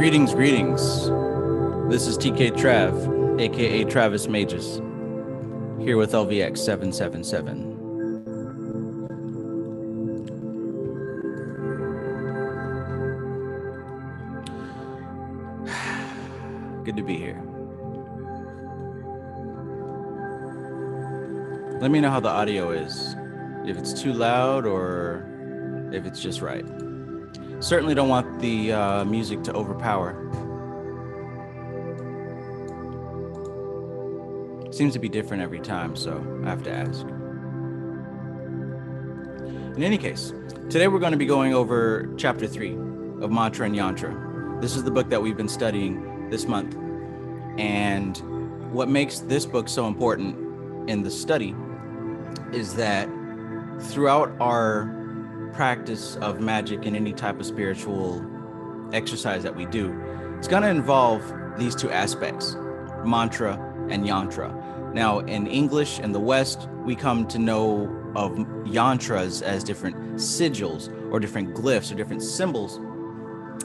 Greetings. This is TK Trav, aka Travis Mages, here with LVX 777. Good to be here. Let me know how the audio is, if it's too loud or if it's just right. Certainly don't want the music to overpower. Seems to be different every time, so I have to ask. In any case, today we're going to be going over chapter 3 of Mantra and Yantra. This is the book that we've been studying this month. And what makes this book so important in the study is that throughout our practice of magic and any type of spiritual exercise that we do, it's going to involve these two aspects, mantra and yantra. Now, in English in the West, we come to know of yantras as different sigils or different glyphs or different symbols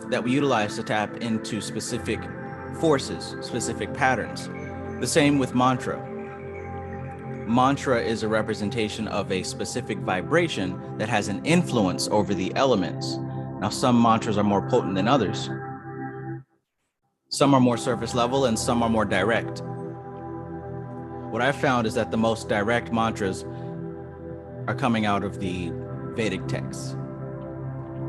that we utilize to tap into specific forces, specific patterns. The same with mantra. Mantra is a representation of a specific vibration that has an influence over the elements. Now, some mantras are more potent than others. Some are more surface level and some are more direct. What I've found is that the most direct mantras are coming out of the Vedic texts.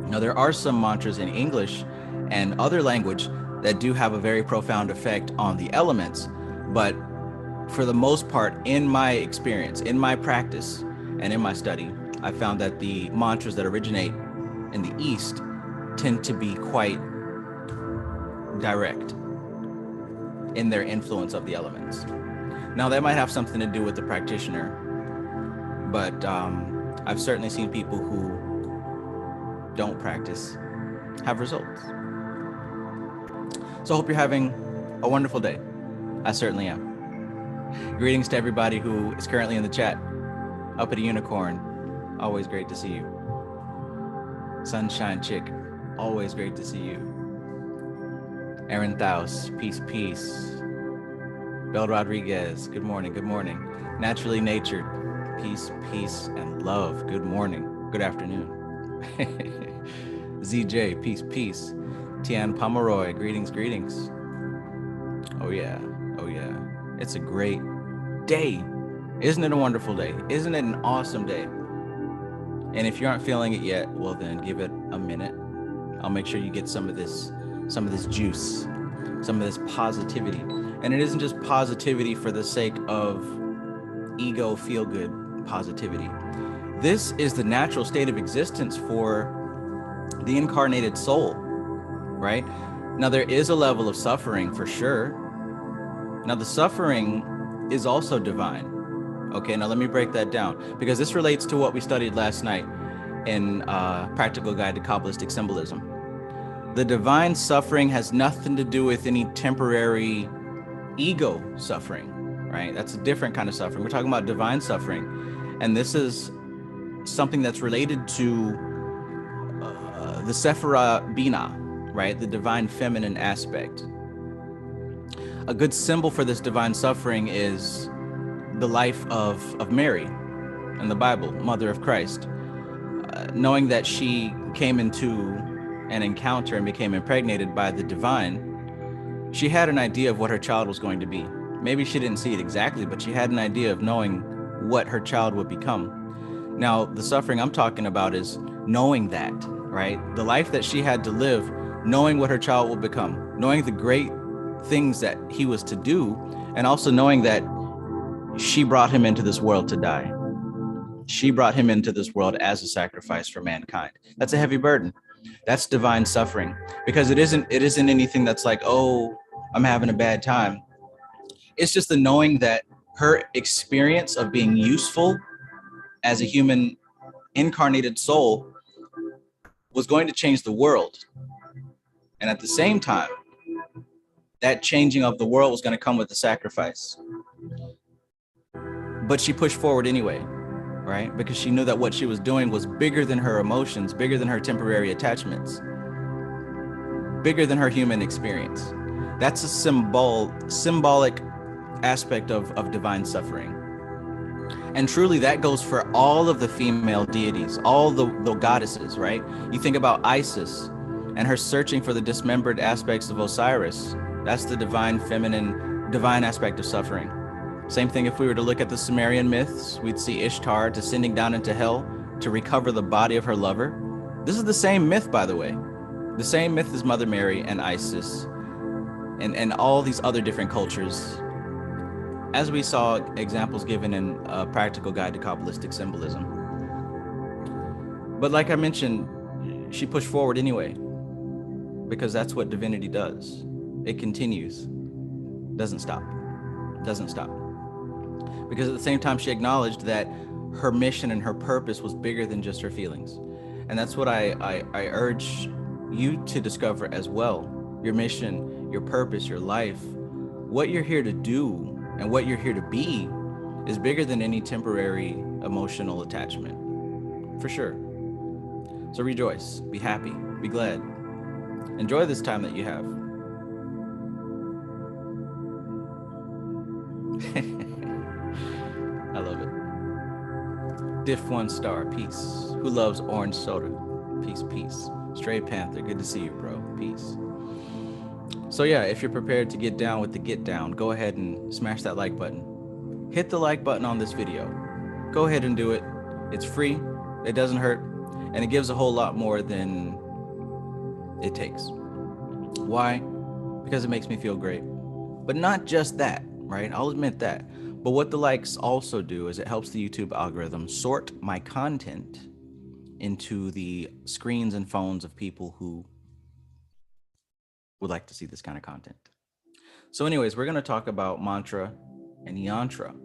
Now, there are some mantras in English and other language that do have a very profound effect on the elements, but for the most part, in my experience, in my practice, and in my study, I found that the mantras that originate in the East tend to be quite direct in their influence of the elements. Now, that might have something to do with the practitioner, but I've certainly seen people who don't practice have results. So I hope you're having a wonderful day. I certainly am. Greetings to everybody who is currently in the chat. Up at a unicorn, always great to see you. Sunshine Chick, always great to see you. Aaron Thaus, peace. Bel Rodriguez, good morning. Naturally Natured, peace, and love, good morning, good afternoon. ZJ, peace. Tian Pomeroy, greetings. Oh yeah. It's a great day. Isn't it a wonderful day? Isn't it an awesome day? And if you aren't feeling it yet, well then give it a minute. I'll make sure you get some of this juice, some of this positivity. And it isn't just positivity for the sake of ego feel-good positivity. This is the natural state of existence for the incarnated soul, right? Now, there is a level of suffering for sure. Now, the suffering is also divine. Okay, now let me break that down, because this relates to what we studied last night in Practical Guide to Kabbalistic Symbolism. The divine suffering has nothing to do with any temporary ego suffering, right? That's a different kind of suffering. We're talking about divine suffering. And this is something that's related to the Sephira Bina, right? The divine feminine aspect. A good symbol for this divine suffering is the life of Mary in the Bible, Mother of Christ. Knowing that she came into an encounter and became impregnated by the divine, she had an idea of what her child was going to be. Maybe she didn't see it exactly, but she had an idea of knowing what her child would become. Now, the suffering I'm talking about is knowing that, right? The life that she had to live, knowing what her child will become, knowing the great things that he was to do, and also knowing that she brought him into this world to die. She brought him into this world as a sacrifice for mankind. That's a heavy burden. That's divine suffering, because it isn't anything that's like, oh, I'm having a bad time. It's just the knowing that her experience of being useful as a human incarnated soul was going to change the world. And at the same time, that changing of the world was going to come with a sacrifice. But she pushed forward anyway, right? Because she knew that what she was doing was bigger than her emotions, bigger than her temporary attachments. bigger than her human experience. That's a symbolic aspect of divine suffering. And truly that goes for all of the female deities, all the goddesses, right? You think about Isis and her searching for the dismembered aspects of Osiris. That's the divine feminine, divine aspect of suffering. Same thing if we were to look at the Sumerian myths, we'd see Ishtar descending down into hell to recover the body of her lover. This is the same myth, by the way. The same myth as Mother Mary and Isis and all these other different cultures, as we saw examples given in a practical guide to Kabbalistic symbolism. But like I mentioned, she pushed forward anyway, because that's what divinity does. It continues, doesn't stop. Because at the same time, she acknowledged that her mission and her purpose was bigger than just her feelings. And that's what I urge you to discover as well. Your mission, your purpose, your life, what you're here to do and what you're here to be is bigger than any temporary emotional attachment, for sure. So rejoice, be happy, be glad. Enjoy this time that you have. I love it. Diff 1 star, peace. Who loves orange soda? Peace, peace. Stray Panther, good to see you, bro. Peace. So yeah, if you're prepared to get down with the get down, go ahead and smash that like button. Hit the like button on this video. Go ahead and do it. It's free, it doesn't hurt, and it gives a whole lot more than it takes. Why? Because it makes me feel great. But not just that, right? I'll admit that. But what the likes also do is it helps the YouTube algorithm sort my content into the screens and phones of people who would like to see this kind of content. So anyways, we're going to talk about mantra and yantra.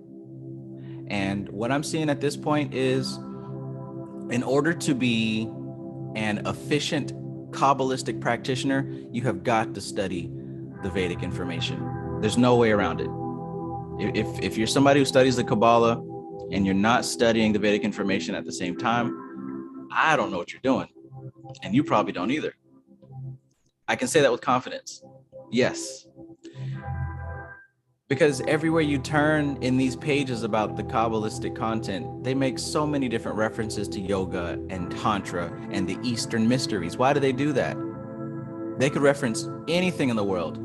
And what I'm seeing at this point is, in order to be an efficient Kabbalistic practitioner, you have got to study the Vedic information. There's no way around it. If you're somebody who studies the Kabbalah and you're not studying the Vedic information at the same time, I don't know what you're doing. And you probably don't either. I can say that with confidence. Yes. Because everywhere you turn in these pages about the Kabbalistic content, they make so many different references to yoga and tantra and the Eastern mysteries. Why do they do that? They could reference anything in the world,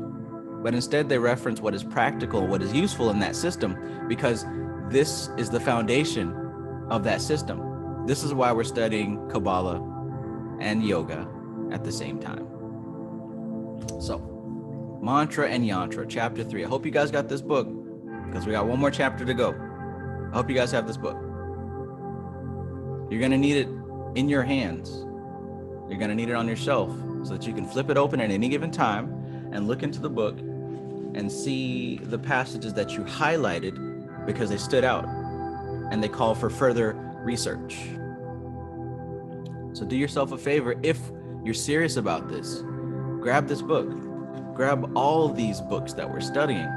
but instead they reference what is practical, what is useful in that system, because this is the foundation of that system. This is why we're studying Kabbalah and yoga at the same time. So, mantra and yantra, chapter 3. I hope you guys got this book, because we got one more chapter to go. I hope you guys have this book. You're going to need it in your hands. You're going to need it on your shelf so that you can flip it open at any given time and look into the book and see the passages that you highlighted because they stood out and they call for further research. So do yourself a favor. If you're serious about this, grab this book. Grab all these books that we're studying.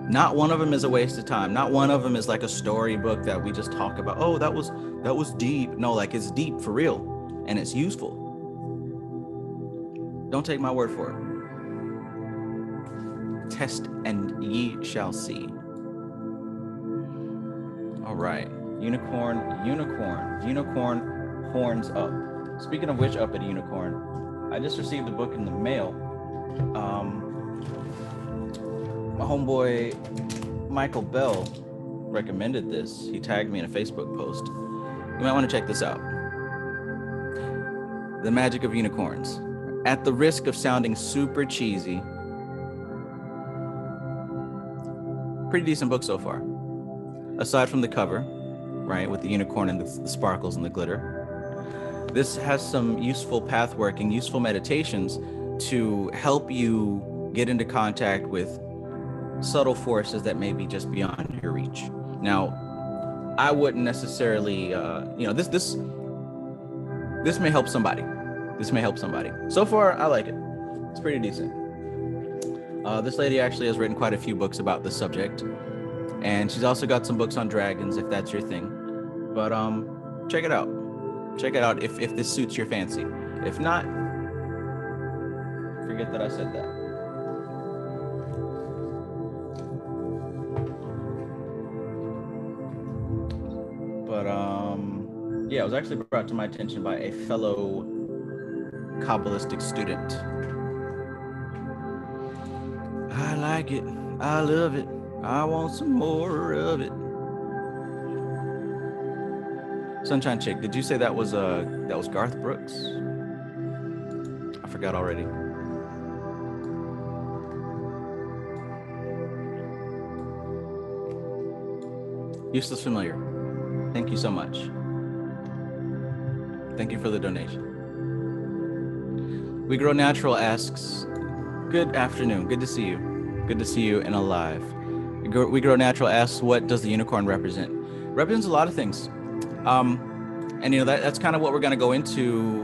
Not one of them is a waste of time. Not one of them is like a storybook that we just talk about. Oh, that was deep. No, like it's deep for real, and it's useful. Don't take my word for it. Test and ye shall see. All right, unicorn, horns up. Speaking of which, up at unicorn, I just received a book in the mail. My homeboy Michael Bell recommended this. He tagged me in a Facebook post. You might want to check this out. The Magick of Unicorns. At the risk of sounding super cheesy, pretty decent book so far. Aside from the cover, right, with the unicorn and the sparkles and the glitter. This has some useful path working, useful meditations to help you get into contact with subtle forces that may be just beyond your reach. Now, I wouldn't necessarily, this may help somebody. This may help somebody. So far, I like it. It's pretty decent. This lady actually has written quite a few books about this subject, and she's also got some books on dragons, if that's your thing. But check it out. Check it out if this suits your fancy. If not, forget that I said that. But yeah, it was actually brought to my attention by a fellow Kabbalistic student. I like it. I love it. I want some more of it. Sunshine Chick, did you say that was Garth Brooks? I forgot already. Useless familiar. Thank you so much. Thank you for the donation. We Grow Natural asks, good afternoon. Good to see you. Good to see you and alive. We Grow Natural asks, what does the unicorn represent? Represents a lot of things. And you know, that's kind of what we're going to go into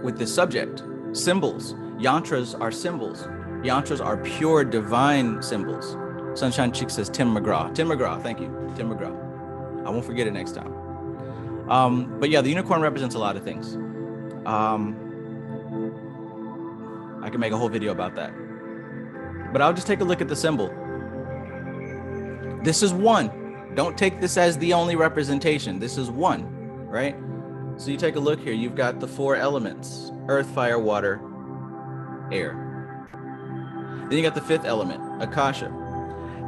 with this subject. Symbols. Yantras are symbols. Yantras are pure divine symbols. Sunshine Chick says Tim McGraw. Tim McGraw, thank you. Tim McGraw. I won't forget it next time. But yeah, the unicorn represents a lot of things. I can make a whole video about that. But I'll just take a look at the symbol. This is one. Don't take this as the only representation. This is one, right? So you take a look here. You've got the 4 elements: earth, fire, water, air. Then you got the 5th element, Akasha.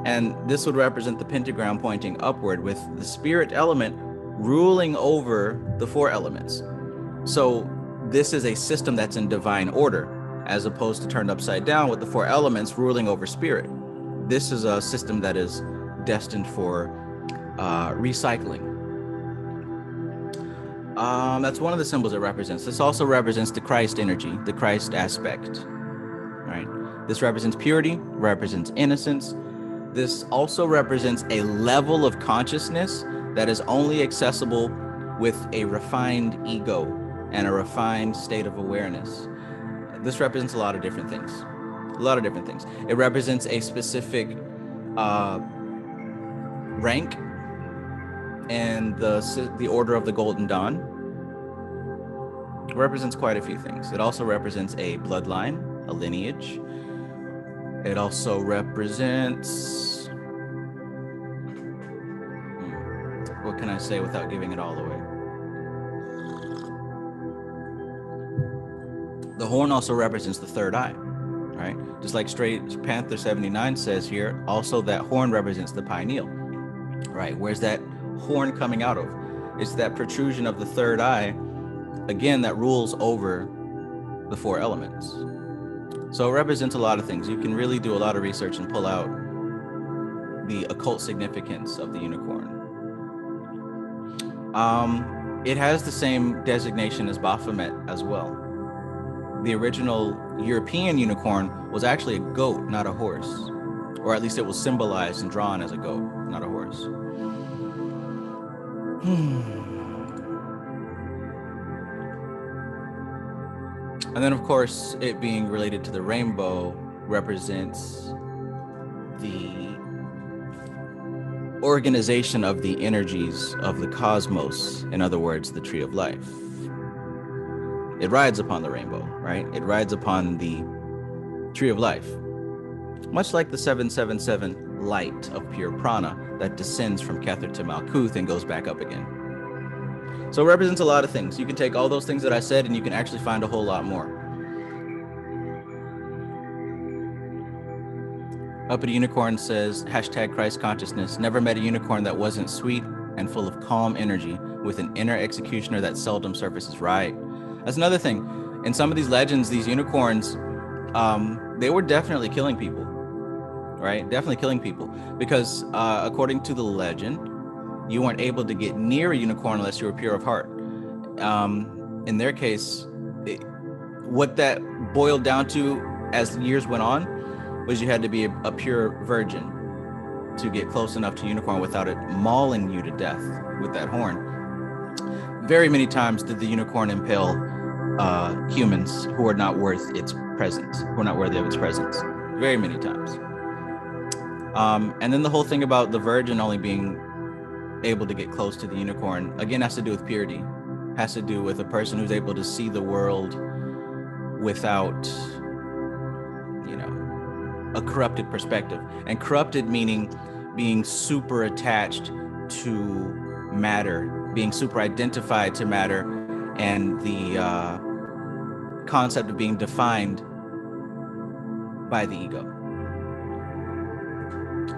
And this would represent the pentagram pointing upward, with the spirit element ruling over the 4 elements. So this is a system that's in divine order, as opposed to turned upside down with the 4 elements ruling over spirit. This is a system that is destined for recycling. That's one of the symbols it represents. This also represents the Christ energy, the Christ aspect, right? This represents purity, represents innocence. This also represents a level of consciousness that is only accessible with a refined ego and a refined state of awareness. This represents a lot of different things. It represents a specific rank and the order of the Golden Dawn. It represents quite a few things. It also represents a bloodline, a lineage. It also represents, what can I say without giving it all away? The horn also represents the 3rd eye, right? Just like Straight Panther 79 says here, also that horn represents the pineal, right? Where's that horn coming out of? It's that protrusion of the 3rd eye, again, that rules over the 4 elements. So it represents a lot of things. You can really do a lot of research and pull out the occult significance of the unicorn. It has the same designation as Baphomet as well. The original European unicorn was actually a goat, not a horse. Or at least it was symbolized and drawn as a goat, not a horse. And then, of course, it being related to the rainbow represents the organization of the energies of the cosmos. In other words, the tree of life. It rides upon the rainbow, right? It rides upon the tree of life. Much like the 777 light of pure prana that descends from Kether to Malkuth and goes back up again. So it represents a lot of things. You can take all those things that I said and you can actually find a whole lot more. Uppity Unicorn says, hashtag Christ consciousness. Never met a unicorn that wasn't sweet and full of calm energy with an inner executioner that seldom surfaces right. That's another thing. In some of these legends, these unicorns, they were definitely killing people, right? Definitely killing people. Because according to the legend, you weren't able to get near a unicorn unless you were pure of heart. In their case, what that boiled down to as years went on was you had to be a pure virgin to get close enough to unicorn without it mauling you to death with that horn. Very many times did the unicorn impale humans who are not worth its presence, who are not worthy of its presence. Very many times. And then the whole thing about the virgin only being able to get close to the unicorn, again, has to do with purity. Has to do with a person who's able to see the world without a corrupted perspective. And corrupted meaning being super attached to matter, being super identified to matter, and the concept of being defined by the ego.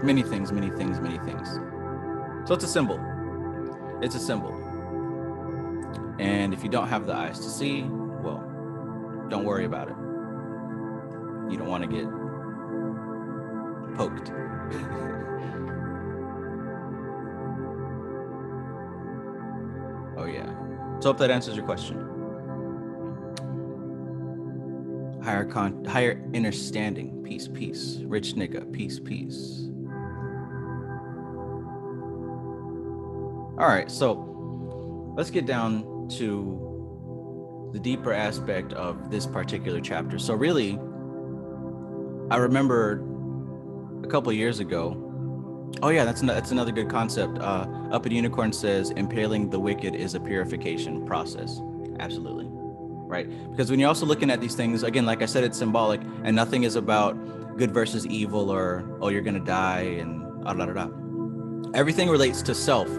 Many things, many things, many things. So it's a symbol. It's a symbol. And if you don't have the eyes to see, well, don't worry about it. You don't want to get poked. Oh yeah. So hope that answers your question. Higher understanding, peace, peace. Rich nigga, peace, peace. All right, so let's get down to the deeper aspect of this particular chapter. So really, I remember a couple of years ago. Oh yeah, that's another good concept. Up at Unicorn says, impaling the wicked is a purification process. Absolutely, right? Because when you're also looking at these things, again, like I said, it's symbolic, and nothing is about good versus evil or, oh, you're gonna die and Everything relates to self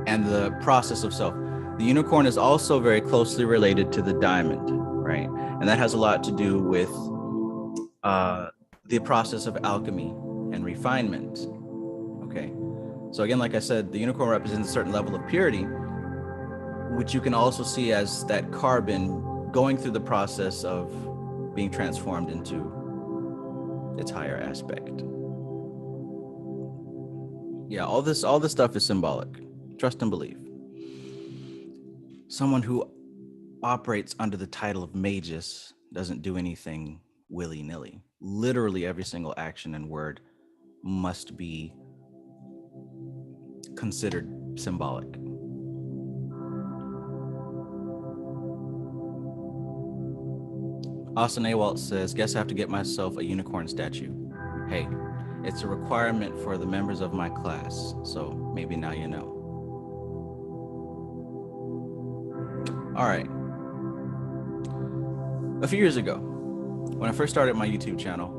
and the process of self. The unicorn is also very closely related to the diamond, right? And that has a lot to do with the process of alchemy and refinement. Okay, so again, like I said, the unicorn represents a certain level of purity, which you can also see as that carbon going through the process of being transformed into its higher aspect. Yeah, all this stuff is symbolic. Trust and believe. Someone who operates under the title of magus doesn't do anything willy-nilly. Literally every single action and word must be considered symbolic. Austin Awalt says, guess I have to get myself a unicorn statue. Hey, it's a requirement for the members of my class, so maybe now you know. All right. A few years ago, when I first started my YouTube channel,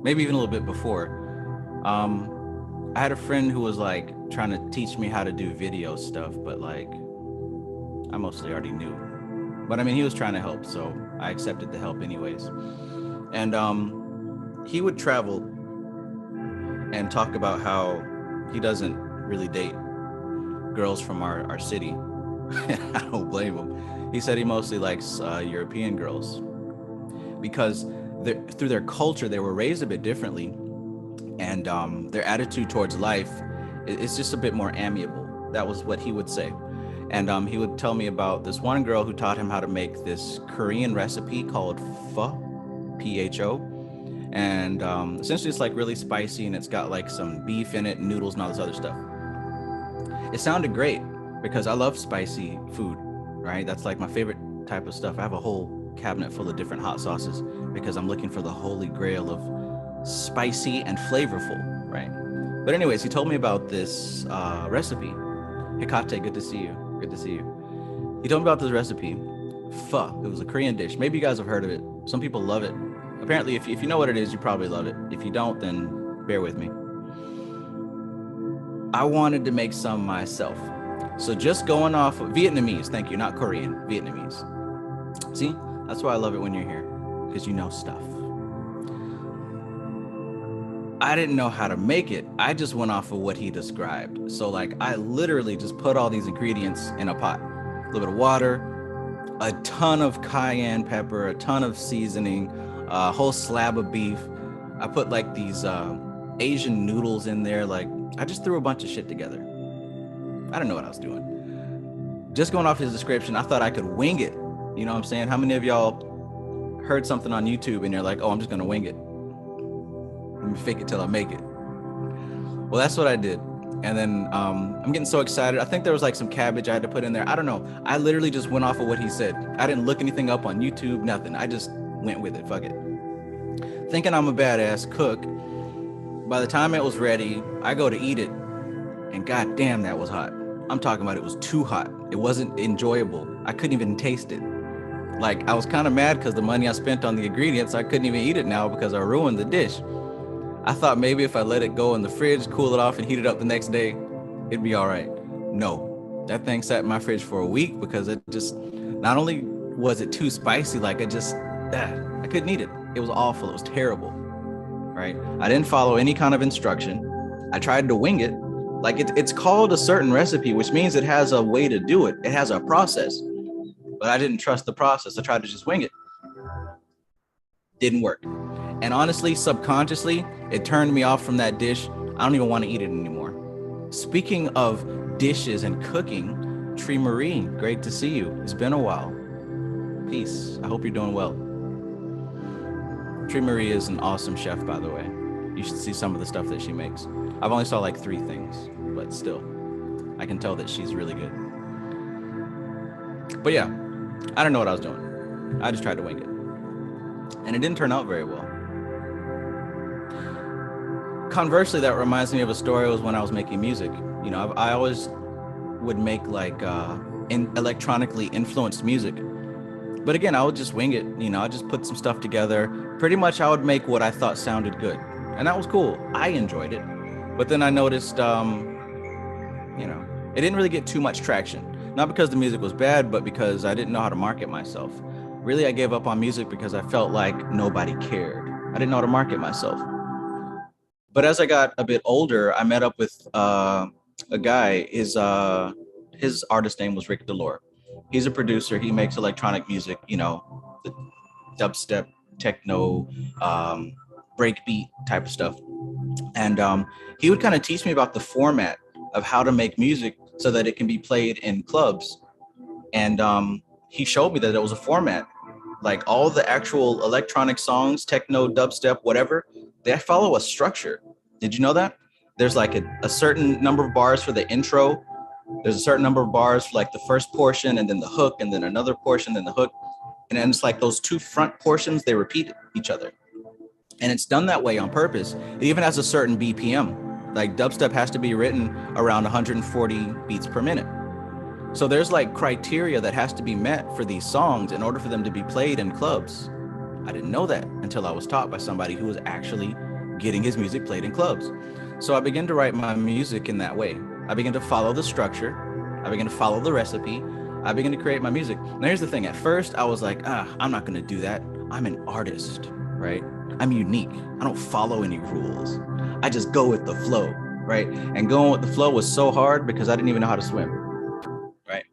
maybe even a little bit before, I had a friend who was like trying to teach me how to do video stuff, but like I mostly already knew. But I mean, he was trying to help, so I accepted the help anyways. And he would travel and talk about how he doesn't really date girls from our city. I don't blame him. He said he mostly likes European girls because through their culture, they were raised a bit differently, and their attitude towards life is just a bit more amiable. That was what he would say. And he would tell me about this one girl who taught him how to make this Korean recipe called pho, P-H-O. And essentially it's like really spicy, and it's got like some beef in it, noodles and all this other stuff. It sounded great because I love spicy food, right? That's like my favorite type of stuff. I have a whole cabinet full of different hot sauces because I'm looking for the holy grail of spicy and flavorful, right? But anyways, he told me about this recipe. Hikate, good to see you. Good to see you. He told me about this recipe, pho. It was a Korean dish. Maybe you guys have heard of it. Some people love it. Apparently, if you know what it is, you probably love it. If you don't, then bear with me. I wanted to make some myself. So just going off of Vietnamese, thank you, not Korean, Vietnamese. See, that's why I love it when you're here, because you know stuff. I didn't know how to make it. I just went off of what he described. So like, I literally just put all these ingredients in a pot, a little bit of water, a ton of cayenne pepper, a ton of seasoning, a whole slab of beef. I put like these Asian noodles in there. Like, I just threw a bunch of shit together. I didn't know what I was doing. Just going off his description, I thought I could wing it. You know what I'm saying? How many of y'all heard something on YouTube and you're like, oh, I'm just gonna wing it. Let me fake it till I make it. Well, that's what I did. And then I'm getting so excited. I think there was like some cabbage I had to put in there. I don't know. I literally just went off of what he said. I didn't look anything up on YouTube, nothing. I just went with it, fuck it. Thinking I'm a badass cook. By the time it was ready, I go to eat it, and goddamn, that was hot. I'm talking about it was too hot. It wasn't enjoyable. I couldn't even taste it. Like, I was kind of mad because the money I spent on the ingredients, I couldn't even eat it now because I ruined the dish. I thought maybe if I let it go in the fridge, cool it off, and heat it up the next day, it'd be all right. No, that thing sat in my fridge for a week because it just, not only was it too spicy, like I couldn't eat it. It was awful. It was terrible, right? I didn't follow any kind of instruction. I tried to wing it. Like it's called a certain recipe, which means it has a way to do it. It has a process, but I didn't trust the process. I tried to just wing it. Didn't work. And honestly, subconsciously, it turned me off from that dish. I don't even want to eat it anymore. Speaking of dishes and cooking, Tree Marie, great to see you. It's been a while. Peace. I hope you're doing well. Tree Marie is an awesome chef, by the way. You should see some of the stuff that she makes. I've only saw like 3 things, but still, I can tell that she's really good. But yeah, I don't know what I was doing. I just tried to wing it. And it didn't turn out very well. Conversely, that reminds me of a story. Was when I was making music. You know, I always would make like electronically influenced music. But again, I would just wing it. You know, I just put some stuff together. Pretty much I would make what I thought sounded good. And that was cool. I enjoyed it. But then I noticed, you know, it didn't really get too much traction. Not because the music was bad, but because I didn't know how to market myself. Really, I gave up on music because I felt like nobody cared. I didn't know how to market myself. But as I got a bit older, I met up with a guy. His artist name was Rick Delore. He's a producer. He makes electronic music, you know, the dubstep, techno, breakbeat type of stuff. And he would kind of teach me about the format of how to make music so that it can be played in clubs. And he showed me that it was a format. Like all the actual electronic songs, techno, dubstep, whatever, they follow a structure. Did you know that? There's like a certain number of bars for the intro. There's a certain number of bars for like the first portion, and then the hook, and then another portion, then the hook. And then it's like those 2 front portions, they repeat each other. And it's done that way on purpose. It even has a certain BPM. Like dubstep has to be written around 140 beats per minute. So there's like criteria that has to be met for these songs in order for them to be played in clubs. I didn't know that until I was taught by somebody who was actually getting his music played in clubs. So I began to write my music in that way. I began to follow the structure. I began to follow the recipe. I began to create my music. Now here's the thing. At first I was like, I'm not gonna do that. I'm an artist, right? I'm unique. I don't follow any rules. I just go with the flow, right? And going with the flow was so hard because I didn't even know how to swim, right?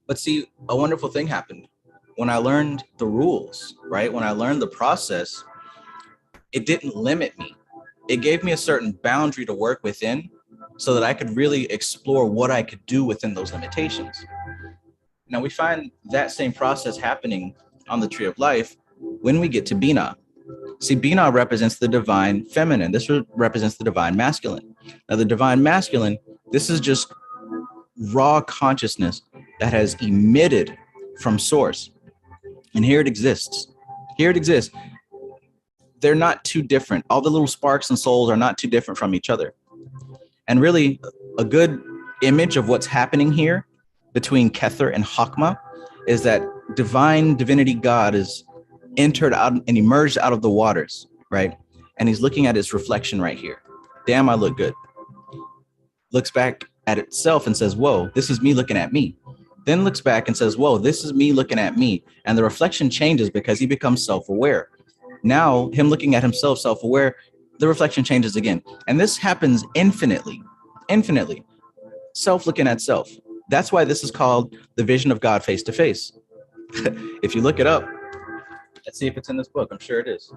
But see, a wonderful thing happened. When I learned the rules, right? When I learned the process, it didn't limit me. It gave me a certain boundary to work within so that I could really explore what I could do within those limitations. Now we find that same process happening on the Tree of Life when we get to Bina. See, Bina represents the divine feminine. This represents the divine masculine. Now the divine masculine, this is just raw consciousness that has emitted from source. And here it exists. Here it exists. They're not too different. All the little sparks and souls are not too different from each other. And really, a good image of what's happening here between Kether and Chokmah is that divinity God is entered out and emerged out of the waters, right? And he's looking at his reflection right here. Damn, I look good. Looks back at itself and says, whoa, this is me looking at me. Then looks back and says, whoa, this is me looking at me. And the reflection changes because he becomes self-aware. Now, him looking at himself, self-aware, the reflection changes again. And this happens infinitely, infinitely. Self looking at self. That's why this is called the vision of God face to face. If you look it up, let's see if it's in this book. I'm sure it is.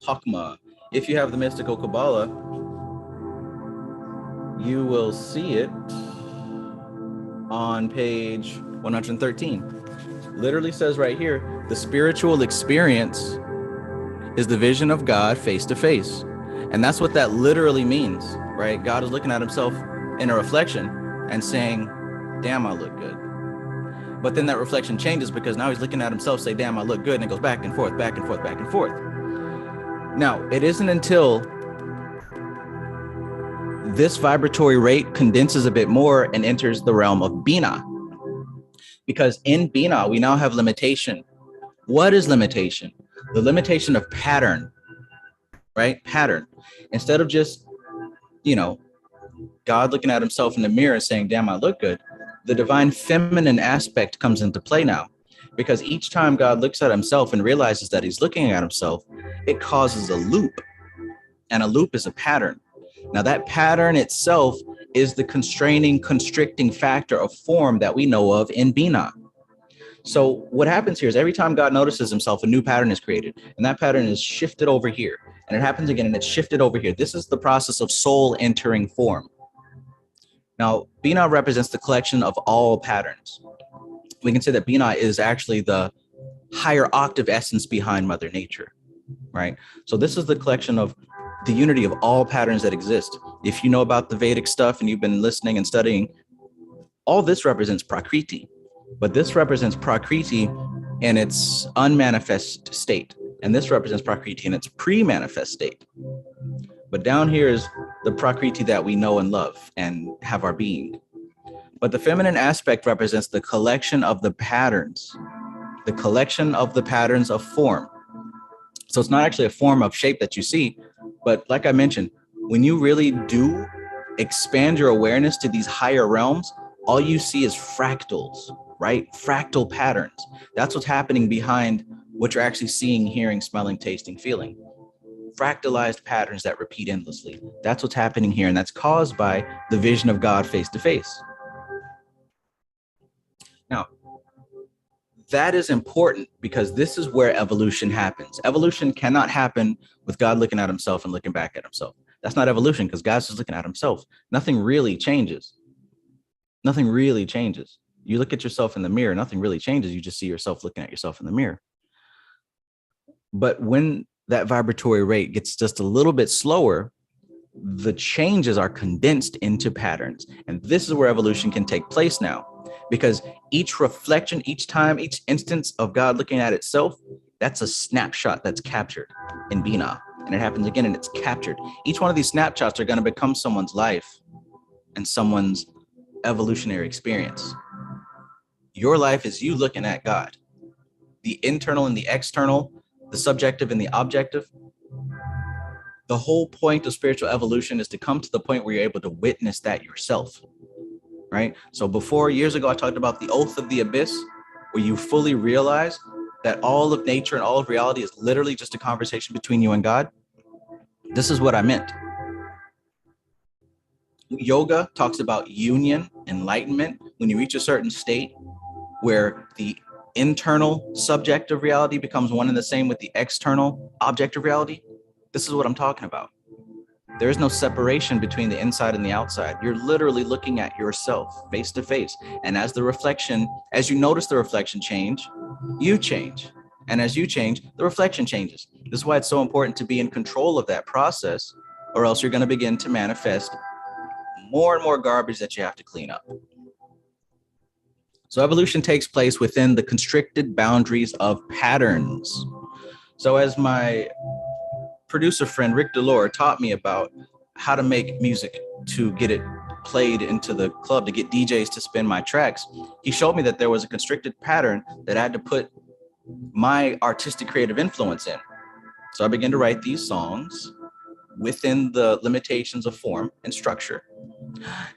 Chokmah. If you have the mystical Kabbalah, you will see it on page 113. Literally says right here, the spiritual experience is the vision of God face to face. And that's what that literally means, right? God is looking at himself in a reflection and saying, damn, I look good. But then that reflection changes because now he's looking at himself, say, damn, I look good. And it goes back and forth, back and forth, back and forth. Now, it isn't until this vibratory rate condenses a bit more and enters the realm of Bina Because in Bina, we now have limitation. What is limitation? The limitation of pattern, right? Pattern. Instead of just, God looking at himself in the mirror saying, damn, I look good, the divine feminine aspect comes into play now. Because each time God looks at himself and realizes that he's looking at himself, it causes a loop. And a loop is a pattern. Now, that pattern itself is the constricting factor of form that we know of in Bina. So what happens here is every time God notices himself, a new pattern is created, and that pattern is shifted over here, and it happens again, and it's shifted over here. This is the process of soul entering form. Now, Bina represents the collection of all patterns. We can say that Bina is actually the higher octave essence behind Mother Nature, right? So this is the collection of the unity of all patterns that exist. If you know about the Vedic stuff and you've been listening and studying, all this represents Prakriti. But this represents Prakriti in its unmanifest state. And this represents Prakriti in its pre-manifest state. But down here is the Prakriti that we know and love and have our being. But the feminine aspect represents the collection of the patterns of form. So it's not actually a form of shape that you see, but like I mentioned, when you really do expand your awareness to these higher realms, all you see is fractals, right? Fractal patterns. That's what's happening behind what you're actually seeing, hearing, smelling, tasting, feeling. Fractalized patterns that repeat endlessly. That's what's happening here, and that's caused by the vision of God face to face. Now, that is important because this is where evolution happens. Evolution cannot happen with God looking at himself and looking back at himself. That's not evolution because God's just looking at himself. Nothing really changes. Nothing really changes. You look at yourself in the mirror, nothing really changes. You just see yourself looking at yourself in the mirror. But when that vibratory rate gets just a little bit slower, the changes are condensed into patterns. And this is where evolution can take place now. Because each reflection, each time, each instance of God looking at itself, that's a snapshot that's captured in Bina. And it happens again and it's captured. Each one of these snapshots are going to become someone's life and someone's evolutionary experience. Your life is you looking at God. The internal and the external, the subjective and the objective. The whole point of spiritual evolution is to come to the point where you're able to witness that yourself. Right? So before, years ago, I talked about the oath of the abyss, where you fully realize that all of nature and all of reality is literally just a conversation between you and God. This is what I meant. Yoga talks about union, enlightenment. When you reach a certain state where the internal subjective reality becomes one and the same with the external objective reality, this is what I'm talking about. There is no separation between the inside and the outside. You're literally looking at yourself face to face. And as you notice the reflection change, you change. And as you change, the reflection changes. This is why it's so important to be in control of that process, or else you're going to begin to manifest more and more garbage that you have to clean up. So evolution takes place within the constricted boundaries of patterns. So as my producer friend Rick Delore taught me about how to make music to get it played into the club, to get DJs to spin my tracks, he showed me that there was a constricted pattern that I had to put my artistic creative influence in. So I began to write these songs within the limitations of form and structure.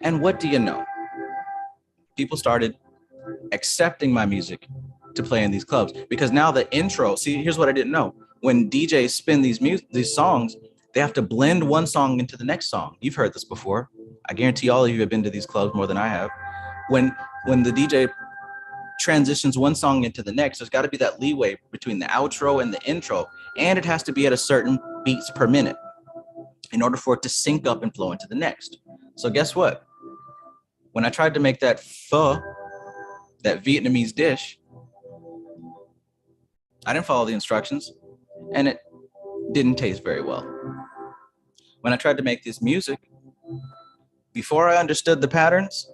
And what do you know? People started accepting my music to play in these clubs, because now the intro, see, here's what I didn't know. When DJs spin these songs, they have to blend one song into the next song. You've heard this before. I guarantee all of you have been to these clubs more than I have. When the DJ transitions one song into the next, there's got to be that leeway between the outro and the intro, and it has to be at a certain beats per minute in order for it to sync up and flow into the next. So guess what? When I tried to make that pho, that Vietnamese dish, I didn't follow the instructions, and it didn't taste very well. When I tried to make this music, before I understood the patterns,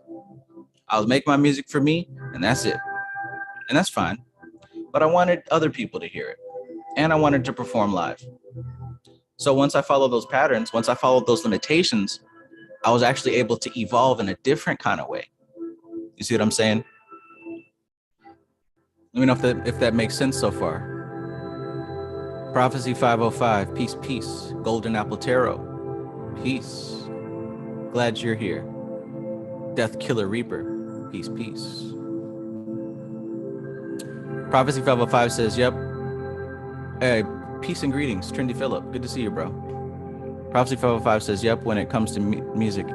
I was making my music for me, and that's it. And that's fine. But I wanted other people to hear it, and I wanted to perform live. So once I followed those patterns, once I followed those limitations, I was actually able to evolve in a different kind of way. You see what I'm saying? Let me know if that makes sense so far. Prophecy 505, peace, peace. Golden Apple Tarot, peace. Glad you're here. Death Killer Reaper, peace, peace. Prophecy 505 says, yep. Hey, peace and greetings. Trendy Phillip, good to see you, bro. Prophecy 505 says, yep, when it comes to music.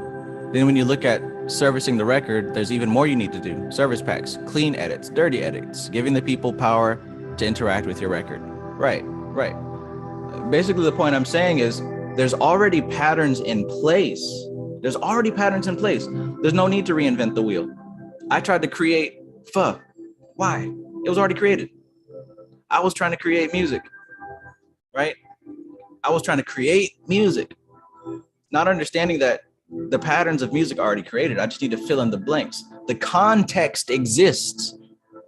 Then when you look at servicing the record, there's even more you need to do. Service packs, clean edits, dirty edits, giving the people power to interact with your record. Right. Basically, the point I'm saying is there's already patterns in place. There's no need to reinvent the wheel. I tried to create pho. Why? It was already created. I was trying to create music, right? I was trying to create music, not understanding that the patterns of music are already created. I just need to fill in the blanks. The context exists.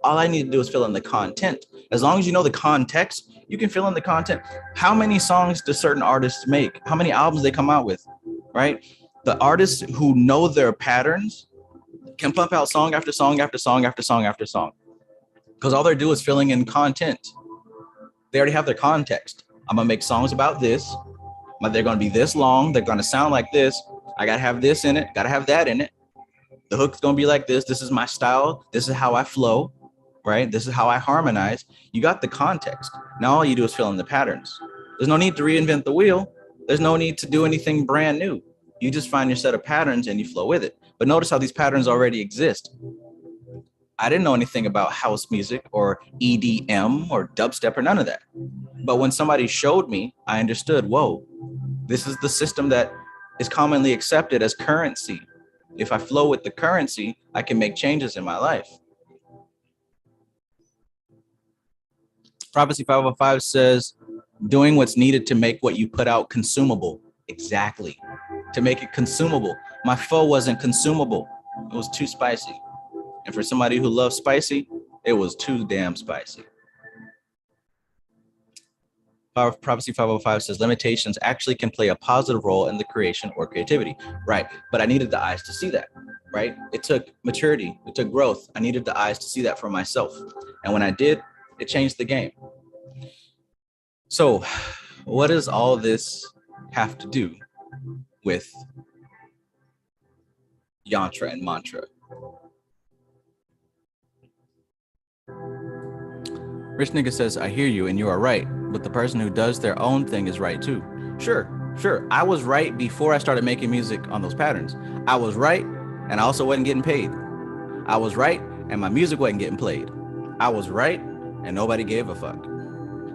All I need to do is fill in the content. As long as you know the context, you can fill in the content. How many songs do certain artists make? How many albums they come out with, right? The artists who know their patterns can pump out song after song after song after song after song, because all they do is filling in content. They already have their context. I'm gonna make songs about this, but they're gonna be this long. They're gonna sound like this. I gotta have this in it. Gotta have that in it. The hook's gonna be like this. This is my style. This is how I flow, right? This is how I harmonize. You got the context. Now all you do is fill in the patterns. There's no need to reinvent the wheel. There's no need to do anything brand new. You just find your set of patterns and you flow with it. But notice how these patterns already exist. I didn't know anything about house music or EDM or dubstep or none of that. But when somebody showed me, I understood, whoa, this is the system that is commonly accepted as currency. If I flow with the currency, I can make changes in my life. Prophecy 505 says, doing what's needed to make what you put out consumable. Exactly. To make it consumable. My pho wasn't consumable. It was too spicy. And for somebody who loves spicy, it was too damn spicy. Prophecy 505 says limitations actually can play a positive role in the creation or creativity. Right. But I needed the eyes to see that. Right. It took maturity. It took growth. I needed the eyes to see that for myself. And when I did, it changed the game. So what does all this have to do with yantra and mantra? Rich nigga says, I hear you and you are right, but the person who does their own thing is right too. Sure. I was right before I started making music on those patterns. I was right, and I also wasn't getting paid. I was right, and my music wasn't getting played. I was right, and nobody gave a fuck.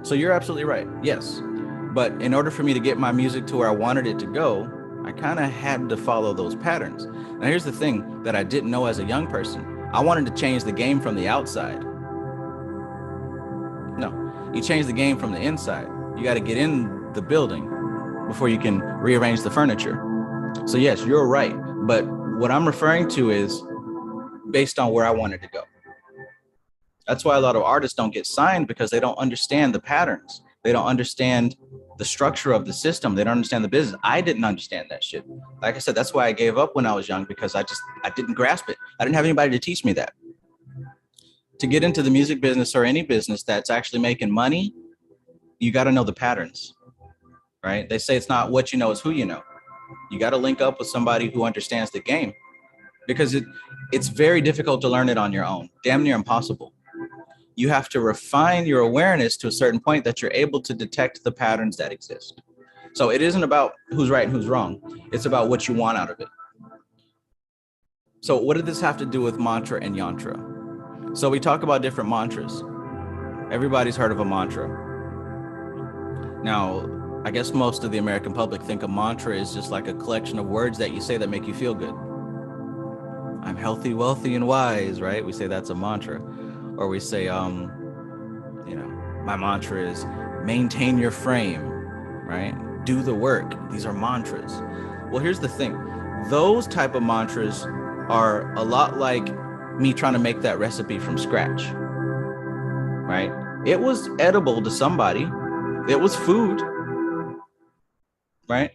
So you're absolutely right, yes. But in order for me to get my music to where I wanted it to go, I kind of had to follow those patterns. Now here's the thing that I didn't know as a young person. I wanted to change the game from the outside. No, you change the game from the inside. You got to get in the building before you can rearrange the furniture. So yes, you're right. But what I'm referring to is based on where I wanted to go. That's why a lot of artists don't get signed, because they don't understand the patterns. They don't understand the structure of the system. They don't understand the business. I didn't understand that shit. Like I said, that's why I gave up when I was young, because I didn't grasp it. I didn't have anybody to teach me that. To get into the music business or any business that's actually making money, you got to know the patterns, right? They say it's not what you know, it's who you know. You got to link up with somebody who understands the game, because it's very difficult to learn it on your own. Damn near impossible. You have to refine your awareness to a certain point that you're able to detect the patterns that exist. So it isn't about who's right and who's wrong. It's about what you want out of it. So what did this have to do with mantra and yantra? So we talk about different mantras. Everybody's heard of a mantra. Now, I guess most of the American public think a mantra is just like a collection of words that you say that make you feel good. I'm healthy, wealthy, and wise, right? We say that's a mantra. Or we say, my mantra is maintain your frame, right? Do the work. These are mantras. Well, here's the thing. Those type of mantras are a lot like me trying to make that recipe from scratch, right? It was edible to somebody. It was food, right?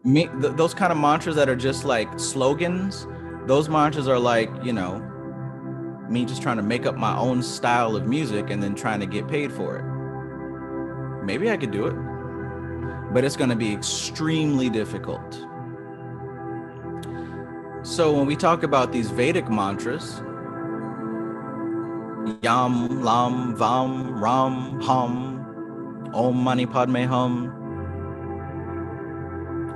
Those kind of mantras that are just like slogans, those mantras are like, me just trying to make up my own style of music and then trying to get paid for it. Maybe I could do it, but it's going to be extremely difficult. So when we talk about these Vedic mantras, Yam, Lam, Vam, Ram, Hum, Om Mani Padme Hum,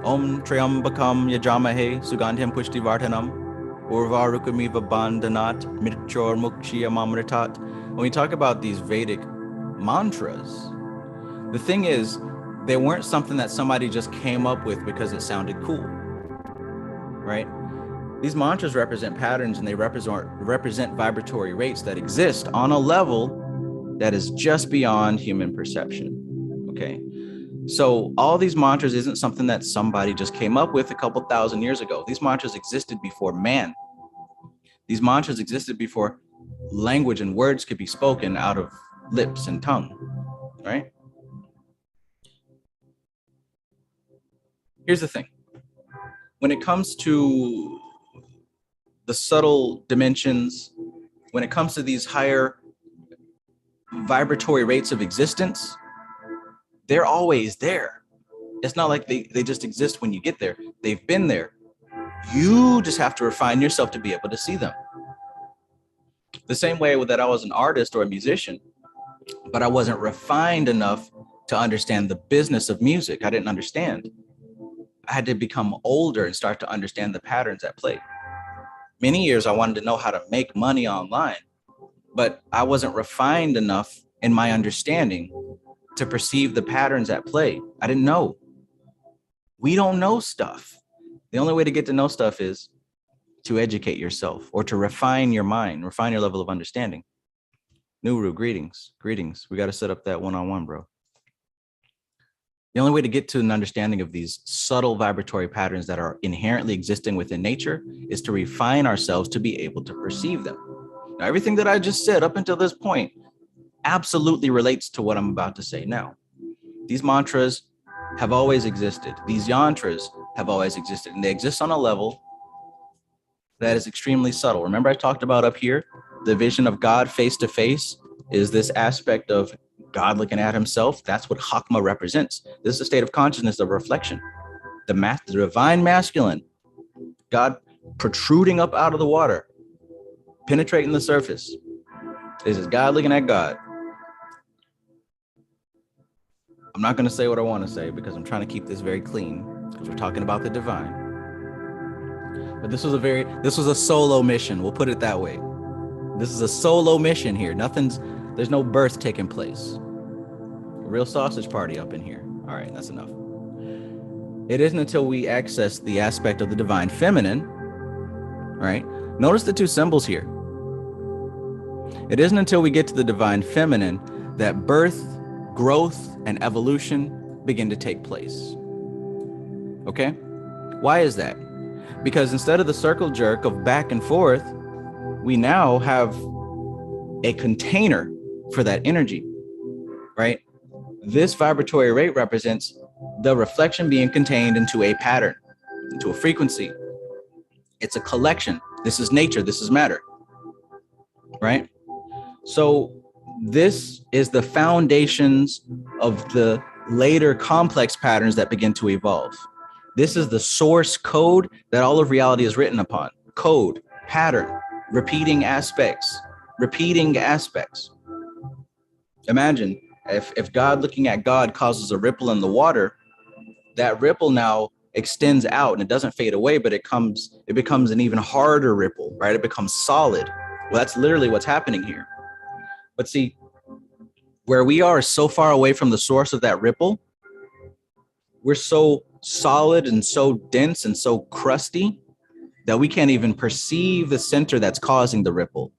Om Triambakam Yajamahe Sugandham Pushtivardhanam, Urvarukamiva Bandhanat Mitchor Mukshya Mamritat. When we talk about these Vedic mantras, the thing is, they weren't something that somebody just came up with because it sounded cool, right? These mantras represent patterns, and they represent vibratory rates that exist on a level that is just beyond human perception, okay? So all these mantras isn't something that somebody just came up with a couple thousand years ago. These mantras existed before man. These mantras existed before language and words could be spoken out of lips and tongue, right? Here's the thing. When it comes to the subtle dimensions, when it comes to these higher vibratory rates of existence, they're always there. It's not like they just exist when you get there. They've been there. You just have to refine yourself to be able to see them. The same way that I was an artist or a musician, but I wasn't refined enough to understand the business of music. I didn't understand. I had to become older and start to understand the patterns at play. Many years I wanted to know how to make money online, but I wasn't refined enough in my understanding to perceive the patterns at play. I didn't know. We don't know stuff. The only way to get to know stuff is to educate yourself or to refine your mind, refine your level of understanding. Nuru, greetings. We got to set up that one-on-one, bro. The only way to get to an understanding of these subtle vibratory patterns that are inherently existing within nature is to refine ourselves to be able to perceive them. Now, everything that I just said up until this point absolutely relates to what I'm about to say now. These mantras have always existed. These yantras have always existed, and they exist on a level that is extremely subtle. Remember I talked about up here, the vision of God face to face is this aspect of God looking at himself. That's what Chakma represents. This is a state of consciousness of reflection. The divine masculine, God protruding up out of the water, penetrating the surface. This is God looking at God. I'm not going to say what I want to say because I'm trying to keep this very clean because we're talking about the divine. But this was a solo mission. We'll put it that way. This is a solo mission here. There's no birth taking place. A real sausage party up in here. All right, that's enough. It isn't until we access the aspect of the divine feminine, right? Notice the two symbols here. It isn't until we get to the divine feminine that birth, growth, and evolution begin to take place. Okay? Why is that? Because instead of the circle jerk of back and forth, we now have a container for that energy, right? This vibratory rate represents the reflection being contained into a pattern, into a frequency. It's a collection. This is nature. This is matter, right? So this is the foundations of the later complex patterns that begin to evolve. This is the source code that all of reality is written upon. Code, pattern, repeating aspects. Imagine if God looking at God causes a ripple in the water, that ripple now extends out and it doesn't fade away, but it becomes an even harder ripple, right? It becomes solid. Well, that's literally what's happening here. But see, where we are so far away from the source of that ripple, we're so solid and so dense and so crusty that we can't even perceive the center that's causing the ripple.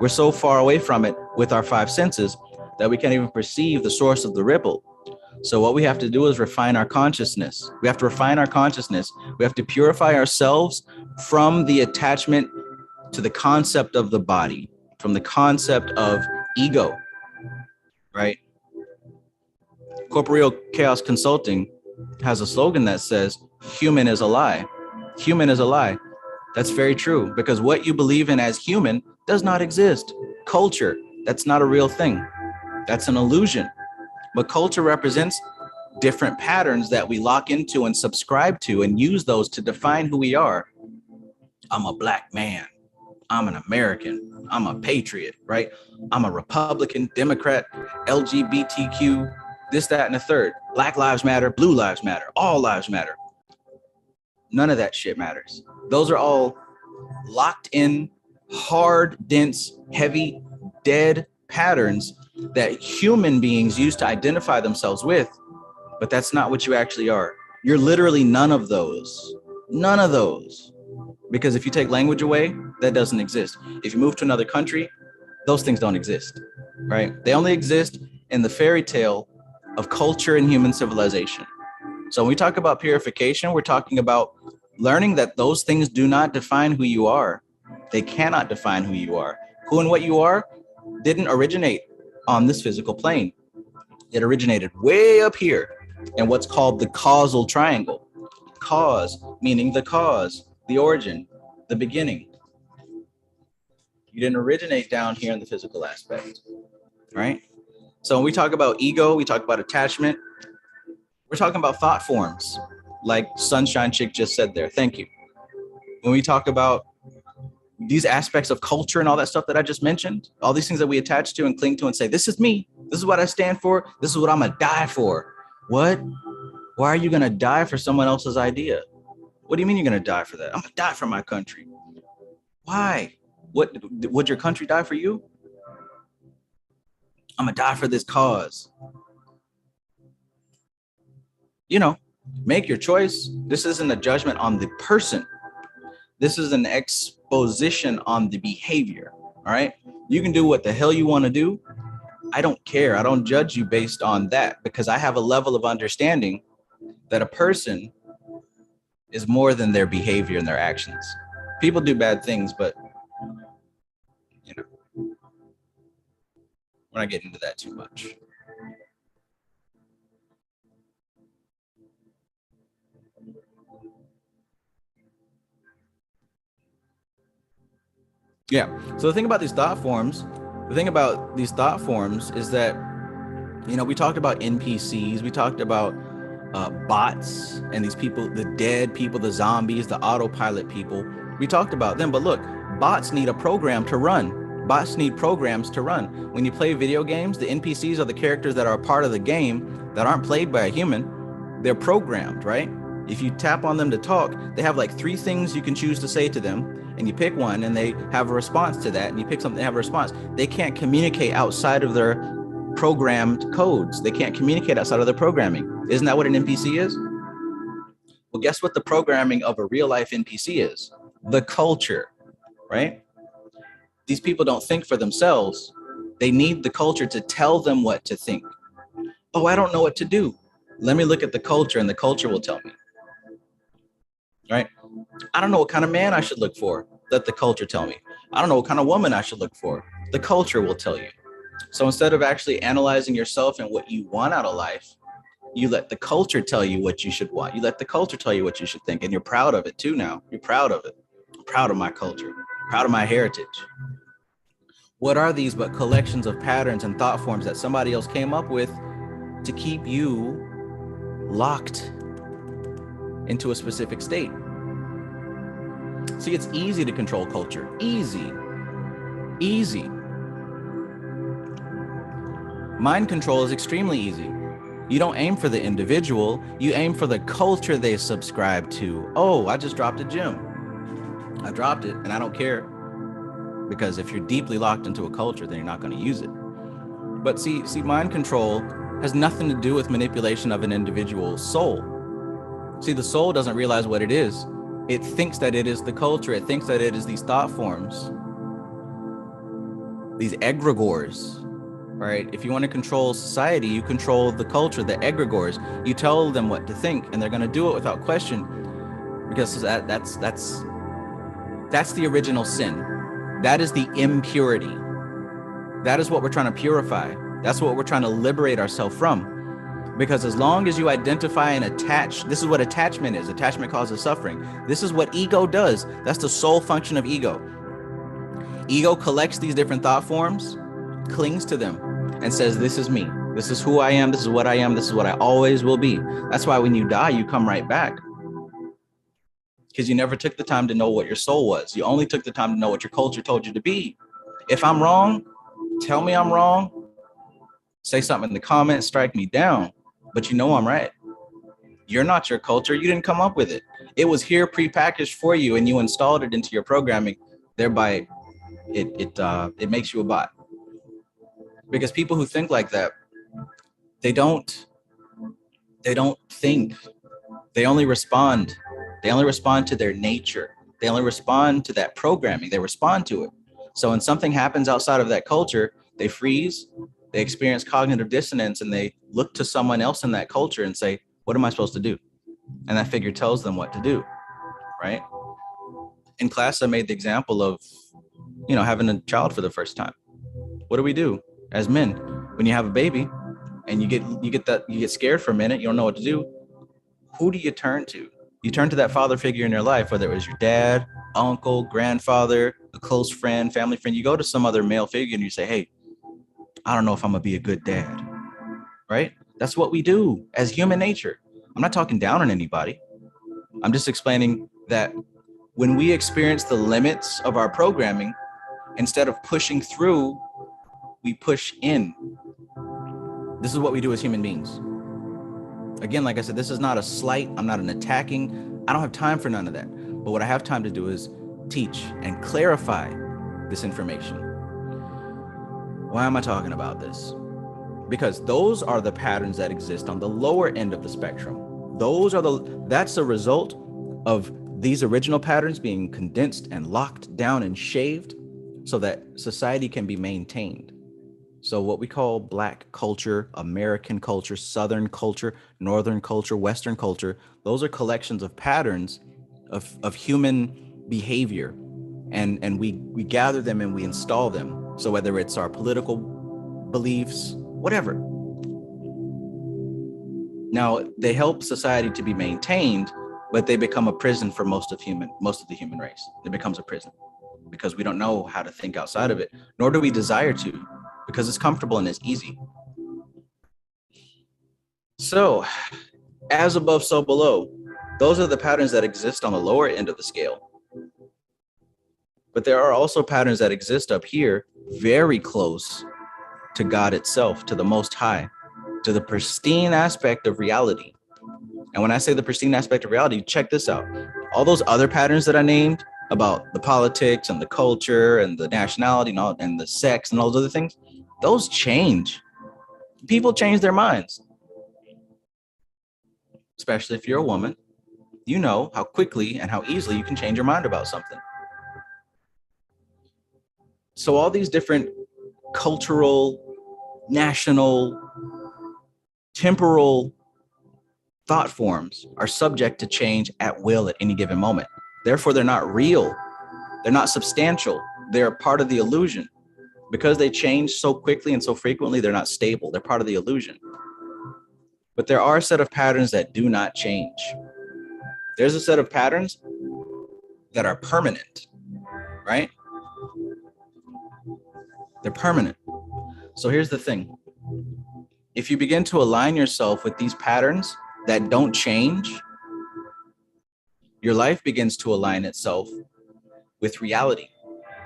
We're so far away from it with our five senses that we can't even perceive the source of the ripple. So what we have to do is refine our consciousness. We have to refine our consciousness. We have to purify ourselves from the attachment to the concept of the body, from the concept of ego, right? Corporeal Chaos Consulting has a slogan that says, human is a lie. Human is a lie. That's very true, because what you believe in as human does not exist. Culture, that's not a real thing. That's an illusion. But culture represents different patterns that we lock into and subscribe to and use those to define who we are. I'm a Black man. I'm an American. I'm a patriot, right? I'm a Republican, Democrat, LGBTQ, this, that, and the third. Black lives matter, blue lives matter, all lives matter. None of that shit matters. Those are all locked in, hard, dense, heavy, dead patterns that human beings use to identify themselves with, but that's not what you actually are. You're literally none of those. None of those. Because if you take language away, that doesn't exist. If you move to another country, those things don't exist, right? They only exist in the fairy tale of culture and human civilization. So when we talk about purification, we're talking about learning that those things do not define who you are. They cannot define who you are. Who and what you are didn't originate on this physical plane. It originated way up here in what's called the causal triangle. Cause, meaning the cause, the origin, the beginning. You didn't originate down here in the physical aspect, right? So when we talk about ego, we talk about attachment, we're talking about thought forms, like Sunshine Chick just said there. Thank you. When we talk about these aspects of culture and all that stuff that I just mentioned, all these things that we attach to and cling to and say, this is me, this is what I stand for, this is what I'm gonna die for. What? Why are you gonna die for someone else's idea? What do you mean you're gonna die for that? I'm gonna die for my country. Why? What, would your country die for you? I'm gonna die for this cause. You know, make your choice. This isn't a judgment on the person. This is an exposition on the behavior, all right? You can do what the hell you want to do. I don't care. I don't judge you based on that, because I have a level of understanding that a person is more than their behavior and their actions. People do bad things, but, you know, we're not getting into that too much. Yeah. So the thing about these thought forms is that, you know, we talked about NPCs, we talked about bots and these people, the dead people, the zombies, the autopilot people. We talked about them, but look, bots need a program to run. Bots need programs to run. When you play video games, the NPCs are the characters that are a part of the game that aren't played by a human. They're programmed, right? If you tap on them to talk, they have like 3 things you can choose to say to them, and you pick one and they have a response to that, and you pick something, they have a response. They can't communicate outside of their programmed codes. They can't communicate outside of their programming. Isn't that what an NPC is? Well, guess what the programming of a real life NPC is? The culture, right? These people don't think for themselves. They need the culture to tell them what to think. Oh, I don't know what to do. Let me look at the culture and the culture will tell me. Right? I don't know what kind of man I should look for. Let the culture tell me. I don't know what kind of woman I should look for. The culture will tell you. So instead of actually analyzing yourself and what you want out of life, you let the culture tell you what you should want. You let the culture tell you what you should think. And you're proud of it too now. You're proud of it. I'm proud of my culture. Proud of my heritage. What are these but collections of patterns and thought forms that somebody else came up with to keep you locked into a specific state? See, it's easy to control culture. Easy. Easy. Mind control is extremely easy. You don't aim for the individual, you aim for the culture they subscribe to. Oh, I just dropped a gem. I dropped it and I don't care. Because if you're deeply locked into a culture, then you're not going to use it. But see, mind control has nothing to do with manipulation of an individual's soul. See, the soul doesn't realize what it is. It thinks that it is the culture. It thinks that it is these thought forms, these egregores, right? If you want to control society, you control the culture, the egregores. You tell them what to think, and they're going to do it without question, because that's the original sin. That is the impurity. That is what we're trying to purify. That's what we're trying to liberate ourselves from. Because as long as you identify and attach, this is what attachment is. Attachment causes suffering. This is what ego does. That's the sole function of ego. Ego collects these different thought forms, clings to them, and says, this is me. This is who I am. This is what I am. This is what I always will be. That's why when you die, you come right back. Because you never took the time to know what your soul was. You only took the time to know what your culture told you to be. If I'm wrong, tell me I'm wrong. Say something in the comments, strike me down. But you know I'm right. You're not your culture. You didn't come up with it. It was here prepackaged for you, and you installed it into your programming. Thereby, it makes you a bot. Because people who think like that, they don't think. They only respond. They only respond to their nature. They only respond to that programming. They respond to it. So when something happens outside of that culture, they freeze, they experience cognitive dissonance, and they look to someone else in that culture and say, what am I supposed to do? And that figure tells them what to do, right? In class, I made the example of, having a child for the first time. What do we do as men when you have a baby and you get scared for a minute, you don't know what to do? Who do you turn to? You turn to that father figure in your life, whether it was your dad, uncle, grandfather, a close friend, family friend. You go to some other male figure and you say, hey, I don't know if I'm gonna be a good dad, right? That's what we do as human nature. I'm not talking down on anybody. I'm just explaining that when we experience the limits of our programming, instead of pushing through, we push in. This is what we do as human beings. Again, like I said, this is not a slight. I'm not an attacking. I don't have time for none of that. But what I have time to do is teach and clarify this information. Why am I talking about this? Because those are the patterns that exist on the lower end of the spectrum. That's a result of these original patterns being condensed and locked down and shaved so that society can be maintained. So what we call Black culture, American culture, Southern culture, Northern culture, Western culture, those are collections of patterns of human behavior. And we gather them and we install them. So whether it's our political beliefs, whatever. Now, they help society to be maintained, but they become a prison for most of the human race. It becomes a prison because we don't know how to think outside of it, nor do we desire to, because it's comfortable and it's easy. So, as above, so below. Those are the patterns that exist on the lower end of the scale. But there are also patterns that exist up here, very close to God itself, to the Most High, to the pristine aspect of reality. And when I say the pristine aspect of reality, check this out. All those other patterns that I named about the politics and the culture and the nationality and all, and the sex and all those other things, those change. People change their minds. Especially if you're a woman, you know how quickly and how easily you can change your mind about something. So all these different cultural, national, temporal thought forms are subject to change at will at any given moment. Therefore, they're not real. They're not substantial. They're part of the illusion. Because they change so quickly and so frequently, they're not stable. They're part of the illusion. But there are a set of patterns that do not change. There's a set of patterns that are permanent, right? They're permanent. So here's the thing. If you begin to align yourself with these patterns that don't change, your life begins to align itself with reality.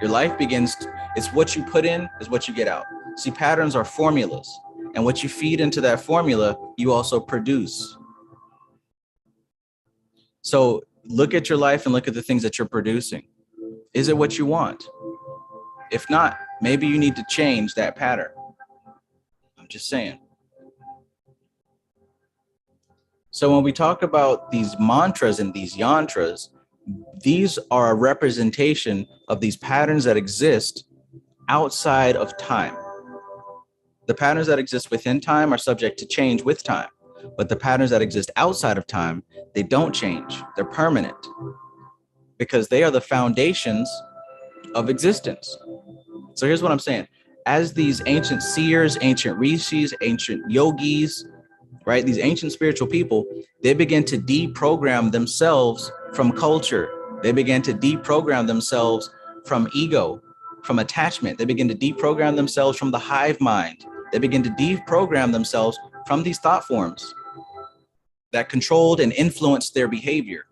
Your life begins to, it's what you put in is what you get out. See, patterns are formulas, and what you feed into that formula, you also produce. So look at your life and look at the things that you're producing. Is it what you want? If not, maybe you need to change that pattern. I'm just saying. So when we talk about these mantras and these yantras, these are a representation of these patterns that exist outside of time. The patterns that exist within time are subject to change with time, but the patterns that exist outside of time, they don't change. They're permanent because they are the foundations of existence. So here's what I'm saying. As these ancient seers, ancient rishis, ancient yogis, right? These ancient spiritual people, they begin to deprogram themselves from culture. They begin to deprogram themselves from ego, from attachment. They begin to deprogram themselves from the hive mind. They begin to deprogram themselves from these thought forms that controlled and influenced their behavior.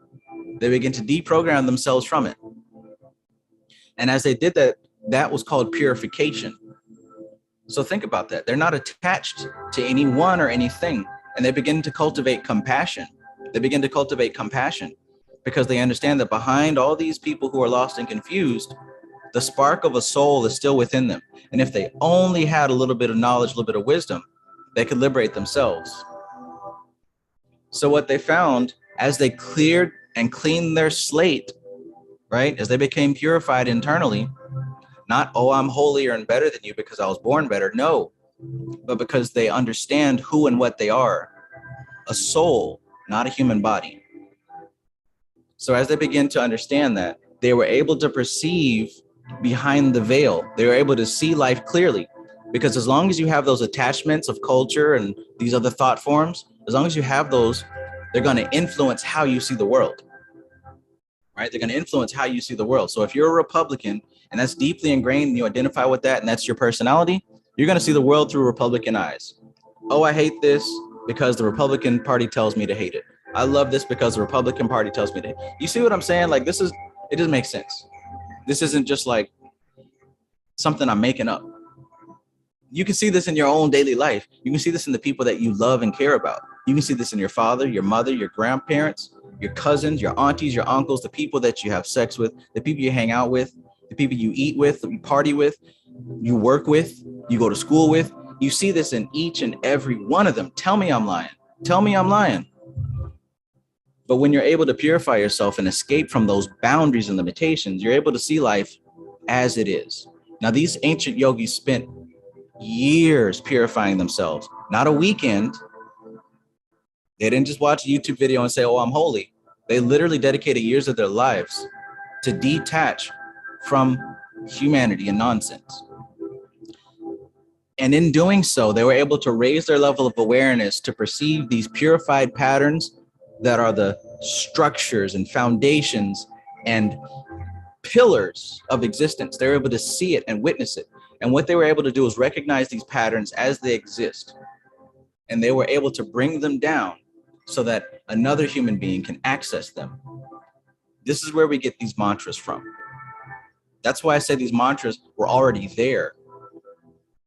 They begin to deprogram themselves from it. And as they did that, that was called purification. So think about that. They're not attached to anyone or anything. And they begin to cultivate compassion. They begin to cultivate compassion because they understand that behind all these people who are lost and confused, the spark of a soul is still within them. And if they only had a little bit of knowledge, a little bit of wisdom, they could liberate themselves. So what they found as they cleared and cleaned their slate, right, as they became purified internally, not, oh, I'm holier and better than you because I was born better. No, but because they understand who and what they are, a soul, not a human body. So as they begin to understand that, they were able to perceive behind the veil. They were able to see life clearly, because as long as you have those attachments of culture and these other thought forms, as long as you have those, they're going to influence how you see the world, right? They're going to influence how you see the world. So if you're a Republican and that's deeply ingrained and you identify with that and that's your personality, you're going to see the world through Republican eyes. Oh, I hate this because the Republican Party tells me to hate it. I love this because the Republican Party tells me to hate it. You see what I'm saying? Like, it doesn't make sense. This isn't just like something I'm making up. You can see this in your own daily life. You can see this in the people that you love and care about. You can see this in your father, your mother, your grandparents, your cousins, your aunties, your uncles, the people that you have sex with, the people you hang out with, the people you eat with, you party with, you work with, you go to school with. You see this in each and every one of them. Tell me I'm lying. Tell me I'm lying. But when you're able to purify yourself and escape from those boundaries and limitations, you're able to see life as it is. Now, these ancient yogis spent years purifying themselves, not a weekend. They didn't just watch a YouTube video and say, oh, I'm holy. They literally dedicated years of their lives to detach from humanity and nonsense. And in doing so, they were able to raise their level of awareness to perceive these purified patterns that are the structures and foundations and pillars of existence. They were able to see it and witness it. And what they were able to do is recognize these patterns as they exist. And they were able to bring them down so that another human being can access them. This is where we get these mantras from. That's why I say these mantras were already there.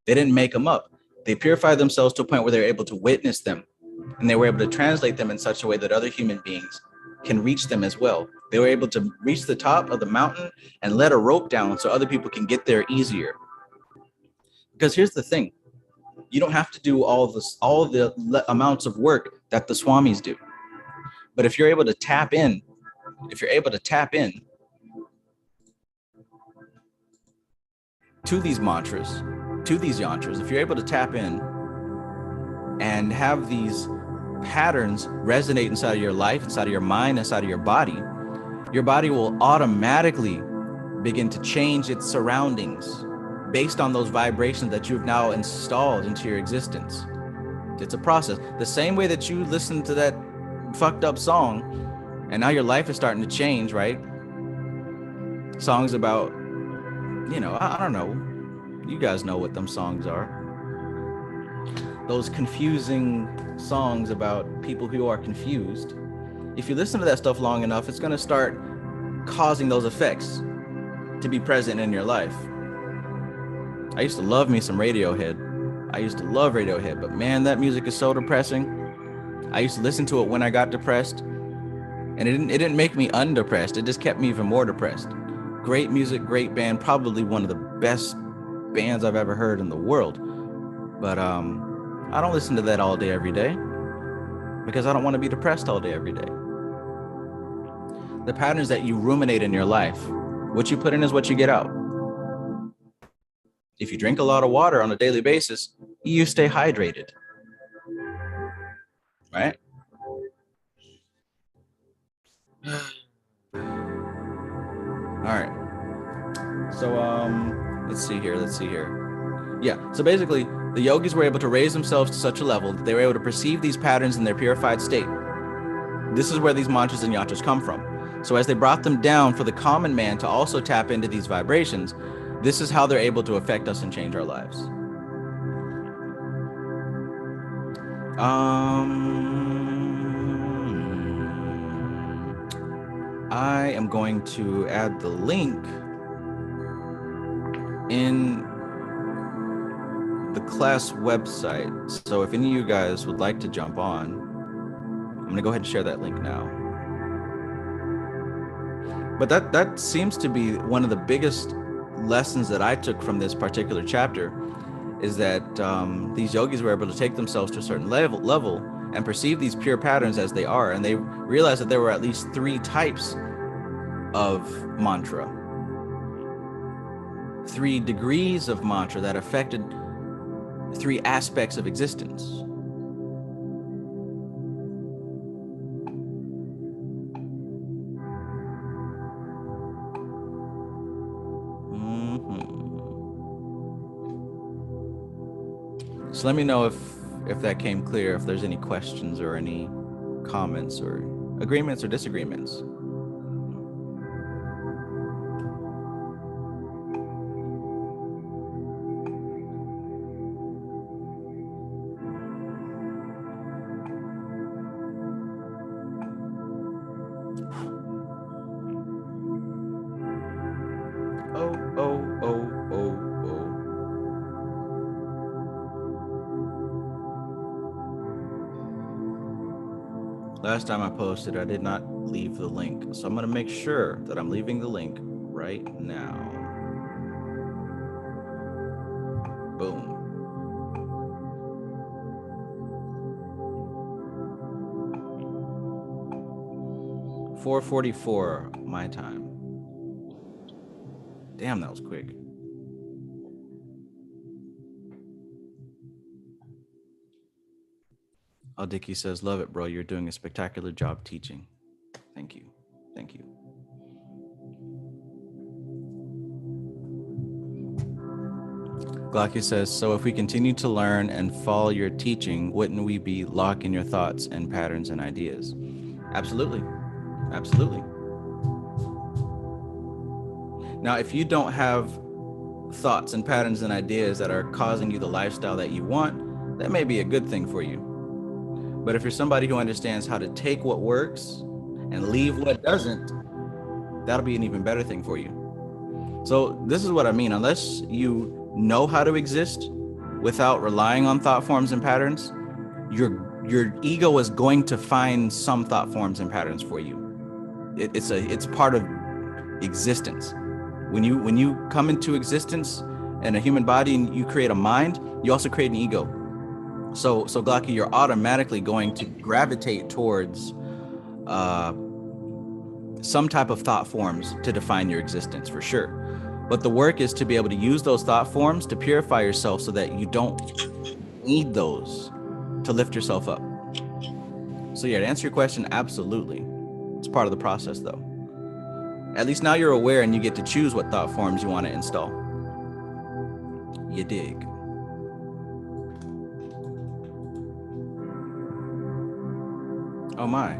They didn't make them up. They purified themselves to a point where they were able to witness them. And they were able to translate them in such a way that other human beings can reach them as well. They were able to reach the top of the mountain and let a rope down so other people can get there easier. Because here's the thing. You don't have to do all the amounts of work that the swamis do. But if you're able to tap in, to these mantras, to these yantras, if you're able to tap in and have these patterns resonate inside of your life, inside of your mind, inside of your body will automatically begin to change its surroundings based on those vibrations that you've now installed into your existence. It's a process. The same way that you listen to that fucked up song and now your life is starting to change, right? Songs about, I don't know. You guys know what them songs are. Those confusing songs about people who are confused. If you listen to that stuff long enough, it's going to start causing those effects to be present in your life. I used to love me some Radiohead. I used to love Radiohead, but man, that music is so depressing. I used to listen to it when I got depressed, and it didn't make me undepressed. It just kept me even more depressed. Great music, great band, probably one of the best bands I've ever heard in the world. But I don't listen to that all day, every day, because I don't want to be depressed all day, every day. The patterns that you ruminate in your life, what you put in is what you get out. If you drink a lot of water on a daily basis, you stay hydrated, right? All right. So let's see here. Yeah, so basically, the yogis were able to raise themselves to such a level that they were able to perceive these patterns in their purified state. This is where these mantras and yantras come from. So as they brought them down for the common man to also tap into these vibrations, this is how they're able to affect us and change our lives. I am going to add the link in the class website. So if any of you guys would like to jump on, I'm going to go ahead and share that link now. But that seems to be one of the biggest lessons that I took from this particular chapter, is that these yogis were able to take themselves to a certain level and perceive these pure patterns as they are. And they realized that there were at least 3 types of mantra, 3 degrees of mantra that affected 3 aspects of existence. So let me know if that came clear, if there's any questions or any comments or agreements or disagreements. Last time I posted, I did not leave the link. So I'm going to make sure that I'm leaving the link right now. Boom. $4:44 my time. Damn, that was quick. Oh, Dickie says, love it, bro. You're doing a spectacular job teaching. Thank you. Thank you. Glocky says, so if we continue to learn and follow your teaching, wouldn't we be locked in your thoughts and patterns and ideas? Absolutely. Absolutely. Now, if you don't have thoughts and patterns and ideas that are causing you the lifestyle that you want, that may be a good thing for you. But if you're somebody who understands how to take what works and leave what doesn't, that'll be an even better thing for you. So this is what I mean. Unless you know how to exist without relying on thought forms and patterns, your ego is going to find some thought forms and patterns for you. It's part of existence. When you come into existence in a human body and you create a mind, you also create an ego. So Glocky, you're automatically going to gravitate towards some type of thought forms to define your existence, for sure. But the work is to be able to use those thought forms to purify yourself so that you don't need those to lift yourself up. So yeah, to answer your question, absolutely. It's part of the process though. At least now you're aware and you get to choose what thought forms you want to install. You dig? Oh my.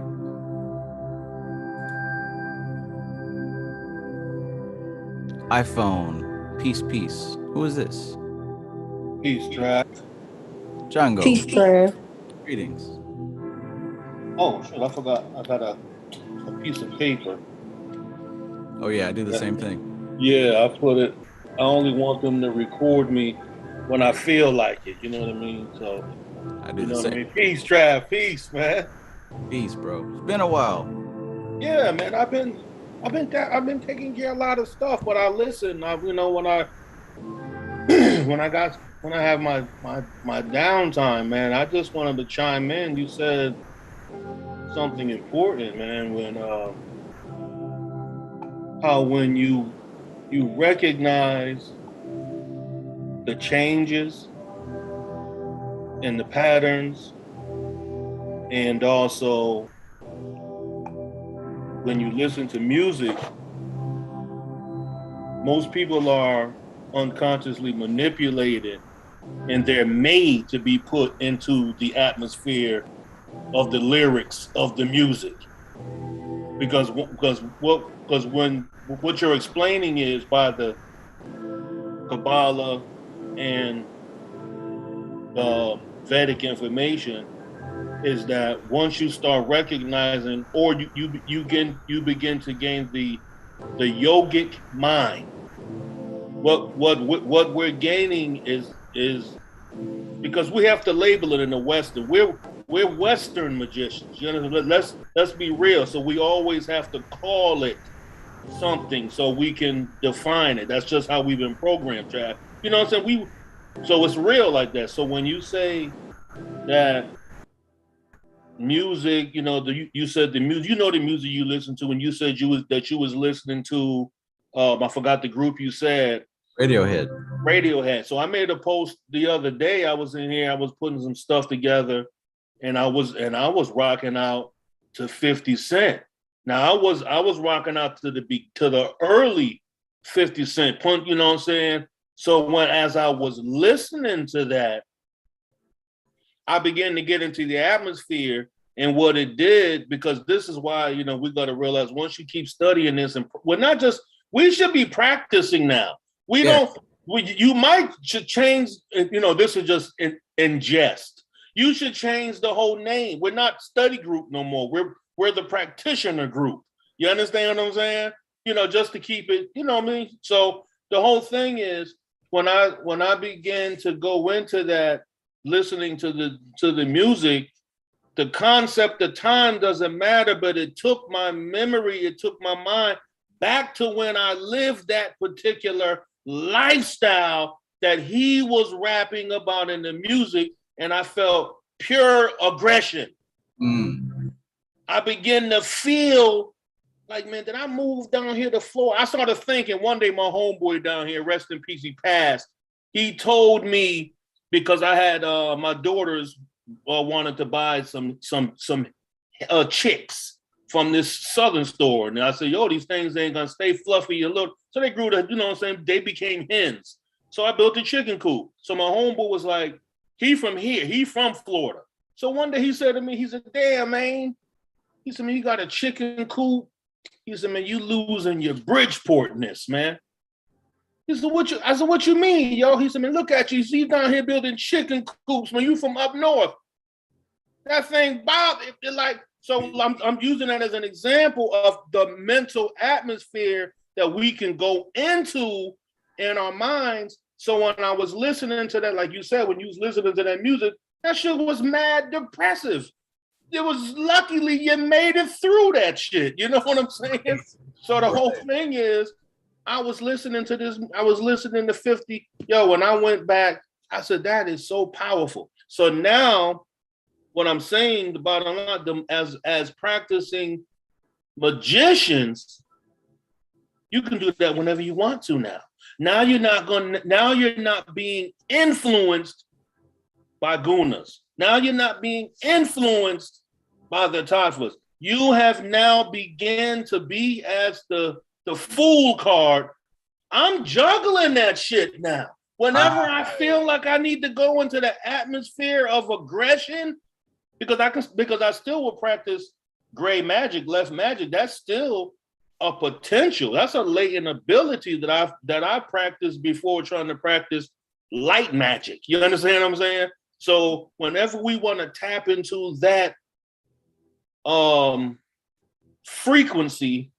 iPhone. Peace, peace. Who is this? Peace, Track. Django. Peace, Track. Greetings. Oh, shit, I forgot. I got a piece of paper. Oh yeah, I do the same thing. Yeah, I put it. I only want them to record me when I feel like it. You know what I mean? So I do the same. What I mean? Peace, Trav. Peace, man. Peace, bro. It's been a while. Yeah, man. I've been taking care of a lot of stuff, but I listen. When I have my downtime, man, I just wanted to chime in. You said something important, man. When you recognize the changes and the patterns, and also when you listen to music, most people are unconsciously manipulated and they're made to be put into the atmosphere of the lyrics of the music. Because when what you're explaining is by the Kabbalah and Vedic information is that once you start recognizing, or you begin to gain the yogic mind. What we're gaining is because we have to label it in the Western. We're Western magicians. You know, let's be real. So we always have to call it something so we can define it. That's just how we've been programmed, Chad. You know what I'm saying? So it's real like that. So when you say that music, you know, you said the music, you know, the music you listen to, and you said you was listening to, I forgot the group you said. Radiohead. So I made a post the other day. I was in here, I was putting some stuff together, and I was rocking out to 50 Cent. Now I was rocking out to the early 50 Cent punk, you know what I'm saying? So as I was listening to that, I began to get into the atmosphere and what it did, because this is why, you know, we got to realize once you keep studying this, and we should be practicing now. You should change, you know, this is just in jest. You should change the whole name. We're not study group no more. We're the practitioner group. You understand what I'm saying? You know, just to keep it, you know what I mean? So the whole thing is when I began to go into that, listening to the music, the concept of time doesn't matter, but it took my memory, it took my mind back to when I lived that particular lifestyle that he was rapping about in the music, and I felt pure aggression. I began to feel like, man, did I move down here to Florida? I started thinking one day, my homeboy down here, rest in peace, he passed. He told me, because I had my daughters wanted to buy some chicks from this southern store. And I said, yo, these things ain't gonna stay fluffy a little. So they grew to, you know what I'm saying? They became hens. So I built a chicken coop. So my homeboy was like, he from here, he from Florida. So one day he said to me, he said, damn, man. He said, man, you got a chicken coop. He said, man, you losing your Bridgeportness, man. He said, what you mean, yo? He said, man, look at you. See, you down here building chicken coops, man. You from up north. That thing, Bob, so I'm using that as an example of the mental atmosphere that we can go into in our minds. So when I was listening to that, like you said, when you was listening to that music, that shit was mad depressive. It was luckily you made it through that shit. You know what I'm saying? So the whole thing is, I was listening to this. I was listening to 50. Yo, when I went back, I said, that is so powerful. So now what I'm saying, the bottom line, as practicing magicians, you can do that whenever you want to now. Now you're not being influenced by gunas. Now you're not being influenced by the tattvas. You have now began to be as the fool card. I'm juggling that shit now. Whenever I feel like I need to go into the atmosphere of aggression, because I still will practice gray magic, left magic. That's still a potential. That's a latent ability that I practiced before trying to practice light magic. You understand what I'm saying? So whenever we want to tap into that frequency,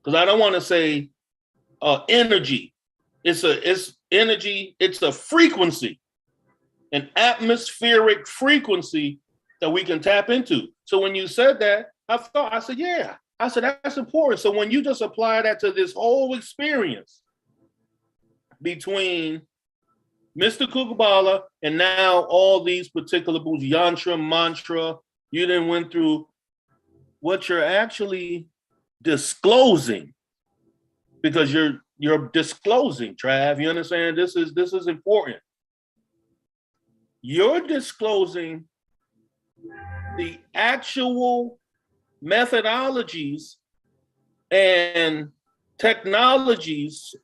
because I don't want to say energy. It's energy. It's a frequency, an atmospheric frequency that we can tap into. So when you said that, I said, yeah. I said, that's important. So when you just apply that to this whole experience between mystical Kabbalah and now all these particular books, Yantra, mantra, you then went through what you're actually disclosing, because you're disclosing, Trav. You understand? This is important. You're disclosing the actual methodologies and technologies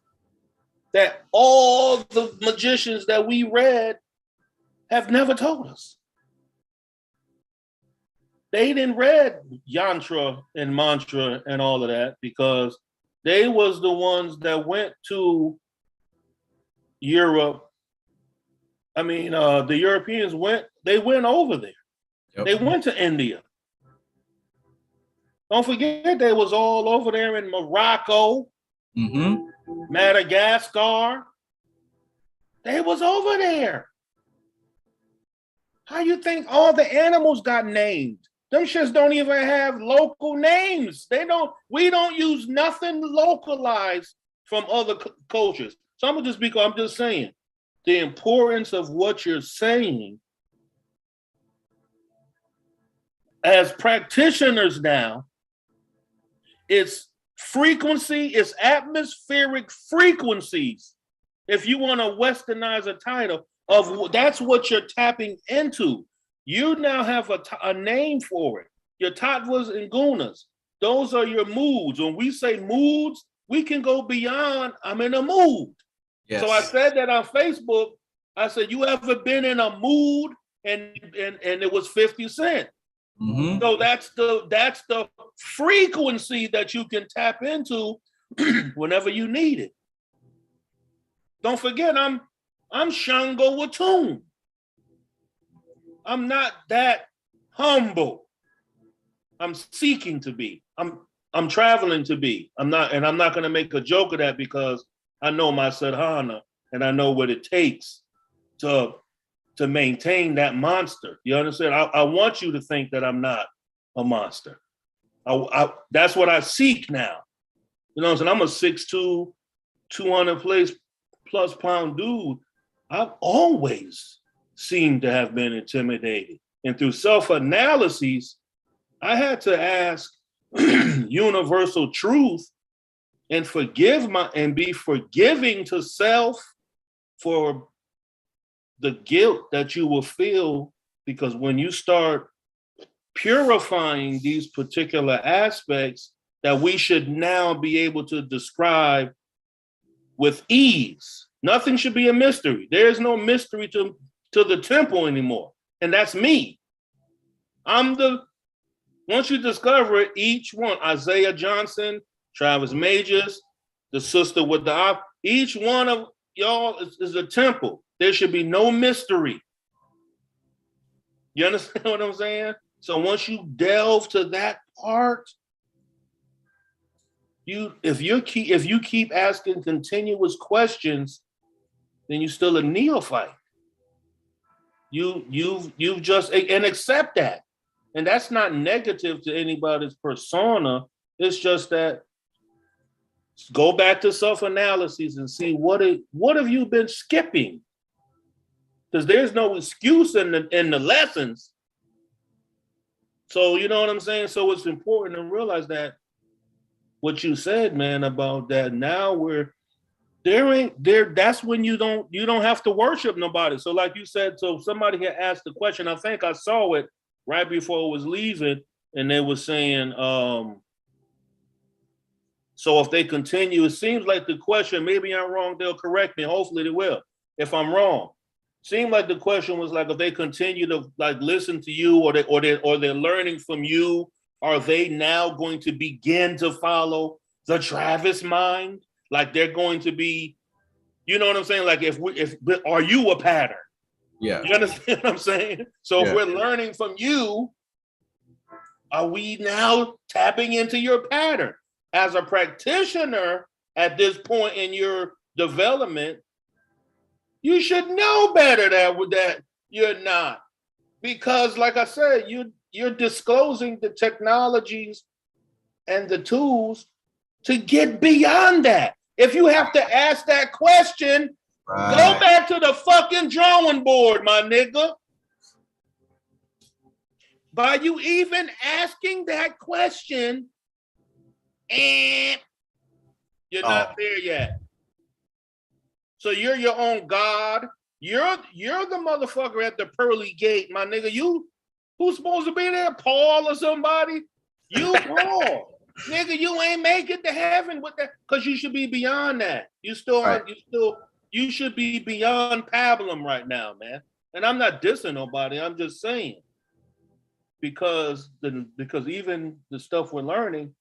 that all the magicians that we read have never told us. They didn't read Yantra and mantra and all of that because they was the ones that went to Europe. I mean, the Europeans went over there. Yep. They went to India. Don't forget they was all over there in Morocco, Madagascar. They was over there. How you think all the animals got named? Them shits don't even have local names. We don't use nothing localized from other cultures. So I'm just saying the importance of what you're saying as practitioners now. It's frequency, it's atmospheric frequencies. If you want to westernize a title of that's what you're tapping into. You now have a name for it. Your tattvas and gunas. Those are your moods. When we say moods, we can go beyond, I'm in a mood. Yes. So I said that on Facebook. I said, you ever been in a mood? And it was 50 Cent. So that's the frequency that you can tap into whenever you need it. Don't forget, I'm Shango Atum. I'm not that humble. I'm seeking to be. I'm traveling to be. I'm not going to make a joke of that because I know my Sadhana and I know what it takes to maintain that monster. You understand? I want you to think that I'm not a monster. That's what I seek now. You know what I'm saying? I'm a 6'2", 200+ pound dude. I've always seemed to have been intimidated. And through self-analysis, I had to ask universal truth and be forgiving to self for the guilt that you will feel, because when you start purifying these particular aspects that we should now be able to describe with ease. Nothing should be a mystery. There is no mystery to the temple anymore. And that's me. Once you discover it, each one, Isaiah Johnson, Travis Majors, the sister with each one of y'all is a temple. There should be no mystery. You understand what I'm saying? So once you delve to that part, if you keep asking continuous questions, then you're still a neophyte. You've just, and accept that. And that's not negative to anybody's persona. It's just that go back to self-analysis and see what have you been skipping? Because there's no excuse in the lessons. So you know what I'm saying? So it's important to realize that what you said, man, about that now that's when you don't have to worship nobody. So like you said, so somebody had asked the question, I think I saw it right before it was leaving, and they were saying, so if they continue, it seems like the question, maybe I'm wrong, they'll correct me, hopefully they will, if I'm wrong. Seemed like the question was like, if they continue to like listen to you or they're learning from you, are they now going to begin to follow the Travis mind? Like they're going to be, you know what I'm saying? Like are you a pattern? Yeah. You understand what I'm saying? So if we're learning from you, are we now tapping into your pattern? As a practitioner at this point in your development, you should know better that you're not. Because like I said, you're disclosing the technologies and the tools to get beyond that. If you have to ask that question, go back to the fucking drawing board, my nigga. By you even asking that question, and you're not there yet. So you're your own God. You're the motherfucker at the pearly gate, my nigga. Who's supposed to be there? Paul or somebody? You Paul. Nigga, you ain't make it to heaven with that, because you should be beyond that. You should be beyond pablum right now, man. And I'm not dissing nobody. I'm just saying, because even the stuff we're learning,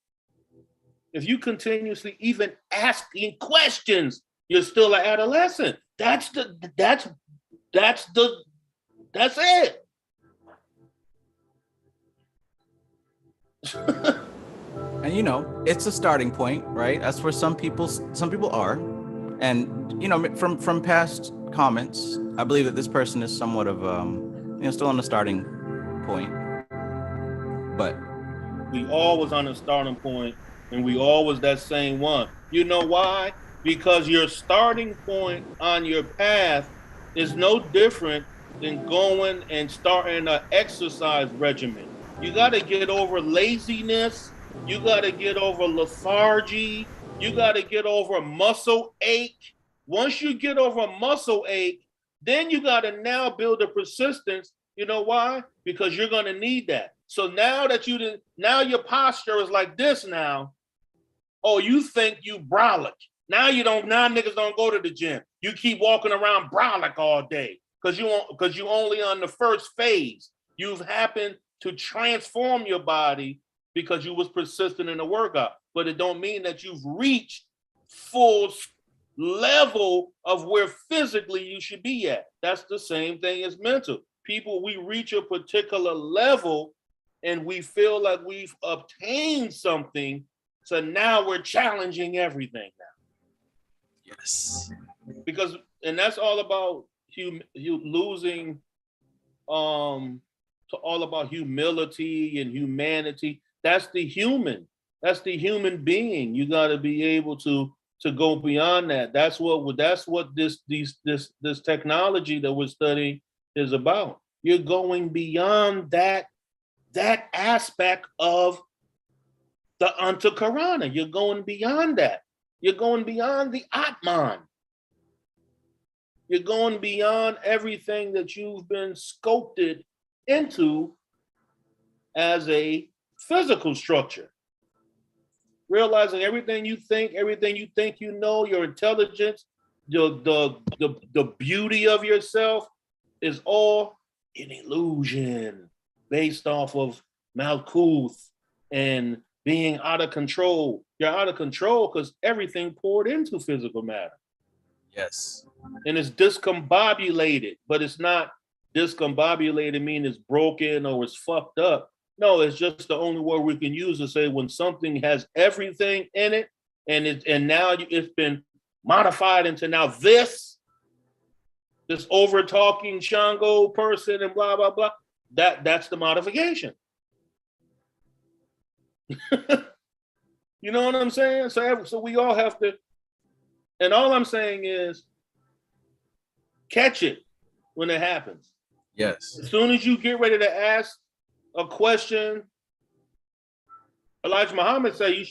if you continuously even asking questions, you're still an adolescent. That's it. And you know, it's a starting point, right? That's where some people are. And you know, from past comments, I believe that this person is somewhat of still on the starting point. But we always on the starting point, and we always that same one. You know why? Because your starting point on your path is no different than going and starting an exercise regimen. You got to get over laziness. You got to get over lethargy. You got to get over muscle ache. Once you get over muscle ache, then you got to now build a persistence. You know why? Because you're going to need that. So now that now your posture is like this now. Oh, you think you brolic. Now niggas don't go to the gym. You keep walking around brolic all day because you only on the first phase. You've happened to transform your body because you was persistent in the workout. But it don't mean that you've reached full level of where physically you should be at. That's the same thing as mental. People, we reach a particular level and we feel like we've obtained something. So now we're challenging everything now. yes. And that's all about you losing, to all about humility and humanity. That's the human being. You got to be able to go beyond that. That's what this technology that we're studying is about. You're going beyond that aspect of the Antakarana. You're going beyond that. You're going beyond the Atman. You're going beyond everything that you've been sculpted into as a physical structure. Realizing everything you think you know, your intelligence, the beauty of yourself is all an illusion based off of Malkuth and being out of control. You're out of control because everything poured into physical matter. Yes. And it's discombobulated, but it's not discombobulated mean it's broken or it's fucked up. No, it's just the only word we can use to say when something has everything in it and now it's been modified into now this over talking Shango person and blah blah blah. That's the modification. You know what I'm saying? So we all have to, and all I'm saying is catch it when it happens. Yes. As soon as you get ready to ask a question, Elijah Muhammad said you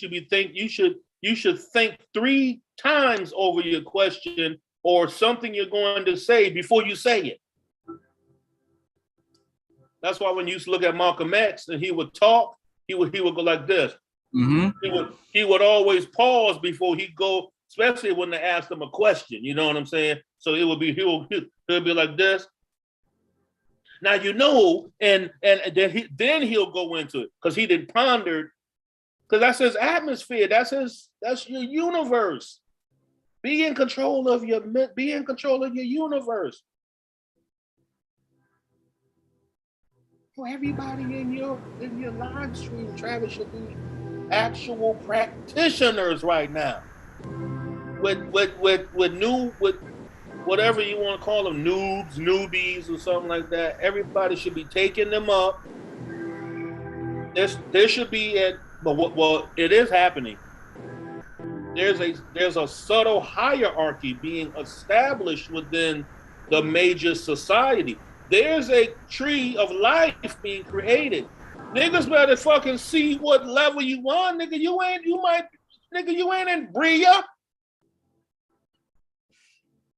should think 3 times over your question or something you're going to say before you say it. That's why when you used to look at Malcolm X and he would talk, he would go like this. Mm-hmm. He would always pause before he'd go, especially when they asked him a question. You know what I'm saying? So it would be he'll be like this. Now you know, and then he'll go into it because he didn't ponder, because that's his atmosphere. That's your universe. Be in control of your universe. Well, everybody in your live stream, Travis, should be actual practitioners right now. With whatever you want to call them, newbies, or something like that. Everybody should be taking them up. There should be it is happening. There's a subtle hierarchy being established within the major society. There's a tree of life being created. Niggas better fucking see what level you on, nigga. You ain't in Bria.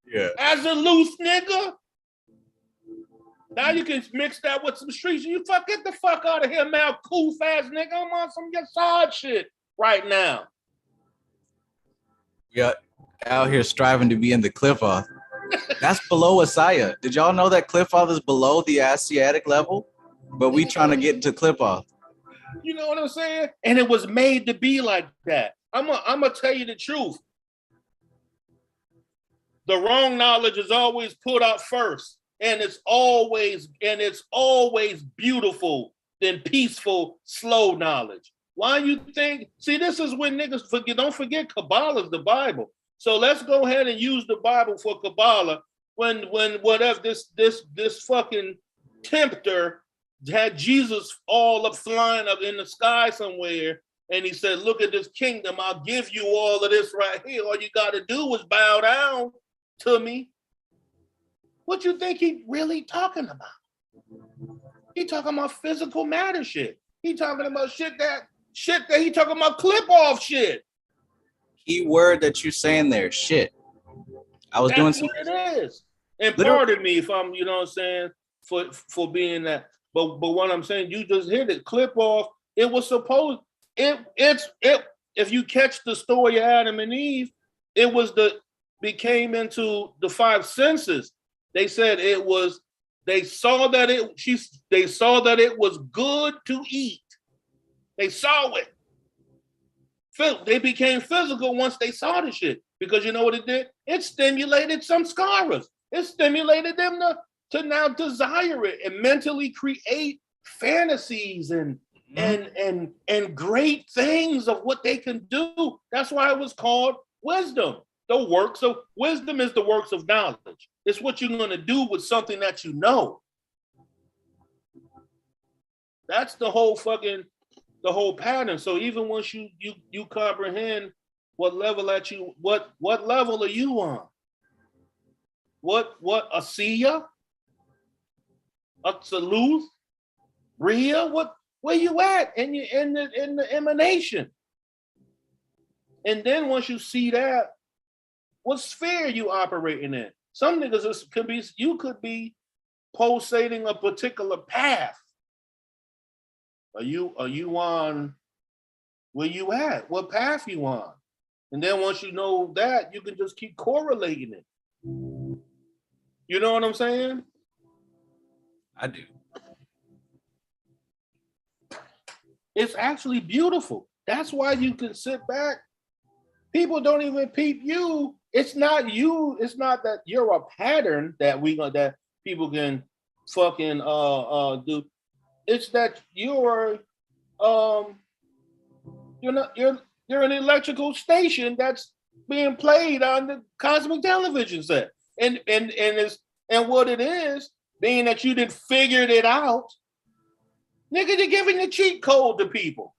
Yeah. As a loose nigga. Now you can mix that with some streets. You get the fuck out of here, Malkuth ass nigga. I'm on some Yasad shit right now. Yeah, out here striving to be in the cliff off. That's below Asaya. Did y'all know that Cliff-Off is below the Asiatic level? But we trying to get to Cliff-Off. You know what I'm saying? And it was made to be like that. I'm gonna tell you the truth. The wrong knowledge is always put out first, and it's always beautiful than peaceful, slow knowledge. Why you think? See, this is when niggas forget. Don't forget, Kabbalah is the Bible. So let's go ahead and use the Bible for Kabbalah. When whatever this fucking tempter had Jesus all up flying up in the sky somewhere, and he said, "Look at this kingdom. I'll give you all of this right here. All you got to do is bow down to me." What you think he really talking about? He talking about physical matter shit. He talking about shit that he talking about Cliff-Off shit. Key word that you're saying there, shit. I was doing some. That's what it is. And pardon me if I'm, you know what I'm saying, for being that. But what I'm saying, you just hit it. Cliff-Off. It was supposed. It's if you catch the story of Adam and Eve, it was became into the five senses. They said it was. They saw that it was good to eat. They saw it. They became physical once they saw the shit, because you know what it did? It stimulated some scholars. It stimulated them to now desire it and mentally create fantasies and great things of what they can do. That's why it was called wisdom. The works of wisdom is the works of knowledge. It's what you're going to do with something that you know. That's the whole pattern. So even once you comprehend what level what level are you on? What a seer? A Saluth? Rhea? Where you at in the emanation? And then once you see that, what sphere you operating in? Some niggas you could be pulsating a particular path. Are you on where you at? What path you on? And then once you know that, you can just keep correlating it. You know what I'm saying? I do. It's actually beautiful. That's why you can sit back. People don't even peep you. It's not you. It's not that you're a pattern that people can fucking do. It's that you're an electrical station that's being played on the cosmic television set. And what it is, being that you didn't figure it out, nigga, you're giving the cheat code to people.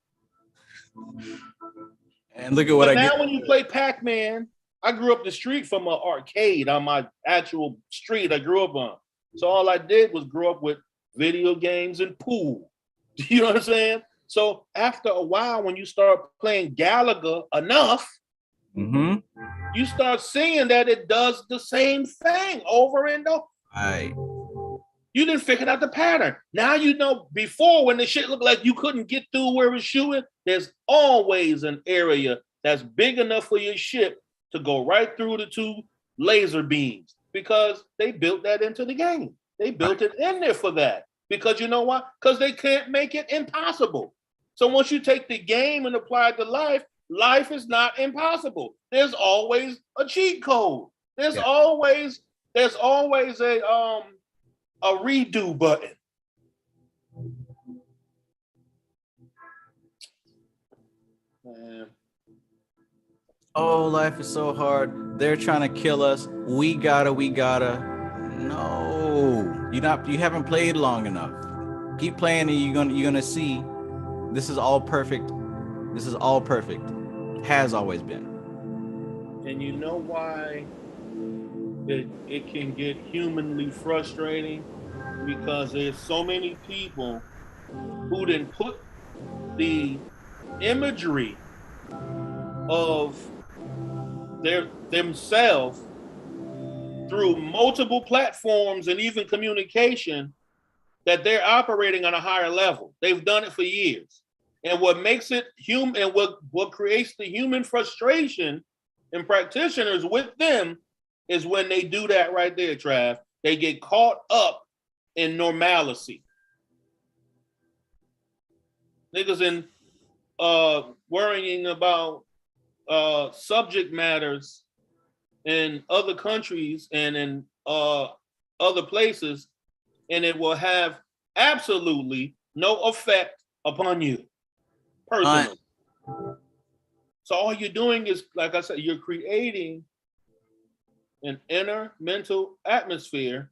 And look at what now when you play Pac-Man, I grew up the street from an arcade on my actual street I grew up on. So all I did was grow up with video games and pool. You know what I'm saying? So after a while, when you start playing Galaga enough, you start seeing that it does the same thing over and over. Right. You didn't figure out the pattern. Now you know. Before, when the shit looked like you couldn't get through where it's shooting, there's always an area that's big enough for your ship to go right through the two laser beams, because they built that into the game. They built it in there for that. Because you know why? Because they can't make it impossible. So once you take the game and apply it to life, life is not impossible. There's always a cheat code. There's always a redo button. Man. Oh, life is so hard. They're trying to kill us. We gotta. No, you haven't played long enough. Keep playing and you're gonna see this is all perfect. This is all perfect. Has always been. And you know why it can get humanly frustrating? Because there's so many people who didn't put the imagery of themselves through multiple platforms and even communication, that they're operating on a higher level. They've done it for years. And what makes it human, and what creates the human frustration in practitioners with them, is when they do that right there, Trav. They get caught up in normalcy. Niggas in worrying about subject matters in other countries and in other places, and it will have absolutely no effect upon you personally. So all you're doing is, like I said, you're creating an inner mental atmosphere.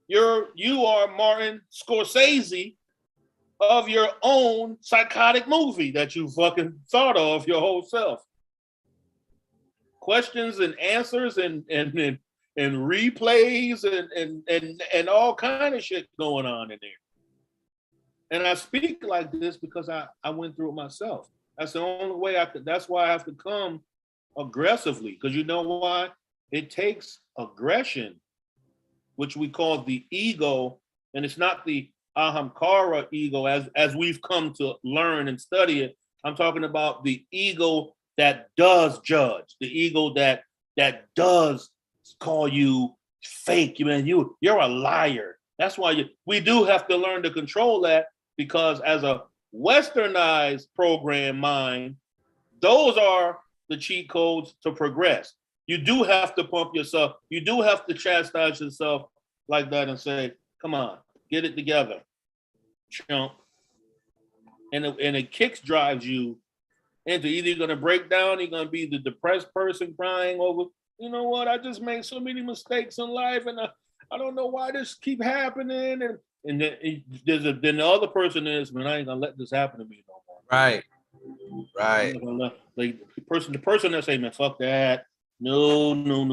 You are Martin Scorsese of your own psychotic movie that you fucking thought of your whole self. Questions and answers and replays and all kind of shit going on in there. And I speak like this because I went through it myself. That's the only way I could. That's why I have to come aggressively, because you know why? It takes aggression, which we call the ego, and it's not the ahamkara ego as we've come to learn and study it. I'm talking about the ego that does judge, the ego that does call you fake. You're a liar. That's why we do have to learn to control that, because as a westernized program mind, those are the cheat codes to progress. You do have to pump yourself. You do have to chastise yourself like that and say, come on, get it together, chump. And it kicks drives you into either you're going to break down, you're going to be the depressed person crying over, you know what, I just made so many mistakes in life and I don't know why this keep happening. And then the other person is, man, I ain't going to let this happen to me no more. Right. Like the person that say, man, fuck that. No. No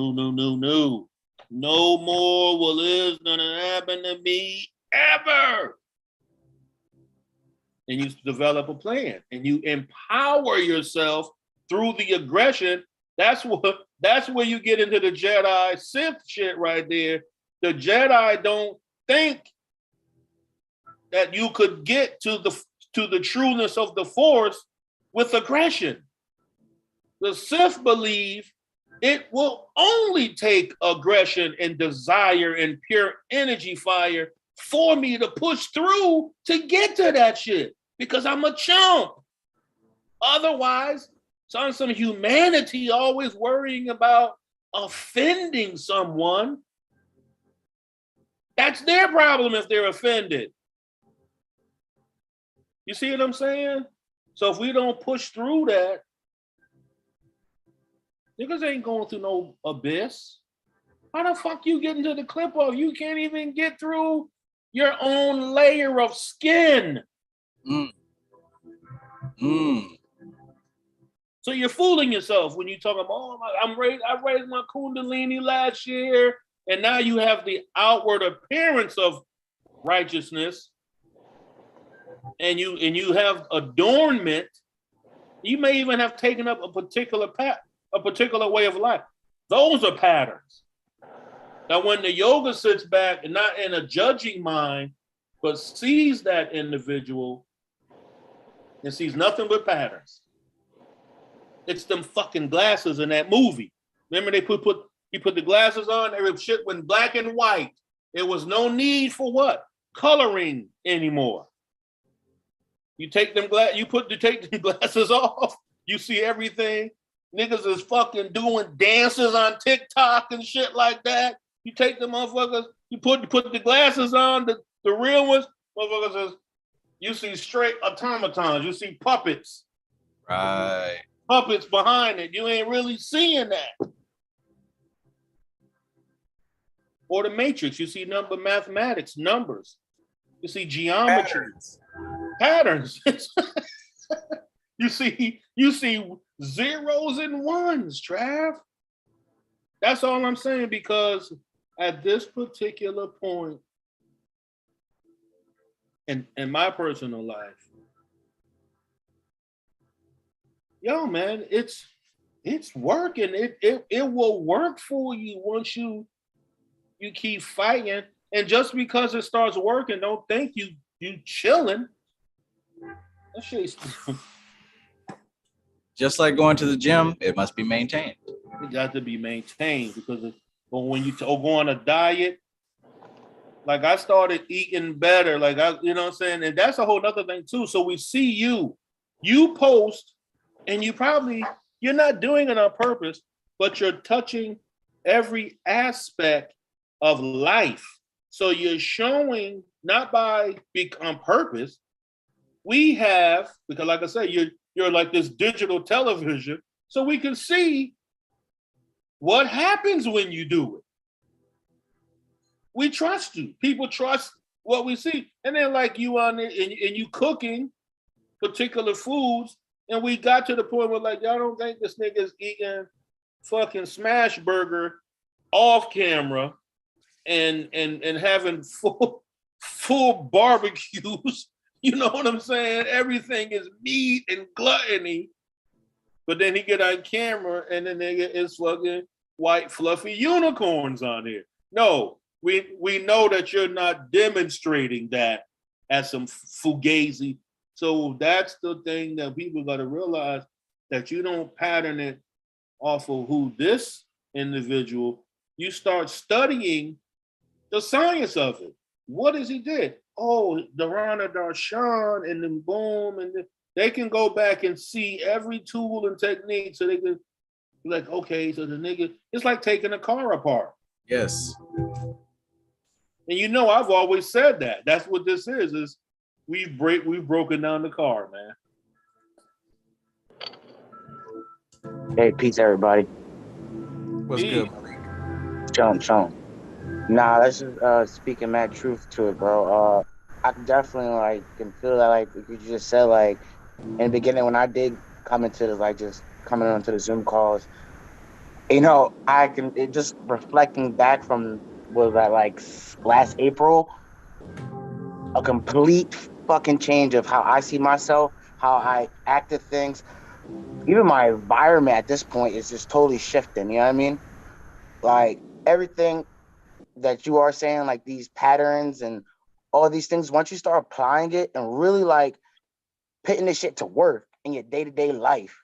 more will this gonna happen to me ever. And you develop a plan and you empower yourself through the aggression. That's where you get into the Jedi Sith shit right there. The Jedi don't think that you could get to the trueness of the Force with aggression. The Sith believe it will only take aggression and desire and pure energy fire for me to push through to get to that shit, because I'm a chump. Otherwise, it's on some humanity always worrying about offending someone. That's their problem if they're offended. You see what I'm saying? So if we don't push through that, niggas ain't going through no abyss. How the fuck you get into the clip of? You can't even get through your own layer of skin. So you're fooling yourself when you talk about, oh, I raised my kundalini last year, and now you have the outward appearance of righteousness, and you have adornment. You may even have taken up a particular way of life. Those are patterns. Now, when the yoga sits back and not in a judging mind, but sees that individual and sees nothing but patterns. It's them fucking glasses in that movie. Remember he put the glasses on, every shit went black and white. There was no need for what? Coloring anymore. You take them glasses off, you see everything. Niggas is fucking doing dances on TikTok and shit like that. You take the motherfuckers, you put the glasses on, the real ones, motherfuckers is, you see straight automatons, you see puppets. Right. Puppets behind it. You ain't really seeing that. Or the Matrix, you see mathematics, numbers. You see geometry. Patterns. You see zeros and ones, Trav. That's all I'm saying, because at this particular point in my personal life, yo, man, it's working. It will work for you once you keep fighting. And just because it starts working, don't think you chilling. That shit's just like going to the gym, it must be maintained. It got to be maintained, because or when you or go on a diet. Like I started eating better, like you know what I'm saying? And that's a whole other thing too. So we see you post, and you're not doing it on purpose, but you're touching every aspect of life. So you're showing not on purpose. We have, because like I said, you're like this digital television, so we can see what happens when you do it. We trust you. People trust what we see. And then like you on there and you cooking particular foods, and we got to the point where like, y'all don't think this nigga's eating fucking smash burger off camera and having full barbecues. You know what I'm saying? Everything is meat and gluttony. But then he get on camera and the nigga is fucking white fluffy unicorns on here. No. We know that you're not demonstrating that as some fugazi. So that's the thing that people got to realize, that you don't pattern it off of who this individual. You start studying the science of it. What is he did? Oh, the Rana Darshan and then boom, and they can go back and see every tool and technique, so they can be like, okay, so the nigga, it's like taking a car apart. Yes. And you know, I've always said that. That's what this is we've broken down the car, man. Hey, peace, everybody. What's good? Chum. Nah, that's just speaking mad truth to it, bro. I definitely can feel that, like you just said, like in the beginning when I did come into this, like just coming onto the Zoom calls, you know, just reflecting back from like last April, a complete fucking change of how I see myself, how I act at things. Even my environment at this point is just totally shifting. You know what I mean? Like everything that you are saying, like these patterns and all these things, once you start applying it and really like putting this shit to work in your day-to-day life,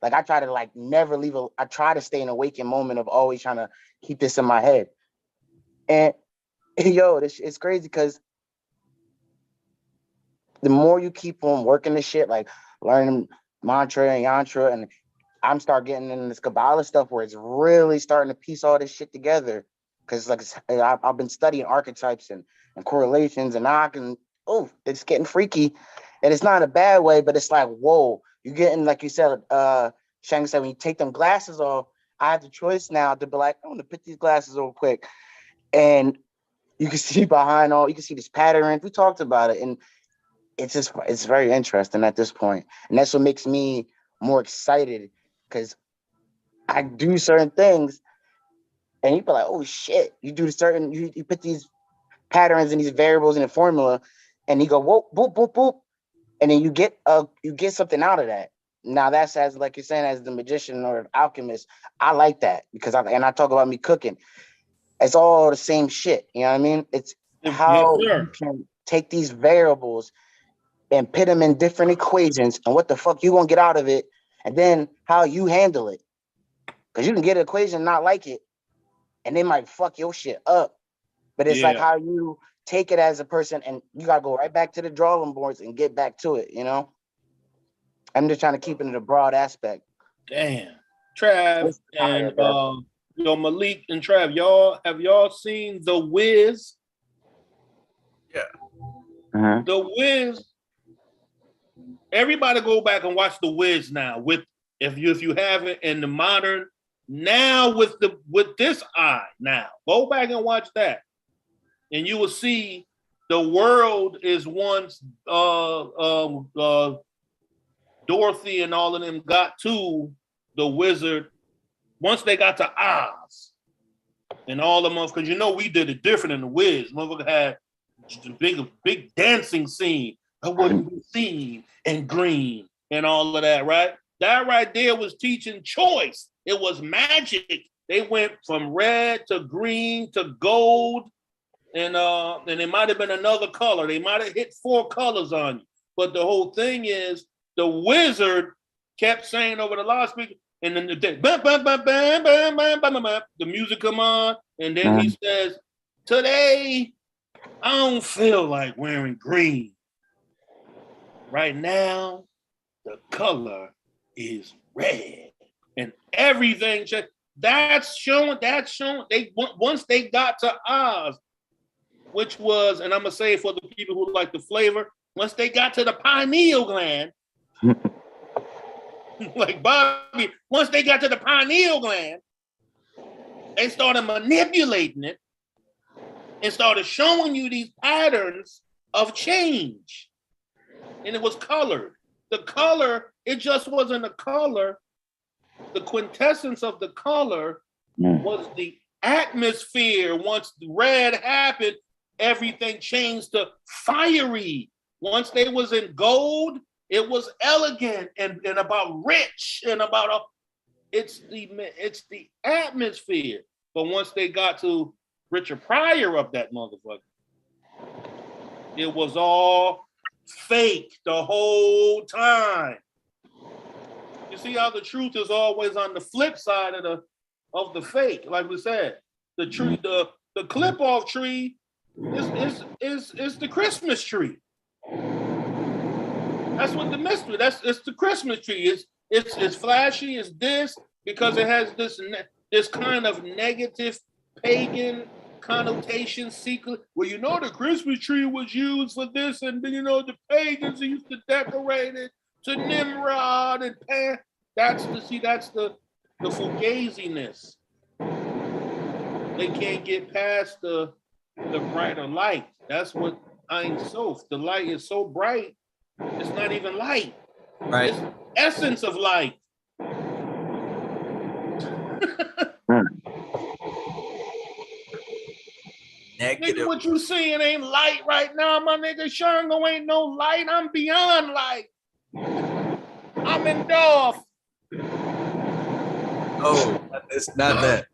like I try to never leave I try to stay in a waking moment of always trying to keep this in my head. And yo, it's crazy because the more you keep on working this shit, like learning mantra and yantra, and I'm start getting in this Kabbalah stuff where it's really starting to piece all this shit together. Because I've been studying archetypes and correlations, and now it's getting freaky. And it's not in a bad way, but it's like, whoa, you're getting, like you said, Shang said, when you take them glasses off, I have the choice now to be like, I'm gonna put these glasses real quick. And you can see you can see this pattern. We talked about it, and it's very interesting at this point. And that's what makes me more excited, because I do certain things and you be like, oh shit, you put these patterns and these variables in a formula, and you go, whoop, boop, boop, boop. And then you get something out of that. Now that's, as like you're saying, as the magician or alchemist, I like that, because I talk about me cooking. It's all the same shit. You know what I mean? It's how you can take these variables and put them in different equations, and what the fuck you gonna get out of it, and then how you handle it. Because you can get an equation and not like it, and they might fuck your shit up. But it's like how you take it as a person, and you gotta go right back to the drawing boards and get back to it, you know? I'm just trying to keep it in a broad aspect. Damn. Trav and Malik and Trav, have y'all seen The Wiz? Yeah. Uh-huh. The Wiz. Everybody go back and watch The Wiz now, if you haven't, in the modern, now with this eye now. Go back and watch that. And you will see the world is once Dorothy and all of them got to the wizard, once they got to Oz and all of them, because we did it different in The Wiz. Motherfucker had a big dancing scene. I wouldn't be seen and green and all of that, right? That right there was teaching choice. It was magic. They went from red to green to gold, and it might have been another color. They might have hit 4 colors on you. But the whole thing is, the wizard kept saying over the loudspeaker, And then the music come on, and then he says, today, I don't feel like wearing green. Right now, the color is red. And everything, that's showing, they once they got to Oz, which was, and I'm going to say for the people who like the flavor, once they got to the pineal gland, like Bobby, once they got to the pineal gland, they started manipulating it and started showing you these patterns of change. And it was colored. The color, it just wasn't a color. The quintessence of the color was the atmosphere. Once the red happened, everything changed to fiery. Once they was in gold, it was elegant and about rich and about it's the atmosphere. But once they got to Richard Pryor up that motherfucker, it was all fake the whole time. You see how the truth is always on the flip side of the fake. Like we said, the tree, the clip off tree is the Christmas tree. That's what the mystery. It's the Christmas tree. It's flashy. It's this because it has this kind of negative pagan connotation secret. Well, you know, the Christmas tree was used for this, and then you know the pagans used to decorate it to Nimrod and Pan. That's the fugaziness. They can't get past the brighter light. That's what Ein Sof. The light is so bright, it's not even light. Right. It's essence of light. Negative. Nigga, what you seeing ain't light right now, my nigga. Shango ain't no light. I'm beyond light. I'm in Dolph. Oh, it's not that.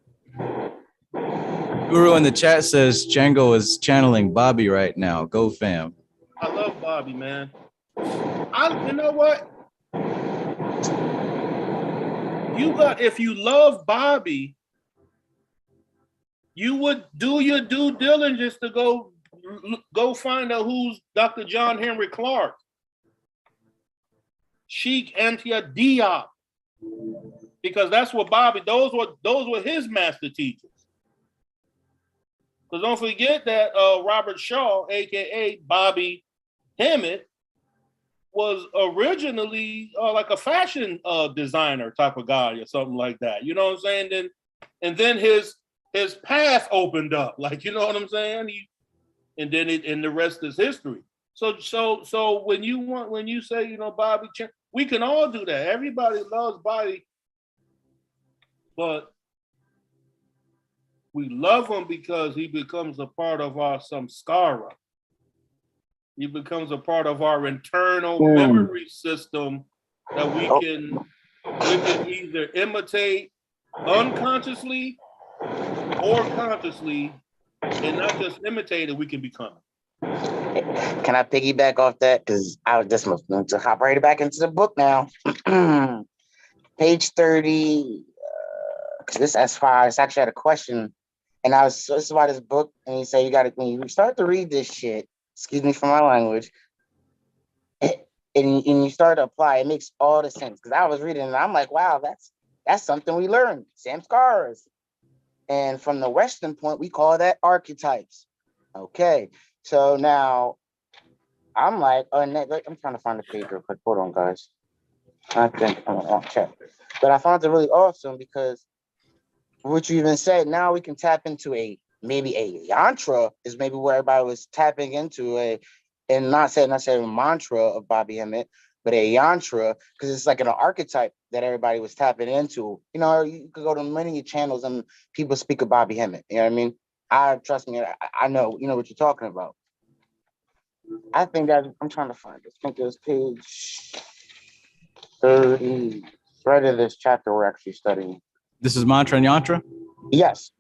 Guru in the chat says Django is channeling Bobby right now. Go fam. I love Bobby, man. You know what? If you love Bobby, you would do your due diligence to go find out who's Dr. John Henry Clark, Sheikh Anta Diop, because that's what Bobby. Those were his master teachers. Because don't forget that Robert Shaw, aka Bobby Hemmett, was originally like a fashion designer type of guy or something like that. You know what I'm saying? Then his path opened up, like, you know what I'm saying? And the rest is history. So when you say, you know, Bobby, we can all do that. Everybody loves Bobby, but we love him because he becomes a part of our samskara. He becomes a part of our internal memory system that we can either imitate unconsciously or consciously, and not just imitate it, we can become it. Can I piggyback off that? Because I was just going to hop right back into the book now. Page 30, because this S5, it's actually had a question, and this is why this book, and he said, when you start to read this shit, excuse me for my language, and you start to apply, it makes all the sense. Because I was reading and I'm like, wow, that's something we learned, samskaras. And from the Western point, we call that archetypes. Okay, so now I'm like, I'm trying to find the page real quick. Hold on, guys. I think I'm on chat. But I found it really awesome because what you even said, now we can tap into maybe a yantra is maybe where everybody was tapping into and not saying necessarily a mantra of Bobby Hemmett, but a yantra, because it's like an archetype that everybody was tapping into. You know, you could go to many channels and people speak of Bobby Hemmett. You know what I mean? Trust me, I know, you know what you're talking about. I think that I'm trying to find it. I think it was page 30, right in this chapter we're actually studying. This is Mantra and Yantra? Yes.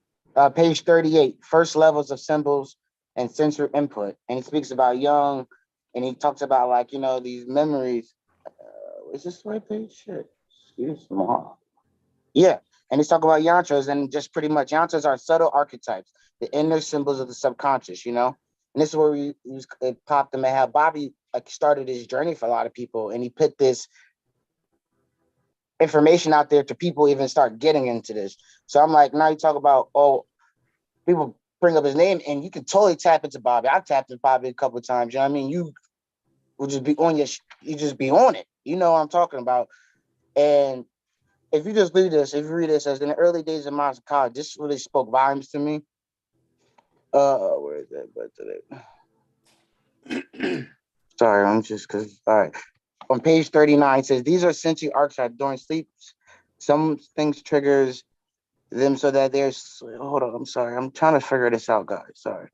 Page 38, first levels of symbols and sensory input. And he speaks about young, and he talks about, like, you know, these memories. Is this the right page? Shit. Excuse me. Yeah. And he's talking about yantras, and just pretty much yantras are subtle archetypes, the inner symbols of the subconscious, you know? And this is where it popped him at how Bobby like started his journey for a lot of people. And he put this information out there to people even start getting into this. So I'm like, now you talk about, oh, people bring up his name and you can totally tap into Bobby. I've tapped into Bobby a couple of times. You know what I mean? You will just be on you just be on it. You know what I'm talking about. And if you just read this, as in the early days of my college, this really spoke volumes to me. Where is that? Sorry, I'm just because all right. On page 39, it says these are sensory archetypes during sleep. Some things triggers them so that there's hold on, I'm sorry. I'm trying to figure this out, guys. Sorry.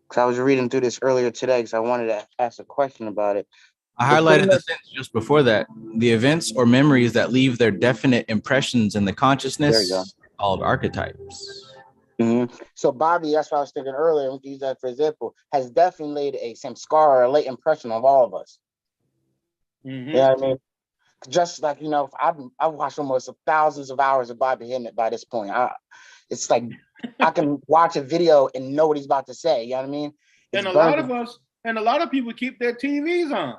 Because I was reading through this earlier today because I wanted to ask a question about it. I highlighted the sentence just before that. The events or memories that leave their definite impressions in the consciousness, called archetypes. Mm-hmm. So Bobby, that's what I was thinking earlier, we can use that for example, has definitely laid a samskara or a late impression of all of us. Mm-hmm. You know what I mean? Just like, you know, I've watched almost thousands of hours of Bobby Hemmett by this point. It's like I can watch a video and know what he's about to say. You know what I mean? And a lot of people keep their TVs on,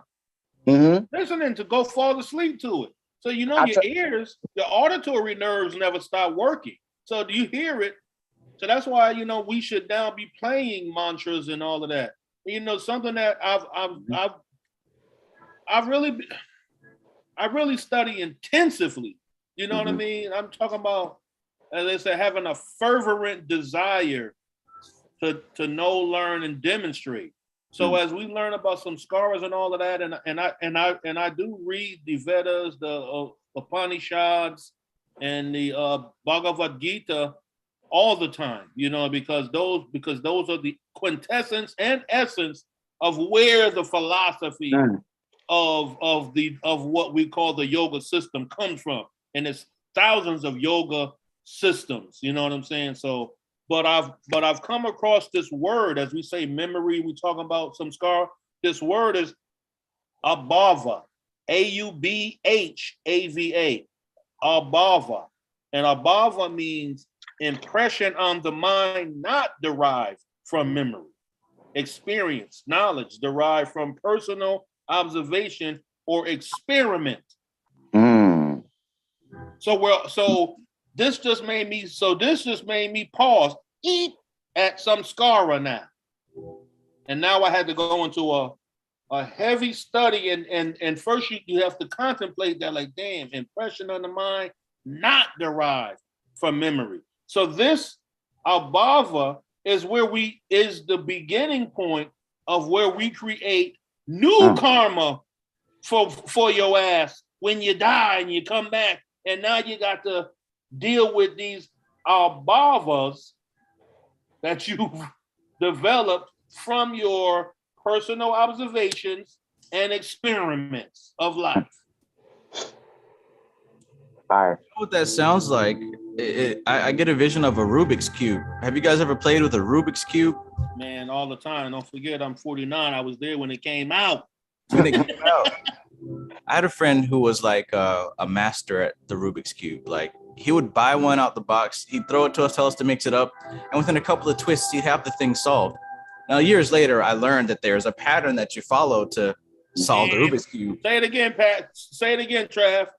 listening to go fall asleep to it. So you know your ears, your auditory nerves never stop working. So do you hear it? So that's why, you know, we should now be playing mantras and all of that. You know, something that I really study intensively. You know what I mean? I'm talking about, as I said, having a fervent desire to know, learn, and demonstrate. So as we learn about some scars and all of that, and I do read the Vedas, the Upanishads, and the Bhagavad Gita all the time, you know, because those are the quintessence and essence of where the philosophy of what we call the yoga system comes from. And it's thousands of yoga systems, you know what I'm saying? So, but I've come across this word, as we say memory, we talk about some scar. This word is abhava, Aubhava, abhava. And abhava means impression on the mind not derived from memory, experience, knowledge derived from personal observation or experiment. So this just made me pause, eat at some skara now. And now I had to go into a heavy study, and first you have to contemplate that, like, damn, impression on the mind not derived from memory. So this abhava is the beginning point of where we create new karma for your ass when you die and you come back, and now you got to deal with these abhavas that you've developed from your personal observations and experiments of life. All right. What that sounds like, I get a vision of a Rubik's Cube. Have you guys ever played with a Rubik's Cube? Man, all the time. Don't forget, I'm 49. I was there when it came out. I had a friend who was like a master at the Rubik's Cube. Like, he would buy one out the box, he'd throw it to us, tell us to mix it up, and within a couple of twists, he'd have the thing solved. Now, years later, I learned that there's a pattern that you follow to solve the Rubik's Cube. Say it again, Pat. Say it again, Trav.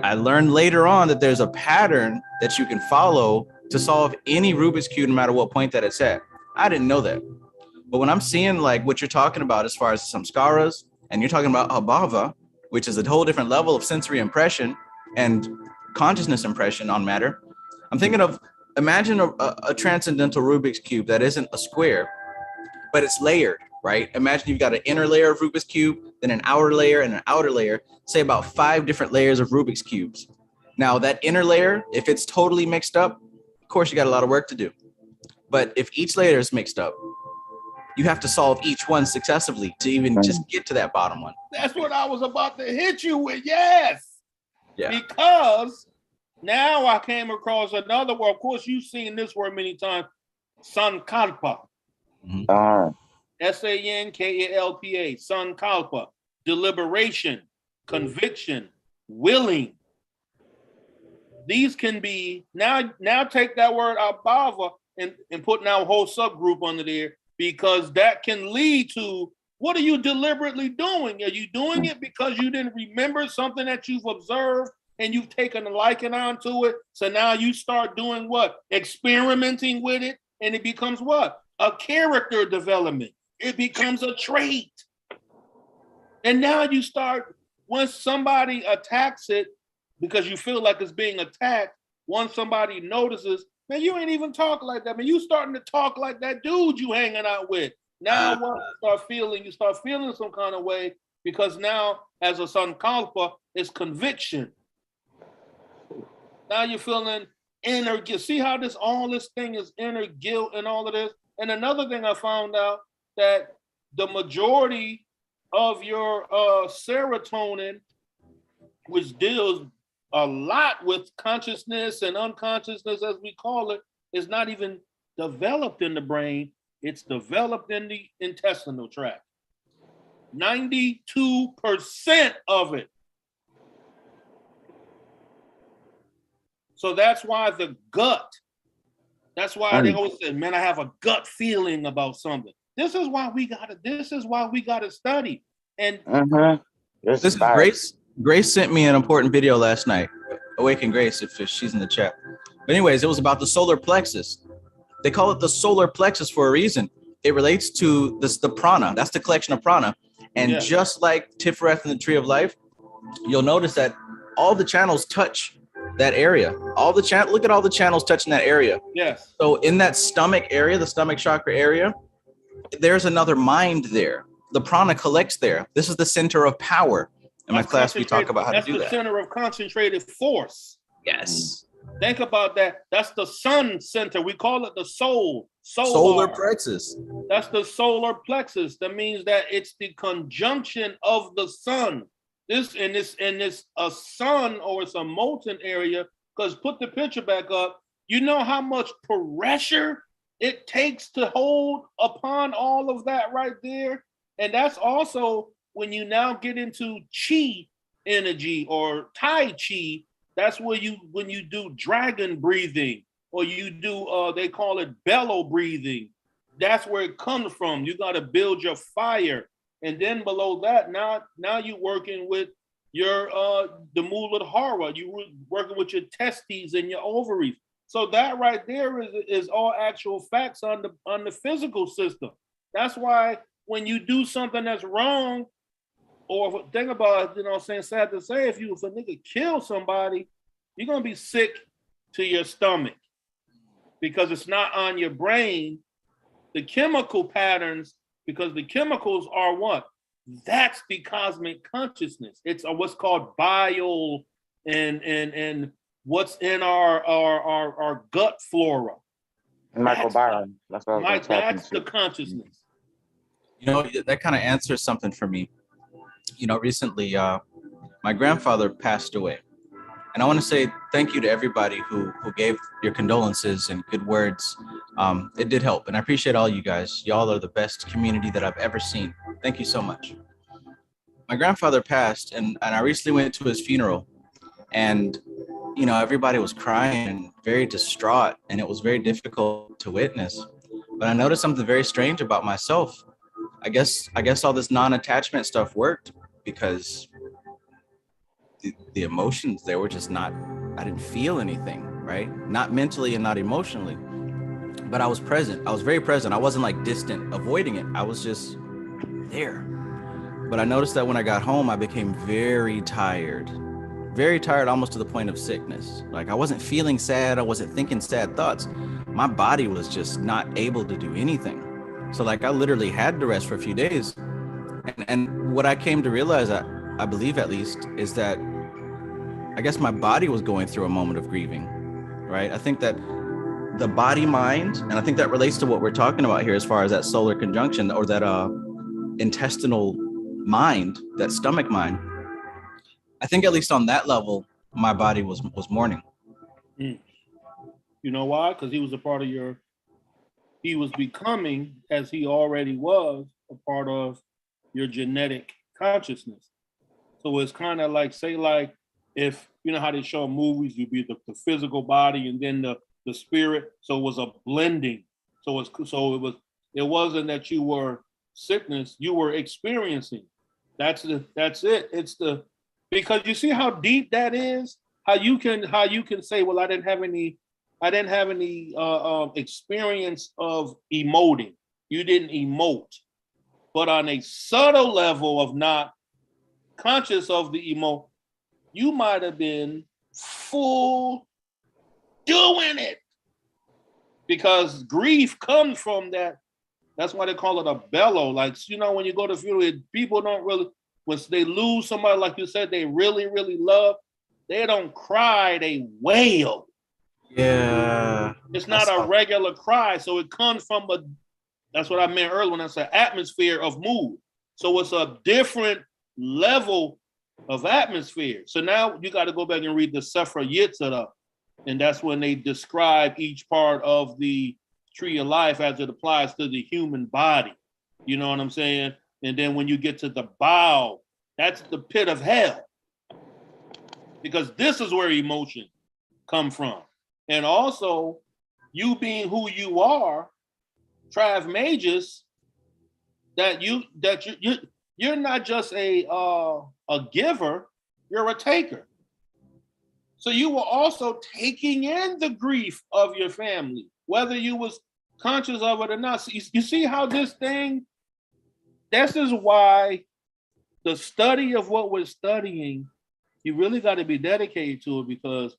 I learned later on that there's a pattern that you can follow to solve any Rubik's Cube, no matter what point that it's at. I didn't know that. But when I'm seeing like what you're talking about as far as samskaras, and you're talking about abhava, which is a whole different level of sensory impression and consciousness impression on matter, I'm thinking of, imagine a transcendental Rubik's Cube that isn't a square, but it's layered, right? Imagine you've got an inner layer of Rubik's Cube, then an outer layer and an outer layer, say about 5 different layers of Rubik's Cubes. Now that inner layer, if it's totally mixed up, of course you got a lot of work to do. But if each layer is mixed up, you have to solve each one successively to even just get to that bottom one. That's what I was about to hit you with, yes. Yeah. Because now I came across another word. Of course, you've seen this word many times, sankalpa. Sankalpa, sankalpa, deliberation, conviction, willing. these can be now take that word abhava and put now a whole subgroup under there, because that can lead to, what are you deliberately doing? Are you doing it because you didn't remember something that you've observed and you've taken a liking onto it? So now you start doing what? Experimenting with it, and it becomes what? A character development. It becomes a trait. And now you start, once somebody attacks it, because you feel like it's being attacked, once somebody notices, man, you ain't even talk like that, man. You starting to talk like that dude you hanging out with. Now what you start feeling some kind of way, because now as a sankalpa, it's conviction. Now you're feeling inner guilt. See how all this thing is inner guilt and all of this? And another thing I found out, that the majority of your serotonin, which deals a lot with consciousness and unconsciousness, as we call it, is not even developed in the brain. It's developed in the intestinal tract. 92% of it. So that's why the gut, that's why they always say, man, I have a gut feeling about something. This is why we gotta study. And this is Grace. Grace sent me an important video last night. Awaken Grace, if she's in the chat. But anyways, it was about the solar plexus. They call it the solar plexus for a reason. It relates to the prana. That's the collection of prana. And just like Tiferet and the Tree of Life, you'll notice that all the channels touch that area. Look at all the channels touching that area. Yes. So in that stomach area, the stomach chakra area, there's another mind there. The prana collects there. This is the center of power. In my class, we talk about how to do that. That's the center of concentrated force. Yes. Think about that. That's the sun center. We call it the soul. Solar plexus. That's the solar plexus. That means that it's the conjunction of the sun. This a sun, or it's a molten area, because put the picture back up. You know how much pressure it takes to hold upon all of that right there? And that's also when you now get into chi energy or tai chi. That's where when you do dragon breathing, or you do they call it bellow breathing. That's where it comes from. You got to build your fire. And then below that, now you're working with your the Muladhara. You working with your testes and your ovaries. So that right there is all actual facts on the physical system. That's why when you do something that's wrong, or think about, sad to say, if a nigga kill somebody, you're gonna be sick to your stomach, because it's not on your brain. The chemical patterns, because the chemicals are what? That's the cosmic consciousness. It's what's called bile and what's in our gut flora. Microbiome. That's the consciousness. That kind of answers something for me. Recently, my grandfather passed away. And I want to say thank you to everybody who gave your condolences and good words. It did help. And I appreciate all you guys. Y'all are the best community that I've ever seen. Thank you so much. My grandfather passed, and I recently went to his funeral. And, everybody was crying and very distraught. And it was very difficult to witness. But I noticed something very strange about myself. I guess all this non-attachment stuff worked, because the emotions, they were just not, I didn't feel anything, right? Not mentally and not emotionally, but I was present. I was very present. I wasn't like distant, avoiding it. I was just there. But I noticed that when I got home, I became very tired, almost to the point of sickness. Like I wasn't feeling sad. I wasn't thinking sad thoughts. My body was just not able to do anything. So like I literally had to rest for a few days. And what I came to realize, I believe at least, is that I guess my body was going through a moment of grieving, right? I think that the body mind, and I think that relates to what we're talking about here as far as that solar conjunction, or that intestinal mind, that stomach mind. I think at least on that level, my body was mourning. You know why? Because he was a part of he was becoming, as he already was, a part of your genetic consciousness. So it's kind of like, say, like if you know how they show movies, you'd be the physical body and then the spirit. So it was a blending. It wasn't that you were sickness, you were experiencing. That's it. It's because you see how deep that is, how you can say, well, I didn't have any experience of emoting. You didn't emote, but on a subtle level of not conscious of the emote, you might have been full doing it, because grief comes from that. That's why they call it a bellow. Like, you know, when you go to funeral, people don't really, when they lose somebody, like you said, they really, really love, they don't cry, they wail. Yeah. It's not a regular cry. So it comes from that's what I meant earlier when I said atmosphere of mood. So it's a different level of atmosphere. So now you got to go back and read the Sefer Yetzirah. And that's when they describe each part of the tree of life as it applies to the human body. You know what I'm saying? And then when you get to the bow, that's the pit of hell. Because this is where emotion come from. And also, you being who you are, Trav Magus, you're not just a giver, you're a taker. So you were also taking in the grief of your family, whether you was conscious of it or not. So you see how this is why the study of what we're studying, you really got to be dedicated to it, because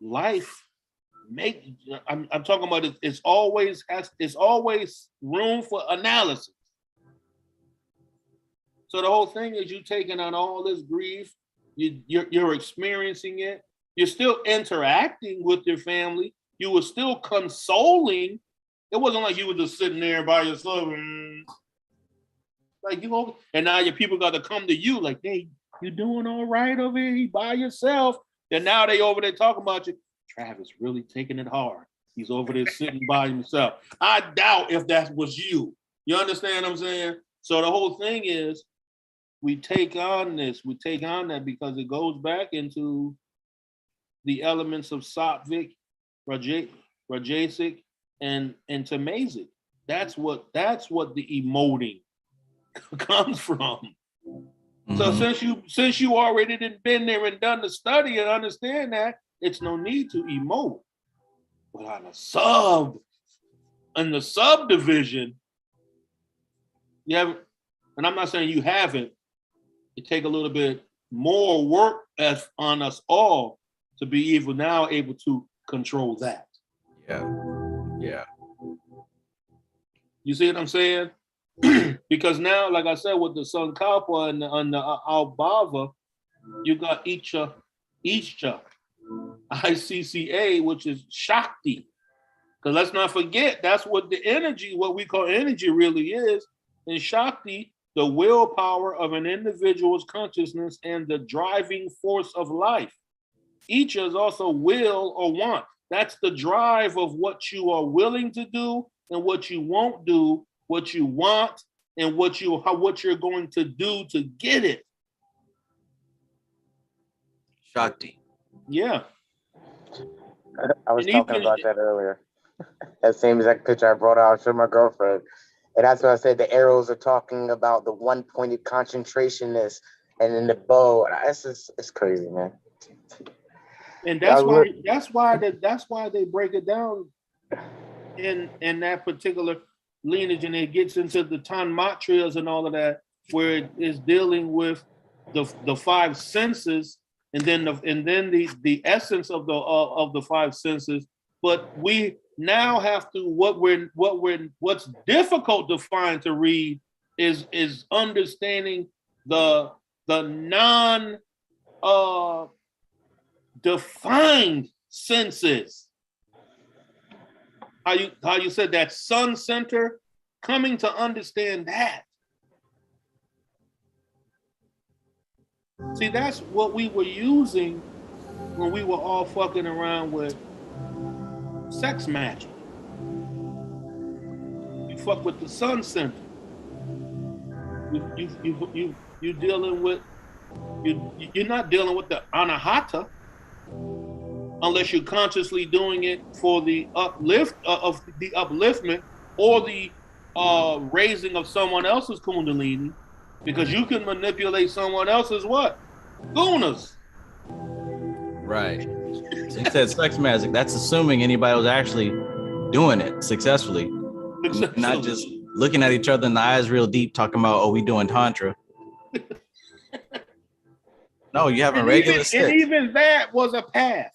life I'm talking about it's always room for analysis. So the whole thing is you taking on all this grief, you're experiencing it, you're still interacting with your family, you were still consoling. It wasn't like you were just sitting there by yourself, like, you know, and now your people got to come to you like, hey, you doing all right over here by yourself? And now they over there talking about you. Travis really taking it hard. He's over there sitting by himself. I doubt if that was you. You understand what I'm saying? So the whole thing is we take on that because it goes back into the elements of Sattvic, Rajasic, and Tamasic. That's what the emoting comes from. Mm-hmm. So since you already been there and done the study and understand that, it's no need to emote. But on the subdivision, you haven't, and I'm not saying you haven't, it take a little bit more work on us all to be even now able to control that. Yeah. You see what I'm saying? Because now, like I said, with the Sankalpa and the Albava, you got Isha, ICCA, which is Shakti. Because let's not forget, that's what what we call energy really is. And Shakti, the willpower of an individual's consciousness and the driving force of life. Isha is also will or want. That's the drive of what you are willing to do and what you won't do, what you want, and what you're going to do to get it. Shakti. Yeah. I was talking about that earlier. That same exact picture I brought out to my girlfriend. And that's what I said. The arrows are talking about the one-pointed concentrationness, and then the bow. It's crazy, man. And that's why they break it down in that particular lineage, and it gets into the tanmatras and all of that, where it is dealing with the five senses, and then the essence of the five senses. But we now have to what's difficult to find to read is understanding the non defined senses. How you said that sun center, coming to understand that. See, that's what we were using when we were all fucking around with sex magic. You fuck with the sun center. You dealing with You're not dealing with the anahata unless you're consciously doing it for the upliftment or the raising of someone else's kundalini, because you can manipulate someone else's what? Gunas. Right. So you said sex magic. That's assuming anybody was actually doing it successfully, not just looking at each other in the eyes real deep, talking about, oh, we doing tantra. No, you having regular sex. And even that was a path.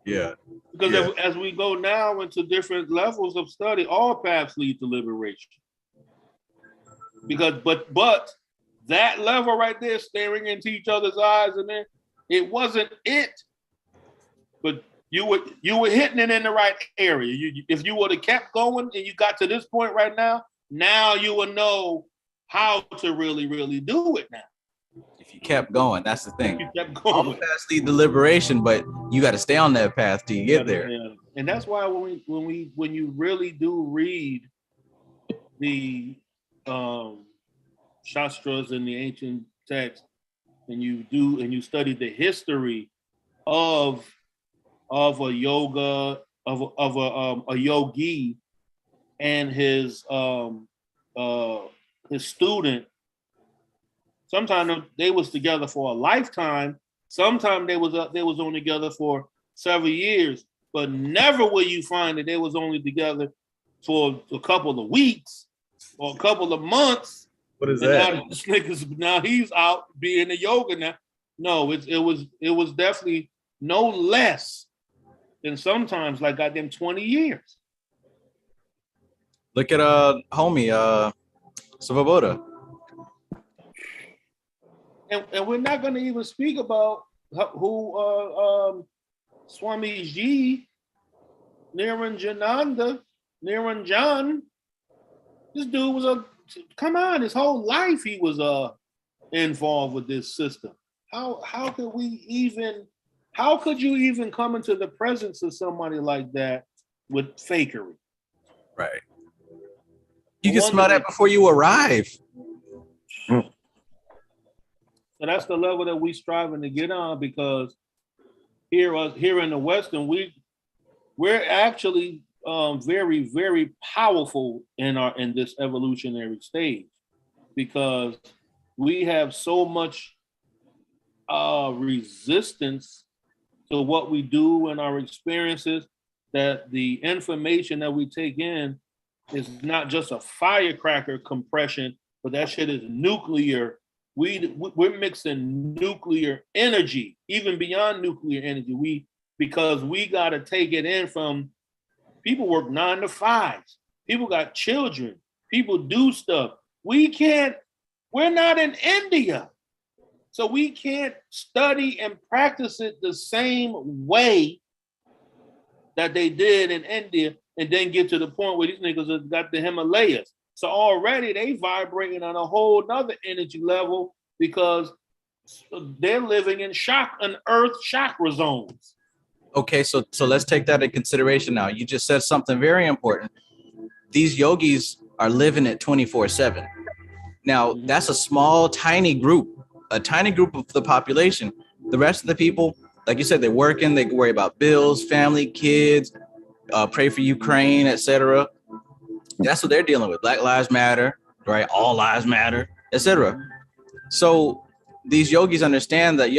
Yeah. Because as we go now into different levels of study, all paths lead to liberation. Because, but that level right there, staring into each other's eyes, and then it wasn't it. But you were hitting it in the right area. If you would have kept going and you got to this point right now you will know how to really, really do it now. If you kept going, that's the thing. You kept going. All the paths lead to liberation, but you got to stay on that path till you get there. Yeah. And that's why when you really do read the shastras and the ancient texts, and you study the history of a yoga of a yogi and his student. Sometimes they was together for a lifetime. Sometimes they was only together for several years, but never will you find that they was only together for a couple of weeks or a couple of months. What is that? Now he's out being a yoga now. No, it was definitely no less than sometimes like goddamn 20 years. Look at homie Savaboda. And we're not going to even speak about who Swami Ji, Niranjan. This dude was his whole life he was involved with this system. How could you even come into the presence of somebody like that with fakery? Right. You can smell that before you arrive. So that's the level that we striving to get on, because here in the Western, we're actually very, very powerful in this evolutionary stage, because we have so much resistance to what we do and our experiences that the information that we take in is not just a firecracker compression, but that shit is nuclear. We're mixing nuclear energy, even beyond nuclear energy. Because we got to take it in from people work 9 to 5s. People got children. People do stuff. We're not in India. So we can't study and practice it the same way that they did in India and then get to the point where these niggas have got the Himalayas. So already they vibrating on a whole nother energy level, because they're living in earth chakra zones. Okay, so let's take that in consideration now. You just said something very important. These yogis are living it 24/7. Now, that's a small, tiny group of the population. The rest of the people, like you said, they're working, they worry about bills, family, kids, pray for Ukraine, etc. That's what they're dealing with. Black Lives Matter, right? All lives matter, etc. So these yogis understand that,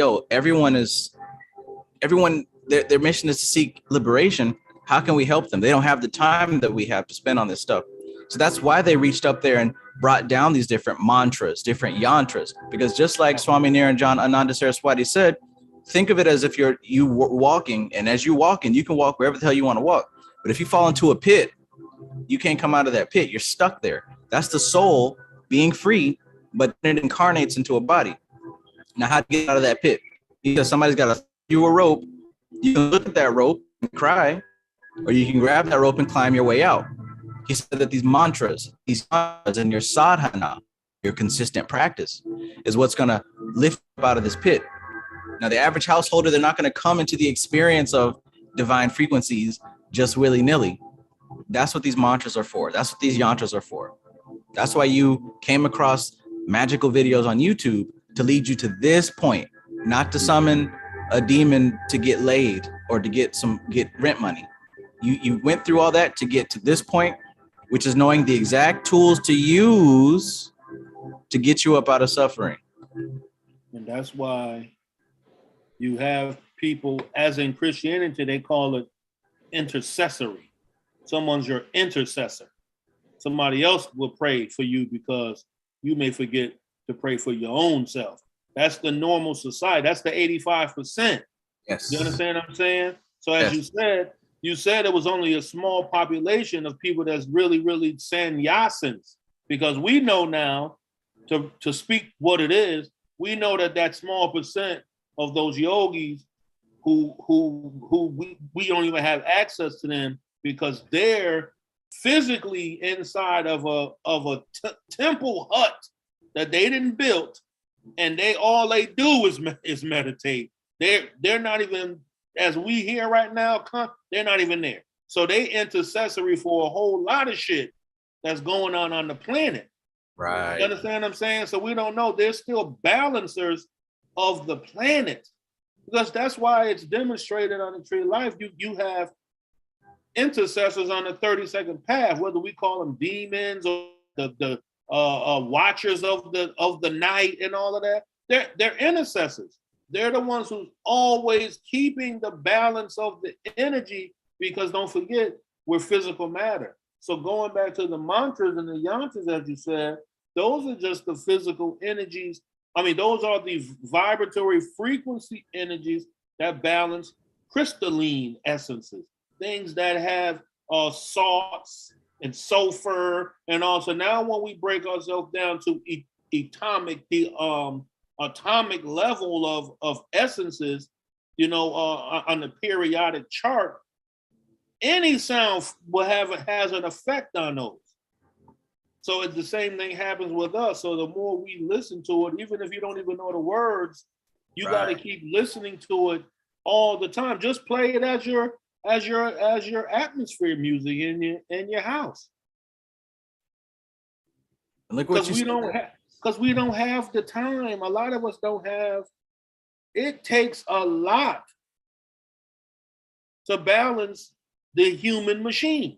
their mission is to seek liberation. How can we help them? They don't have the time that we have to spend on this stuff. So that's why they reached up there and brought down these different mantras, different yantras, because just like Swami Niranjan Ananda Saraswati said, think of it as if you walking, and as you're walking, you can walk wherever the hell you want to walk. But if you fall into a pit, you can't come out of that pit. You're stuck there. That's the soul being free, but it incarnates into a body. Now, how to get out of that pit? Because somebody's got to throw you a rope. You can look at that rope and cry, or you can grab that rope and climb your way out. He said that these mantras and your sadhana, your consistent practice, is what's going to lift you out of this pit. Now, the average householder, they're not going to come into the experience of divine frequencies just willy-nilly. That's what these mantras are for. That's what these yantras are for. That's why you came across magical videos on YouTube to lead you to this point, not to summon a demon to get laid or to get rent money. You went through all that to get to this point, which is knowing the exact tools to use to get you up out of suffering. And that's why you have people, as in Christianity, they call it intercessory. Someone's your intercessor. Somebody else will pray for you because you may forget to pray for your own self. That's the normal society. That's the 85%. Yes. You understand what I'm saying? So as you said it was only a small population of people that's really, really sannyasins, because we know now, to speak what it is, we know that small percent of those yogis who we don't even have access to them because they're physically inside of a temple hut that they didn't build, and all they do is meditate. They're not even, as we hear right now, they're not even there. So they intercessory for a whole lot of shit that's going on the planet. Right. You understand what I'm saying? So we don't know. They're still balancers of the planet, because that's why it's demonstrated on the Tree of Life. You have intercessors on the 32nd path, whether we call them demons or the watchers of the night and all of that. They're intercessors. They're the ones who's always keeping the balance of the energy, because don't forget, we're physical matter. So going back to the mantras and the yantras, as you said, those are just the physical energies. I mean, those are the vibratory frequency energies that balance crystalline essences, things that have salts and sulfur, and also now when we break ourselves down to atomic level of essences, on the periodic chart, any sound has an effect on those. So it's the same thing happens with us. So the more we listen to it, even if you don't even know the words, you got to keep listening to it all the time. Just play it as your atmosphere music in your house. Look what Because we don't have the time. A lot of us don't have. It takes a lot to balance the human machine.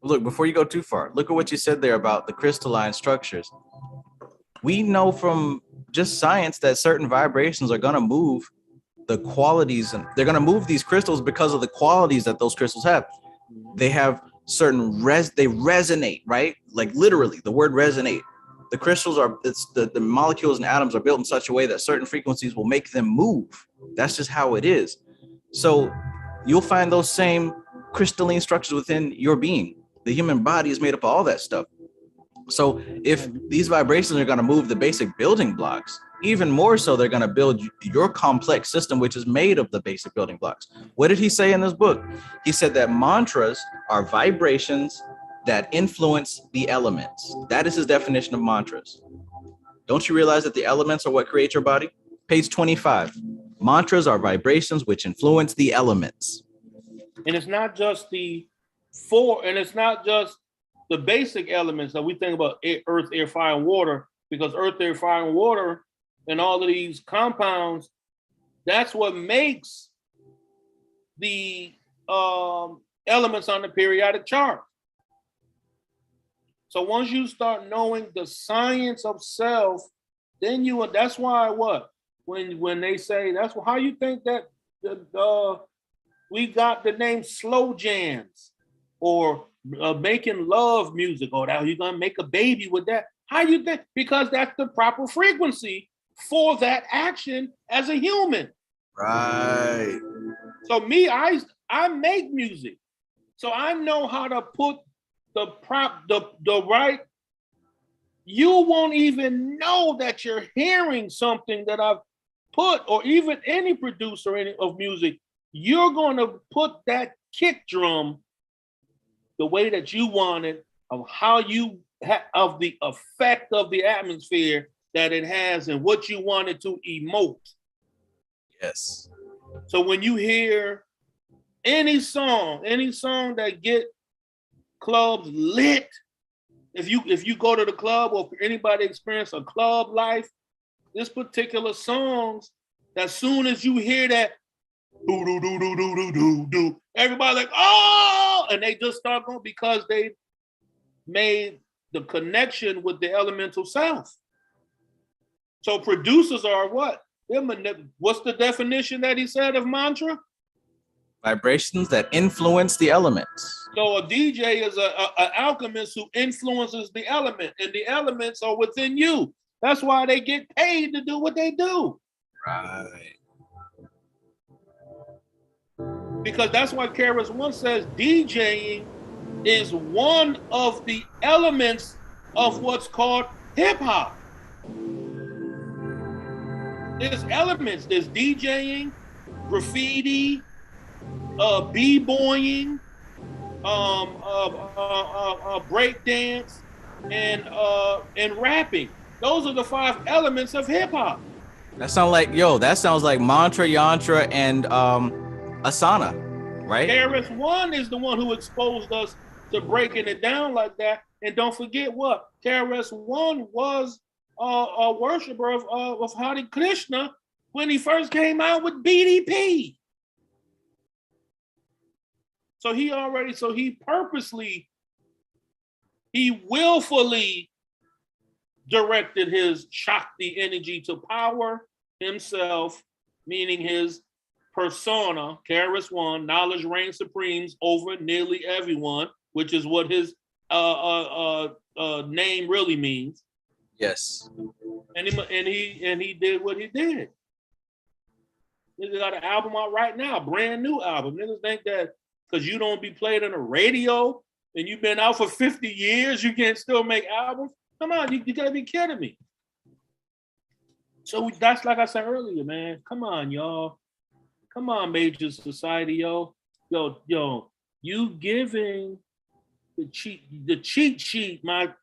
Look, before you go too far, look at what you said there about the crystalline structures. We know from just science that certain vibrations are going to move the qualities, and they're going to move these crystals because of the qualities that those crystals have. They have certain they resonate, right? Like literally, the word resonate. The crystals the molecules and atoms are built in such a way that certain frequencies will make them move. That's just how it is. So you'll find those same crystalline structures within your being. The human body is made up of all that stuff. So if these vibrations are going to move the basic building blocks, even more so, they're going to build your complex system, which is made of the basic building blocks. What did he say in this book? He said that mantras are vibrations that influence the elements. That is his definition of mantras. Don't you realize that the elements are what create your body? Page 25. Mantras are vibrations which influence the elements. And it's not just the basic elements that we think about: earth, air, fire, and water, because earth, air, fire, and water and all of these compounds, that's what makes the elements on the periodic chart. So once you start knowing the science of self, then that's why when they say, that's how you think that we got the name slow jams or making love music, or that you're gonna make a baby with that. How you think? Because that's the proper frequency for that action as a human. Right. So me, I make music, so I know how to put the right. You won't even know that you're hearing something that I've put, or even any producer of music. You're going to put that kick drum the way that you want it, of how you of the effect of the atmosphere that it has and what you want it to emote. Yes. So when you hear any song that get clubs lit, If you go to the club or anybody experience a club life, this particular songs, as soon as you hear that, do do do do do do do do, everybody like, oh, and they just start going because they made the connection with the elemental self. So producers are what? What's the definition that he said of mantra? Vibrations that influence the elements. So a DJ is an alchemist who influences the element, and the elements are within you. That's why they get paid to do what they do. Right. Because that's why KRS-One says DJing is one of the elements of what's called hip hop. There's elements. There's DJing, graffiti, b-boying, breakdance, and rapping. Those are the 5 elements of hip hop. That sounds like mantra, yantra, and asana, right? KRS-One is the one who exposed us to breaking it down like that. And don't forget what KRS-One was a worshiper of Hare Krishna when he first came out with BDP. So he willfully directed his Shakti energy to power himself, meaning his persona, KRS-One, knowledge reigns supreme over nearly everyone, which is what his name really means. Yes. And he did what he did. Niggas got an album out right now, brand new album. Niggas think that because you don't be played on the radio and you've been out for 50 years, you can still make albums. Come on, you gotta be kidding me. So that's like I said earlier, man. Come on, y'all. Come on, major society, yo. Yo, you giving the cheat sheet, my,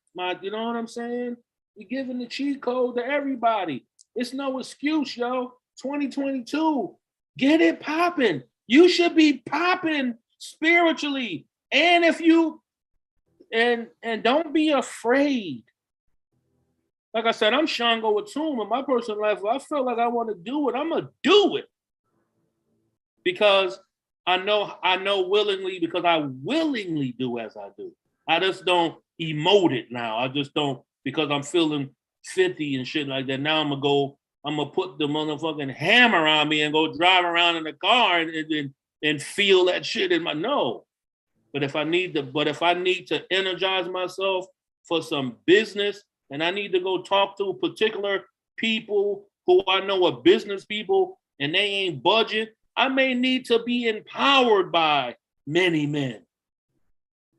you know what I'm saying? You're giving the cheat code to everybody. It's no excuse, yo. 2022, get it popping. You should be popping spiritually. And if you, and don't be afraid. Like I said, I'm Shango Atum in my personal life. If I feel like I want to do it, I'm going to do it. Because I know willingly, because I willingly do as I do. I just don't emote it now. I just don't, because I'm feeling 50 and shit like that. Now I'm gonna put the motherfucking hammer on me and go drive around in the car and feel that shit in my, no. But if I need to energize myself for some business, and I need to go talk to particular people who I know are business people and they ain't budging, I may need to be empowered by many men.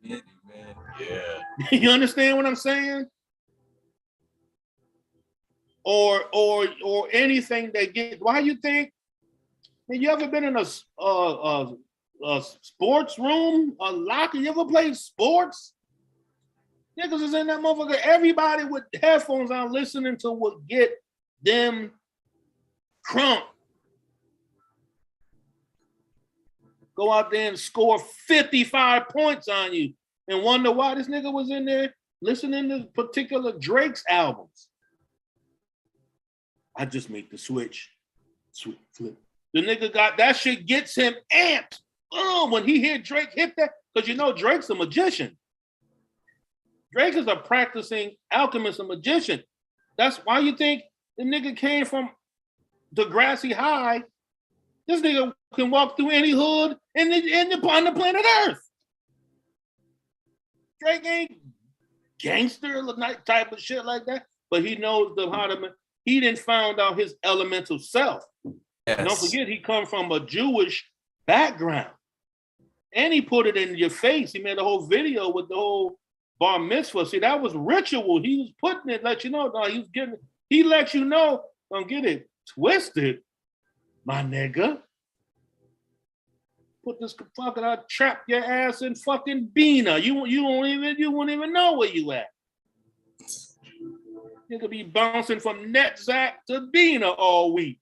Many men, yeah. You understand what I'm saying? Or anything that get. Why you think? Man, you ever been in a sports room, a locker? You ever played sports? Niggas is in that motherfucker. Everybody with headphones on listening to what get them crunk. Go out there and score 55 points on you and wonder why this nigga was in there listening to particular Drake's albums. I just make the switch. Flip. The nigga got that shit, gets him amped. Oh, when he hear Drake hit that, because you know Drake's a magician. Drake is a practicing alchemist, a magician. That's why you think the nigga came from the grassy high. This nigga can walk through any hood on the planet Earth. Drake ain't gangster type of shit like that, but he knows how to. He didn't found out his elemental self. Yes. Don't forget, he come from a Jewish background, and he put it in your face. He made a whole video with the whole bar mitzvah. See, that was ritual. He was putting it, let you know. No, he let you know. Don't get it twisted, my nigga. Put this fucking, I'll trap your ass in fucking Bina. You won't even know where you at. You could be bouncing from Netzach to Bina all week.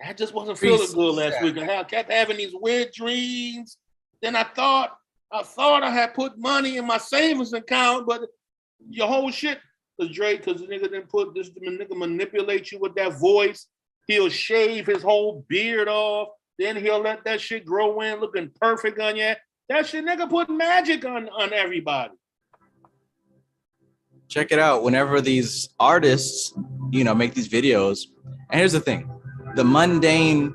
I just wasn't feeling good last week. I kept having these weird dreams. Then I thought, I thought I had put money in my savings account, but your whole shit, because Drake, because the nigga didn't put this, the nigga manipulate you with that voice. He'll shave his whole beard off. Then he'll let that shit grow in, looking perfect on you. That shit, nigga, put magic on everybody. Check it out. Whenever these artists, make these videos, and here's the thing: the mundane,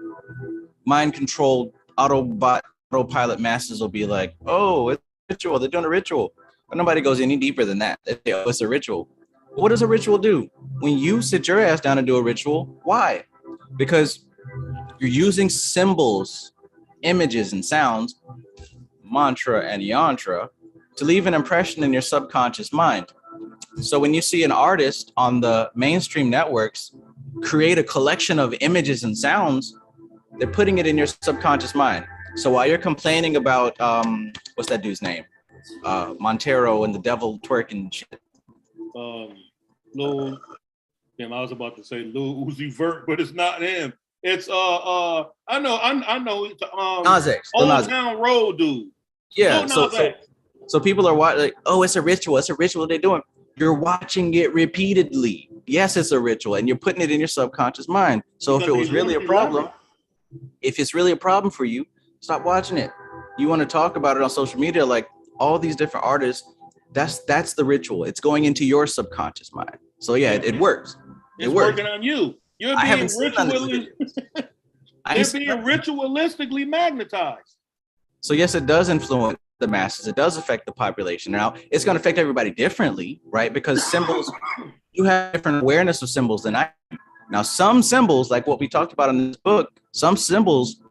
mind-controlled autopilot masses will be like, "Oh, it's a ritual. They're doing a ritual," but nobody goes any deeper than that. They say, "Oh, it's a ritual." What does a ritual do? When you sit your ass down and do a ritual, why? Because you're using symbols, images, and sounds, mantra and yantra, to leave an impression in your subconscious mind. So when you see an artist on the mainstream networks create a collection of images and sounds, they're putting it in your subconscious mind. So while you're complaining about, what's that dude's name? Montero and the devil twerking shit. I was about to say Lil Uzi Vert, but it's not him. It's I know it's Nas X, Old Town Road dude. Yeah, so people are watching like, oh, it's a ritual they're doing. You're watching it repeatedly. Yes, it's a ritual, and you're putting it in your subconscious mind. So if it was really a problem, if it's really a problem for you, stop watching it. You want to talk about it on social media, like all these different artists, that's the ritual. It's going into your subconscious mind. So yeah, it works. It's working on you. You're being ritualistically magnetized. So yes, it does influence the masses. It does affect the population. Now, it's going to affect everybody differently, right? Because symbols, you have different awareness of symbols than I do. Now, some symbols, like what we talked about in this book, some symbols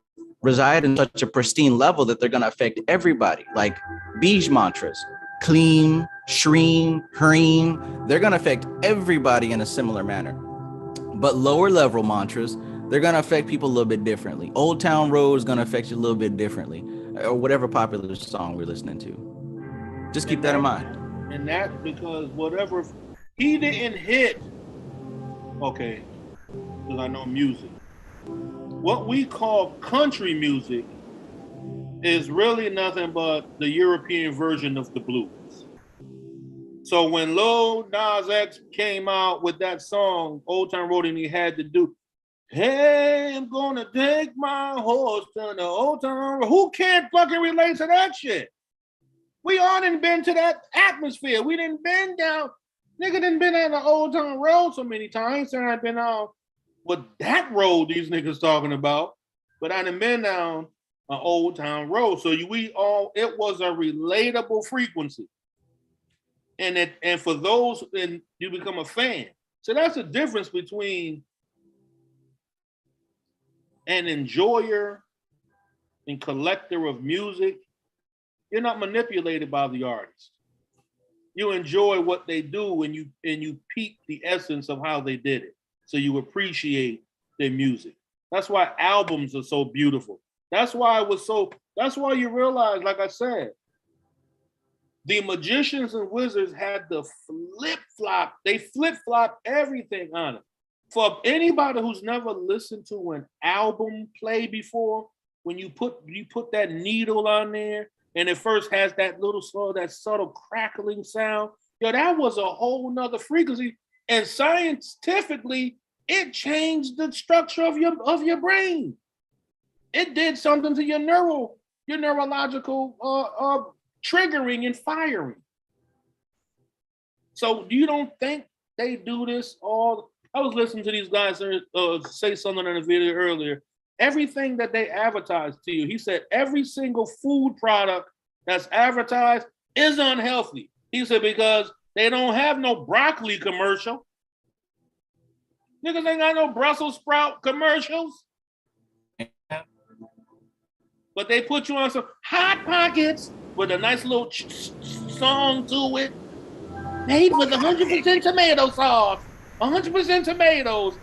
reside in such a pristine level that they're going to affect everybody, like Bij mantras, Kleem, Shreem, Hareem. They're going to affect everybody in a similar manner. But lower level mantras, they're going to affect people a little bit differently. Old Town Road is going to affect you a little bit differently, or whatever popular song we're listening to. Just keep that in mind. And that's because whatever he didn't hit, okay, because I know music. What we call country music is really nothing but the European version of the blues. So when Lil Nas X came out with that song, Old Town Road, and he had to do, hey, I'm gonna take my horse to the Old Town Road. Who can't fucking relate to that shit? We all didn't been to that atmosphere. We didn't been down. Nigga didn't been on the Old Town Road so many times. And I've been on what that road these niggas talking about. But I done been down an Old Town Road. So it was a relatable frequency. And for those, then you become a fan. So that's the difference between an enjoyer and collector of music. You're not manipulated by the artist. You enjoy what they do, and you peep the essence of how they did it. So you appreciate their music. That's why albums are so beautiful. That's why you realize, like I said, the magicians and wizards had the flip-flop. They flip-flop everything on it. For anybody who's never listened to an album play before, when you put that needle on there, and it first has that subtle crackling sound, that was a whole nother frequency. And scientifically, it changed the structure of your brain. It did something to your neurological triggering and firing. So you don't think they do this all? I was listening to these guys say something in a video earlier. Everything that they advertise to you, he said every single food product that's advertised is unhealthy. He said because they don't have no broccoli commercial. Niggas ain't got no Brussels sprout commercials. But they put you on some Hot Pockets with a nice little song to it. Made with 100% tomato sauce. 100% tomatoes.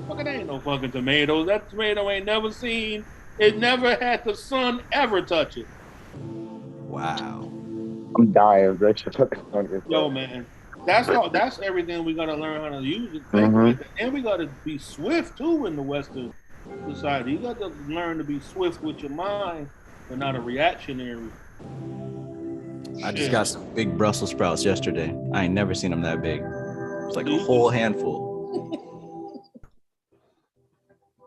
Fucking ain't no fucking tomatoes. That tomato ain't never seen. It never had the sun ever touch it. Wow. I'm dying, Rich. Yo, man. That's everything we gotta learn how to use it. Mm-hmm. And we gotta be swift too in the Western society. You got to learn to be swift with your mind and not a reactionary. I just got some big Brussels sprouts yesterday. I ain't never seen them that big. It's like a whole handful.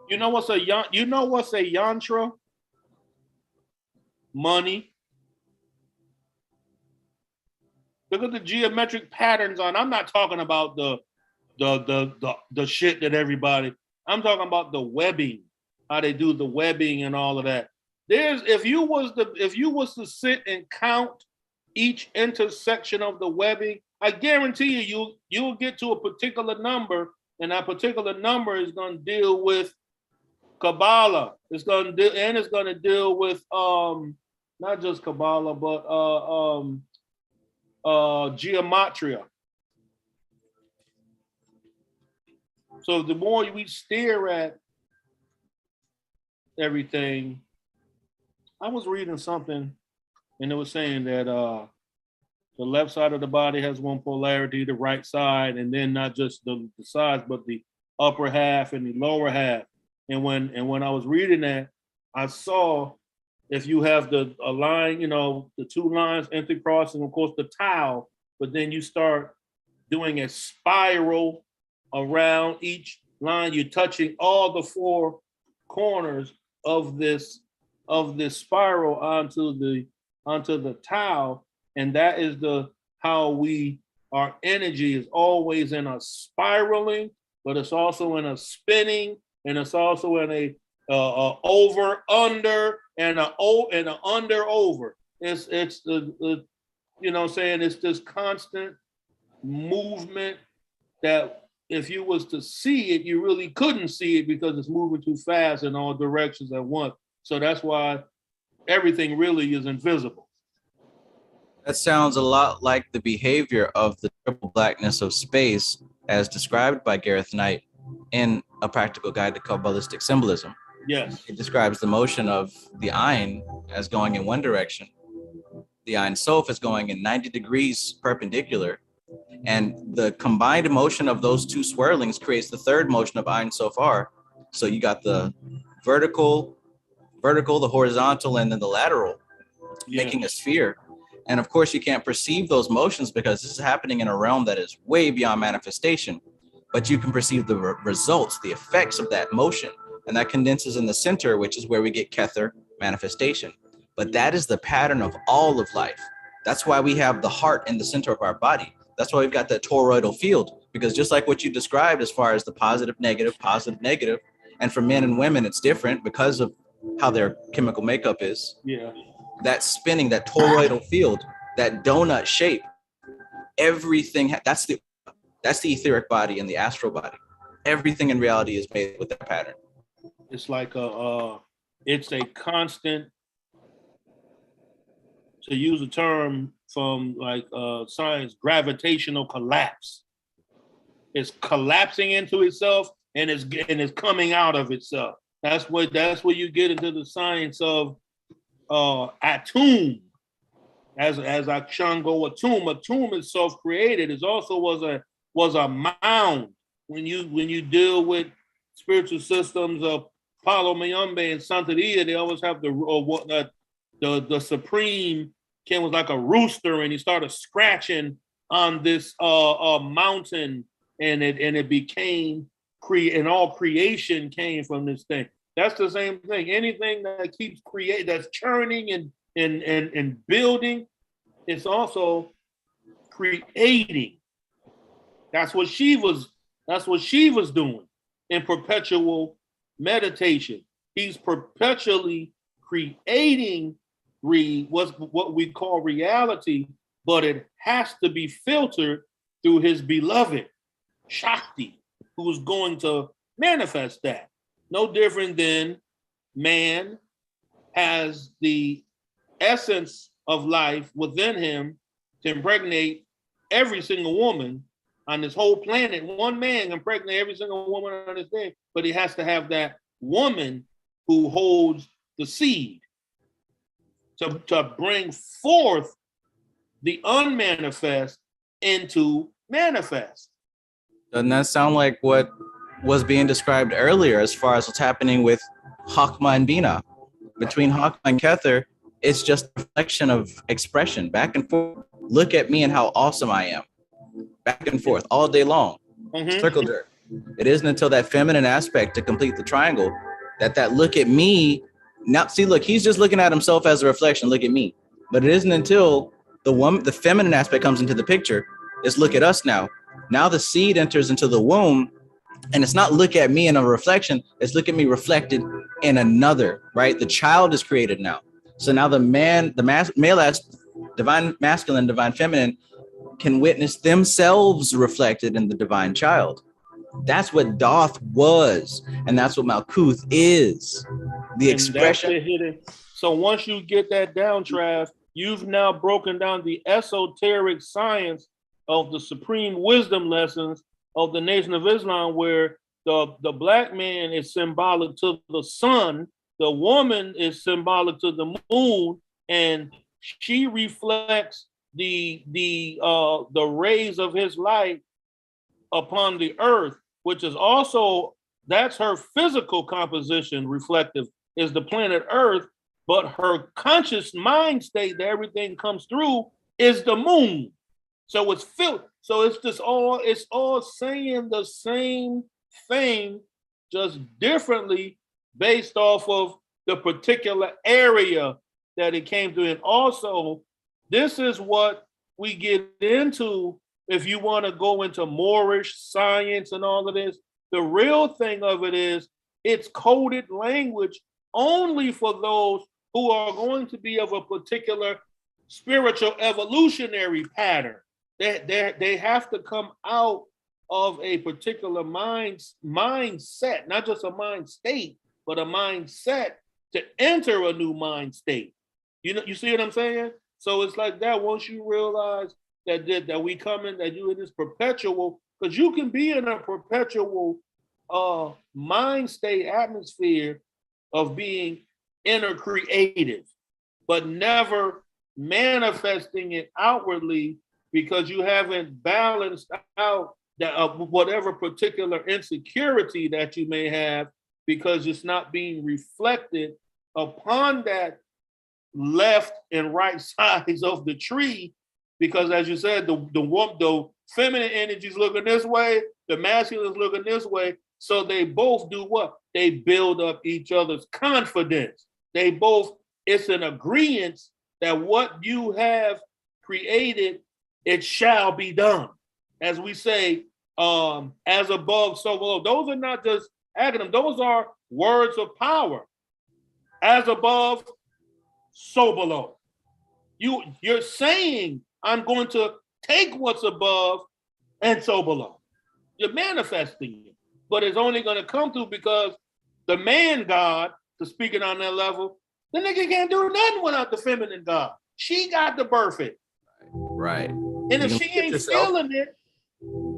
You know what's a yantra? Money. Look at the geometric patterns on. I'm not talking about the shit that everybody. I'm talking about the webbing, how they do the webbing and all of that. If you was to sit and count each intersection of the webbing, I guarantee you'll get to a particular number, and that particular number is going to deal with Kabbalah. It's going to deal with not just Kabbalah, but geometria. So the more we stare at everything, I was reading something, and it was saying that the left side of the body has one polarity, the right side, and then not just the sides, but the upper half and the lower half. And when I was reading that, I saw if you have a line, the two lines intercrossing, of course, the tau, but then you start doing a spiral around each line, you're touching all the four corners of this spiral onto the tau, and that is how our energy is always in a spiraling, but it's also in a spinning, and it's also in a over under and a under over. It's the it's this constant movement that if you was to see it, you really couldn't see it because it's moving too fast in all directions at once. So that's why everything really is invisible. That sounds a lot like the behavior of the triple blackness of space as described by Gareth Knight in A Practical Guide to Kabbalistic Symbolism. Yes. It describes the motion of the Ein as going in one direction. The Ein Sof is going in 90 degrees perpendicular. And the combined motion of those two swirlings creates the third motion of Ein Sof R. So you got the vertical, the horizontal, and then the lateral, making a sphere. And of course, you can't perceive those motions because this is happening in a realm that is way beyond manifestation. But you can perceive the results, the effects of that motion. And that condenses in the center, which is where we get Kether, manifestation. But that is the pattern of all of life. That's why we have the heart in the center of our body. That's why we've got that toroidal field, because just like what you described as far as the positive, negative, and for men and women, it's different because of how their chemical makeup is. Yeah. That spinning, that toroidal field, that donut shape, everything, that's the etheric body and the astral body. Everything in reality is made with that pattern. It's like it's a constant, to use a term from like science, gravitational collapse. It's collapsing into itself and it's coming out of itself. That's where you get into the science of atum. As Akshango, a tomb is self-created. It also was a mound. When you deal with spiritual systems of Palo Mayombe and Santeria, they always have the supreme king was like a rooster, and he started scratching on this mountain, and it became and all creation came from this thing. That's the same thing. Anything that keeps that's churning and building, it's also creating. That's what she was doing in perpetual meditation. He's perpetually creating what we call reality, but it has to be filtered through his beloved Shakti, who's going to manifest that. No different than man has the essence of life within him to impregnate every single woman on this whole planet. One man can impregnate every single woman on this thing, but he has to have that woman who holds the seed to bring forth the unmanifest into manifest. Doesn't that sound like what was being described earlier as far as what's happening with Hakma and Bina? Between Hakma and Kether, It's just a reflection of expression, back and forth. Look at me and how awesome I am. Back and forth all day long. Circle jerk. It isn't until that feminine aspect to complete the triangle that look at me. Now, see, look, he's just looking at himself as a reflection. Look at me. But it isn't until the feminine aspect comes into the picture. It's look at us now. Now the seed enters into the womb, and it's not look at me in a reflection. It's look at me reflected in another, right? The child is created now. So now the male as divine masculine, divine feminine can witness themselves reflected in the divine child. That's what Thoth was, and that's what Malkuth is. The expression. So once you get that down, Trav, you've now broken down the esoteric science of the supreme wisdom lessons of the Nation of Islam, where the black man is symbolic to the sun, the woman is symbolic to the moon, and she reflects the rays of his light upon the earth, which is also, that's her physical composition reflective, is the planet Earth, but her conscious mind state that everything comes through is the moon. So it's filled. So it's all saying the same thing, just differently based off of the particular area that it came to. And also, this is what we get into if you want to go into Moorish science and all of this. The real thing of it is it's coded language only for those who are going to be of a particular spiritual evolutionary pattern. They have to come out of a particular mindset, not just a mind state, but a mindset to enter a new mind state. You know, you see what I'm saying? So it's like that. Once you realize that we come in, that you in this perpetual, because you can be in a perpetual mind state atmosphere of being inner creative, but never manifesting it outwardly because you haven't balanced out that whatever particular insecurity that you may have, because it's not being reflected upon that left and right sides of the tree. Because as you said, the feminine energy is looking this way, the masculine is looking this way. So they both do what? They build up each other's confidence. It's an agreement that what you have created, it shall be done. As we say, as above, so below. Those are not just acronyms, those are words of power. As above, so below. You're saying, I'm going to take what's above and so below. You're manifesting it, but it's only going to come through because the man God, to speak it on that level, the nigga can't do nothing without the feminine God. She got to birth it. Right. And if she ain't feeling it,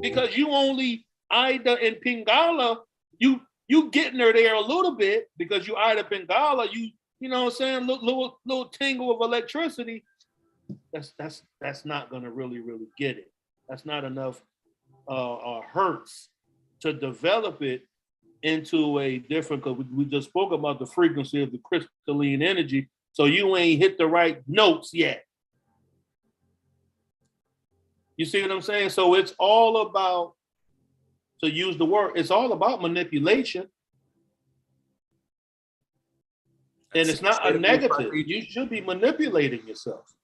because you only Ida and Pingala, you getting her there a little bit because you Ida Pingala, you know what I'm saying, little tingle of electricity. That's not gonna really get it. That's not enough hertz to develop it into a different, because we just spoke about the frequency of the crystalline energy. So you ain't hit the right notes yet. You see what I'm saying? So it's all about, to use the word, it's all about manipulation. And it's not a negative. You should be manipulating yourself.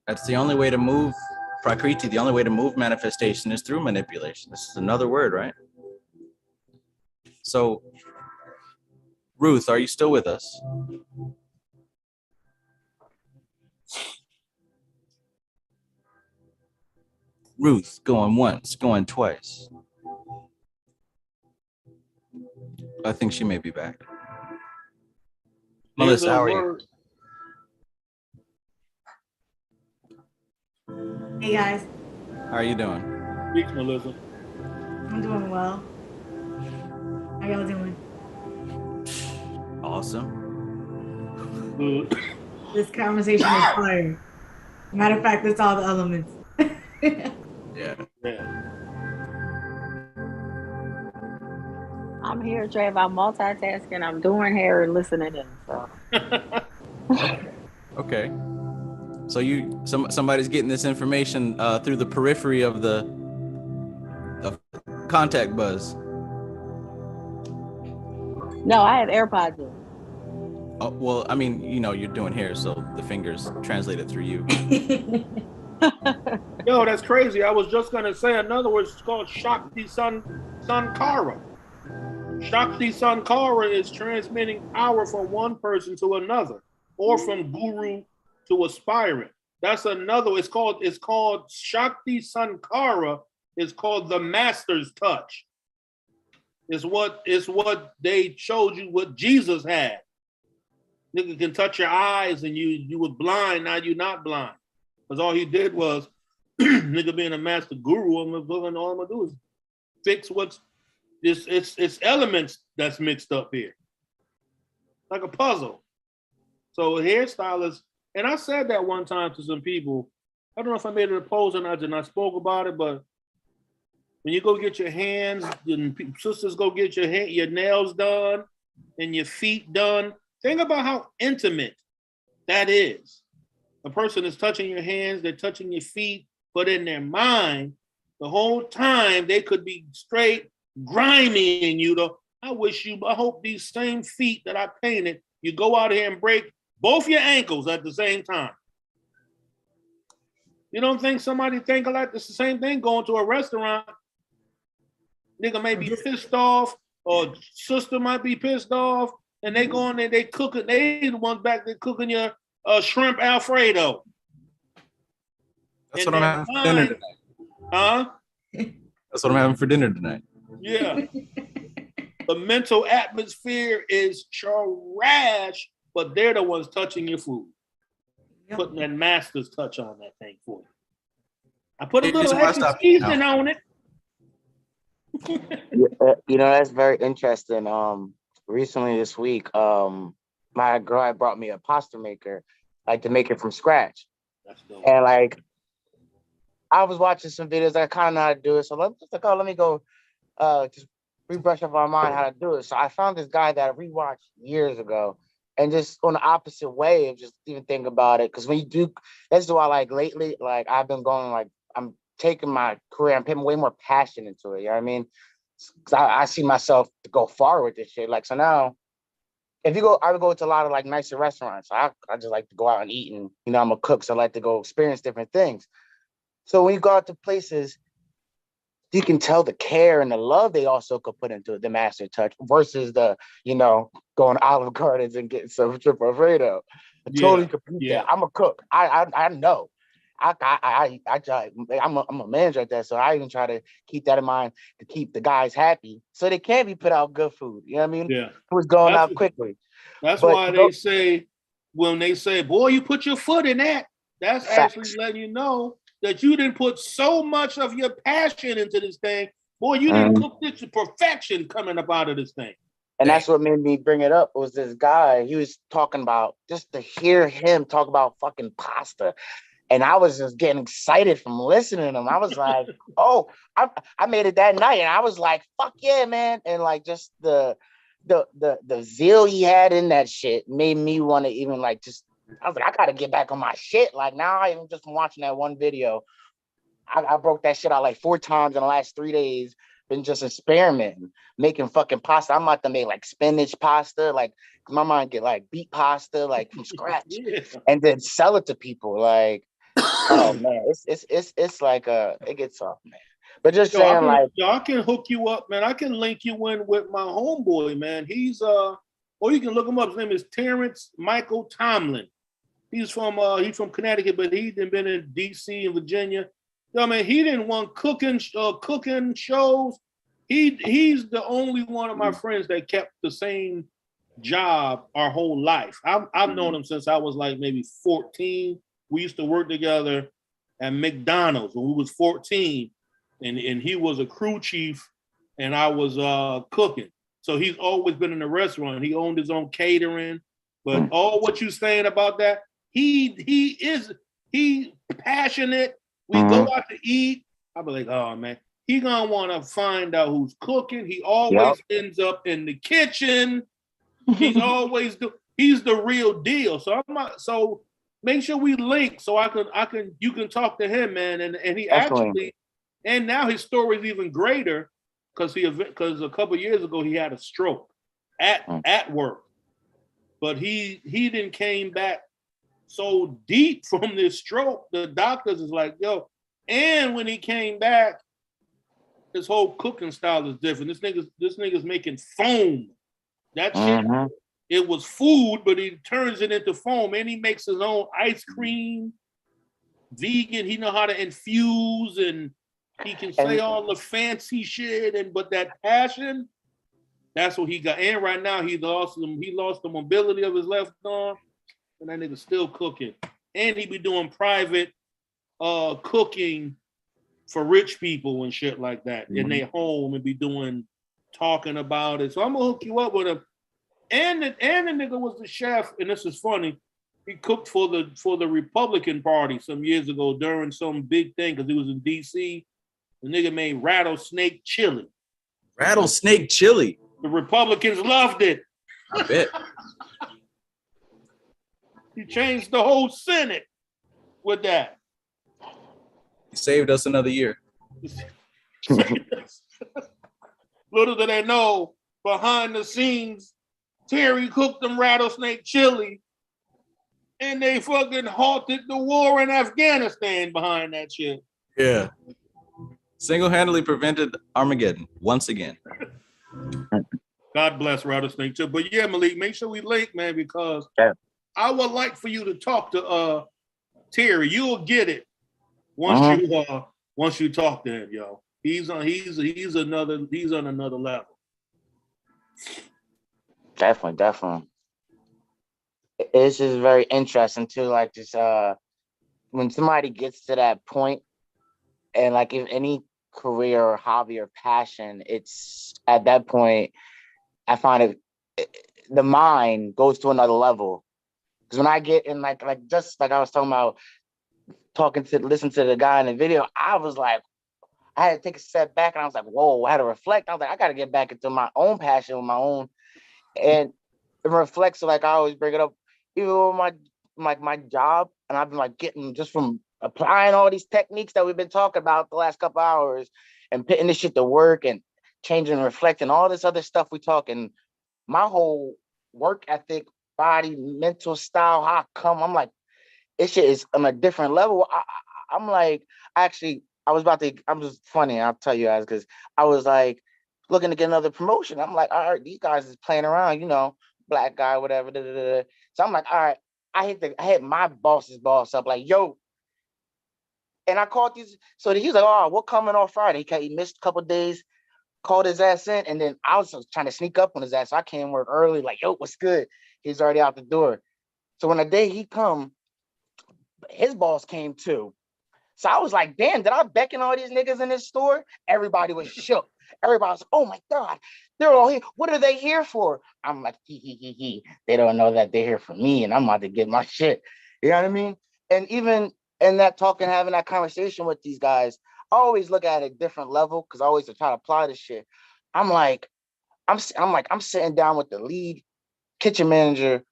That's the only way to move Prakriti. The only way to move manifestation is through manipulation. This is another word, right? So, Ruth, are you still with us? Ruth, going once, going twice. I think she may be back. Melissa, how are you? Hey guys. How are you doing? Speak, Melissa. I'm doing well. How y'all doing? Awesome. This conversation is fire. Matter of fact, it's all the elements. Yeah. I'm here, Trev. I'm multitasking. I'm doing hair and listening in. So. Okay. So somebody's getting this information through the periphery of the contact buzz. No, I have AirPods in. Oh, well, I mean, you're doing hair, so the fingers translate it through you. Yo, that's crazy. I was just gonna say another word. It's called Shakti Sankara. Shakti Sankara is transmitting power from one person to another, or from guru to aspirant. That's another. It's called Shakti Sankara. It's called the master's touch. It's what they showed you what Jesus had. Nigga can touch your eyes and you were blind, now you're not blind. Because all he did was, nigga being a master guru, all I'm gonna do is fix it's elements that's mixed up here. Like a puzzle. So hairstylists, and I said that one time to some people, I don't know if I made it a pose or not, and I spoke about it, but when you go get your hands, and sisters go get your nails done and your feet done, think about how intimate that is. A person is touching your hands, they're touching your feet, but in their mind, the whole time they could be straight grimy you though. I hope these same feet that I painted, you go out here and break both your ankles at the same time. You don't think somebody think like it's the same thing going to a restaurant? Nigga may be pissed off, or sister might be pissed off, and they go in there, they cook it. They the ones back there cooking your shrimp Alfredo. That's what I'm having for dinner tonight. Huh? That's what I'm having for dinner tonight. Yeah. The mental atmosphere is trash, but they're the ones touching your food. Yep. Putting that master's touch on that thing for you. I put a little extra seasoning on it. That's very interesting. Recently this week, my girl had brought me a pasta maker, like to make it from scratch. That's dope. And like, I was watching some videos, I kind of know how to do it. So let me go just rebrush up my mind how to do it. So I found this guy that I rewatched years ago, and just on the opposite way of just even thinking about it. Because when you do, that's why like lately, like I've been going like, I'm taking my career, I'm putting way more passion into it. You know what I mean? Because I see myself to go far with this shit. Like, so now, I would go to a lot of like nicer restaurants. I just like to go out and eat, and I'm a cook, so I like to go experience different things. So when you go out to places, you can tell the care and the love they also could put into it, the master touch, versus the, going to Olive Gardens and getting some shrimp Alfredo. Totally complete that. I'm a cook. I know. I'm a manager at that, so I even try to keep that in mind to keep the guys happy, so they can be put out good food. You know what I mean? Yeah. It was going out quickly. That's why they say, when they say, boy, you put your foot in that, that's actually letting you know that you didn't put so much of your passion into this thing. Boy, you didn't cook this to perfection coming up out of this thing. And that's what made me bring it up, was this guy, he was talking about, just to hear him talk about fucking pasta. And I was just getting excited from listening to him. I was like, oh, I made it that night. And I was like, fuck yeah, man. And like just the zeal he had in that shit made me want to even like I was like, I gotta get back on my shit. Like now I even just watching that one video. I broke that shit out like 4 times in the last 3 days. Been just experimenting, making fucking pasta. I'm about to make like spinach pasta, like my mind get like beet pasta, like from scratch, and then sell it to people. Like, oh man, it's like it gets off, man. But just saying, I can hook you up, man. I can link you in with my homeboy, man. He's or you can look him up. His name is Terrence Michael Tomlin. He's from Connecticut, but he's been in DC and Virginia. I mean, he didn't want cooking shows. He's the only one of my friends that kept the same job our whole life. I've known him since I was like maybe 14. We used to work together at McDonald's when we was 14, and he was a crew chief, and I was cooking. So he's always been in the restaurant. He owned his own catering. But all what you saying about that, he passionate. We go out to eat. I'll be like, oh man, he gonna want to find out who's cooking. He always ends up in the kitchen. He's always he's the real deal. So make sure we link so you can talk to him, man. And he Definitely. actually, and now his story is even greater because a couple of years ago he had a stroke at work, but he didn't came back so deep from this stroke. The doctors is like, yo, and when he came back, his whole cooking style is different. This nigga's making foam. That shit. It was food, but he turns it into foam, and he makes his own ice cream. Vegan, he know how to infuse, and he can say all the fancy shit. But that passion, that's what he got. And right now, he lost the mobility of his left arm, and that nigga's still cooking. And he be doing private cooking for rich people and shit like that in their home, and be talking about it. So I'm gonna hook you up with him. And the nigga was the chef, and this is funny. He cooked for the Republican Party some years ago during some big thing because he was in D.C. The nigga made rattlesnake chili. Rattlesnake chili. The Republicans loved it. I bet. He changed the whole Senate with that. He saved us another year. Little do they know, behind the scenes, Terry cooked them rattlesnake chili, and they fucking halted the war in Afghanistan behind that shit. Yeah. Single-handedly prevented Armageddon once again. God bless rattlesnake chili. But yeah, Malik, make sure we link, man, because I would like for you to talk to Terry. You'll get it once you talk to him, yo. He's on another level. Definitely. This is very interesting too. Like this, when somebody gets to that point, and like if any career or hobby or passion, it's at that point, I find the mind goes to another level. Because when I get in, like just like I was talking about, listen to the guy in the video, I was like, I had to take a step back, and I was like, whoa, I had to reflect. I was like, I got to get back into my own passion with my own. And it reflects, like I always bring it up, even with my job, and I've been like getting just from applying all these techniques that we've been talking about the last couple hours and putting this shit to work and changing and reflecting all this other stuff we talk, and my whole work ethic, body, mental style, how I come, I'm like, this shit is on a different level. I'm like, actually, I'm just funny, I'll tell you guys, because I was like, looking to get another promotion. I'm like, all right, these guys is playing around, black guy, whatever. So I'm like, all right, I hit my boss's boss up, like, yo. And I called these, so he was like, oh, we're coming on Friday. He missed a couple of days, called his ass in, and then I was trying to sneak up on his ass. So I came work early, like, yo, what's good? He's already out the door. So when the day he come, his boss came too. So I was like, damn, did I beckon all these niggas in this store? Everybody was shook. Everybody was, oh my God, they're all here. What are they here for? I'm like, he. They don't know that they're here for me, and I'm about to get my shit. You know what I mean? And even in that talking, having that conversation with these guys, I always look at a different level because I always try to apply this shit. I'm sitting down with the lead kitchen manager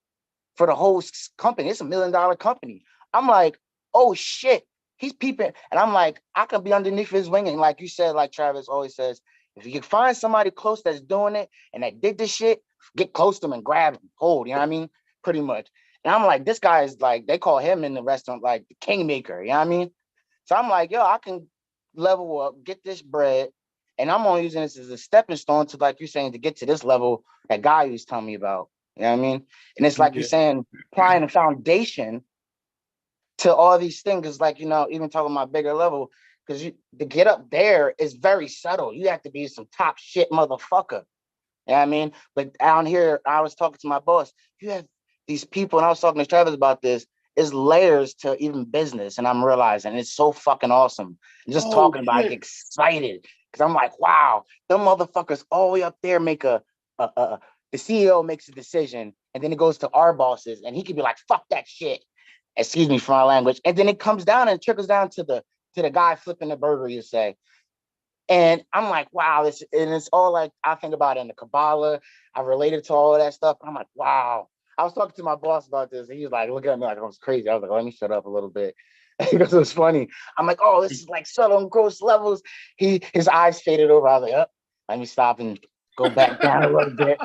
for the whole company. It's $1 million company. I'm like, oh shit, he's peeping. And I'm like, I can be underneath his wing. And like you said, like Travis always says, if you can find somebody close that's doing it and that did this shit, get close to him and grab him, hold, you know what I mean? Pretty much. And I'm like, this guy is like, they call him in the restaurant like the kingmaker, you know what I mean? So I'm like, yo, I can level up, get this bread, and I'm only using this as a stepping stone to, like you're saying, to get to this level that guy was telling me about, you know what I mean? And it's like you're saying, applying a foundation to all these things, like, even talking about bigger level, because to get up there is very subtle. You have to be some top shit motherfucker. You know what I mean? But down here, I was talking to my boss. You have these people, and I was talking to Travis about this, is layers to even business. And I'm realizing it's so fucking awesome. And just talking about it, I get excited. Because I'm like, wow, them motherfuckers all the way up there make the CEO makes a decision, and then it goes to our bosses, and he could be like, fuck that shit. Excuse me for my language. And then it comes down and trickles down to the guy flipping the burger, you say. And I'm like, wow, it's all like, I think about it in the Kabbalah. I related to all of that stuff. I'm like, wow. I was talking to my boss about this, and he was like looking at me like I was crazy. I was like, let me shut up a little bit. Because it was funny. I'm like, oh, this is like subtle and gross levels. His eyes faded over. I was like, oh, let me stop and go back down a little bit.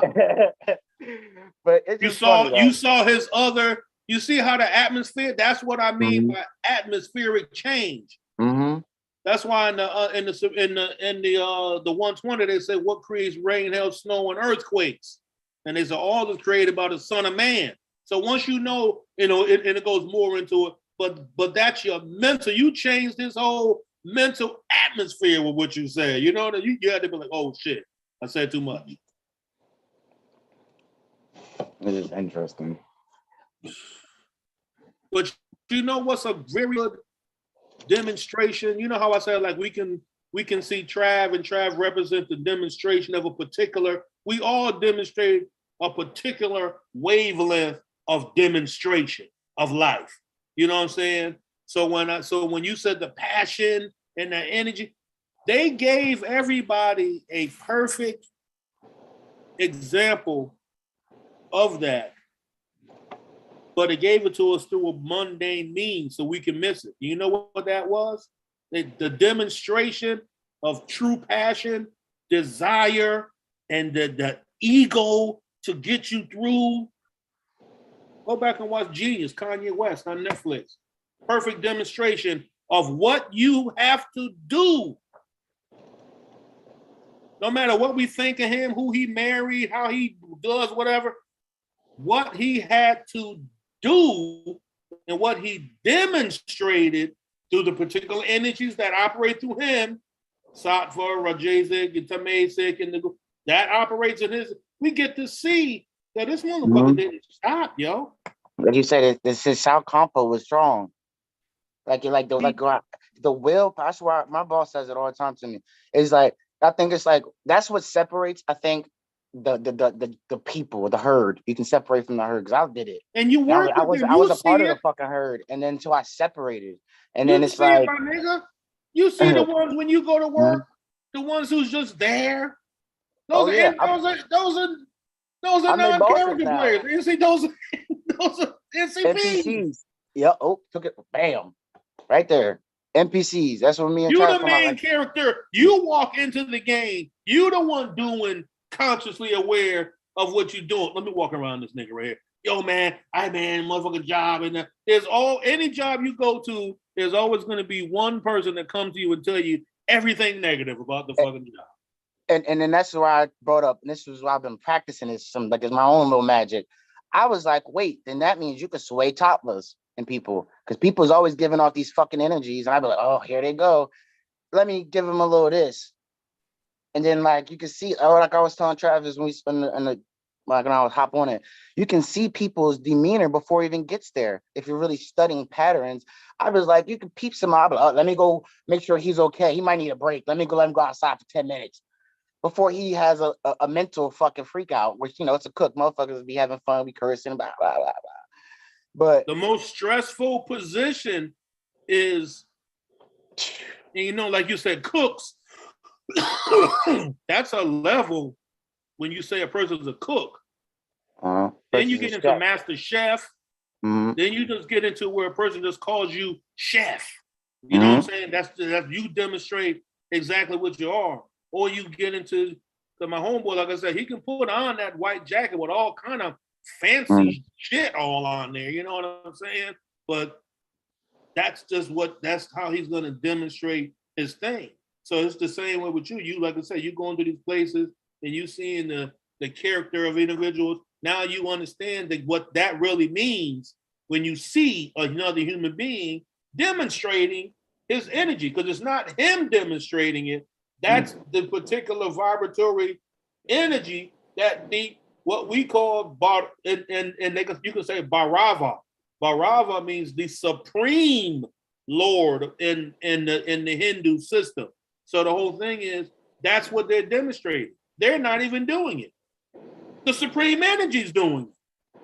But it's just funny, you saw his other. You see how the atmosphere? That's what I mean by atmospheric change. Mm-hmm. That's why in the 120 they say what creates rain, hail, snow, and earthquakes, and they say all is created by the Son of Man. So once you know, and it goes more into it. But that's your mental. You changed this whole mental atmosphere with what you said. You know that you had to be like, oh shit, I said too much. It is interesting. But you know what's a very good demonstration? You know how I said like we can see Trav, and Trav represent the demonstration of a particular. We all demonstrate a particular wavelength of demonstration of life. You know what I'm saying? So when you said the passion and the energy, they gave everybody a perfect example of that. But it gave it to us through a mundane means so we can miss it. You know what that was? The demonstration of true passion, desire, and the ego to get you through. Go back and watch Genius, Kanye West on Netflix. Perfect demonstration of what you have to do. No matter what we think of him, who he married, how he does, whatever, what he had to do and what he demonstrated through the particular energies that operate through him, Sattva, Rajasic, Tamasic, and that operates in his. We get to see that this motherfucker didn't stop, yo. Like you said, his South Compo was strong. The will. That's why my boss says it all the time to me. It's like I think it's like that's what separates. I think the people, the herd. You can separate from the herd because I did it. And you work. I was a part of the fucking herd, and then until I separated, and then it's like, my nigga, you see the ones when you go to work, the ones who's just there. Those are non-character players. You see those are NCPs. Yeah. Oh, took it. Bam. Right there. NPCs. That's what me and you the main character. You walk into the game. You the one doing consciously aware of what you're doing. Let me walk around this nigga right here. Yo, man, motherfucking job. And there's any job you go to, there's always going to be one person that comes to you and tell you everything negative about the fucking job. And then that's why I brought up, and this was why I've been practicing this, it's my own little magic. I was like, wait, then that means you can sway topless in people, because people's always giving off these fucking energies, and I'd be like, oh, here they go. Let me give them a little this. And then like you can see, like I was telling Travis when we spend like when I was hop on it, you can see people's demeanor before it even gets there. If you're really studying patterns, I was like, you can peep some out. Like, let me go make sure he's okay. He might need a break. Let me go let him go outside for 10 minutes before he has a mental fucking freak out, which, you know, it's a cook. Motherfuckers be having fun, be cursing, blah, blah, blah, blah. But the most stressful position is, you know, like you said, cooks. That's a level when you say a person's a cook. Then you get into master chef. Then you just get into where a person just calls you chef. You know what I'm saying? That's you demonstrate exactly what you are. Or you get into, my homeboy, like I said, he can put on that white jacket with all kind of fancy shit all on there. You know what I'm saying? But that's how he's going to demonstrate his thing. So it's the same way with you. You, like I said, you going to these places and you seeing the character of individuals. Now you understand what that really means when you see another human being demonstrating his energy, because it's not him demonstrating it. That's the particular vibratory energy that what we call you can say Bhairava. Bhairava means the supreme Lord in the Hindu system. So the whole thing is that's what they're demonstrating. They're not even doing it. The supreme energy is doing it.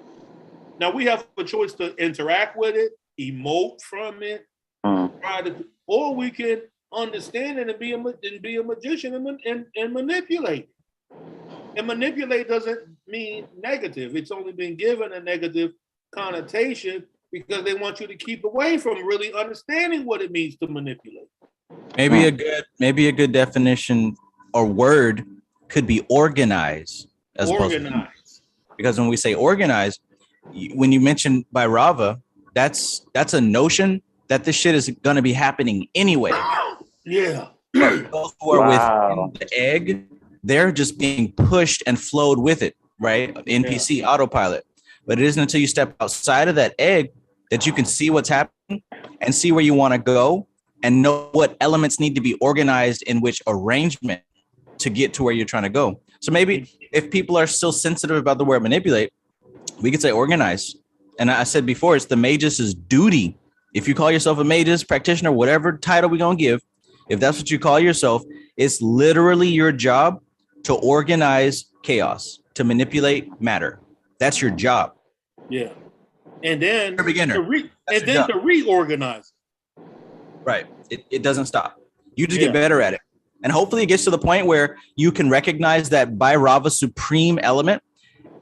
Now we have a choice to interact with it, emote from it, or we can understand it and be a magician and manipulate. And manipulate doesn't mean negative. It's only been given a negative connotation because they want you to keep away from really understanding what it means to manipulate. Maybe a good definition or word could be organize as Organize. Because when we say organize, when you mention Bhairava, that's a notion that this shit is going to be happening anyway. Yeah. Those who are within the egg, they're just being pushed and flowed with it, right? NPC, autopilot. But it isn't until you step outside of that egg that you can see what's happening and see where you want to go and know what elements need to be organized in which arrangement to get to where you're trying to go. So maybe if people are still sensitive about the word manipulate, we could say organize. And I said before, it's the magus' duty. If you call yourself a magus, practitioner, whatever title we're going to give, if that's what you call yourself, it's literally your job to organize chaos, to manipulate matter. That's your job. Yeah. And then You're a beginner. To reorganize. Right. It doesn't stop. You just get better at it. And hopefully it gets to the point where you can recognize that Bhairava supreme element.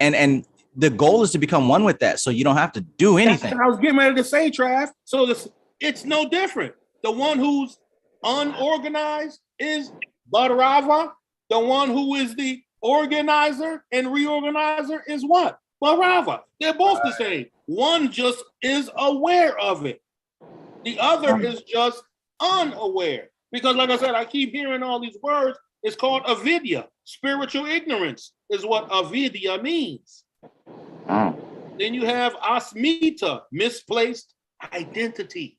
And the goal is to become one with that. So you don't have to do anything. That's what I was getting ready to say, Trav. So it's no different. The one who's unorganized is Bhairava. The one who is the organizer and reorganizer is what? Bhairava. They're both the same. One just is aware of it. The other is just unaware. Because like I said, I keep hearing all these words. It's called avidya. Spiritual ignorance is what avidya means. Then you have asmita, misplaced identity.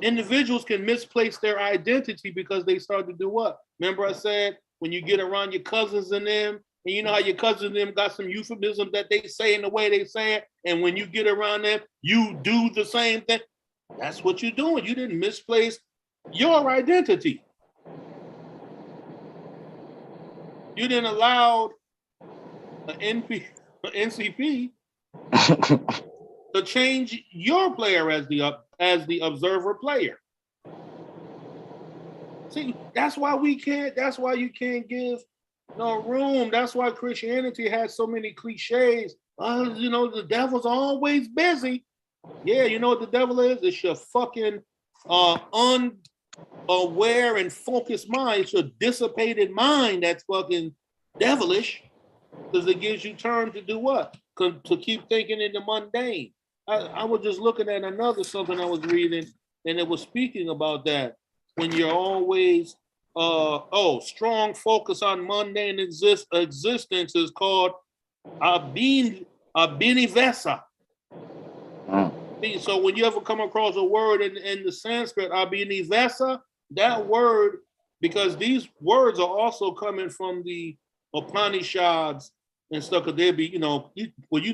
Individuals can misplace their identity because they start to do what? Remember I said, when you get around your cousins and them, and you know how your cousins and them got some euphemism that they say in the way they say it, and when you get around them, you do the same thing. That's what you're doing. You didn't misplace your identity. You didn't allow an NCP to change your player as the observer player. See, that's why you can't give no room. That's why Christianity has so many cliches. The devil's always busy. Yeah, you know what the devil is? It's your fucking unaware and focused mind. It's your dissipated mind that's fucking devilish, because it gives you turn to do what? To keep thinking in the mundane. I was just looking at something I was reading, and it was speaking about that. When you're always, strong focus on mundane existence is called abhinivesa. So when you ever come across a word in the Sanskrit, abhinivesa, that word, because these words are also coming from the Upanishads and stuff, because they'd be, you know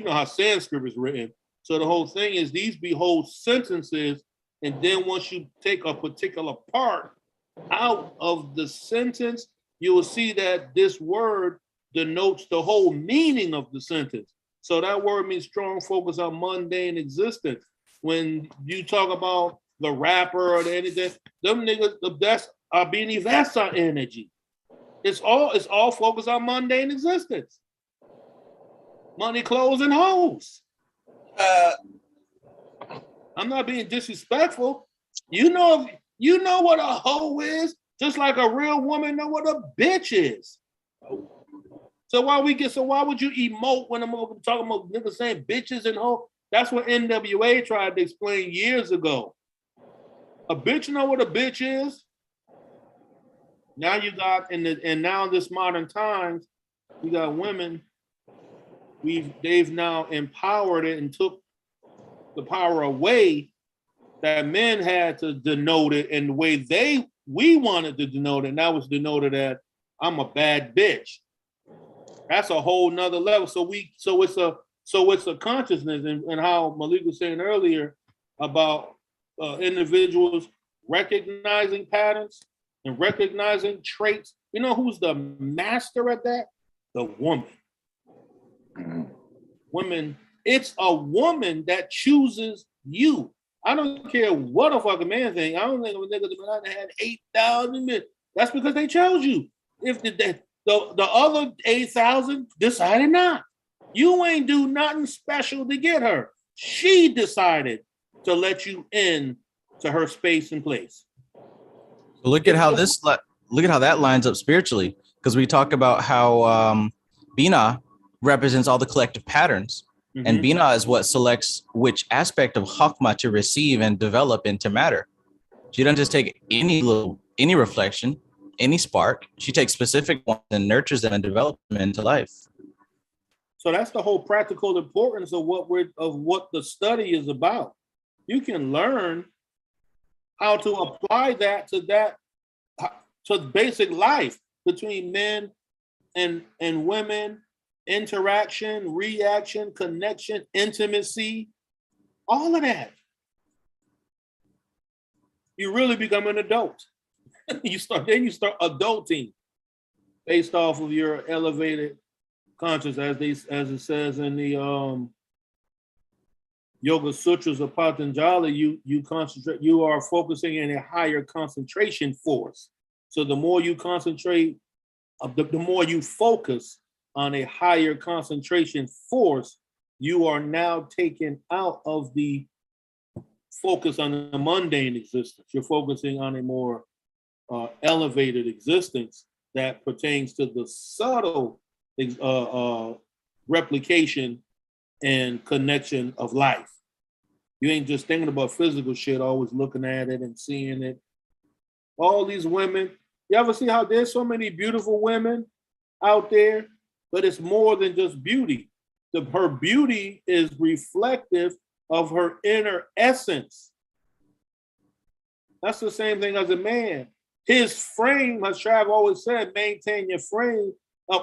how Sanskrit is written. So the whole thing is these be whole sentences, and then once you take a particular part out of the sentence, you will see that this word denotes the whole meaning of the sentence. So that word means strong focus on mundane existence. When you talk about the rapper or anything, them niggas, that's abhinivesa energy. It's all focused on mundane existence. Money, clothes, and hoes. I'm not being disrespectful. You know what a hoe is, just like a real woman know what a bitch is. So why would you emote when I'm talking about niggas saying bitches and hoes? That's what NWA tried to explain years ago. A bitch know what a bitch is. Now you got now in this modern times, you got women. They've now empowered it and took the power away that men had to denote it in the way we wanted to denote it. Now it's denoted that I'm a bad bitch. That's a whole nother level. So it's a consciousness, and how Malik was saying earlier about individuals recognizing patterns and recognizing traits. You know who's the master at that? The woman. Women, it's a woman that chooses you. I don't care what a fucking man think. I don't think a nigga had 8,000 men. That's because they chose you. If The other 8,000 decided not. You ain't do nothing special to get her. She decided to let you in to her space and place. Look at how that lines up spiritually, because we talk about how Bina represents all the collective patterns, and Bina is what selects which aspect of Chokmah to receive and develop into matter. She doesn't just take any reflection, any spark. She takes specific ones and nurtures them and develops them into life. So that's the whole practical importance of what the study is about. You can learn how to apply that to basic life between men and women, interaction, reaction, connection, intimacy, all of that. You really become an adult. you start adulting based off of your elevated conscious, as it says in the Yoga Sutras of Patanjali. You are focusing in a higher concentration force. So the more you concentrate, the more you focus on a higher concentration force, you are now taken out of the focus on the mundane existence. You're focusing on a more elevated existence that pertains to the subtle replication and connection of life. You ain't just thinking about physical shit, always looking at it and seeing it. All these women, you ever see how there's so many beautiful women out there? But it's more than just beauty. Her beauty is reflective of her inner essence. That's the same thing as a man. His frame, as Trav always said, maintain your frame.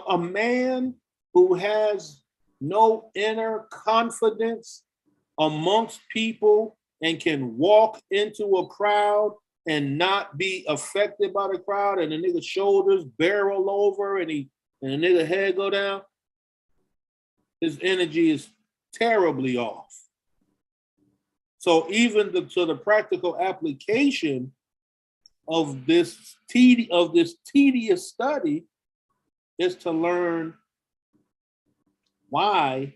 A man who has no inner confidence amongst people and can walk into a crowd and not be affected by the crowd, and the nigga's shoulders barrel over and the nigga head go down, his energy is terribly off. So even to the practical application of this tedious study is to learn why,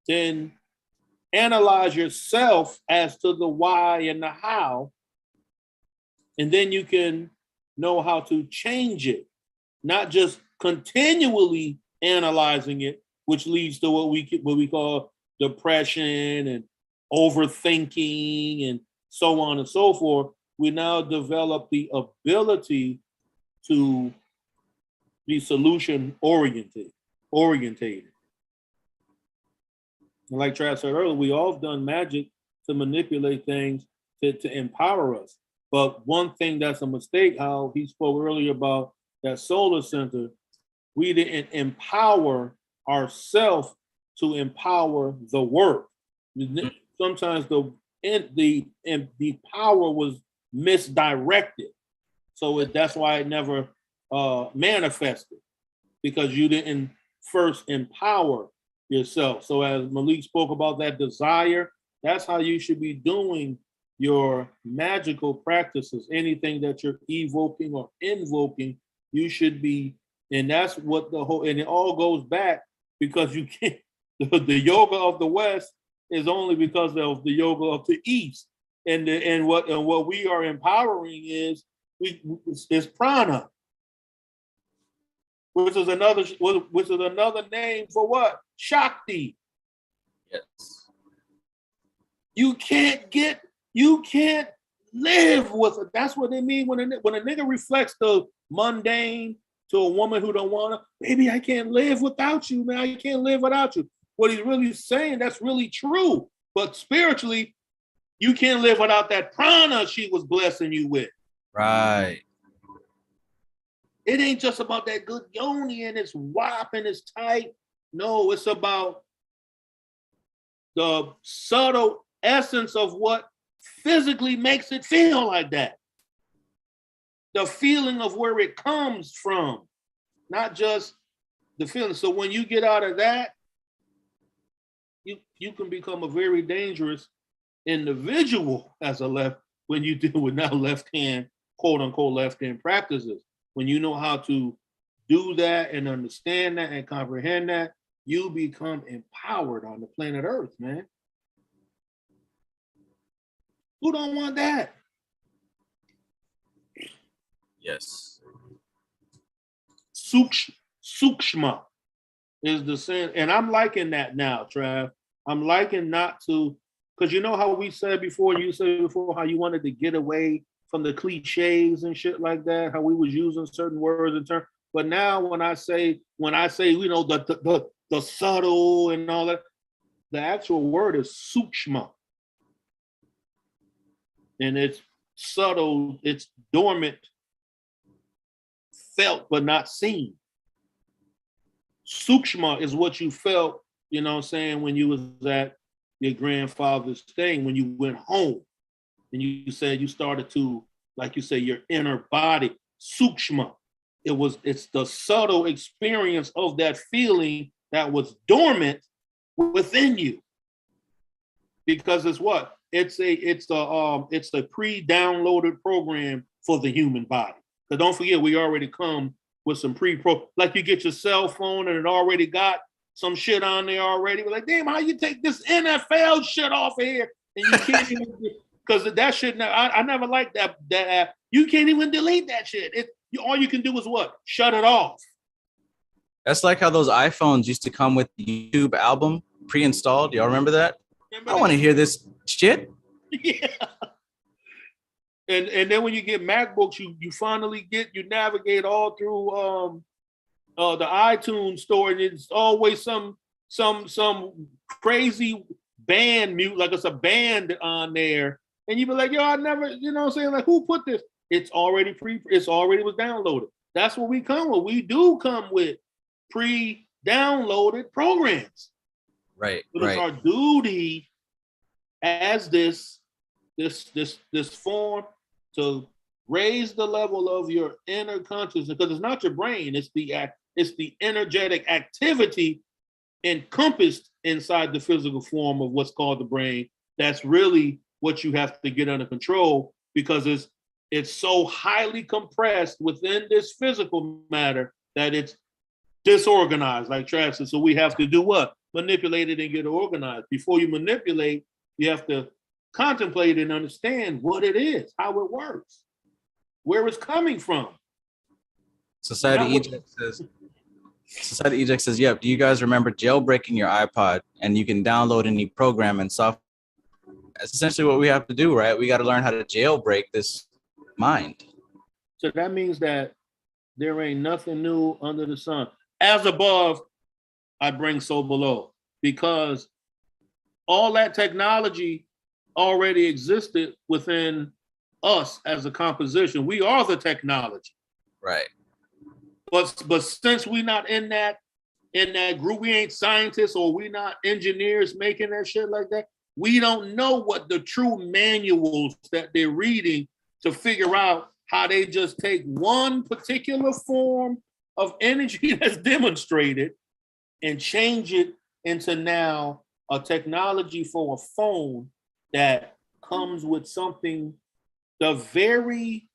then analyze yourself as to the why and the how, and then you can know how to change it, not just continually analyzing it, which leads to what we call depression and overthinking and so on and so forth. We now develop the ability to be solution oriented. And like Trav said earlier, we all have done magic to manipulate things to empower us. But one thing that's a mistake, how he spoke earlier about that solar center, we didn't empower ourselves to empower the work. Sometimes the power was misdirected. So that's why it never manifested, because you didn't first empower yourself. So as Malik spoke about that desire, that's how you should be doing your magical practices. Anything that you're evoking or invoking, you should be, and that's what and it all goes back, because you can't, the yoga of the West is only because of the yoga of the East. And what we are empowering is prana, which is another name for what? Shakti. Yes. You can't live with it. That's what they mean when a nigga reflects the mundane to a woman who don't want to. Baby, I can't live without you, man. I can't live without you. What he's really saying, that's really true. But spiritually, you can't live without that prana she was blessing you with. Right. It ain't just about that good yoni and it's wop and it's tight. No, it's about the subtle essence of what physically makes it feel like that. The feeling of where it comes from, not just the feeling. So when you get out of that, you can become a very dangerous individual when you deal with now left hand, quote unquote, left hand practices. When you know how to do that and understand that and comprehend that, you become empowered on the planet Earth, man. Who don't want that? Yes. Sukshma is the sin. And I'm liking that now, Trav. I'm liking not to, because you know how we said before, you said before how you wanted to get away from the cliches and shit like that, how we was using certain words and terms. But now when I say, you know, the subtle and all that, the actual word is sukshma. And it's subtle, it's dormant, felt but not seen. Sukshma is what you felt, you know what I'm saying, when you was at your grandfather's thing, when you went home and you said you started to, like you say, your inner body, sukshma. It's the subtle experience of that feeling that was dormant within you. Because it's what? It's a pre-downloaded program for the human body. Because don't forget, we already come with some like you get your cell phone and it already got some shit on there already. We're like, damn, how you take this NFL shit off of here? And you can't even, because that shit, I never liked that app. You can't even delete that shit. All you can do is what? Shut it off. That's like how those iPhones used to come with the YouTube album pre-installed. Y'all remember that? I want to hear this shit. Yeah. And then when you get MacBooks, you finally you navigate all through the iTunes store, and it's always some crazy band mute, like it's a band on there, and you be like, yo, I never, you know what I'm saying, like, who put this? It's already was downloaded. That's what we come with. We do come with pre-downloaded programs. Right. But it's our duty as this form to raise the level of your inner consciousness, because it's not your brain, it's the energetic activity encompassed inside the physical form of what's called the brain. That's really what you have to get under control, because it's so highly compressed within this physical matter that it's disorganized, like Trance said. So we have to do what? Manipulate it and get organized. Before you manipulate, you have to contemplate and understand what it is, how it works, where it's coming from. Society Eject says, yep, do you guys remember jailbreaking your iPod and you can download any program and software? That's essentially what we have to do, right? We got to learn how to jailbreak this mind. So that means that there ain't nothing new under the sun. As above, I bring so below, because all that technology already existed within us as a composition. We are the technology. Right. But since we're not in that group, we ain't scientists or we not engineers making that shit like that. We don't know what the true manuals that they're reading to figure out how they just take one particular form of energy that's demonstrated and change it into now a technology for a phone that comes with something, the very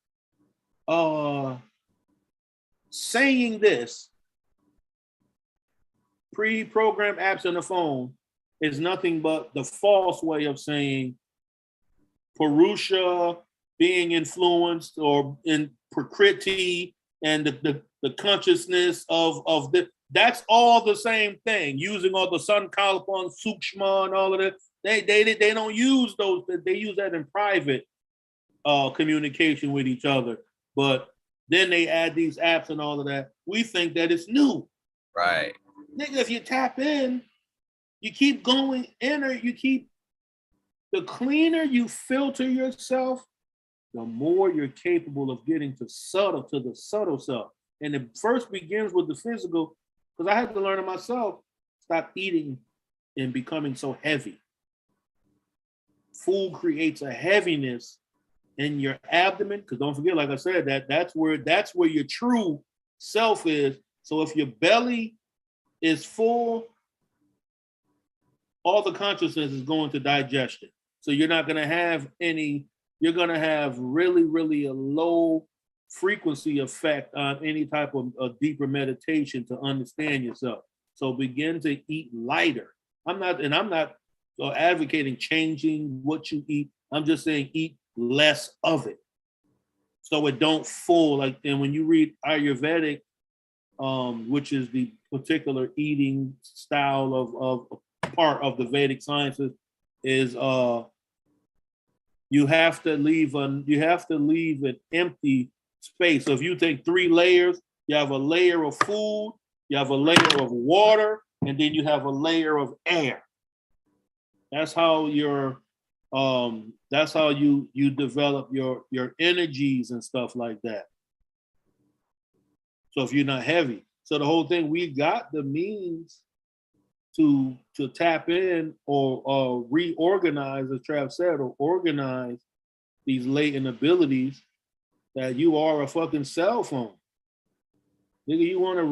saying this, pre-programmed apps on the phone is nothing but the false way of saying Purusha, being influenced, or in Prakriti, and the consciousness of the, that's all the same thing, using all the Sankalpa and Sukshma and all of that. They don't use those, they use that in private communication with each other. But then they add these apps and all of that. We think that it's new. Right. Nigga, if you tap in, you keep going inner, the cleaner you filter yourself, the more you're capable of getting to the subtle self. And it first begins with the physical, because I had to learn it myself. Stop eating and becoming so heavy. Food creates a heaviness in your abdomen, because don't forget, like I said, that's where your true self is. So if your belly is full, all the consciousness is going to digestion. So you're not going to have you're going to have really, really a low frequency effect on any type of deeper meditation to understand yourself. So begin to eat lighter. I'm not advocating changing what you eat. I'm just saying eat less of it, so it don't full. Like, and when you read Ayurvedic, which is the particular eating style of part of the Vedic sciences, is you have to leave an empty space. So if you take 3 layers, you have a layer of food, you have a layer of water, and then you have a layer of air. That's how you develop your energies and stuff like that. So if you're not heavy. So the whole thing, we got the means to tap in or reorganize, as Trav said, or organize these latent abilities that you are a fucking cell phone. Nigga, you wanna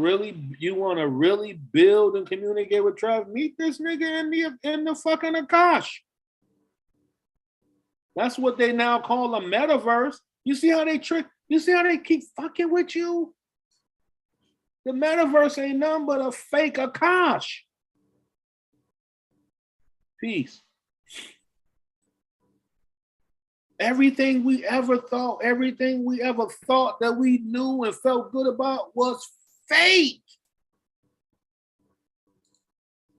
really build and communicate with Trav? Meet this nigga in the fucking Akash. That's what they now call a metaverse. You see how they keep fucking with you? The metaverse ain't nothing but a fake Akash. Peace. Everything we ever thought that we knew and felt good about was fake.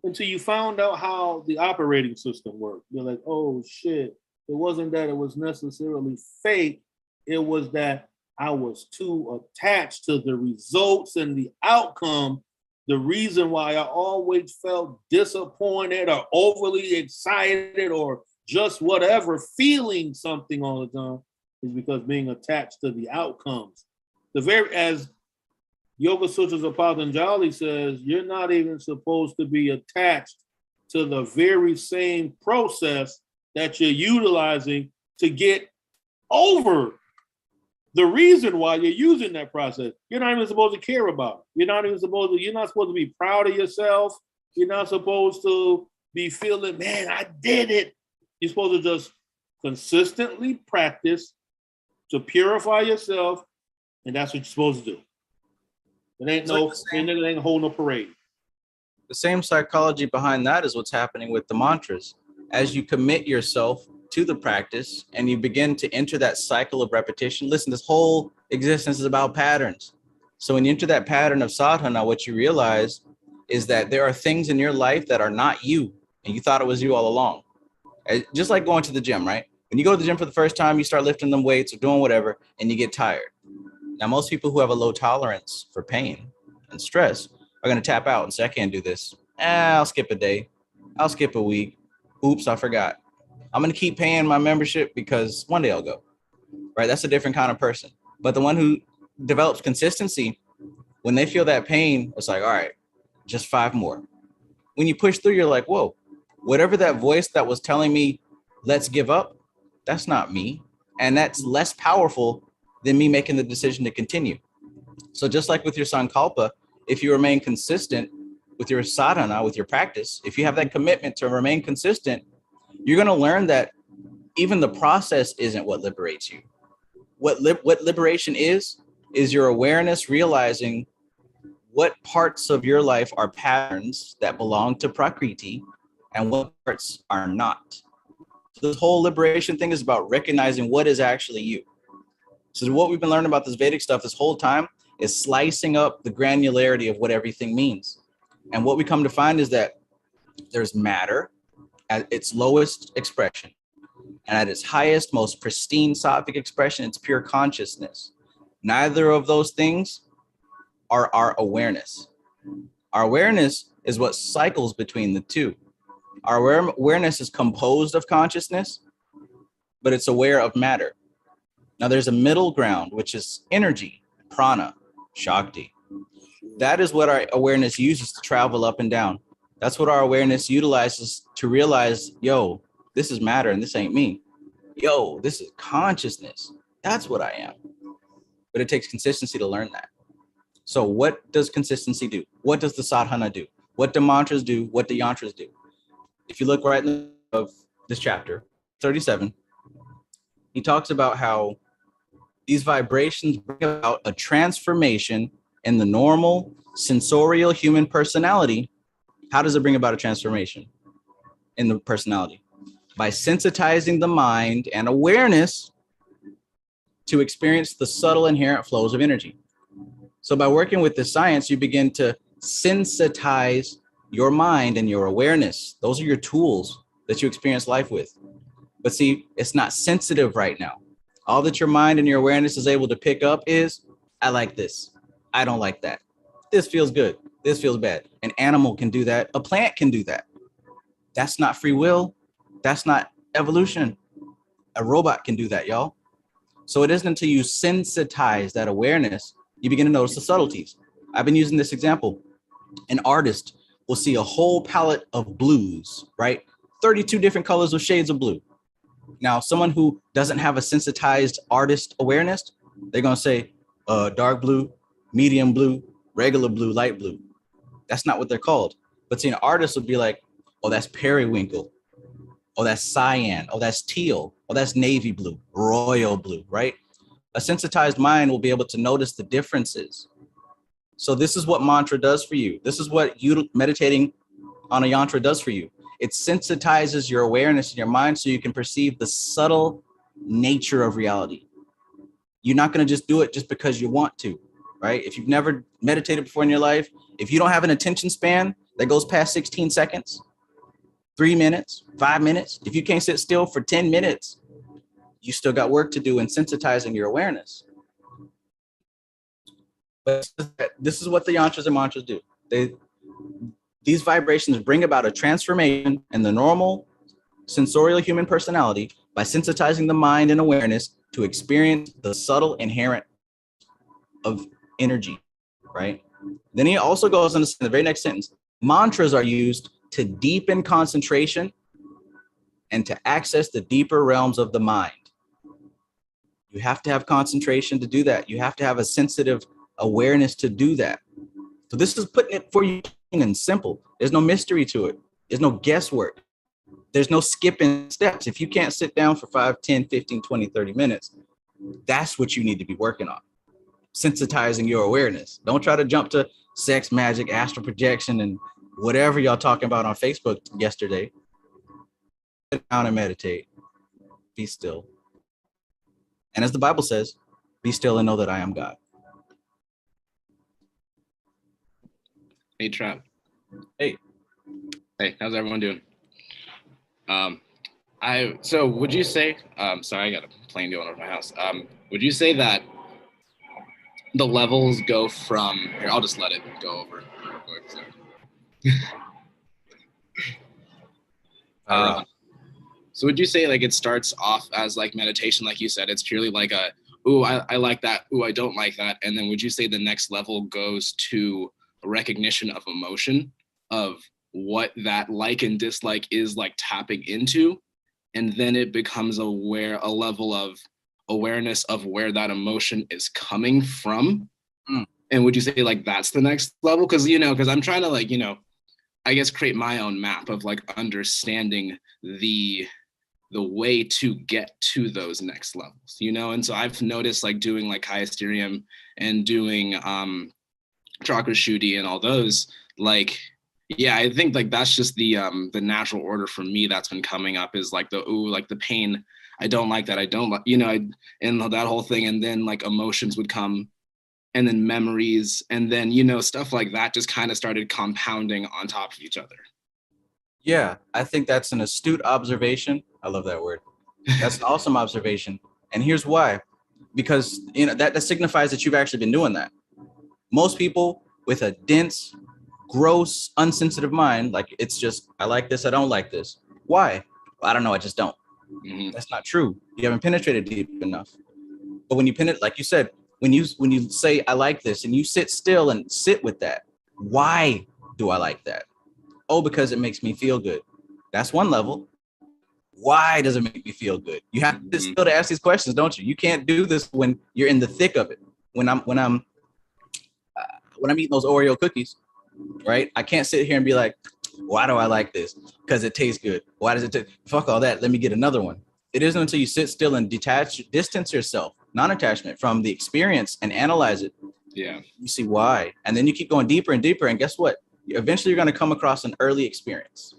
Until you found out how the operating system worked. You're like, oh shit, it wasn't that it was necessarily fake. It was that I was too attached to the results and the outcome. The reason why I always felt disappointed or overly excited or just whatever, feeling something all the time, is because being attached to the outcomes. As Yoga Sutras of Patanjali says, you're not even supposed to be attached to the very same process that you're utilizing to get over the reason why you're using that process. You're not even supposed to care about it. You're not supposed to be proud of yourself. You're not supposed to be feeling, man, I did it. You're supposed to just consistently practice to purify yourself, and that's what you're supposed to do. It ain't hold no parade. The same psychology behind that is what's happening with the mantras. As you commit yourself to the practice and you begin to enter that cycle of repetition, listen, this whole existence is about patterns. So when you enter that pattern of sadhana, what you realize is that there are things in your life that are not you, and you thought it was you all along. Just like going to the gym, right? When you go to the gym for the first time, you start lifting them weights or doing whatever, and you get tired. Now, most people who have a low tolerance for pain and stress are going to tap out and say, I can't do this. I'll skip a day. I'll skip a week. Oops, I forgot. I'm going to keep paying my membership because one day I'll go, right? That's a different kind of person. But the one who develops consistency, when they feel that pain, it's like, all right, just 5 more. When you push through, you're like, whoa, whatever that voice that was telling me, let's give up, that's not me. And that's less powerful than me making the decision to continue. So just like with your sankalpa, if you remain consistent with your sadhana, with your practice, if you have that commitment to remain consistent, you're going to learn that even the process isn't what liberates you. What liberation is your awareness realizing what parts of your life are patterns that belong to Prakriti and what parts are not. So this whole liberation thing is about recognizing what is actually you. So what we've been learning about this Vedic stuff this whole time is slicing up the granularity of what everything means. And what we come to find is that there's matter at its lowest expression. And at its highest, most pristine sattvic expression, it's pure consciousness. Neither of those things are our awareness. Our awareness is what cycles between the two. Our awareness is composed of consciousness, but it's aware of matter. Now there's a middle ground, which is energy, prana, shakti. That is what our awareness uses to travel up and down. That's what our awareness utilizes to realize, yo, this is matter and this ain't me. Yo, this is consciousness. That's what I am. But it takes consistency to learn that. So what does consistency do? What does the sadhana do? What do mantras do? What do yantras do? If you look right in the of this chapter, 37, he talks about how These vibrations bring about a transformation in the normal sensorial human personality. How does it bring about a transformation in the personality? By sensitizing the mind and awareness to experience the subtle inherent flows of energy. So by working with this science, you begin to sensitize your mind and your awareness. Those are your tools that you experience life with. But see, it's not sensitive right now. All that your mind and your awareness is able to pick up is, I like this. I don't like that. This feels good. This feels bad. An animal can do that. A plant can do that. That's not free will. That's not evolution. A robot can do that, y'all. So it isn't until you sensitize that awareness, you begin to notice the subtleties. I've been using this example. An artist will see a whole palette of blues, right? 32 different colors of shades of blue. Now, someone who doesn't have a sensitized artist awareness, they're going to say dark blue, medium blue, regular blue, light blue. That's not what they're called. But see, an artist would be like, oh, that's periwinkle. Oh, that's cyan. Oh, that's teal. Oh, that's navy blue, royal blue, right? A sensitized mind will be able to notice the differences. So this is what mantra does for you. This is what you meditating on a yantra does for you. It sensitizes your awareness in your mind so you can perceive the subtle nature of reality. You're not going to just do it just because you want to, right? If you've never meditated before in your life, if you don't have an attention span that goes past 16 seconds, 3 minutes, 5 minutes, if you can't sit still for 10 minutes, you still got work to do in sensitizing your awareness. But this is what the yantras and mantras do. These vibrations bring about a transformation in the normal sensorial human personality by sensitizing the mind and awareness to experience the subtle inherent of energy, right? Then he also goes on to say in the very next sentence, mantras are used to deepen concentration and to access the deeper realms of the mind. You have to have concentration to do that. You have to have a sensitive awareness to do that. So this is putting it for you and simple. There's no mystery to it. There's no guesswork. There's no skipping steps. If you can't sit down for 5, 10, 15, 20, 30 minutes, that's what you need to be working on. Sensitizing your awareness. Don't try to jump to sex, magic, astral projection, and whatever y'all talking about on Facebook yesterday. Sit down and meditate. Be still. And as the Bible says, be still and know that I am God. Hey, Trap. Hey. Hey, how's everyone doing? So would you say, sorry, I got a plane going over my house. Would you say that the levels go from, here, I'll just let it go over real quick. So would you say like it starts off as like meditation, like you said, it's purely like a, ooh, I like that, ooh, I don't like that. And then would you say the next level goes to recognition of emotion, of what that like and dislike is like tapping into, and then it becomes a level of awareness of where that emotion is coming from? And would you say like that's the next level? Because I'm trying to like, I guess create my own map of like understanding the way to get to those next levels, and so I've noticed like doing like Hyasterium and doing chakra shuddhi and all those, like, yeah, I think like that's just the natural order for me that's been coming up is like the pain, I don't like that, I don't like, and that whole thing, and then like emotions would come, and then memories, and then stuff like that just kind of started compounding on top of each other. Yeah, I think that's an astute observation. I love that word. That's an awesome observation. And here's why. Because that signifies that you've actually been doing that. Most people with a dense, gross, unsensitive mind, like it's just, I like this, I don't like this. Why? Well, I don't know, I just don't. Mm-hmm. That's not true. You haven't penetrated deep enough. But when you penetrate, like you said, when you say I like this and you sit still and sit with that, why do I like that? Oh, because it makes me feel good. That's one level. Why does it make me feel good? You have to still to ask these questions, don't you? You can't do this when you're in the thick of it. When I'm eating those Oreo cookies, right? I can't sit here and be like, why do I like this? Because it tastes good. Why does it taste? Fuck all that. Let me get another one. It isn't until you sit still and distance yourself non-attachment from the experience and analyze it. Yeah. You see why. And then you keep going deeper and deeper. And guess what? Eventually you're going to come across an early experience.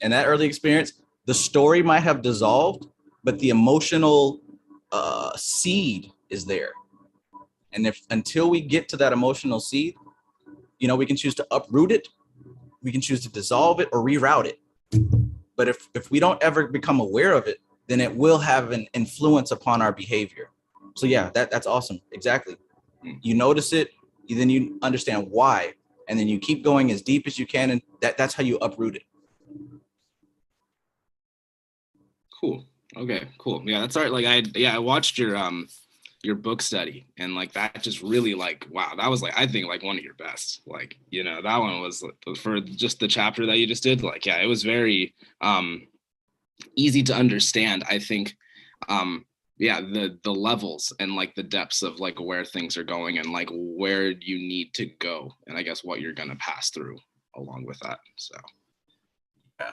And that early experience, the story might have dissolved, but the emotional seed is there. And if until we get to that emotional seed, you know, we can choose to uproot it, we can choose to dissolve it or reroute it. But if we don't ever become aware of it, then it will have an influence upon our behavior. So yeah, that's awesome. Exactly. You notice it, then you understand why, and then you keep going as deep as you can, and that's how you uproot it. Cool. Okay, cool. Yeah, that's all right. Like I watched your book study, and like that just really, like, wow, that was like, I think, like one of your best. Like, you know, that one was for just the chapter that you just did, like, yeah, it was very easy to understand. I think yeah, the levels and like the depths of like where things are going and like where you need to go, and I guess what you're gonna pass through along with that. So yeah.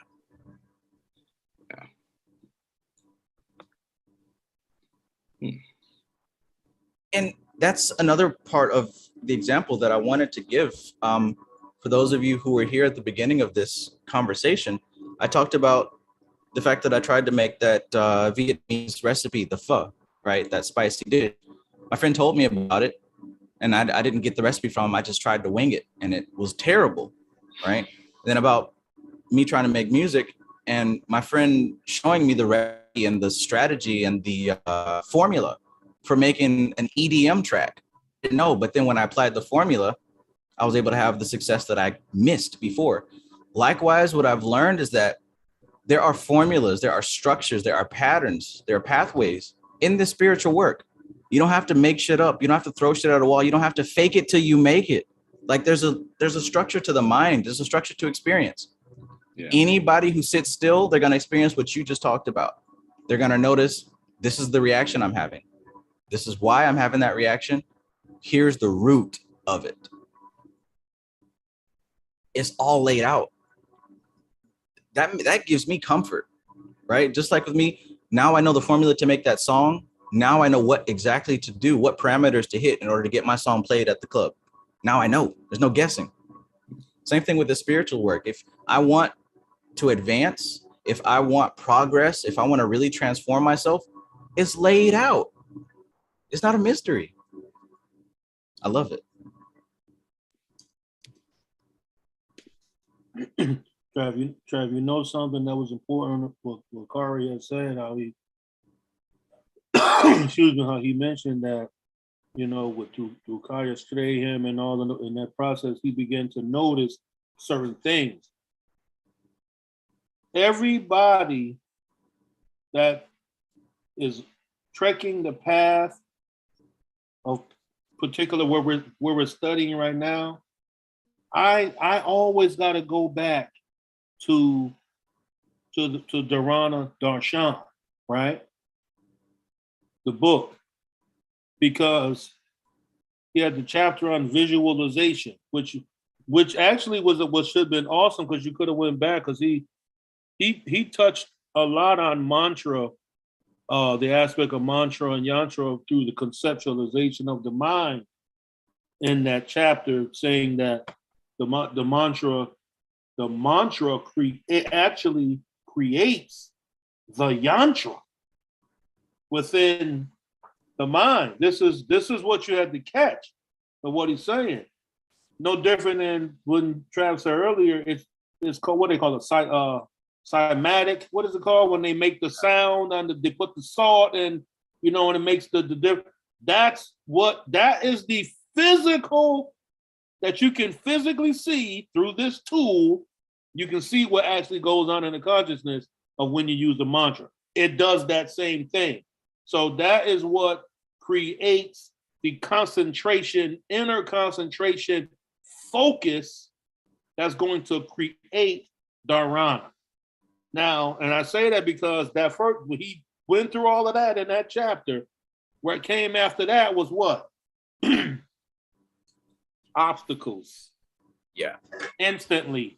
And that's another part of the example that I wanted to give. For those of you who were here at the beginning of this conversation, I talked about the fact that I tried to make that Vietnamese recipe, the pho, right? That spicy dish. My friend told me about it, and I didn't get the recipe from him. I just tried to wing it, and it was terrible, right? Then about me trying to make music, and my friend showing me the recipe and the strategy and the formula for making an EDM track. I didn't know, but then when I applied the formula, I was able to have the success that I missed before. Likewise, what I've learned is that there are formulas, there are structures, there are patterns, there are pathways in the spiritual work. You don't have to make shit up. You don't have to throw shit at a wall. You don't have to fake it till you make it. Like there's a structure to the mind. There's a structure to experience. Yeah. Anybody who sits still, they're going to experience what you just talked about. They're going to notice, this is the reaction I'm having. This is why I'm having that reaction. Here's the root of it. It's all laid out. That gives me comfort, right? Just like with me, now I know the formula to make that song. Now I know what exactly to do, what parameters to hit in order to get my song played at the club. Now I know. There's no guessing. Same thing with the spiritual work. If I want to advance, if I want progress, if I want to really transform myself, it's laid out. It's not a mystery. I love it. Trav, you know something that was important, what Kari had said, how he, excuse me, how he mentioned that, you know, with through Kaya stray him and all in that process, he began to notice certain things. Everybody that is trekking the path of particular where we're studying right now, I always got to go back to Dharana Darshan, right? The book, because he had the chapter on visualization, which actually was should have been awesome, because you could have went back, because he touched a lot on mantra, the aspect of mantra and yantra through the conceptualization of the mind in that chapter, saying that the mantra actually creates the yantra within the mind. This is what you had to catch of what he's saying. No different than when Trav said earlier, it's called, what they call it, cymatic. What is it called when they make the sound and they put the salt and, you know, and it makes the difference. That is the physical, that you can physically see through this tool. You can see what actually goes on in the consciousness of when you use the mantra. It does that same thing. So that is what creates the concentration, inner concentration, focus that's going to create dharana. Now, and I say that because that first, when he went through all of that in that chapter, where it came after that was what? Obstacles. Yeah. Instantly.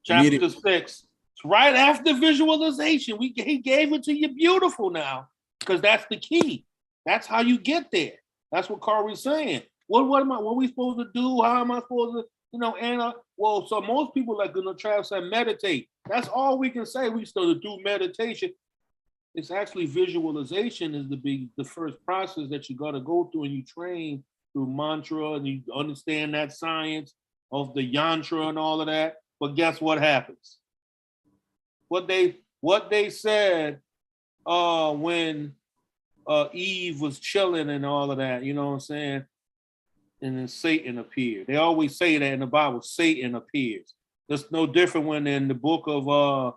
Chapter 6. It's right after visualization. He gave it to you beautiful now. because that's the key. That's how you get there. That's what Corey's saying. What are we supposed to do? How am I supposed to, well, so most people like Travis said, meditate. That's all we can say. We still do meditation. It's actually visualization is the first process that you got to go through, and you train through mantra, and you understand that science of the yantra and all of that. But guess what happens? What they said when Eve was chilling and all of that, you know what I'm saying? And then Satan appeared. They always say that in the Bible, Satan appears. That's no different when in the book of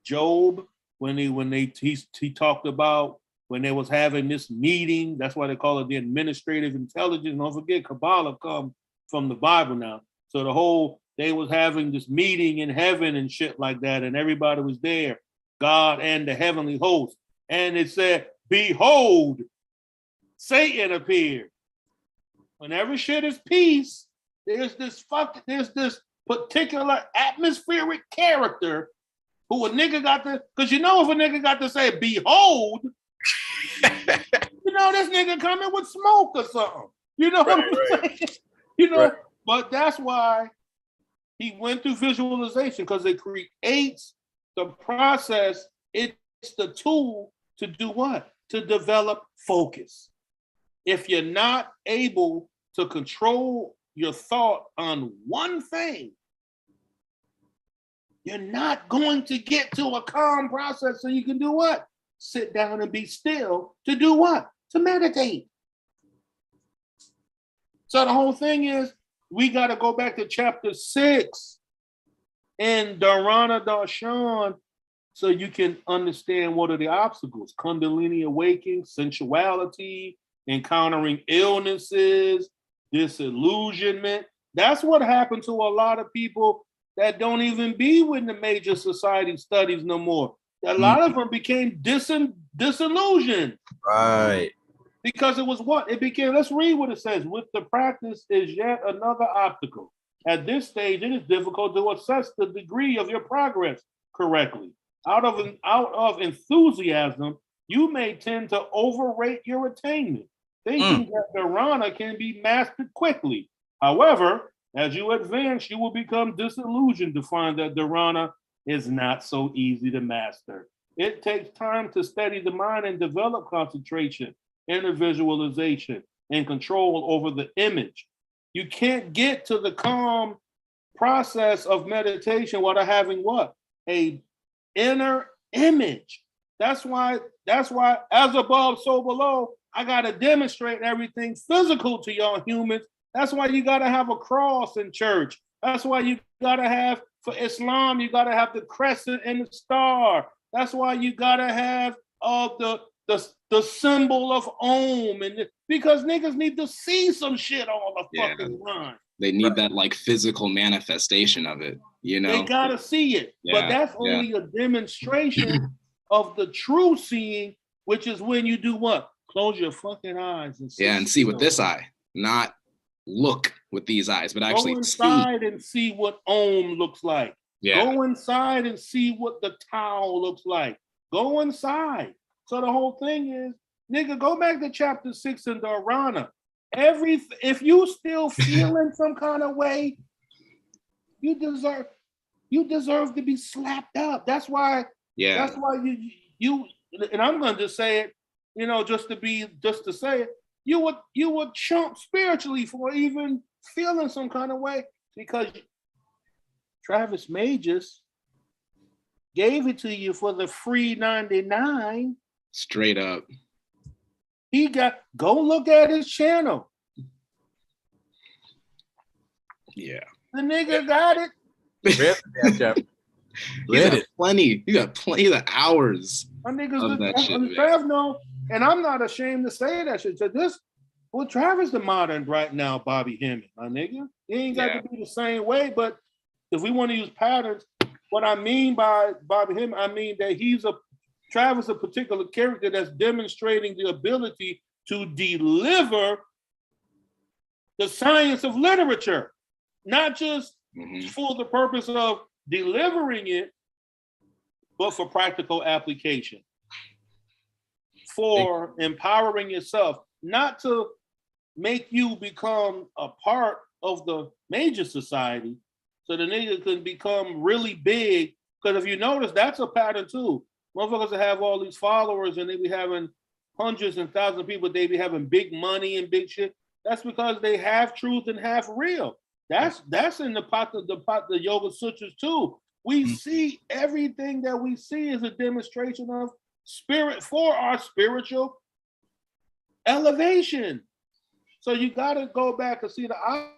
Job, when he talked about when they was having this meeting. That's why they call it the administrative intelligence. Don't forget, Kabbalah come from the Bible now. So they was having this meeting in heaven and shit like that, and everybody was there, God and the heavenly host. And it said, behold, Satan appeared. Whenever shit is peace, there's this particular atmospheric character who a nigga got to, because if a nigga got to say, behold, this nigga coming with smoke or something. You know what I'm saying? Right. But that's why he went through visualization, because it creates the process. It's the tool to do what? To develop focus. If you're not able to control your thought on one thing, you're not going to get to a calm process so you can do what? Sit down and be still to do what? To meditate. So the whole thing is, we got to go back to chapter 6 in Dharana Darshan so you can understand what are the obstacles. Kundalini awakening, sensuality, encountering illnesses, disillusionment. That's what happened to a lot of people that don't even be with the major society studies no more. A lot of them became disillusioned. Right. Because it was what? It became, let's read what it says. With the practice is yet another obstacle. At this stage, it is difficult to assess the degree of your progress correctly. Out of enthusiasm, you may tend to overrate your attainment, thinking that Dharana can be mastered quickly. However, as you advance, you will become disillusioned to find that Dharana is not so easy to master. It takes time to steady the mind and develop concentration, inner visualization, and control over the image. You can't get to the calm process of meditation without having what? A inner image. That's why as above, so below, I got to demonstrate everything physical to y'all humans. That's why you got to have a cross in church. That's why you got to have, for Islam, you got to have the crescent and the star. That's why you got to have the symbol of Om, because niggas need to see some shit all the fucking time. They need that like physical manifestation of it, They gotta see it. But that's only a demonstration of the true seeing, which is when you do what? Close your fucking eyes and see. Yeah, and see with this eye, not look with these eyes, but actually go inside and see what Om looks like. Yeah. Go inside and see what the Tao looks like. Go inside. So the whole thing is, nigga, go back to chapter 6 in Dharana. If you still feeling some kind of way, you deserve to be slapped up. That's why. Yeah. That's why you and I'm gonna just say it, just to say it. You would chump spiritually for even feeling some kind of way, because Travis Majors gave it to you for the free 99. Straight up. Go look at his channel. Yeah. The nigga got it. You got plenty of hours. My niggas of that shit, Travis know, and I'm not ashamed to say that shit. So Travis the modern right now, Bobby Hemming, my nigga. He ain't got to be the same way, but if we want to use patterns, what I mean by Bobby Hemming, I mean that Travis a particular character that's demonstrating the ability to deliver the science of literature, not just for the purpose of delivering it, but for practical application. for empowering yourself, not to make you become a part of the major society so the nigga can become really big. Because if you notice, that's a pattern too. Motherfuckers that have all these followers and they be having hundreds and thousands of people, they be having big money and big shit. That's because they half truth and half real. That's in the Yoga Sutras too. We see everything that we see is a demonstration of spirit for our spiritual elevation. So you got to go back and see the eyes.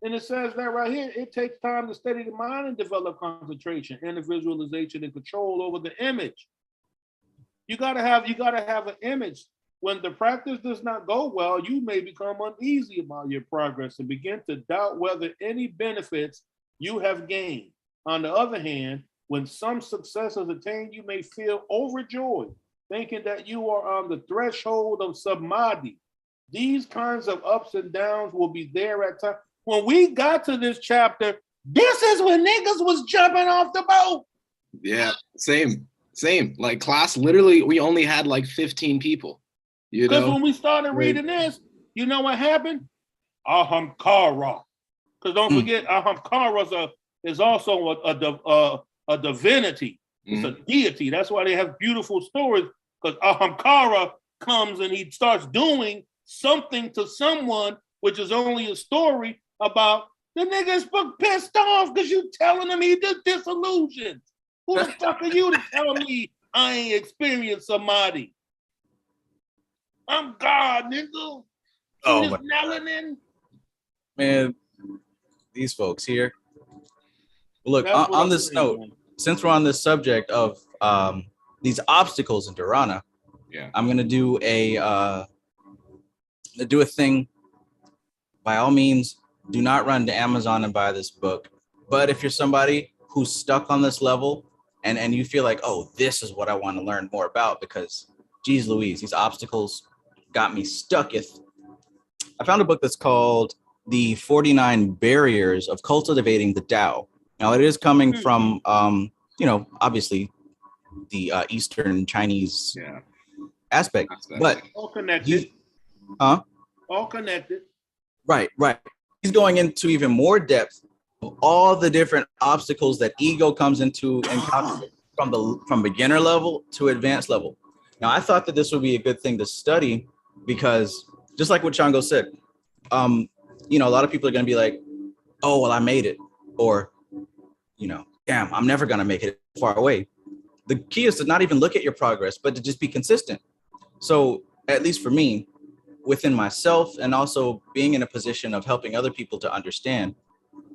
And it says that right here, it takes time to steady the mind and develop concentration and the visualization and control over the image. You gotta have an image. When the practice does not go well, you may become uneasy about your progress and begin to doubt whether any benefits you have gained. On the other hand, when some success is attained, you may feel overjoyed, thinking that you are on the threshold of samadhi. These kinds of ups and downs will be there at times. When we got to this chapter, this is when niggas was jumping off the boat. Yeah, same. Like class, literally, we only had like 15 people. Because when we started reading this, you know what happened? Ahamkara. Because don't forget, Ahamkara is also a divinity. It's a deity. That's why they have beautiful stories. Because Ahamkara comes and he starts doing something to someone, which is only a story about the nigga's pissed off because you telling him he did disillusioned. Who the fuck are you to tell me I ain't experienced samadhi? I'm God, nigga. Oh, this melanin. Man, these folks here. Look, on this note, since we're on this subject of these obstacles in Dharana, I'm gonna do a thing. By all means, do not run to Amazon and buy this book. But if you're somebody who's stuck on this level and you feel like, oh, this is what I want to learn more about because, geez Louise, these obstacles got me stuck. I found a book that's called The 49 Barriers of Cultivating the Tao. Now, it is coming from, obviously the Eastern Chinese aspect, but all connected. All connected. Right. He's going into even more depth of all the different obstacles that ego comes into encounter from beginner level to advanced level. Now, I thought that this would be a good thing to study because just like what Chango said, a lot of people are going to be like, oh, well, I made it. Or, damn, I'm never going to make it far away. The key is to not even look at your progress, but to just be consistent. So at least for me, within myself and also being in a position of helping other people to understand,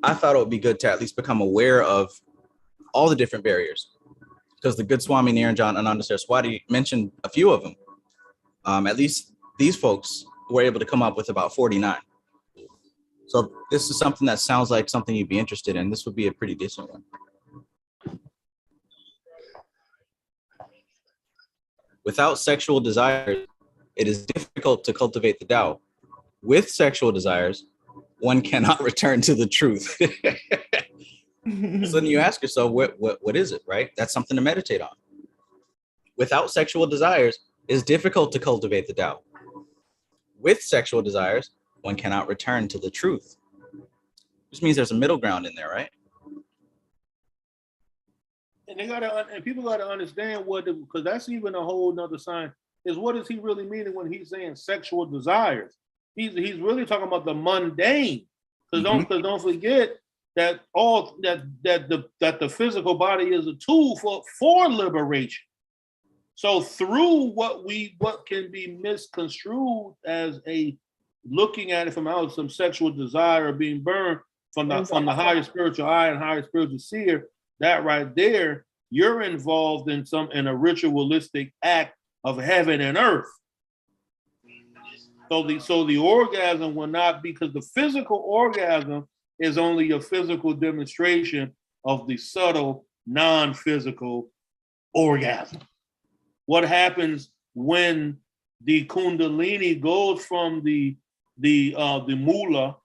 I thought it would be good to at least become aware of all the different barriers. Because the good Swami Niranjan Ananda Saraswati mentioned a few of them. At least these folks were able to come up with about 49. So this is something that sounds like something you'd be interested in. This would be a pretty decent one. Without sexual desires, it is difficult to cultivate the Tao. With sexual desires, one cannot return to the truth. So then you ask yourself, what is it, right? That's something to meditate on. Without sexual desires, it is difficult to cultivate the Tao. With sexual desires, one cannot return to the truth. Which means there's a middle ground in there, right? And people gotta understand because that's even a whole nother sign. Is what is he really meaning when he's saying sexual desires? He's really talking about the mundane. Because don't forget that the physical body is a tool for liberation. So through what can be misconstrued as looking at it from out some sexual desire being burned from the higher spiritual eye and higher spiritual seer, that right there, you're involved in a ritualistic act of heaven and earth. So the orgasm will not be, because the physical orgasm is only a physical demonstration of the subtle non-physical orgasm. What happens when the kundalini goes from the muladhara,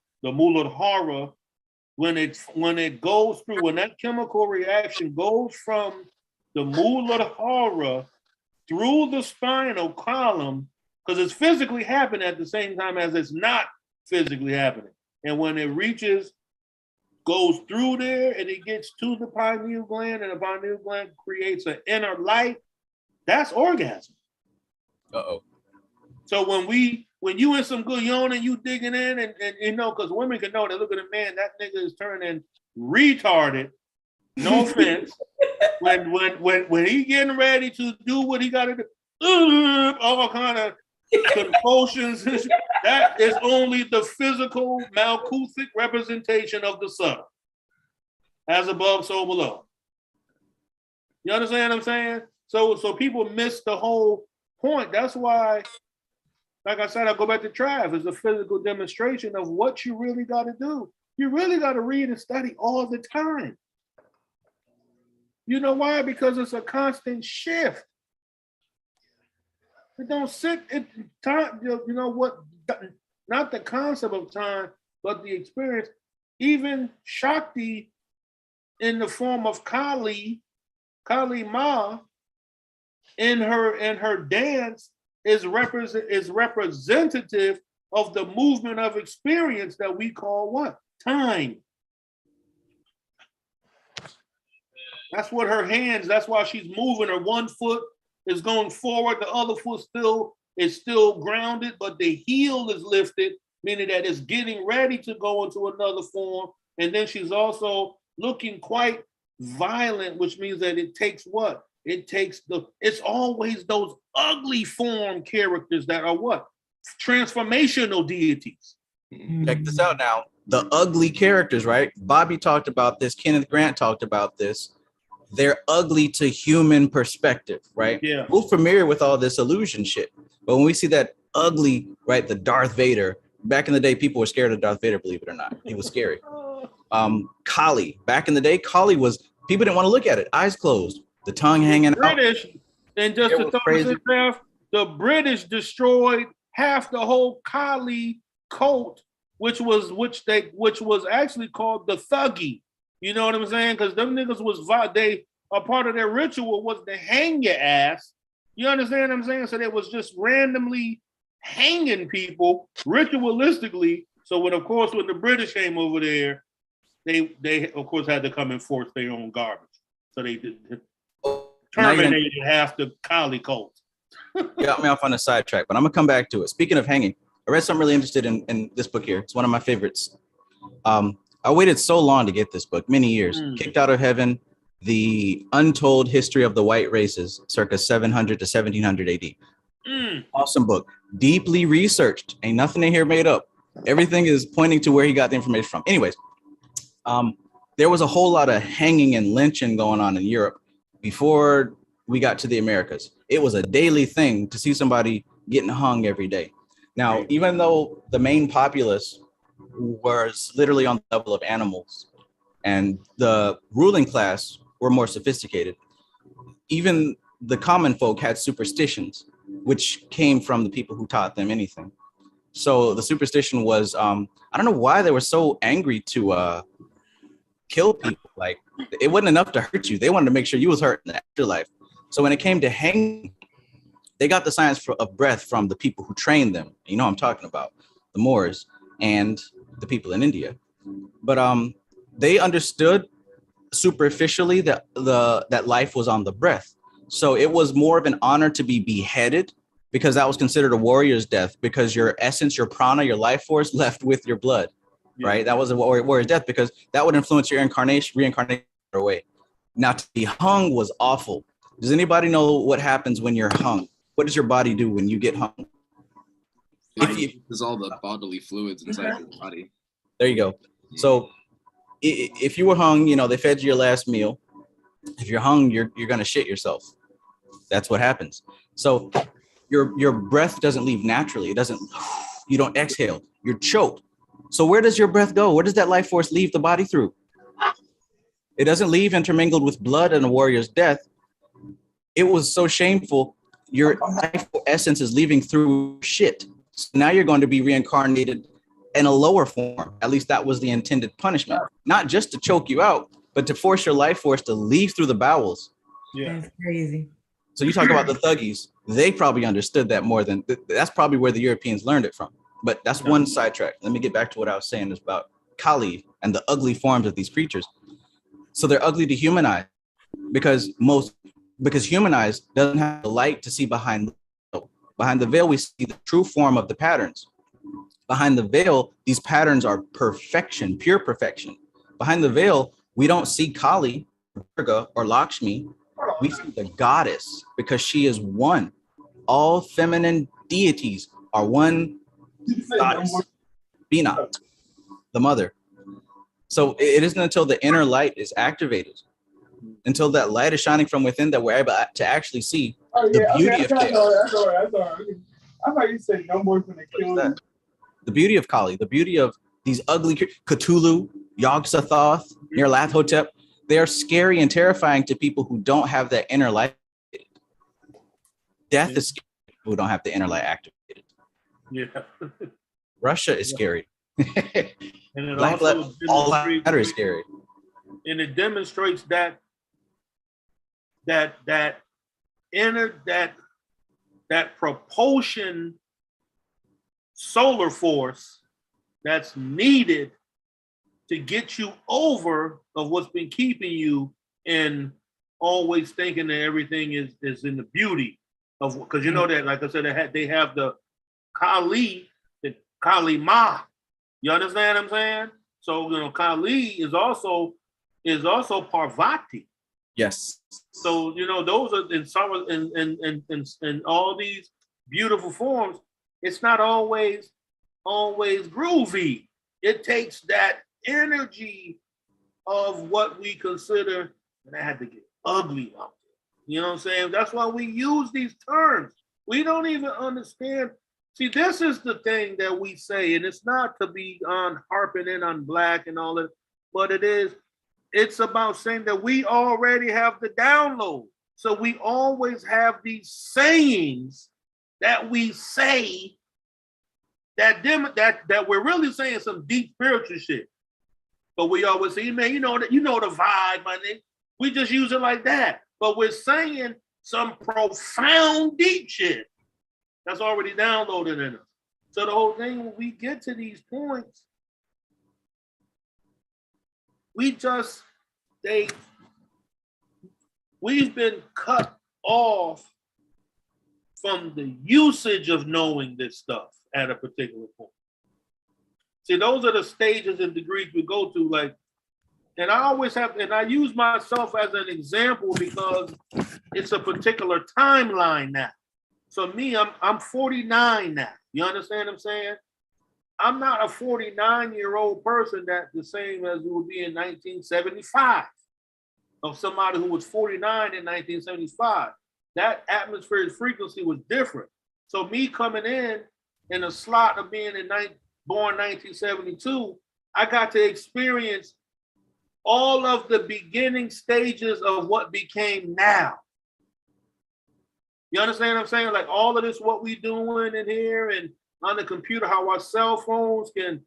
when it goes through, when that chemical reaction goes from the muladhara through the spinal column, because it's physically happening at the same time as it's not physically happening. And when it reaches, goes through there and it gets to the pineal gland, and the pineal gland creates an inner light, that's orgasm. Uh-oh. So when you in some good yoni, you digging in, and you know, because women can know, they look at a man, that nigga is turning retarded. No offense. When he getting ready to do what he got to do, all kind of convulsions, that is only the physical malkuthic representation of the subtle. As above, so below. You understand what I'm saying? So people miss the whole point. That's why, like I said, I go back to Trav. It's a physical demonstration of what you really got to do. You really got to read and study all the time. You know why? Because it's a constant shift. It don't sit in time. You know what? Not the concept of time, but the experience. Even Shakti, in the form of Kali Ma, in her dance, is representative of the movement of experience that we call what? Time. That's what her hands, that's why she's moving. Her one foot is going forward, the other foot is still grounded, but the heel is lifted, meaning that it's getting ready to go into another form. And then she's also looking quite violent, which means that it takes what? It's always those ugly form characters that are what? Transformational deities. Check this out now. The ugly characters, right? Bobby talked about this. Kenneth Grant talked about this. They're ugly to human perspective, right? Yeah. We're familiar with all this illusion shit. But when we see that ugly, right, the Darth Vader, back in the day, people were scared of Darth Vader, believe it or not. He was scary. Kali, back in the day, Kali was, people didn't want to look at it. Eyes closed, the tongue hanging British, out. And just to throw this in there, the British destroyed half the whole Kali cult, which was actually called the Thuggy. You know what I'm saying? Because them niggas a part of their ritual was to hang your ass. You understand what I'm saying? So they was just randomly hanging people ritualistically. So when the British came over there, they of course had to come and force their own garbage. So they terminated half the Kali cult. You got me off on a sidetrack, but I'm gonna come back to it. Speaking of hanging, I read something really interested in this book here. It's one of my favorites. I waited so long to get this book, many years. Kicked Out of Heaven, The Untold History of the White Races, circa 700 to 1700 AD. Awesome book. Deeply researched. Ain't nothing in here made up. Everything is pointing to where he got the information from. Anyways, there was a whole lot of hanging and lynching going on in Europe before we got to the Americas. It was a daily thing to see somebody getting hung every day. Now, even though the main populace was literally on the level of animals and the ruling class were more sophisticated, even the common folk had superstitions, which came from the people who taught them anything. So the superstition was, I don't know why they were so angry to kill people. Like, it wasn't enough to hurt you. They wanted to make sure you was hurt in the afterlife. So when it came to hanging, they got the science of breath from the people who trained them. You know what I'm talking about, the Moors and the people in India. But they understood superficially that that life was on the breath. So it was more of an honor to be beheaded, because that was considered a warrior's death, because your essence, your prana, your life force left with your blood, right? That was a warrior's death, because that would influence your reincarnation away. Now, to be hung was awful. Does anybody know what happens when you're hung? What does your body do when you get hung? There's all the bodily fluids inside your body. There you go. So if you were hung, you know, they fed you your last meal. If you're hung, you're going to shit yourself. That's what happens. So your breath doesn't leave naturally. You don't exhale. You're choked. So where does your breath go? Where does that life force leave the body through? It doesn't leave intermingled with blood and a warrior's death. It was so shameful. Your life essence is leaving through shit. So now you're going to be reincarnated in a lower form. At least that was the intended punishment. Not just to choke you out, but to force your life force to leave through the bowels. Yeah. That's crazy. So you talk about the thuggies, they probably understood that more than, that's probably where the Europeans learned it from. But that's one sidetrack. Let me get back to what I was saying about Kali and the ugly forms of these creatures. So they're ugly to humanize because humanized doesn't have the light to see behind the veil. Behind the veil, we see the true form of the patterns. Behind the veil, these patterns are perfection, pure perfection. Behind the veil, we don't see Kali, Durga, or Lakshmi. We see the goddess because she is one. All feminine deities are one goddess, Bina, the mother. So it isn't until the inner light is activated, until that light is shining from within, that we're able to actually see the beauty of chaos. I thought you said no more from the kill. The beauty of Kali, the beauty of these ugly Cthulhu, Yog-Sothoth, Nyarlathotep. They are scary and terrifying to people who don't have that inner light. Death is scary to people who don't have the inner light activated. Yeah. Russia is scary. And it Black also all matter is scary. And it demonstrates that propulsion solar force that's needed to get you over of what's been keeping you and always thinking that everything is in the beauty of, because you know that, like I said, they have the Kali, the Kali Ma. You understand what I'm saying? So you know, Kali is also Parvati. Yes. So you know, those are in all these beautiful forms. It's not always groovy. It takes that energy of what we consider, and I had to get ugly out there. You know what I'm saying? That's why we use these terms. We don't even understand. See, this is the thing that we say, and it's not to be harping in on black and all that, but it's about saying that we already have the download. So we always have these sayings that we say that we're really saying some deep spiritual shit. But we always say, man, you know the vibe, my nigga. We just use it like that. But we're saying some profound deep shit that's already downloaded in us. So the whole thing, when we get to these points, we've been cut off from the usage of knowing this stuff at a particular point. See, those are the stages and degrees we go to, like, and I always have, and I use myself as an example because it's a particular timeline now. So me, I'm 49 now. You understand what I'm saying? I'm not a 49-year-old person that's the same as we would be in 1975. Of somebody who was 49 in 1975. That atmospheric frequency was different. So me coming in a slot of being born 1972, I got to experience all of the beginning stages of what became now. You understand what I'm saying? Like all of this, what we doing in here and on the computer, how our cell phones can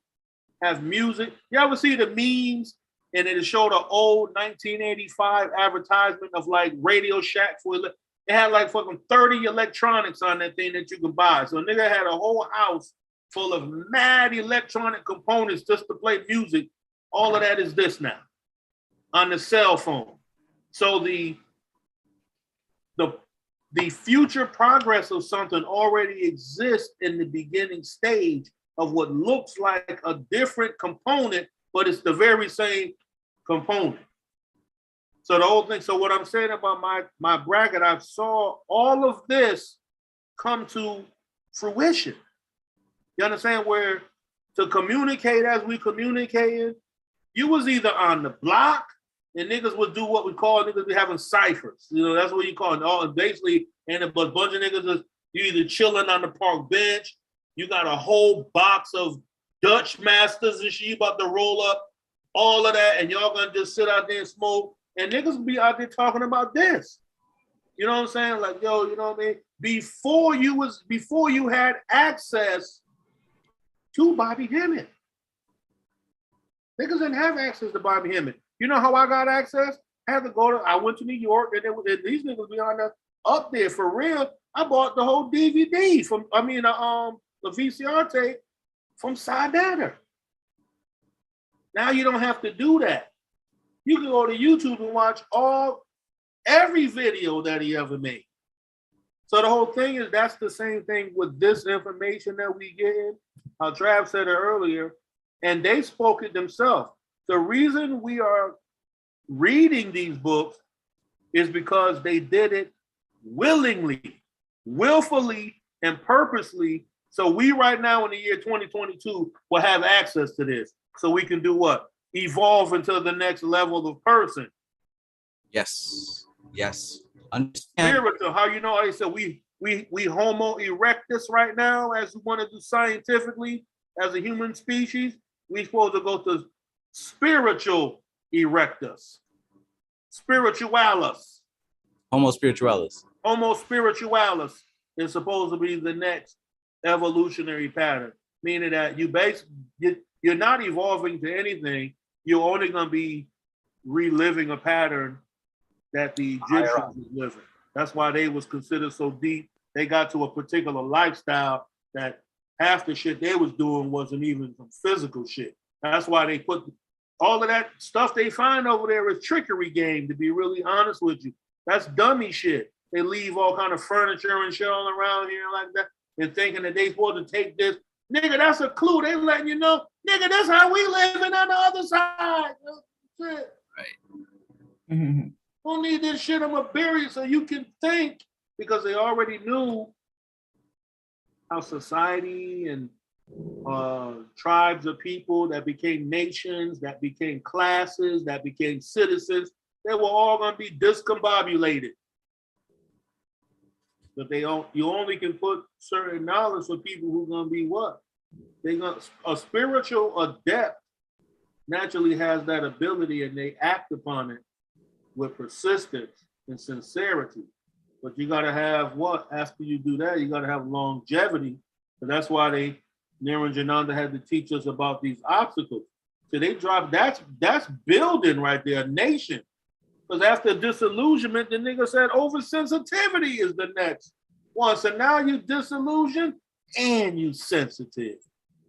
have music. You ever see the memes? And it showed an old 1985 advertisement of like Radio Shack for it had like fucking 30 electronics on that thing that you can buy. So a nigga had a whole house full of mad electronic components just to play music. All of that is this now on the cell phone. So the future progress of something already exists in the beginning stage of what looks like a different component, but it's the very same component. So the whole thing, so what I'm saying about my bracket, I saw all of this come to fruition. You understand? Where to communicate as we communicated, you was either on the block and niggas would do what we call niggas be having ciphers. You know, that's what you call it. All basically, and a bunch of niggas is you either chilling on the park bench, you got a whole box of Dutch masters and shit, you about to roll up, all of that, and y'all gonna just sit out there and smoke. And niggas be out there talking about this. You know what I'm saying? Like, yo, you know what I mean? Before you had access to Bobby Hemmett. Niggas didn't have access to Bobby Hemmett. You know how I got access? I went to New York, and these niggas be on up there for real. I bought the whole DVD from, the VCR tape from Sadhana. Now you don't have to do that. You can go to YouTube and watch every video that he ever made. So the whole thing is, that's the same thing with this information that we get in. Trav said it earlier, and they spoke it themselves. The reason we are reading these books is because they did it willingly, willfully, and purposely. So we right now in the year 2022 will have access to this. So we can do what? Evolve into the next level of person. Yes. Yes. Understand. Spiritual, how you know, I said we homo erectus right now, as we want to do scientifically as a human species. We're supposed to go to spiritual erectus. Spiritualis. Homo spiritualis. Homo spiritualis is supposed to be the next evolutionary pattern, meaning that you're not evolving to anything. You're only going to be reliving a pattern that the Egyptians was living. That's why they was considered so deep. They got to a particular lifestyle that half the shit they was doing wasn't even some physical shit. That's why they put all of that stuff they find over there is trickery game, to be really honest with you. That's dummy shit. They leave all kind of furniture and shit all around here like that and thinking that they supposed to take this. Nigga, that's a clue. They letting you know, nigga, that's how we living on the other side. Shit. Right. Mm-hmm. Don't need this shit. I'm gonna bury it so you can think, because they already knew how society and tribes of people that became nations, that became classes, that became citizens, they were all gonna be discombobulated. But you only can put certain knowledge for people who are gonna be what? A spiritual adept naturally has that ability, and they act upon it with persistence and sincerity. But you gotta have what? After you do that, you gotta have longevity. So that's why Niranjananda had to teach us about these obstacles. So they drop, that's building right there, a nation. Because after disillusionment, the nigga said oversensitivity is the next one. So now you disillusioned and you sensitive.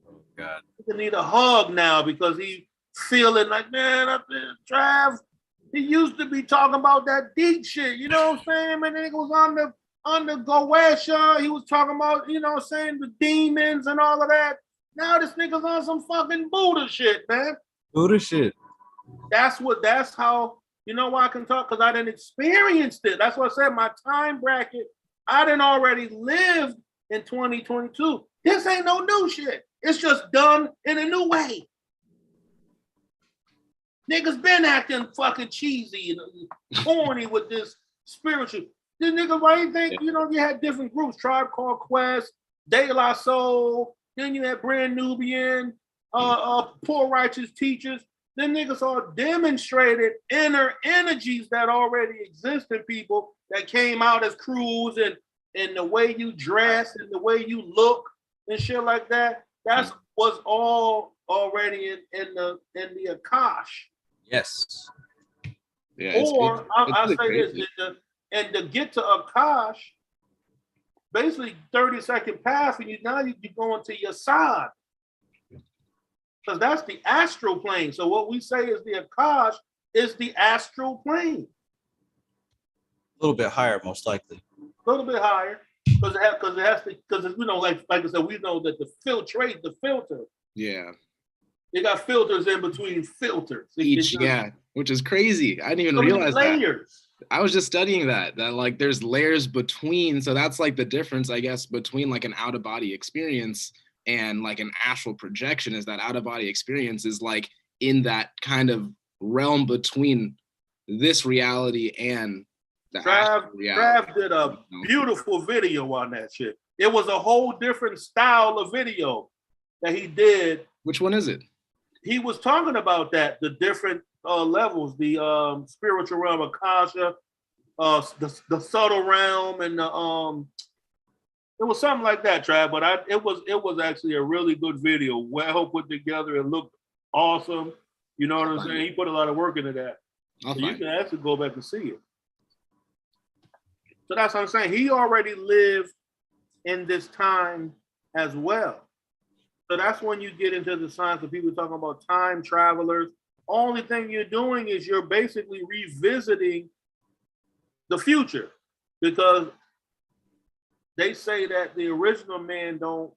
Oh God. You need a hug now because he feeling like, man, up there, Trav, he used to be talking about that deep shit, you know what I'm saying? Man, nigga was on the Goesha, he was talking about, you know what I'm saying, the demons and all of that. Now this nigga's on some fucking Buddha shit, man. Buddha shit. That's how, you know why I can talk? Because I didn't experience it. That's what I said, my time bracket, I didn't already live in 2022. This ain't no new shit. It's just done in a new way. Niggas been acting fucking cheesy and corny with this spiritual. This nigga, why you think, you know, you had different groups, Tribe Called Quest, De La Soul, then you had Brand Nubian, Poor Righteous Teachers. Then niggas all demonstrated inner energies that already exist in people that came out as crews, and the way you dress and the way you look and shit like that. That was all already in the Akash. Yes. Yeah, Or I'll say crazy. this, and to get to Akash, basically 30-second path, and now you go into your side. Because that's the astral plane. So what we say is the Akash is the astral plane. A little bit higher, most likely. A little bit higher, because you know, like I said, we know that the filter. Yeah. They got filters in between filters. Which is crazy. I didn't even realize layers. that. I was just studying that like there's layers between. So that's like the difference, I guess, between like an out-of-body experience and like an astral projection, is that out-of-body experience is like in that kind of realm between this reality and the astral reality. Trav did a beautiful video on that shit. It was a whole different style of video that he did. Which one is it? He was talking about that, the different levels, the spiritual realm, Akasha, the subtle realm, and the it was something like that, Trav. But it was actually a really good video, well put together. It looked awesome. You know what I'm saying? He put a lot of work into that. So you can actually go back and see it. So that's what I'm saying. He already lived in this time as well. So that's when you get into the science of people talking about time travelers. Only thing you're doing is you're basically revisiting the future, because they say that the original man don't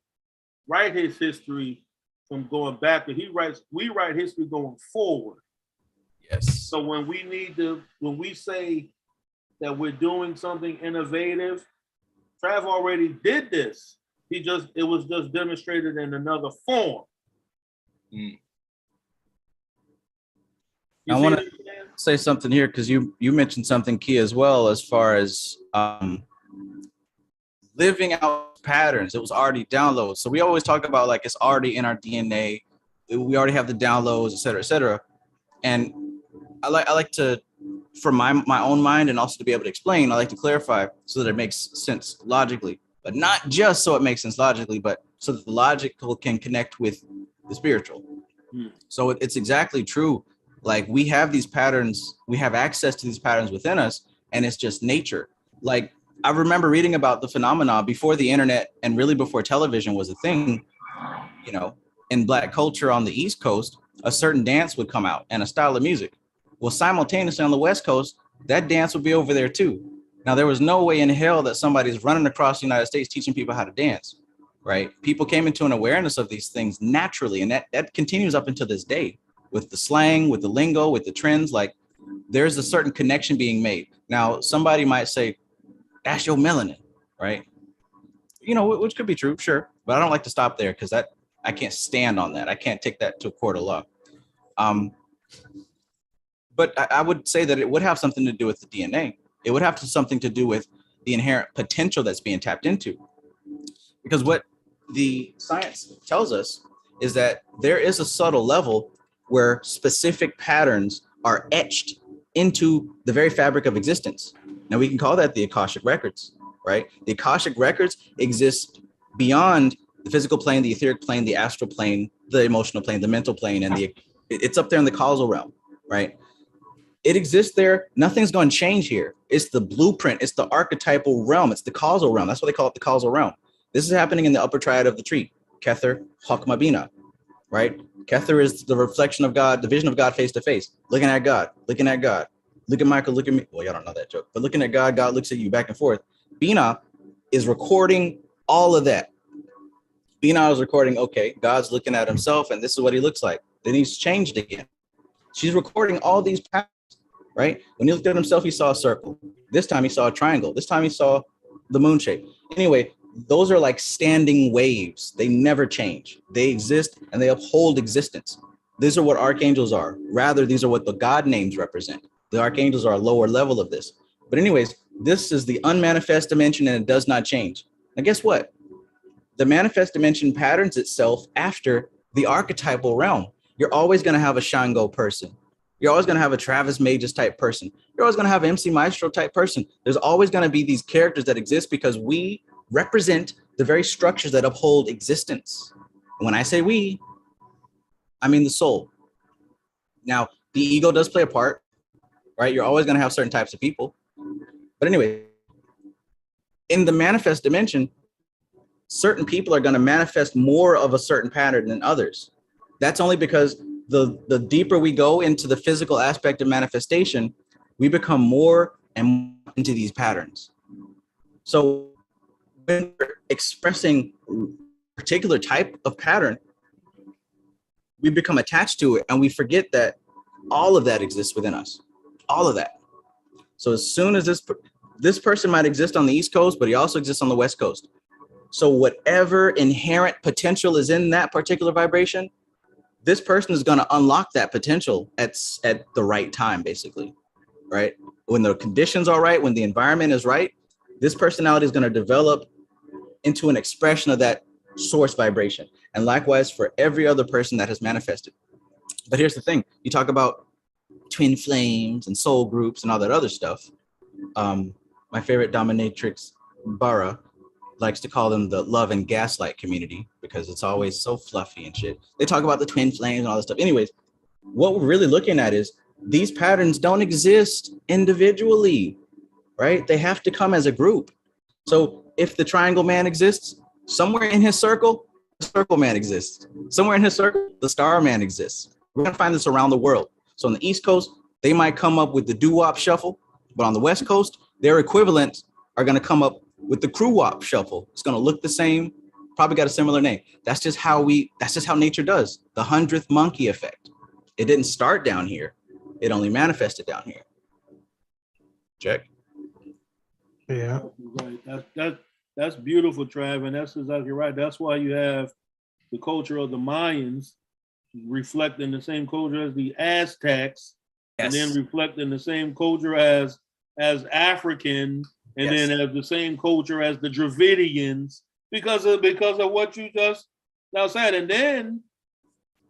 write his history from going backward. We write history going forward. Yes. So when we say that we're doing something innovative, Trav already did this. It was just demonstrated in another form. I want to say something here because you mentioned something key as well, as far as living out patterns. It was already downloaded. So we always talk about like it's already in our DNA. We already have the downloads, et cetera, et cetera. And I like to, for my own mind, and also to be able to explain, I like to clarify so that it makes sense logically, but not just so it makes sense logically, but so that the logical can connect with the spiritual. So it's exactly true. Like we have these patterns, we have access to these patterns within us, and it's just nature. Like I remember reading about the phenomena before the internet and really before television was a thing, you know, in Black culture on the East Coast, a certain dance would come out and a style of music. Well, simultaneously on the West Coast, that dance would be over there too. Now, there was no way in hell that somebody's running across the United States teaching people how to dance, right? People came into an awareness of these things naturally, and that continues up until this day with the slang, with the lingo, with the trends. Like there's a certain connection being made. Now, somebody might say, that's your melanin, right? You know, which could be true, sure. But I don't like to stop there because I can't stand on that. I can't take that to a court of law. But I would say that it would have something to do with the DNA. It would have something to do with the inherent potential that's being tapped into. Because what the science tells us is that there is a subtle level where specific patterns are etched into the very fabric of existence. Now we can call that the Akashic records, right? The Akashic records exist beyond the physical plane, the etheric plane, the astral plane, the emotional plane, the mental plane, and it's up there in the causal realm, right? It exists there. Nothing's going to change here. It's the blueprint. It's the archetypal realm. It's the causal realm. That's what they call it, the causal realm. This is happening in the upper triad of the tree, Kether, Chokmah, Binah, right? Kether is the reflection of God, the vision of God face to face, looking at God, looking at God. Look at Michael, look at me. Well, y'all don't know that joke, but looking at God, God looks at you back and forth. Binah is recording all of that. Binah is recording, okay, God's looking at himself and this is what he looks like. Then he's changed again. She's recording all these patterns, right? When he looked at himself, he saw a circle. This time he saw a triangle. This time he saw the moon shape. Anyway, those are like standing waves. They never change. They exist and they uphold existence. These are what archangels are. Rather, these are what the God names represent. The archangels are a lower level of this. But anyways, this is the unmanifest dimension and it does not change. Now, guess what? The manifest dimension patterns itself after the archetypal realm. You're always going to have a Shango person. You're always going to have a Travis Magus type person. You're always going to have an MC Maestro type person. There's always going to be these characters that exist because we represent the very structures that uphold existence. And when I say we, I mean the soul. Now, the ego does play a part, right? You're always going to have certain types of people. But anyway, in the manifest dimension, certain people are going to manifest more of a certain pattern than others. That's only because the deeper we go into the physical aspect of manifestation, we become more and more into these patterns. So when we're expressing a particular type of pattern, we become attached to it and we forget that all of that exists within us, all of that. So as soon as this person might exist on the East Coast, but he also exists on the West Coast. So whatever inherent potential is in that particular vibration, this person is going to unlock that potential at the right time, basically, right? When the conditions are right, when the environment is right, this personality is going to develop into an expression of that source vibration. And likewise for every other person that has manifested. But here's the thing. You talk about twin flames and soul groups and all that other stuff. My favorite dominatrix, Bara, likes to call them the love and gaslight community because it's always so fluffy and shit. They talk about the twin flames and all this stuff. Anyways, what we're really looking at is these patterns don't exist individually, right? They have to come as a group. So if the triangle man exists, somewhere in his circle, the circle man exists. Somewhere in his circle, the star man exists. We're gonna find this around the world. So on the East Coast, they might come up with the doo-wop shuffle, but on the West Coast, their equivalents are gonna come up with the crew-wop shuffle. It's gonna look the same, probably got a similar name. That's just how nature does. The 100th monkey effect. It didn't start down here. It only manifested down here. Check. Yeah. Right. That's beautiful, Trav, and that's exactly right. That's why you have the culture of the Mayans reflecting the same culture as the Aztecs, and then reflecting the same culture as African, and then as the same culture as the Dravidians, because of what you just now said. And then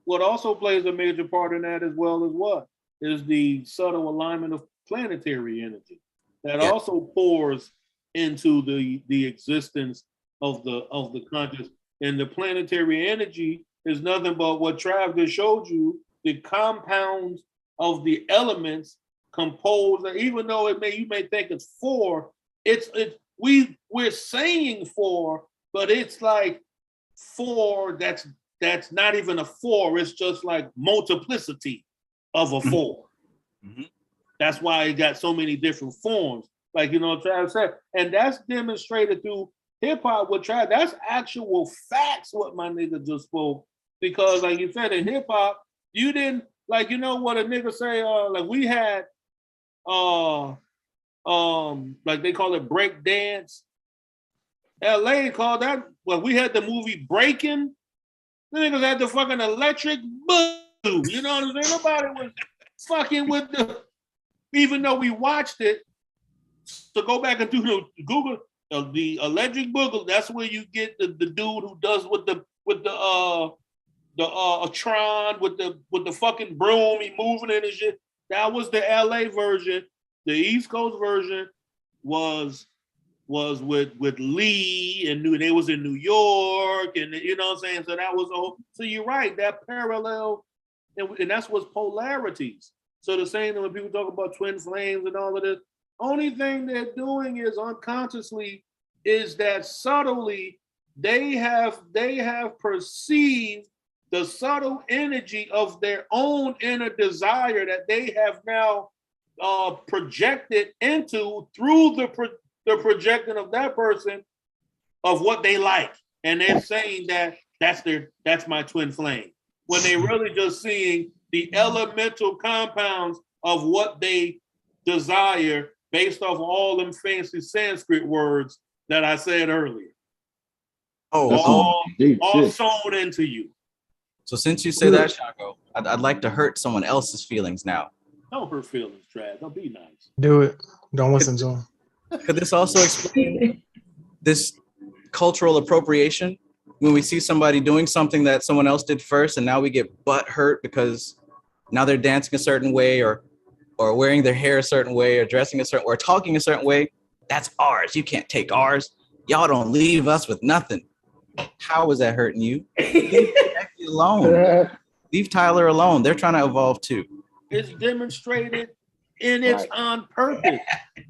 what also plays a major part in that as well is what is the subtle alignment of planetary energy that also pours into the existence of the conscious. And the planetary energy is nothing but what Trav just showed you, the compounds of the elements composed, even though you may think it's four, we're saying four, but it's like four that's not even a four, it's just like multiplicity of a four. Mm-hmm. That's why it got so many different forms. Like, Trav said, and that's demonstrated through hip hop with Trav. That's actual facts what my nigga just spoke. Because like you said, in hip hop, you didn't, like, what a nigga say, like we had like they call it break dance. LA called that, well, we had the movie Breaking. The niggas had the fucking electric boogaloo. You know what I'm saying? Nobody was fucking with even though we watched it. So go back and do Google the electric boogaloo. That's where you get the dude who does with the Tron with the fucking broom, he moving it and shit. That was the LA version. The East Coast version was with Lee, and they was in New York, and you know what I'm saying. So that was so you're right, that parallel, and that's what's polarities. So the same thing when people talk about twin flames and all of this, only thing they're doing is unconsciously is that subtly they have perceived the subtle energy of their own inner desire that they have now projected into through the projecting of that person of what they like, and they're saying that's my twin flame, when they really just seeing the elemental compounds of what they desire based off all them fancy Sanskrit words that I said earlier. All sewn into you. So since you say that, Shako, I'd like to hurt someone else's feelings now. Don't hurt feelings, Trav. Don't be nice. Do it. Don't listen to him. Could this also explain this cultural appropriation? When we see somebody doing something that someone else did first, and now we get butt hurt because now they're dancing a certain way, or wearing their hair a certain way, or dressing a certain, or talking a certain way. That's ours. You can't take ours. Y'all don't leave us with nothing. How is that hurting you? Leave Becky alone. Leave Tyler alone. They're trying to evolve too. It's demonstrated and it's on purpose.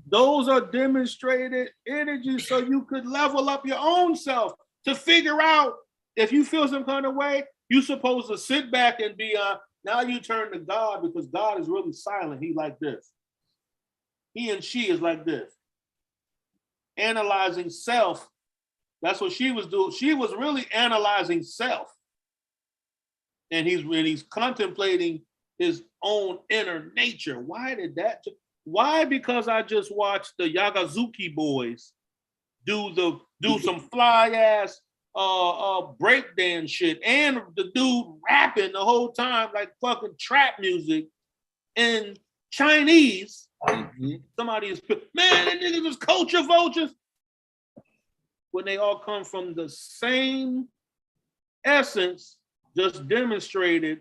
Those are demonstrated energies so you could level up your own self to figure out if you feel some kind of way, you're supposed to sit back and be now you turn to God, because God is really silent. He like this. He and she is like this. Analyzing self. That's what she was doing. She was really analyzing self. And he's contemplating his own inner nature. Why did that? Why? Because I just watched the Yagazuki boys do some fly ass breakdance shit, and the dude rapping the whole time like fucking trap music in Chinese. Mm-hmm. Somebody is, man, that niggas is culture vultures. When they all come from the same essence, just demonstrated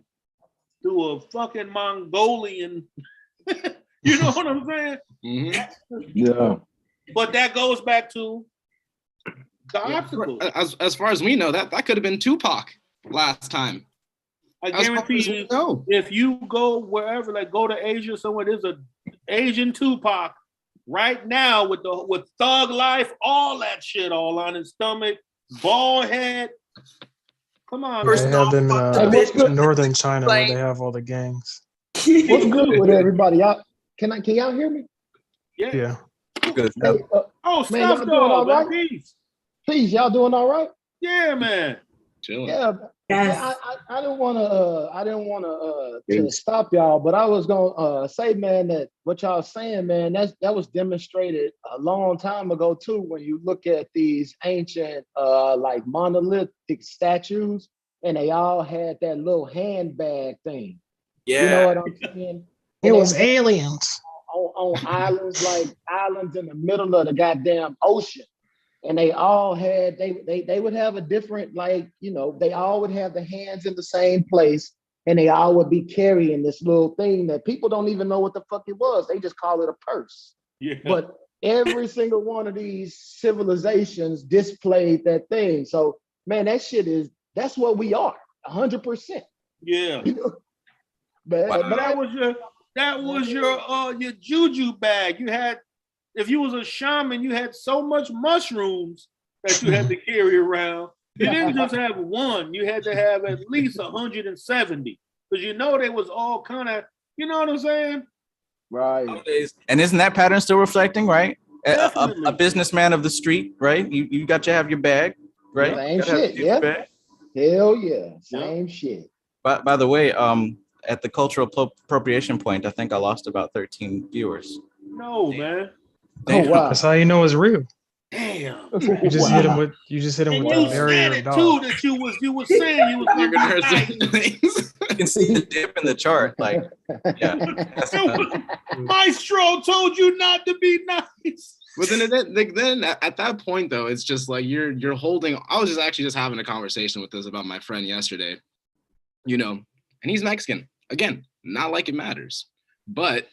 through a fucking Mongolian. You know what I'm saying? Mm-hmm. Yeah. But that goes back to the obstacle. As far as we know, that could have been Tupac last time. I guarantee you, if you go wherever, like go to Asia somewhere, there's a Asian Tupac right now with thug life, all that shit, all on his stomach, bald head. Come on, They man. have them what's good? in northern China where they have all the gangs. What's good with everybody? Y'all, can y'all hear me? Yeah. Yeah. Good. Hey, Oh, man, y'all Snuff doing all Dog, man. right? Peace. Please, y'all doing all right? Yeah, man. Chilling. Yeah. Yes. I didn't want to stop y'all, but I was gonna say, man, that what y'all saying, man, that was demonstrated a long time ago too. When you look at these ancient, like monolithic statues, and they all had that little handbag thing. Yeah. You know what I'm saying? It And was they aliens. on islands, like islands in the middle of the goddamn ocean. And they all had, they would have a different, like, you know, they all would have the hands in the same place, and they all would be carrying this little thing that people don't even know what the fuck it was. They just call it a purse. Yeah. But every single one of these civilizations displayed that thing. So, man, that's what we are, 100%. Yeah. But that was your juju bag. You had, if you was a shaman, you had so much mushrooms that you had to carry around. You didn't just have one, you had to have at least 170. Because you know they was all kind of, you know what I'm saying? Right. And isn't that pattern still reflecting, right? Definitely. A businessman of the street, right? You got to have your bag, right? Same You gotta have shit, your yeah. bag. Hell yeah, same shit. By the way, at the cultural appropriation point, I think I lost about 13 viewers. No, man. Oh wow. That's how you know it's real. Damn. You just hit him with And the you barrier said of it dog. too, that you was saying you was You're gonna gonna be hurt nice. certain things. You can see the dip in the chart, like, yeah. Maestro told you not to be nice. But then at that point though, it's just like you're holding. I was just having a conversation with this about my friend yesterday, you know, and he's Mexican. Again, not like it matters, but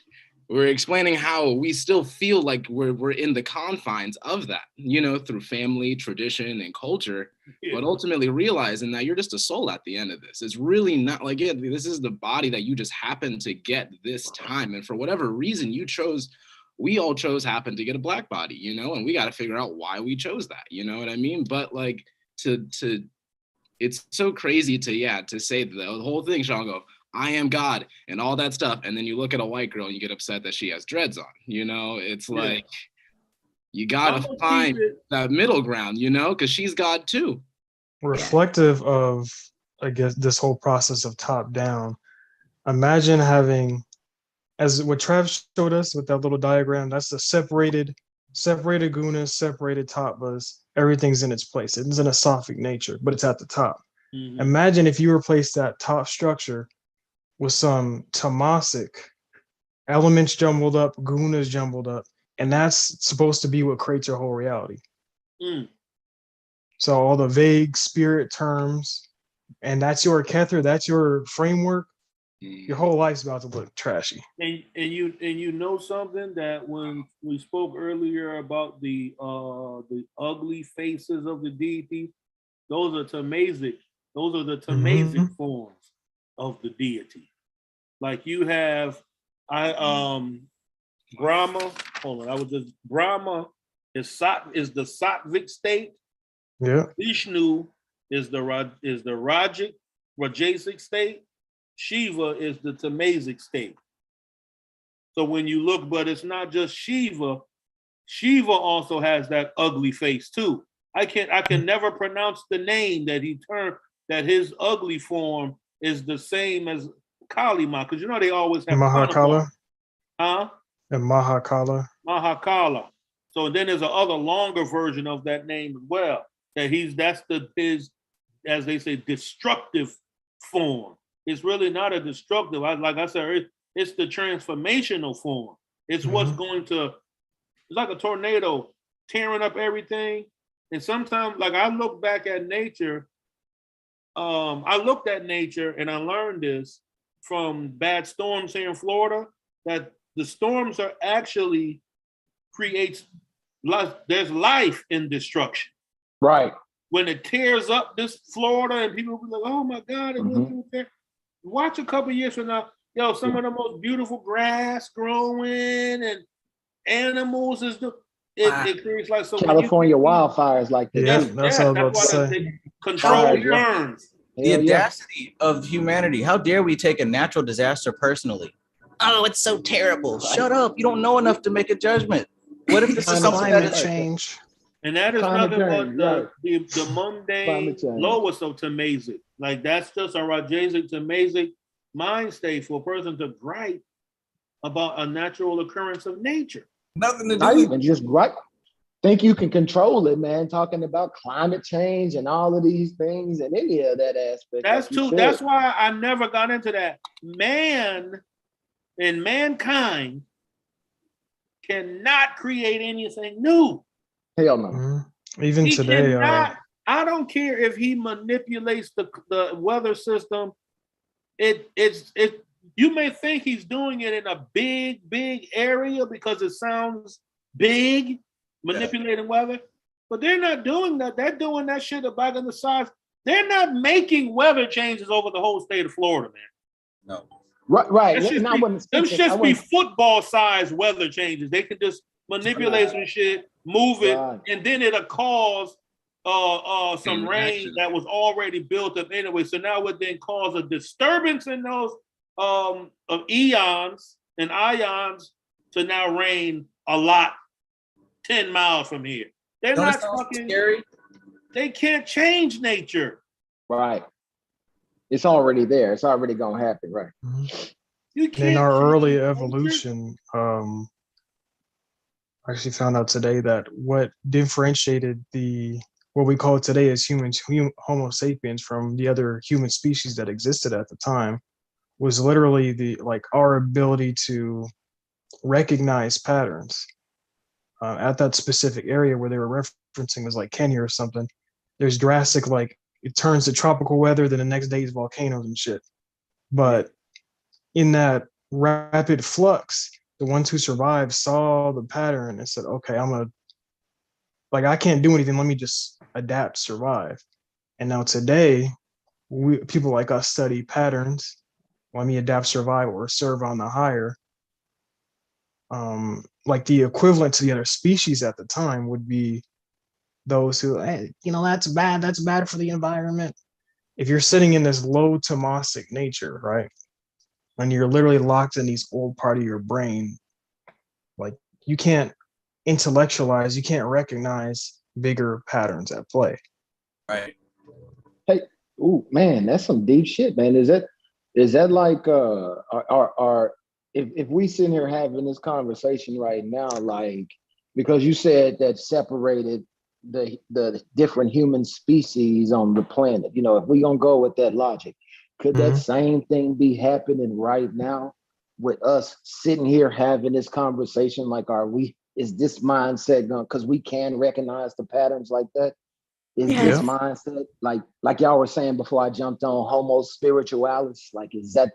we're explaining how we still feel like we're in the confines of that, you know, through family, tradition, and culture. Yeah. But ultimately realizing that you're just a soul at the end of this. It's really not like it. This is the body that you just happen to get this time, and for whatever reason you chose. We all happen to get a black body, you know, and we got to figure out why we chose that, you know what I mean? But like to it's so crazy to say the whole thing, Sean, go, I am God and all that stuff. And then you look at a white girl and you get upset that she has dreads on, you know, it's like, you got to find that middle ground, you know, because she's God too. Reflective of, I guess, this whole process of top down. Imagine having, as what Trav showed us with that little diagram, that's the separated gunas, separated tattvas. Everything's in its place. It's in a sophic nature, but it's at the top. Mm-hmm. Imagine if you replace that top structure with some tamasic elements jumbled up, gunas jumbled up, and that's supposed to be what creates your whole reality. Mm. So all the vague spirit terms, and that's your kether, that's your framework. Your whole life's about to look trashy. And you know something, that when we spoke earlier about the ugly faces of the deity, those are tamasic. Those are the tamasic forms of the deity. Like you have, Brahma. Hold on, Brahma is the sattvic state. Yeah. Vishnu is the rajasic state. Shiva is the tamasic state. So when you look, but it's not just Shiva. Shiva also has that ugly face too. I can never pronounce the name that he turned, that his ugly form is the same as Kalima, because you know they always have Mahakala. Huh? And Mahakala. Mahakala. So then there's a other longer version of that name as well. That that's his, as they say, destructive form. It's really not a destructive. Like I said, it's the transformational form. It's what's going to. It's like a tornado tearing up everything. And sometimes, like I look back at nature. I looked at nature and I learned this from bad storms here in Florida, that the storms are actually creates life. There's life in destruction. Right. When it tears up this Florida and people will be like, oh my God, it went through there. Watch a couple years from now, some of the most beautiful grass growing and animals is doing. It creates like so. California wildfires like that. Yeah, too. that's what I was that's about why to say. they control Fires, yeah. burns. The Hell yeah. audacity of humanity. How dare we take a natural disaster personally? Oh, it's so terrible. Shut up. You don't know enough to make a judgment. What if this is something that Climate is change. And that is Climate nothing but change, the mundane Climate change. lowest of Tamazic. Like that's just a Rajazic Tamazic mind state for a person to gripe about a natural occurrence of nature. nothing to do Not with even just right. Think you can control it, man. Talking about climate change and all of these things and any of that aspect. That's like you too. said. That's why I never got into that. Man and mankind cannot create anything new. Hell no. Mhm. Even He today, cannot. I don't care if he manipulates the weather system. It's you may think he's doing it in a big area because it sounds big, manipulating weather, but they're not doing that. They're doing that shit back on the sides. They're not making weather changes over the whole state of Florida, man. no. Right. Them And I wasn't should speaking- I just be wasn't- football-sized weather changes. They can just manipulate some shit, move it, Right. and then it'll cause some An rain action. that was already built up anyway. So now it then cause a disturbance in those of eons and ions to now rain a lot 10 miles from here. They're Don't it not sound fucking scary? They can't change nature. Right. It's already there. It's already gonna happen, right? You in can't our early change nature. evolution, I actually found out today that what differentiated what we call today as humans, Homo sapiens, from the other human species that existed at the time was literally our ability to recognize patterns. At that specific area where they were referencing was like Kenya or something. There's drastic, like it turns to tropical weather, then the next day is volcanoes and shit. But in that rapid flux, the ones who survived saw the pattern and said, okay, I can't do anything. Let me just adapt, survive. And now today, people like us study patterns. Let me adapt, survive, or serve on the higher. Like the equivalent to the other species at the time would be those who, hey, that's bad for the environment. If you're sitting in this low tamasic nature, right? And you're literally locked in these old part of your brain, like you can't intellectualize, you can't recognize bigger patterns at play. Right. Hey, ooh, man, that's some deep shit, man. Is that like if we sitting here having this conversation right now, like because you said that separated the different human species on the planet, if we gonna go with that logic, could that same thing be happening right now with us sitting here having this conversation? Like, is this mindset going, because we can recognize the patterns like that? Is this mindset, like y'all were saying before I jumped on, Homo spiritualis? Like, is that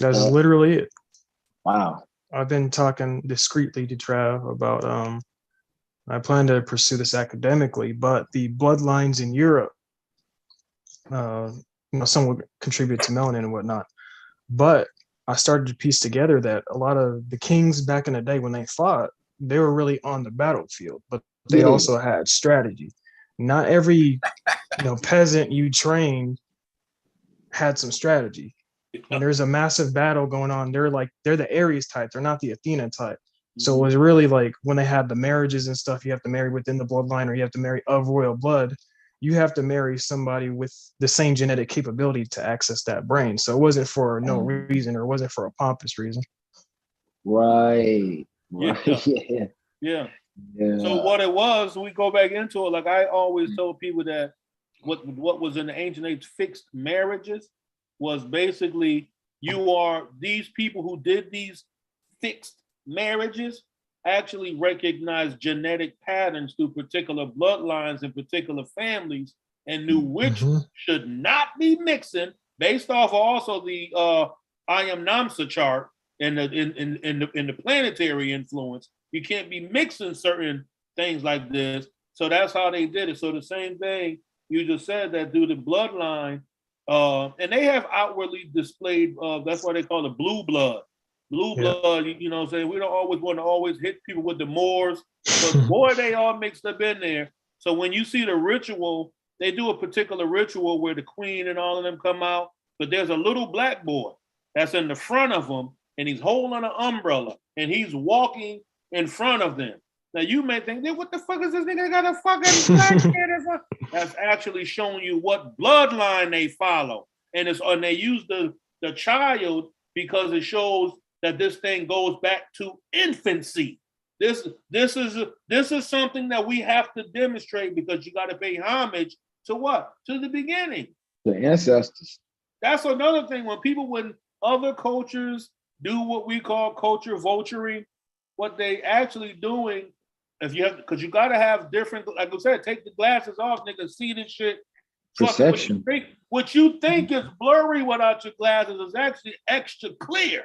That's literally it. Wow. I've been talking discreetly to Trav about, I plan to pursue this academically, but the bloodlines in Europe, some would contribute to melanin and whatnot. But I started to piece together that a lot of the kings back in the day when they fought, they were really on the battlefield, but they also had strategy. Not every peasant you trained had some strategy. When there's a massive battle going on, they're the Aries type, they're not the Athena type. So it was really like when they had the marriages and stuff, you have to marry within the bloodline or you have to marry of royal blood. You have to marry somebody with the same genetic capability to access that brain. So it wasn't for no reason, or it wasn't for a pompous reason. Right. Yeah. So what it was, we go back into it. Like I always told people that what was in the ancient age fixed marriages was basically these people who did these fixed marriages actually recognize genetic patterns through particular bloodlines and particular families and knew which should not be mixing based off also the I am Namsa chart and in the planetary influence. You can't be mixing certain things like this. So that's how they did it. So the same thing you just said, that through the bloodline, and they have outwardly displayed, that's why they call it blue blood. blue blood, you know what I'm saying? We don't always want to always hit people with the Moors, but boy, they all mixed up in there. So when you see the ritual, they do a particular ritual where the queen and all of them come out, but there's a little black boy that's in the front of them, and he's holding an umbrella, and he's walking in front of them. Now you may think, what the fuck is this nigga got a fucking black kid? That's actually showing you what bloodline they follow. And they use the child because it shows that this thing goes back to infancy. This is something that we have to demonstrate, because you got to pay homage to what? To the beginning. The ancestors. That's another thing. When other cultures do what we call culture vulturing, what they actually doing, because you got to have different, like I said, take the glasses off, nigga, see this shit. Perception. What you think is blurry without your glasses is actually extra clear.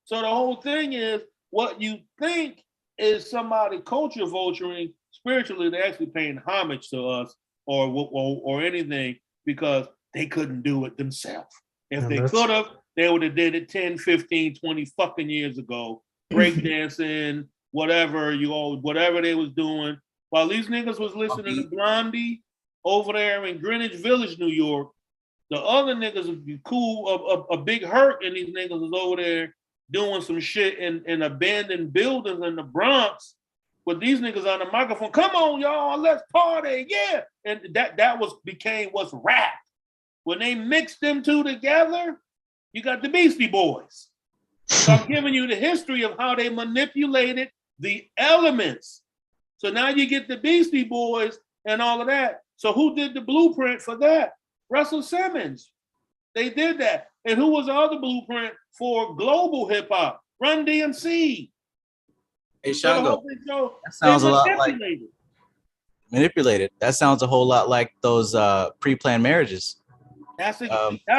So the whole thing is, what you think is somebody culture vulturing, spiritually, they're actually paying homage to us or anything, because they couldn't do it themselves. If they could have, they would have did it 10, 15, 20 fucking years ago. Breakdancing, whatever they was doing. While these niggas was listening to Blondie over there in Greenwich Village, New York, the other niggas would be cool, a big hurt, and these niggas was over there doing some shit in abandoned buildings in the Bronx with these niggas on the microphone. Come on, y'all, let's party, yeah. And that became what's rap. When they mixed them two together, you got the Beastie Boys. So I'm giving you the history of how they manipulated the elements. So now you get the Beastie Boys and all of that. So who did the blueprint for that? Russell Simmons. They did that. And who was the other blueprint for global hip hop? Run DMC. Hey, Shango, that sounds a lot like manipulated. That sounds a whole lot like those pre-planned marriages. That's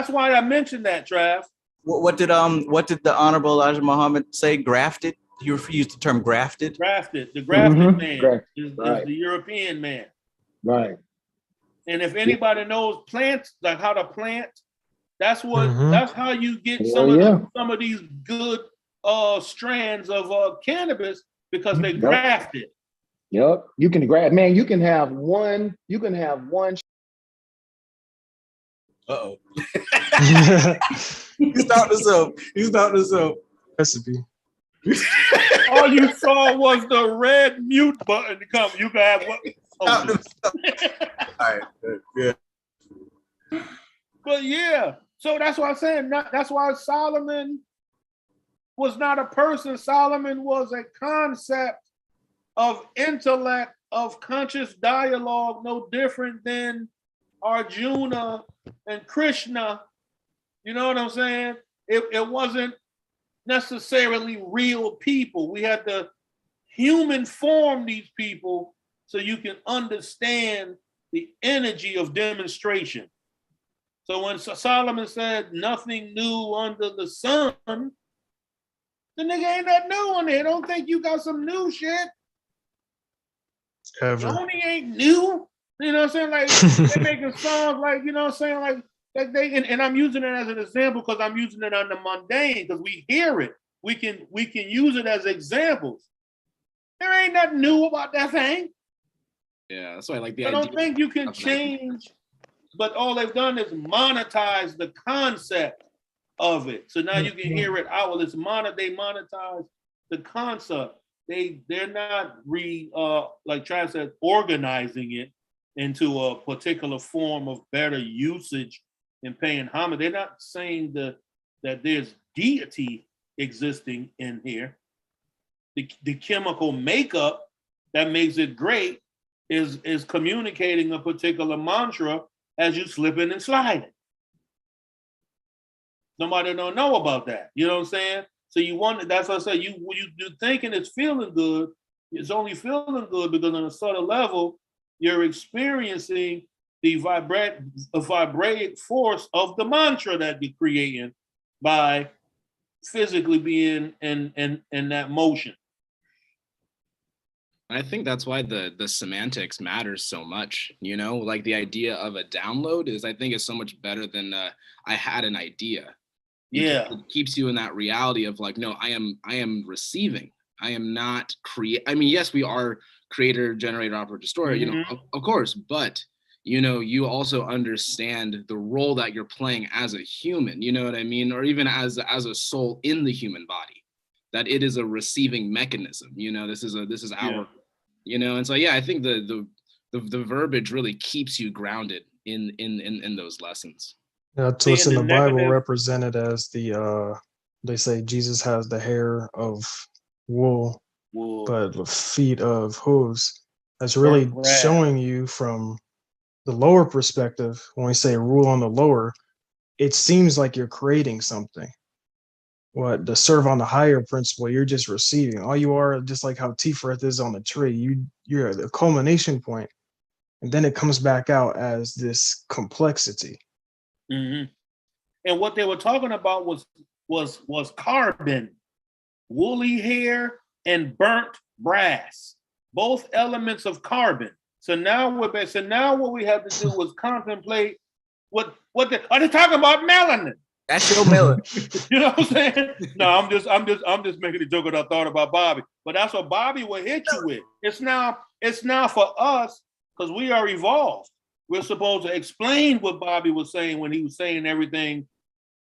why I mentioned that, Trav. What did the Honorable Elijah Muhammad say? Grafted? He used the term grafted. Grafted. The grafted man is right. the European man. Right. And if anybody knows plants, like how to plant, that's how you get some of these good strands of cannabis, because they grafted. Yep. You can you can have one. Uh-oh. He stopped himself. Recipe. All you saw was the red mute button to come. You can have what? All right. Yeah. But yeah, so that's why I'm saying. That's why Solomon was not a person. Solomon was a concept of intellect, of conscious dialogue, no different than Arjuna and Krishna. You know what I'm saying? It wasn't necessarily real people. We had to human form these people so you can understand the energy of demonstration. So when Solomon said nothing new under the sun, the nigga ain't that new on there. Don't think you got some new shit. Ever. Tony ain't new. You know what I'm saying? Like, they're making songs like, you know what I'm saying? Like they and I'm using it as an example because I'm using it on the mundane, because we hear it. We can use it as examples. There ain't nothing new about that thing. Yeah, that's why I like the I idea. don't think you can change, but all they've done is monetize the concept of it. So now you can hear it out. Well, they monetize the concept. They're not like Trav said, organizing it into a particular form of better usage and paying homage. They're not saying that there's deity existing in here. The chemical makeup that makes it great is communicating a particular mantra as you slip in and slide it. Nobody don't know about that. You know what I'm saying? So you want, that's what I say, you thinking it's feeling good, it's only feeling good because on a subtle level, you're experiencing the vibratic force of the mantra that you're creating by physically being in that motion. I think that's why the semantics matters so much, you know, like the idea of a download is, I think, is so much better than I had an idea. Yeah. It keeps you in that reality of like, no, I am receiving. I am not I mean, yes, we are creator, generator, operator, destroyer, you know, of course, but you know, you also understand the role that you're playing as a human, you know what I mean? Or even as a soul in the human body, that it is a receiving mechanism, you know, this is our, you know, and so, yeah, I think the verbiage really keeps you grounded in those lessons. Yeah, so it's in the Bible represented as they say Jesus has the hair of wool, but the feet of hooves. That's really showing you from the lower perspective. When we say rule on the lower, it seems like you're creating something. What the serve on the higher principle, you're just receiving. All you are, just like how Tiferet is on the tree. You're at the culmination point, and then it comes back out as this complexity. And what they were talking about was carbon, woolly hair, and burnt brass, both elements of carbon. So now what we have to do was contemplate are they talking about melanin? That's your melanin. You know what I'm saying? No, I'm just making a joke that I thought about Bobby. But that's what Bobby will hit you with. It's now for us, because we are evolved. We're supposed to explain what Bobby was saying when he was saying everything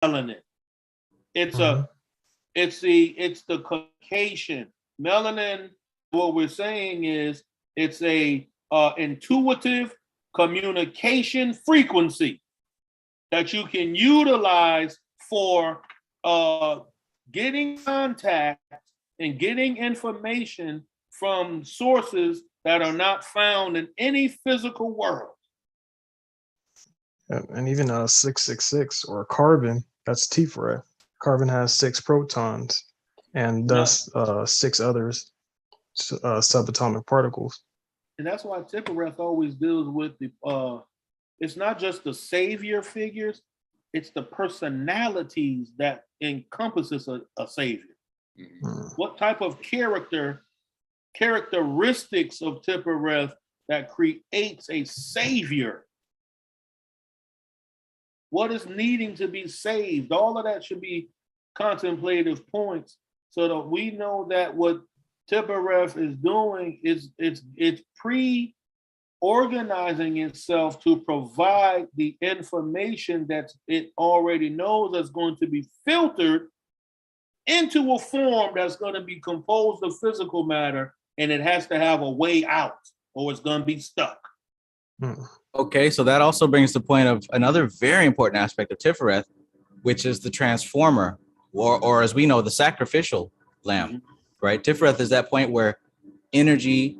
melanin. It's the communication. Melanin, what we're saying is it's a intuitive communication frequency that you can utilize for getting contact and getting information from sources that are not found in any physical world. And even 666 or carbon, that's Tiferet. Carbon has 6 protons and thus 6 others, subatomic particles. And that's why Tiferet always deals with it's not just the savior figures, it's the personalities that encompasses a savior. What type of characteristics of Tiferet that creates a savior? What is needing to be saved? All of that should be contemplative points so that we know that what Tiferet is doing is it's pre-organizing itself to provide the information that it already knows that's going to be filtered into a form that's going to be composed of physical matter, and it has to have a way out or it's going to be stuck. Okay, so that also brings the point of another very important aspect of Tiferet, which is the transformer, or as we know, the sacrificial lamb, right? Tiferet is that point where energy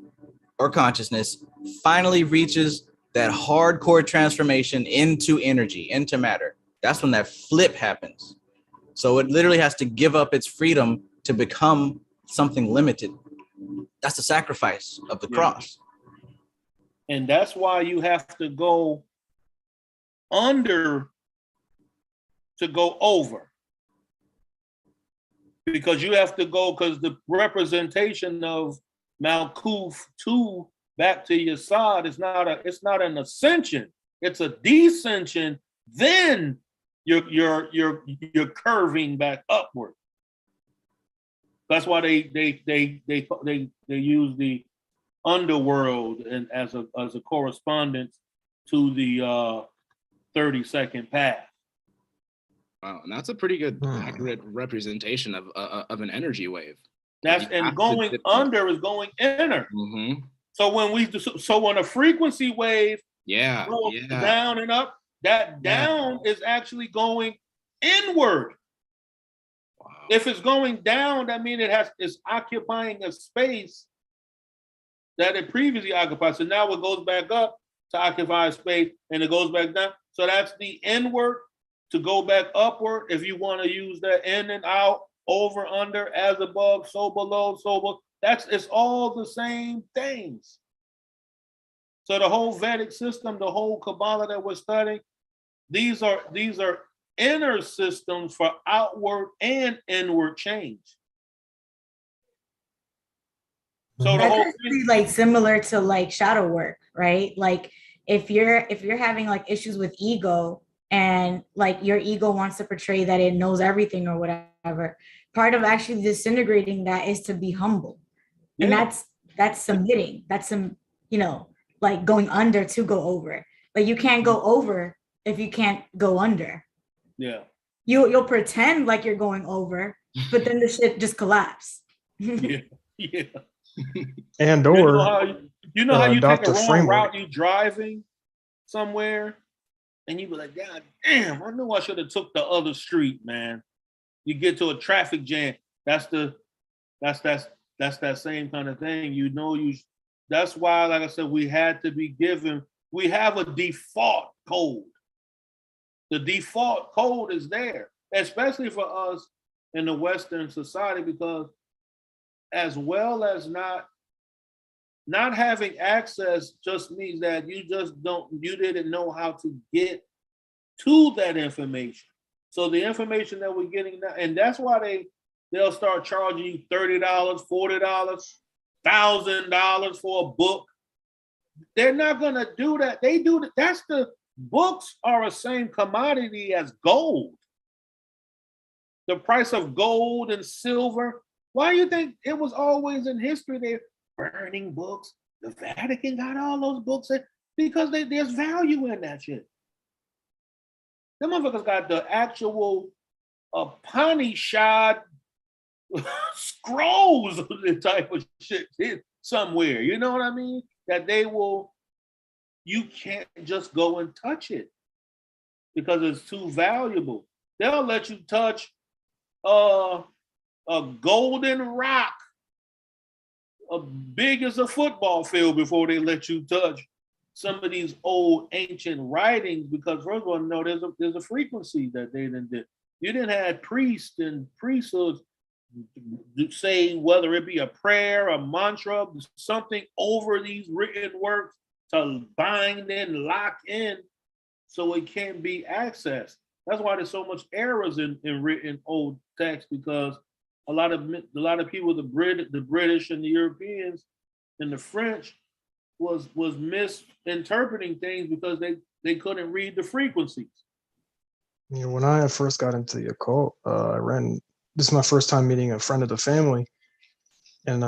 or consciousness finally reaches that hardcore transformation into energy, into matter. That's when that flip happens. So it literally has to give up its freedom to become something limited. That's the sacrifice of the cross. And that's why you have to go under to go over. Because you have to go, because the representation of Malkuth to back to Yesod is not an ascension, it's a descension. Then you're curving back upward. That's why they use the underworld and as a correspondence to the 30-second path. Wow, and that's a pretty good accurate representation of an energy wave. And going under is going inner. So when a frequency wave goes down and up, that down is actually going inward. Wow. If it's going down, that means it's occupying a space that it previously occupied. So now it goes back up to occupy space and it goes back down. So that's the inward to go back upward. If you want to use that in and out, over, under, as above, so below, so below. It's all the same things. So the whole Vedic system, the whole Kabbalah that we're studying, these are inner systems for outward and inward change. So the whole thing, like similar to like shadow work, right? Like if you're having like issues with ego and like your ego wants to portray that it knows everything or whatever. Part of actually disintegrating that is to be humble. And that's submitting. That's some, you know, like going under to go over. Like you can't go over if you can't go under. Yeah. You'll pretend like you're going over, but then the shit just collapse. Yeah. And you know how you take a wrong framework. route, you driving somewhere, and you be like, God damn, I knew I should have took the other street, man. You get to a traffic jam. That's that same kind of thing. You know, that's why, like I said, we have a default code. The default code is there, especially for us in the Western society, because as well as not having access just means that you didn't know how to get to that information. So the information that we're getting now, and that's why they'll start charging you $30, $40, $1,000 for a book. They're not gonna do that. They do that. That's the books are the same commodity as gold. The price of gold and silver. Why do you think it was always in history they're burning books? The Vatican got all those books because there's value in that shit. The motherfuckers got the actual Upanishad scrolls of this type of shit somewhere. You know what I mean? That you can't just go and touch it because it's too valuable. They'll let you touch a golden rock big as a football field before they let you touch some of these old ancient writings, because first of all, no, there's a frequency that they didn't do. You didn't have priests and priesthoods say whether it be a prayer, a mantra, something over these written works to bind and lock in so it can't be accessed. That's why there's so much errors in written old text, because a lot of people, the British and the Europeans and the French was misinterpreting things because they couldn't read the frequencies. You know, when I first got into the occult, this is my first time meeting a friend of the family. And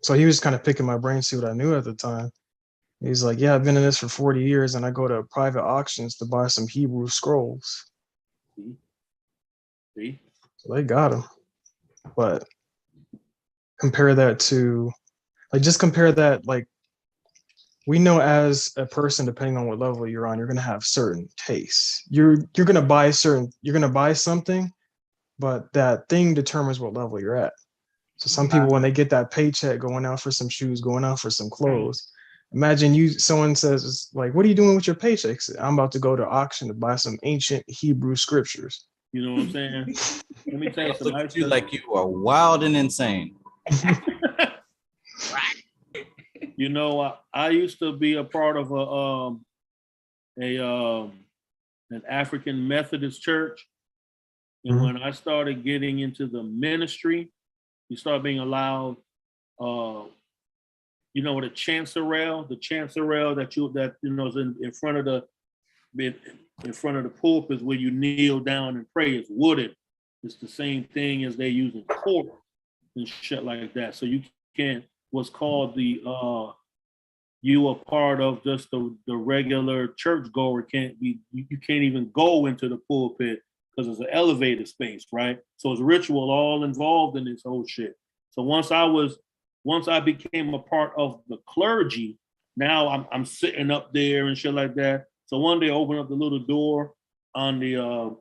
so he was kind of picking my brain, see what I knew at the time. He's like, yeah, I've been in this for 40 years and I go to private auctions to buy some Hebrew scrolls. See? So they got them. But compare that to, we know as a person, depending on what level you're on, you're going to have certain tastes. You're going to buy something, but that thing determines what level you're at. So some people, when they get that paycheck, going out for some shoes, going out for some clothes, imagine someone says, like, what are you doing with your paychecks? I'm about to go to auction to buy some ancient Hebrew scriptures. You know what I'm saying? Let me tell you something. Look at you like you are wild and insane. You know, I used to be a part of an African Methodist church, and when I started getting into the ministry, you start being allowed. You know what the chancerelle that is in front of the pulpit where you kneel down and pray is wooden. It's the same thing as they use in court and shit like that. So you can't, what's called you are part of just the regular churchgoer you can't even go into the pulpit because it's an elevator space, right? So it's ritual all involved in this whole shit. So once I became a part of the clergy, now I'm sitting up there and shit like that. So one day I opened up the little door on the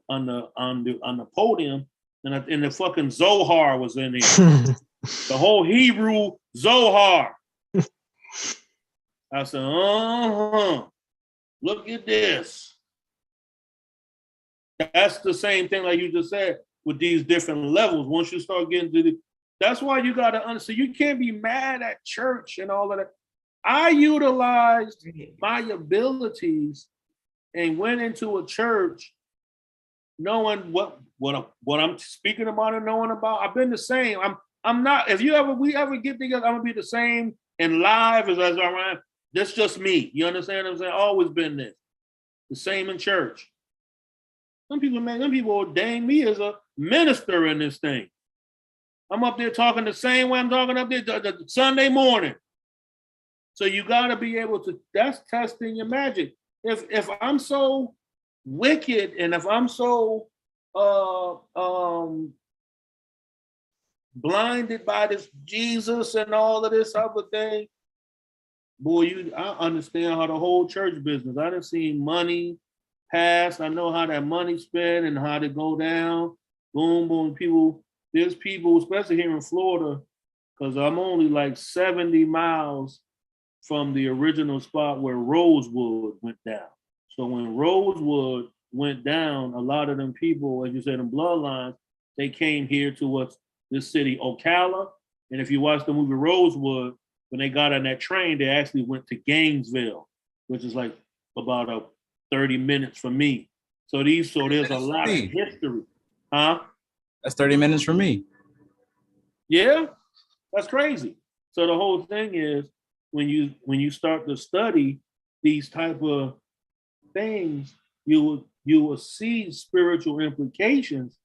podium, and the fucking Zohar was in there. The whole Hebrew Zohar. I said, look at this. That's the same thing like you just said with these different levels. Once you start getting to that's why you got to understand, you can't be mad at church and all of that. I utilized my abilities and went into a church knowing what I'm speaking about and knowing about. I've been the same. I'm not, if we ever get together, I'm gonna be the same in live as I am. That's just me. You understand what I'm saying? I've always been this. The same in church. Some people ordain me as a minister in this thing. I'm up there talking the same way I'm talking up there the Sunday morning. So you got to be able to, that's testing your magic. If I'm so wicked and if I'm so blinded by this Jesus and all of this other thing, boy, I understand how the whole church business. I done seen money pass. I know how that money spent and how to go down. Boom, boom. There's people, especially here in Florida, because I'm only like 70 miles from the original spot where Rosewood went down. So when Rosewood went down, a lot of them people, as you said, in bloodlines, they came here to this city, Ocala. And if you watch the movie Rosewood, when they got on that train, they actually went to Gainesville, which is like about 30 minutes from me. So there's a lot of history. Huh? That's 30 minutes from me. Yeah, that's crazy. So the whole thing is when you start to study these type of things, you will see spiritual implications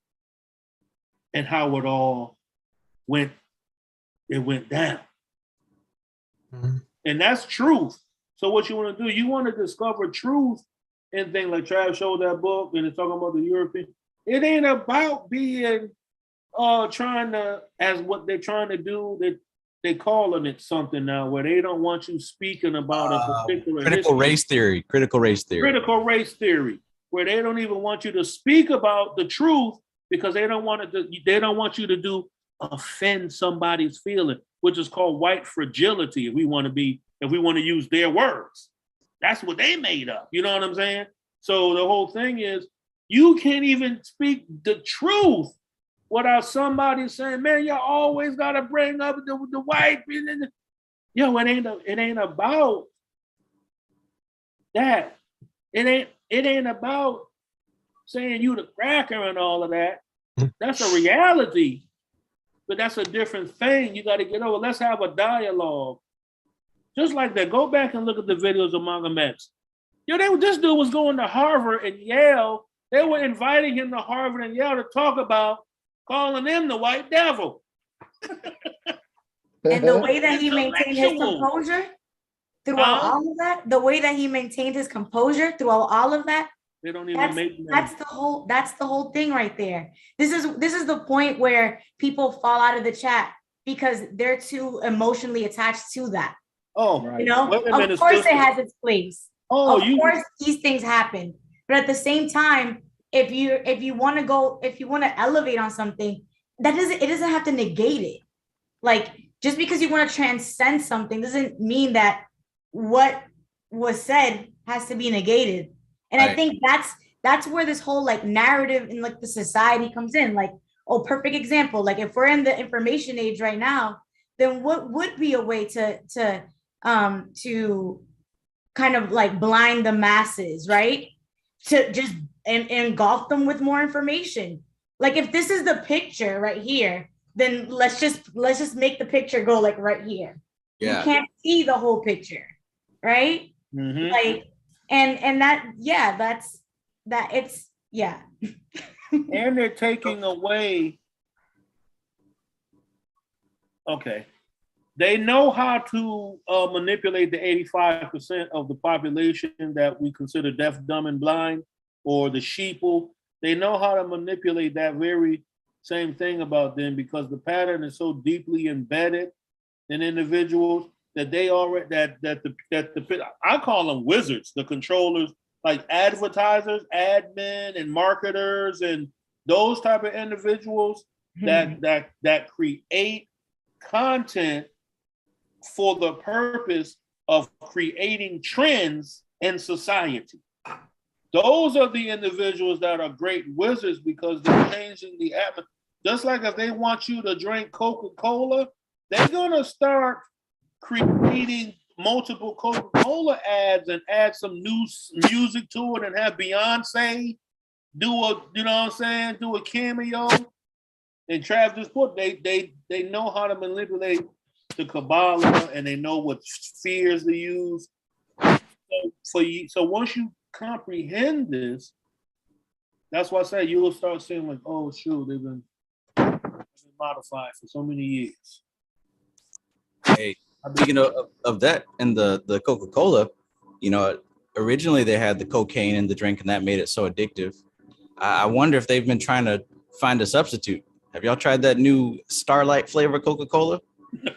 and how it all went down. Mm-hmm. And that's truth. So what you want to do, you want to discover truth in things like Trav showed that book and it's talking about the European. It ain't about being trying to, as what they're trying to do, that they calling it something now where they don't want you speaking about a particular critical race theory, where they don't even want you to speak about the truth because they don't want you to offend somebody's feeling, which is called white fragility. If we want to use their words, that's what they made up. You know what I'm saying? So the whole thing is you can't even speak the truth without somebody saying, man, you always got to bring up the white people. Yo, it ain't about that. It ain't about saying you the cracker and all of that. That's a reality, but that's a different thing. You got to get over. Let's have a dialogue. Just like that. Go back and look at the videos of Malcolm X. Yo, this dude was going to Harvard and Yale. They were inviting him to Harvard and Yale to talk about calling him the white devil. And the way that he maintained his composure throughout all of that, they don't even make that's the whole thing right there. This is the point where people fall out of the chat because they're too emotionally attached to that. Oh, right. You know, of course it has its place. Of course these things happen. But at the same time, if you want to elevate on something, it doesn't have to negate it. Like, just because you want to transcend something doesn't mean that what was said has to be negated. And right. I think that's where this whole like narrative in like the society comes in. Like, perfect example. Like if we're in the information age right now, then what would be a way to kind of like blind the masses, right? To just engulf them with more information. Like if this is the picture right here, then let's just make the picture go like right here. Yeah. You can't see the whole picture, right? Mm-hmm. Like, and that, yeah, that's that. It's yeah. And they're taking away. Okay. They know how to manipulate the 85% of the population that we consider deaf, dumb, and blind, or the sheeple. They know how to manipulate that very same thing about them because the pattern is so deeply embedded in individuals that they already I call them wizards, the controllers, like advertisers, admin, and marketers, and those type of individuals that create content for the purpose of creating trends in society. Those are the individuals that are great wizards because they're changing the atmosphere. Just like if they want you to drink Coca-Cola, they're gonna start creating multiple Coca-Cola ads and add some new music to it and have Beyonce do a cameo. And Trav just put they know how to manipulate the Kabbalah and they know what spheres to use. So once you comprehend this, that's why I say you will start saying like, oh shoot, they've been modified for so many years. Hey, speaking of that, and the Coca-Cola, you know, originally they had the cocaine in the drink, and that made it so addictive. I wonder if they've been trying to find a substitute. Have y'all tried that new Starlight flavor Coca-Cola? No.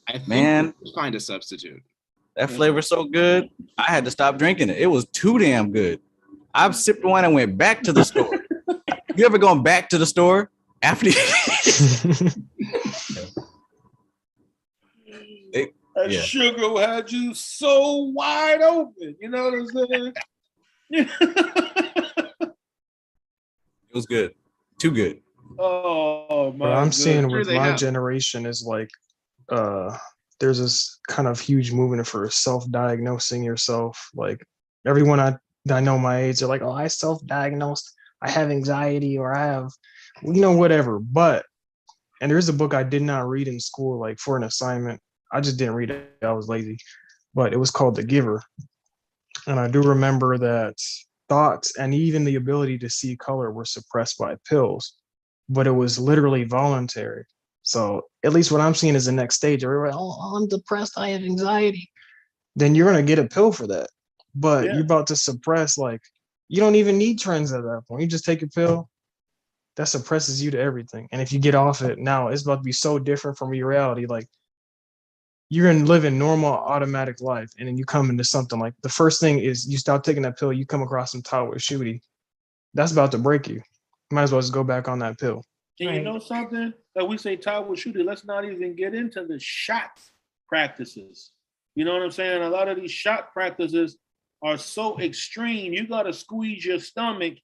I think Man, we'll find a substitute. that flavor's so good, I had to stop drinking it. It was too damn good. I've sipped one and went back to the store. You ever gone back to the store after? That sugar had you so wide open. You know what I'm saying? It was good. Too good. Oh my! What I'm seeing Sure with they my have. generation is like, there's this kind of huge movement for self-diagnosing yourself. Like everyone I know my age, they're like, oh, I self-diagnosed. I have anxiety, or I have, whatever. But, and there's a book I did not read in school, like for an assignment. I just didn't read it. I was lazy. But it was called The Giver. And I do remember that thoughts and even the ability to see color were suppressed by pills, but it was literally voluntary. So at least what I'm seeing is the next stage. Everybody, oh, I'm depressed, I have anxiety. Then you're going to get a pill for that. But you're about to suppress, like, you don't even need trends at that point. You just take a pill that suppresses you to everything. And if you get off it, now it's about to be so different from your reality. Like, you're going to live a normal automatic life, and then you come into something like the first thing is you stop taking that pill, you come across some Taoist with shooty. That's about to break you. Might as well just go back on that pill. And you know something? Like we say, Taoist shooting. Let's not even get into the shot practices. You know what I'm saying? A lot of these shot practices are so extreme. You got to squeeze your stomach.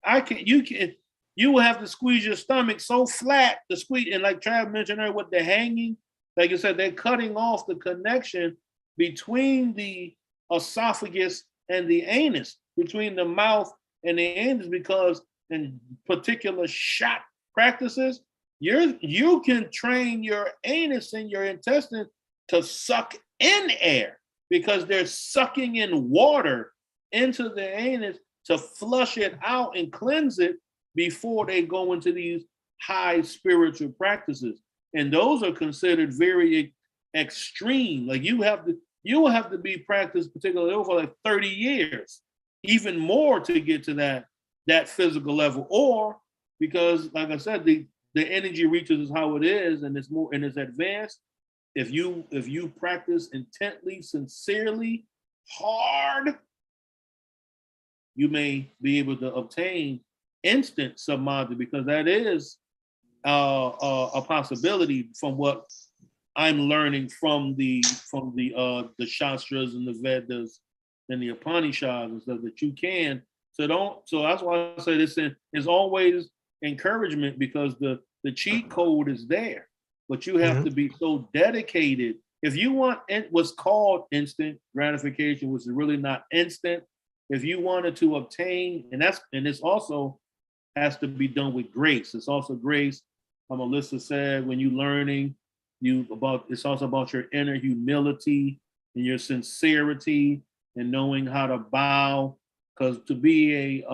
You will have to squeeze your stomach so flat to squeeze. And like Trav mentioned earlier with the hanging, like I said, they're cutting off the connection between the esophagus and the anus, between the mouth and the anus, because in particular shot practices, you can train your anus and your intestine to suck in air because they're sucking in water into the anus to flush it out and cleanse it before they go into these high spiritual practices. And those are considered very extreme. Like you will have to be practiced particularly for like 30 years, even more to get to that physical level. Or because, like I said, the energy reaches is how it is, and it's more and it's advanced. If you practice intently, sincerely, hard, you may be able to obtain instant samadhi, because that is a possibility from what I'm learning from the Shastras and the Vedas and the Upanishads and stuff, that you can. So that's why I say this is always encouragement, because the cheat code is there, but you have to be so dedicated. If you want what's called instant gratification, which is really not instant, if you wanted to obtain, and this also has to be done with grace. It's also grace. Alyssa said, when you're learning, it's also about your inner humility and your sincerity and knowing how to bow. Because to be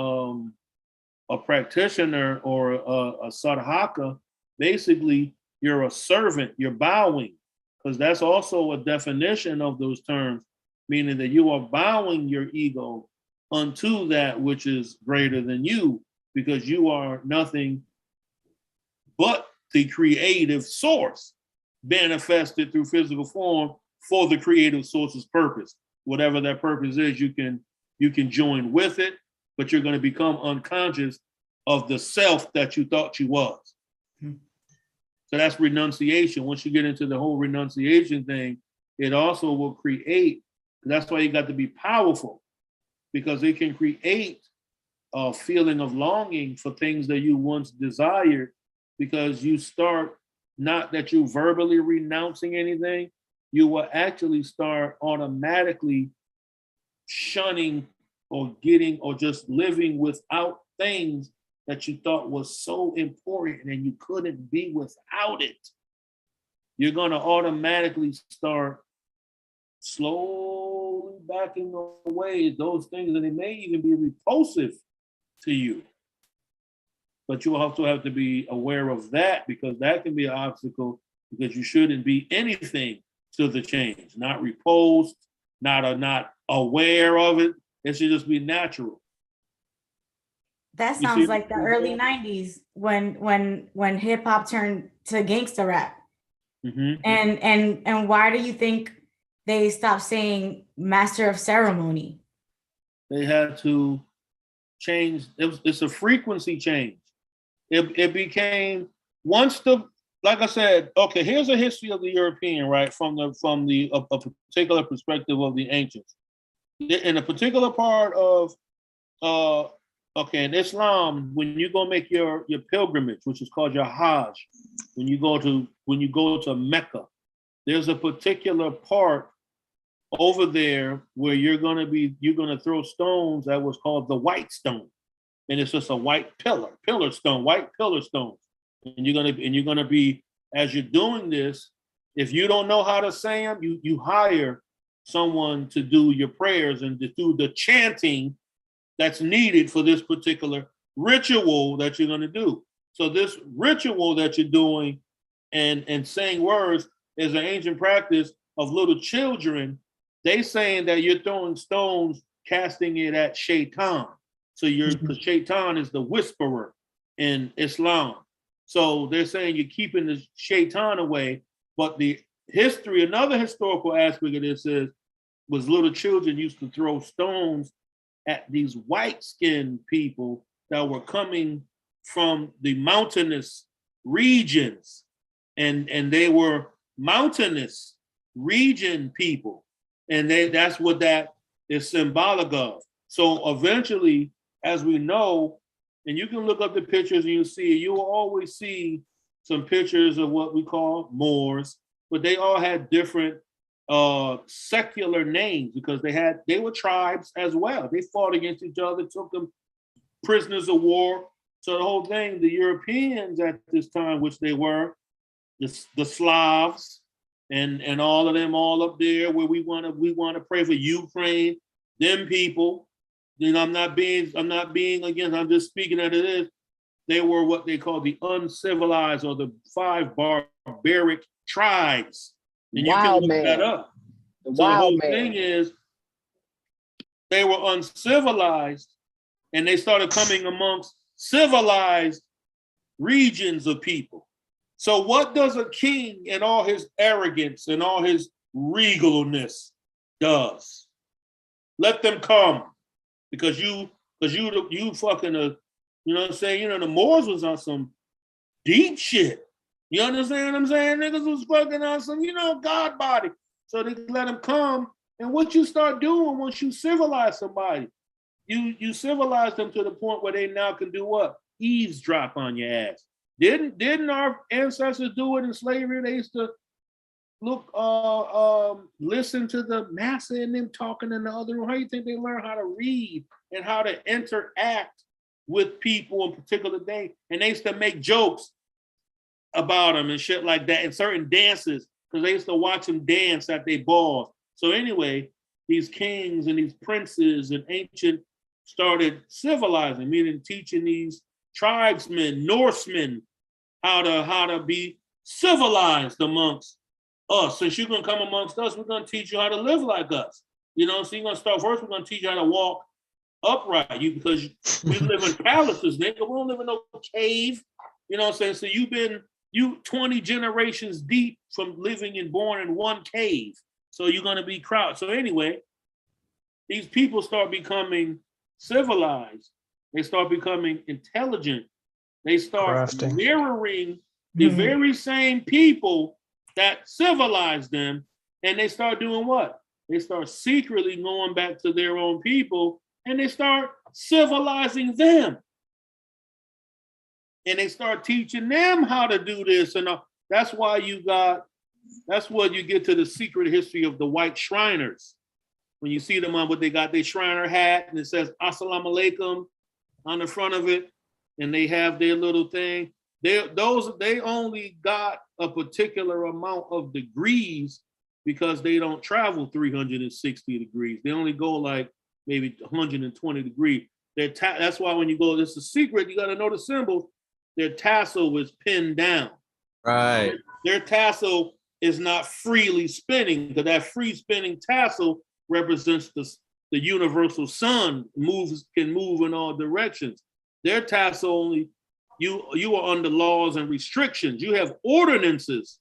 a practitioner or a sadhaka, basically you're a servant, you're bowing, because that's also a definition of those terms, meaning that you are bowing your ego unto that which is greater than you, because you are nothing but the creative source manifested through physical form for the creative source's purpose. Whatever that purpose is, you can join with it, but you're going to become unconscious of the self that you thought you was. So that's renunciation. Once you get into the whole renunciation thing, it also will create, that's why you got to be powerful, because it can create a feeling of longing for things that you once desired, because you start, not that you verbally renouncing anything, you will actually start automatically shunning or just living without things that you thought was so important and you couldn't be without it. You're going to automatically start slowly you backing away those things, and they may even be repulsive to you. But you also have to be aware of that, because that can be an obstacle, because you shouldn't be anything to the change, not repulsed, not aware of it. It should just be natural. That sounds like the early 90s when hip hop turned to gangster rap. Mm-hmm. And why do you think they stopped saying master of ceremony? They had to change. It's a frequency change. It became, once like I said, okay, here's a history of the European, right? From a particular perspective of the ancients. In a particular part of in Islam, when you go make your pilgrimage, which is called your Hajj, when you go to Mecca, there's a particular part over there where you're gonna throw stones that was called the white stone. And it's just a white pillar stone, white pillar stones. And you're gonna be, as you're doing this, if you don't know how to say them, you hire someone to do your prayers and to do the chanting that's needed for this particular ritual that you're gonna do. So this ritual that you're doing and saying words is an ancient practice of little children. They saying that you're throwing stones, casting it at Shaitan. So because Shaitan is the whisperer in Islam. So they're saying you're keeping the Shaitan away. But the history, another historical aspect of this was little children used to throw stones at these white-skinned people that were coming from the mountainous regions. And they were mountainous region people. And that's what that is symbolic of. So eventually, as we know, and you can look up the pictures and you will always see some pictures of what we call Moors, but they all had different secular names because they were tribes as well. They fought against each other, took them prisoners of war. So the whole thing, the Europeans at this time, which they were, the Slavs, and all of them all up there where we want to pray for Ukraine, them people. You know, I'm not being against, I'm just speaking as it is. They were what they call the uncivilized, or the 5 barbaric tribes. And you can look that up. So the whole thing is they were uncivilized and they started coming amongst civilized regions of people. So what does a king in all his arrogance and all his regalness does? Let them come. Because you fucking, you know what I'm saying? You know, the Moors was on some deep shit. You understand what I'm saying? Niggas was fucking on some, God body. So they let them come. And what you start doing once you civilize somebody, you civilize them to the point where they now can do what? Eavesdrop on your ass. Didn't our ancestors do it in slavery? They used to listen to the master and them talking in the other room. How do you think they learn how to read and how to interact with people on particular day? And they used to make jokes about them and shit like that, and certain dances, because they used to watch them dance at their balls. So anyway, these kings and these princes and ancient started civilizing, meaning teaching these tribesmen, Norsemen, how to be civilized amongst us. Since you're gonna come amongst us, we're gonna teach you how to live like us. So you're gonna start first. We're gonna teach you how to walk upright. Because we live in palaces, nigga. We don't live in no cave. You know what I'm saying? So you 20 generations deep from living and born in one cave. So you're gonna be crowded. So anyway, these people start becoming civilized. They start becoming intelligent. They start mirroring the very same people that civilized them, and they start doing what? They start secretly going back to their own people, and they start civilizing them. And they start teaching them how to do this. And that's why that's what you get to the secret history of the white Shriners. When you see them on what they got, their Shriner hat, and it says Assalamu alaikum on the front of it, and they have their little thing. They only got a particular amount of degrees because they don't travel 360 degrees. They only go like maybe 120 degrees. That's why when you go, this is a secret, you got to know the symbol. Their tassel is pinned down. Right. Their tassel is not freely spinning, because that free spinning tassel represents the universal sun, can move in all directions. Their tassel only, you are under laws and restrictions. You have ordinances.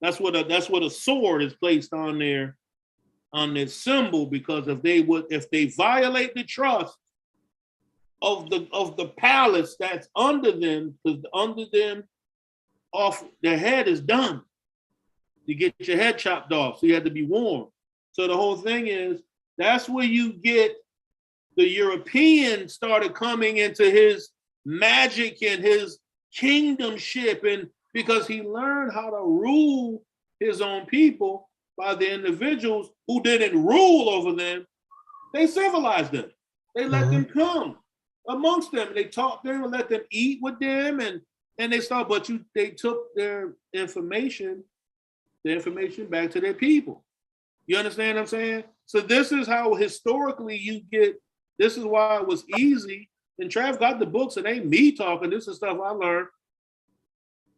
That's what a sword is placed on their symbol, because if they violate the trust of the palace that's under them, because under them, off their head is done. You get your head chopped off, so you had to be warned. So the whole thing is, that's where you get the European started coming into his magic and his kingdomship, and because he learned how to rule his own people by the individuals who didn't rule over them, they civilized them. They let them come amongst them. They taught them and let them eat with them, and they started, they took their information back to their people. You understand what I'm saying? So this is how historically you get, this is why it was easy. And Trav got the books, and ain't me talking, this is stuff I learned.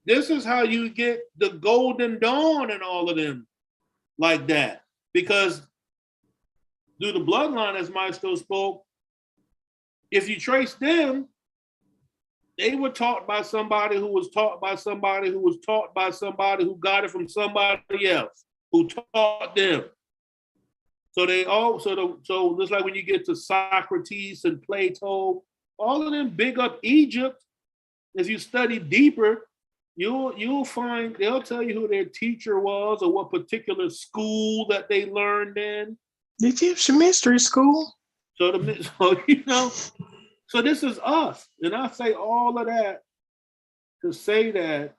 This is how you get the Golden Dawn and all of them like that. Because through the bloodline, as Maestro spoke, if you trace them, they were taught by somebody who was taught by somebody who was taught by somebody who got it from somebody else who taught them. So so just like when you get to Socrates and Plato, all of them big up Egypt. If you study deeper, you'll find they'll tell you who their teacher was or what particular school that they learned in. The Egyptian mystery school. So so this is us. And I say all of that to say that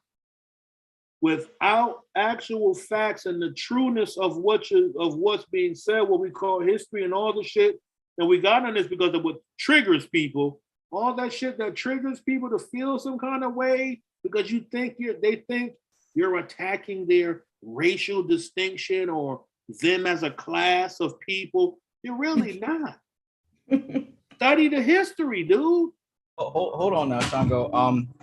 without actual facts and the trueness of what's being said, what we call history and all the shit, and we got on this because of what triggers people, all that shit that triggers people to feel some kind of way because they think you're attacking their racial distinction or them as a class of people. You're really not. Study the history, dude. Hold on now, Shango.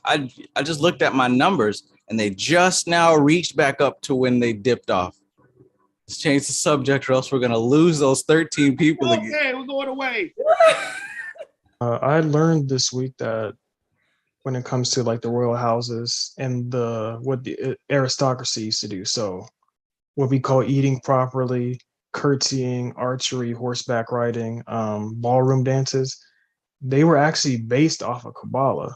I just looked at my numbers, and they just now reached back up to when they dipped off. Let's change the subject, or else we're gonna lose those 13 people again. Okay, we're going away. I learned this week that when it comes to like the royal houses and what the aristocracy used to do, so what we call eating properly, curtsying, archery, horseback riding, ballroom dances, they were actually based off of Kabbalah.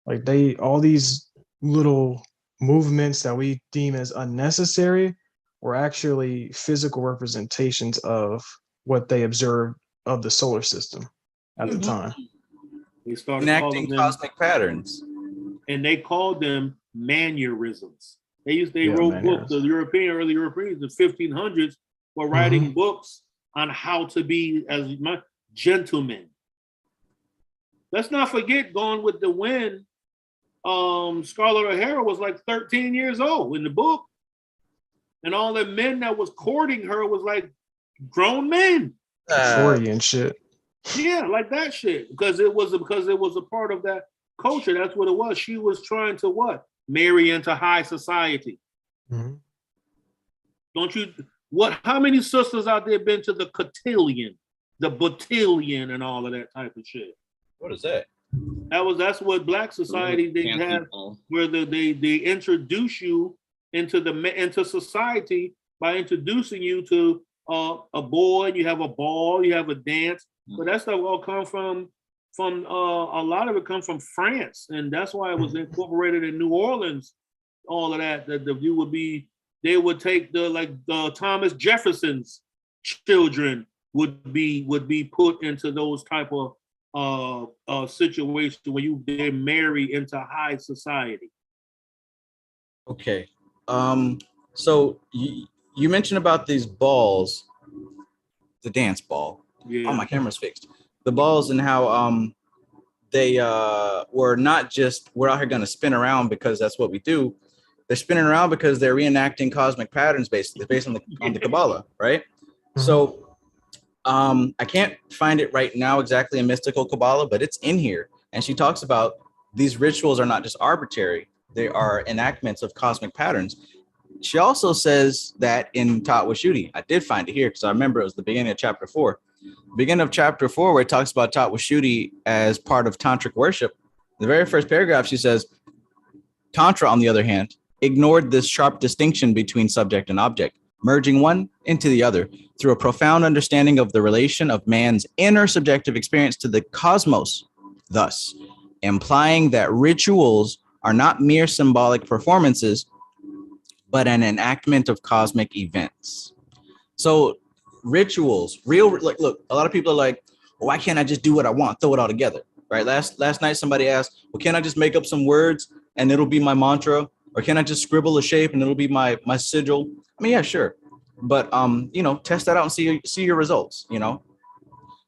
Like all these little movements that we deem as unnecessary were actually physical representations of what they observed of the solar system at the time. They started enacting cosmic patterns. And they called them mannerisms. They wrote books, the early Europeans, the 1500s, were writing books on how to be as gentlemen. Let's not forget, Gone with the Wind, Scarlett O'Hara was like 13 years old in the book. And all the men that was courting her was like grown men. 40 and shit. Yeah, like that shit. Because it was a part of that culture. That's what it was. She was trying to what? Marry into high society. Mm-hmm. How many sisters out there been to the cotillion, the botillion, and all of that type of shit? What is that? That's what Black society they have, where they introduce you into society by introducing you to a boy. You have a ball, you have a dance, but that stuff all come from a lot of it come from France, and that's why it was incorporated in New Orleans. All of that they would take the Thomas Jefferson's children would be put into those type of situation where they marry into high society. Okay. So you mentioned about these balls, the dance ball. Yeah. Oh, my camera's fixed. The balls and how they were not just we're out here gonna spin around because that's what we do. They're spinning around because they're reenacting cosmic patterns based on the Kabbalah, right? So I can't find it right now exactly in mystical Kabbalah, but it's in here. And she talks about these rituals are not just arbitrary, they are enactments of cosmic patterns. She also says that in Tatwashuddhi, I did find it here because I remember it was the beginning of chapter 4. Beginning of chapter 4, where it talks about Tatwashuddhi as part of tantric worship. The very first paragraph, she says, Tantra, on the other hand, ignored this sharp distinction between subject and object, merging one into the other through a profound understanding of the relation of man's inner subjective experience to the cosmos, thus implying that rituals are not mere symbolic performances, but an enactment of cosmic events. So rituals, look, a lot of people are like, well, why can't I just do what I want, throw it all together, right? Last night, somebody asked, well, can't I just make up some words and it'll be my mantra? Or can I just scribble a shape and it'll be my sigil? I mean, yeah, sure. But, test that out and see your results,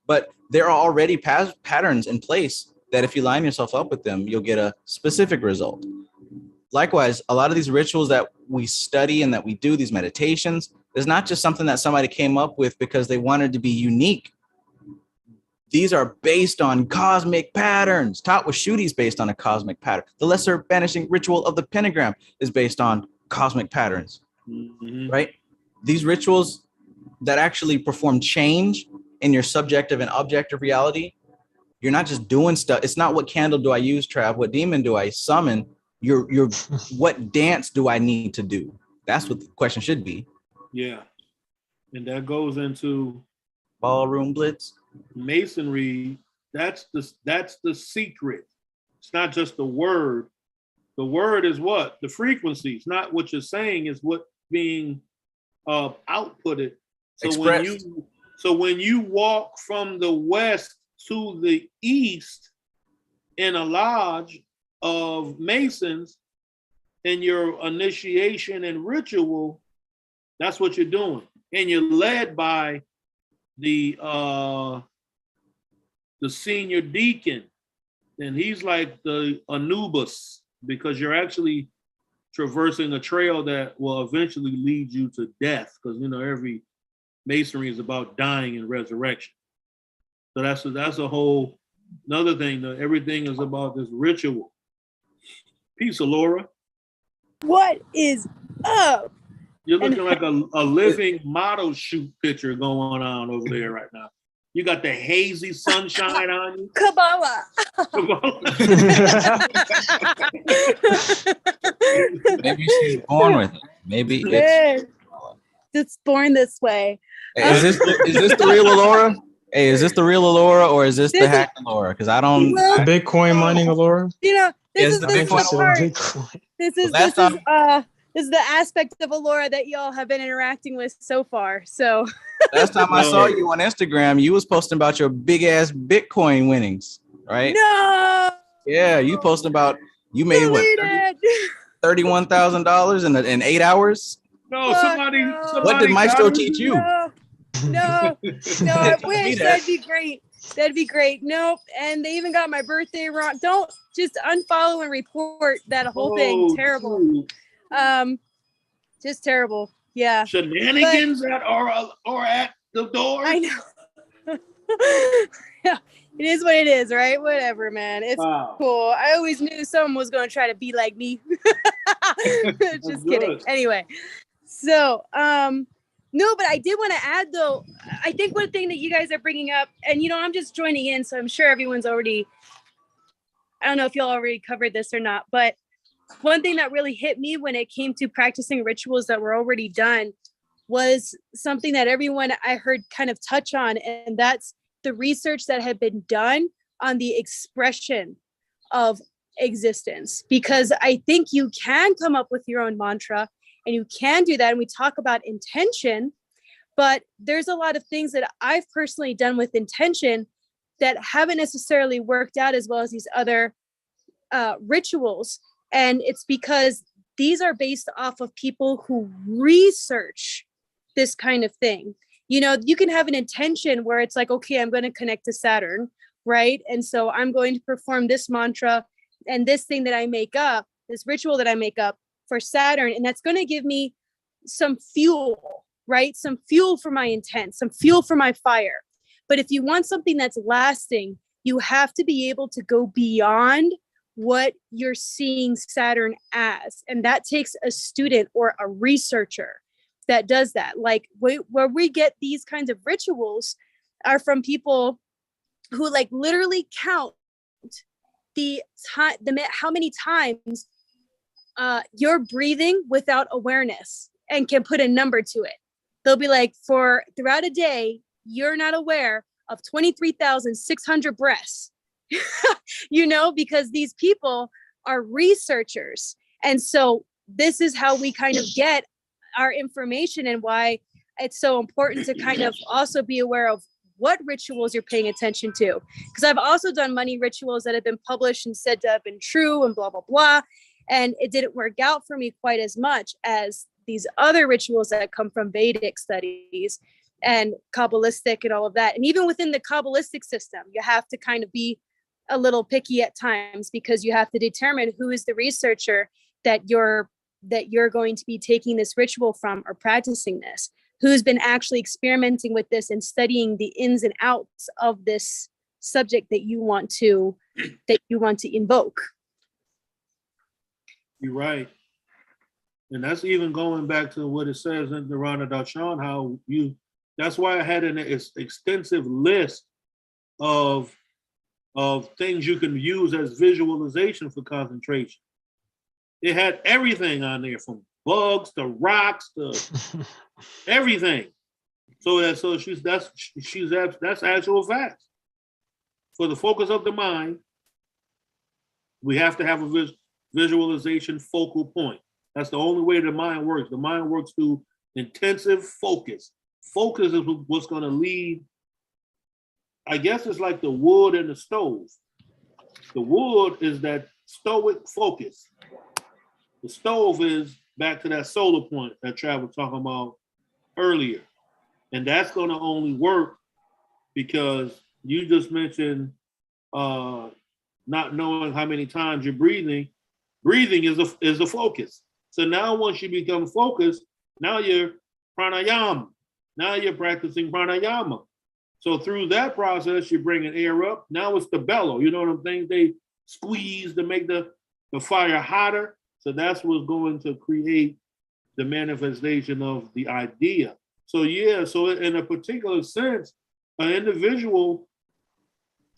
But there are already patterns in place that if you line yourself up with them, you'll get a specific result. Likewise, a lot of these rituals that we study and that we do, these meditations, is not just something that somebody came up with because they wanted to be unique. These are based on cosmic patterns. Tatwashuddhi is based on a cosmic pattern. The lesser banishing ritual of the pentagram is based on cosmic patterns, right? These rituals that actually perform change in your subjective and objective reality, you're not just doing stuff. It's not what candle do I use, Trav? What demon do I summon? You're what dance do I need to do? That's what the question should be. Yeah. And that goes into ballroom blitz. Masonry. That's the secret. It's not just the word. The word is what? The frequency. It's not what you're saying, is what being outputted. So when you walk from the west to the east in a lodge of Masons in your initiation and ritual, that's what you're doing. And you're led by the senior deacon, and he's like the Anubis, because you're actually traversing a trail that will eventually lead you to death, because every Masonry is about dying and resurrection. So that's a whole another thing. Everything is about this ritual. Peace, Alora. What is up? You're looking like a living model shoot picture going on over there right now. You got the hazy sunshine on you. Kabbalah. Maybe she's born with it. Maybe it's born this way. Hey, is this the real Alora? Hey, is this the real Alora or is this the hack Alora? Because I don't. Bitcoin mining Alora. This is the part. This is the aspect of Alora that y'all have been interacting with so far. So last time I saw you on Instagram, you was posting about your big ass Bitcoin winnings, right? No. Yeah, you posting about you made what $31,000 in 8 hours. No, somebody. What did Maestro teach you? No, I wish. That'd be great. That'd be great. Nope. And they even got my birthday wrong. Don't just unfollow and report that whole thing. Terrible. Just terrible. Yeah. Shenanigans are at the door. I know. Yeah, it is what it is, right? Whatever, man. It's cool. I always knew someone was going to try to be like me. Just kidding. Anyway, so no, but I did want to add though. I think one thing that you guys are bringing up, and I'm just joining in, so I'm sure everyone's already. I don't know if y'all already covered this or not, but one thing that really hit me when it came to practicing rituals that were already done was something that everyone I heard kind of touch on, and that's the research that had been done on the expression of existence. Because I think you can come up with your own mantra and you can do that. And we talk about intention, but there's a lot of things that I've personally done with intention that haven't necessarily worked out as well as these other rituals. And it's because these are based off of people who research this kind of thing. You can have an intention where it's like, okay, I'm going to connect to Saturn, right? And so I'm going to perform this mantra and this thing that I make up, this ritual that I make up for Saturn, and that's going to give me some fuel, right? Some fuel for my intent, some fuel for my fire. But if you want something that's lasting, you have to be able to go beyond what you're seeing Saturn as. And that takes a student or a researcher that does that. Like where we get these kinds of rituals are from people who like literally count the time, how many times you're breathing without awareness and can put a number to it. They'll be like, for throughout a day, you're not aware of 23,600 breaths, you know, because these people are researchers. And so this is how we kind of get our information, and why it's so important to kind of also be aware of what rituals you're paying attention to. Because I've also done money rituals that have been published and said to have been true and blah, blah, blah. And it didn't work out for me quite as much as these other rituals that come from Vedic studies and Kabbalistic and all of that. And even within the Kabbalistic system, you have to kind of be a little picky at times, because you have to determine who is the researcher that you're going to be taking this ritual from or practicing this, who's been actually experimenting with this and studying the ins and outs of this subject that you want to invoke. You're right. And that's even going back to what it says in the Rana Darshan, how that's why I had an extensive list of things you can use as visualization for concentration. It had everything on there, from bugs to rocks to everything. So that's actual facts. For the focus of the mind, we have to have a visualization focal point. That's the only way the mind works. The mind works through intensive focus. Focus is what's going to lead. I guess it's like the wood and the stove. The wood is that stoic focus. The stove is back to that solar point that Trav was talking about earlier. And that's going to only work because you just mentioned not knowing how many times you're breathing. Breathing is a focus. So now once you become focused, now you're pranayama. Now you're practicing pranayama. So through that process, you're bringing air up. Now it's the bellow. You know what I'm saying? They squeeze to make the fire hotter. So that's what's going to create the manifestation of the idea. So yeah, so in a particular sense, an individual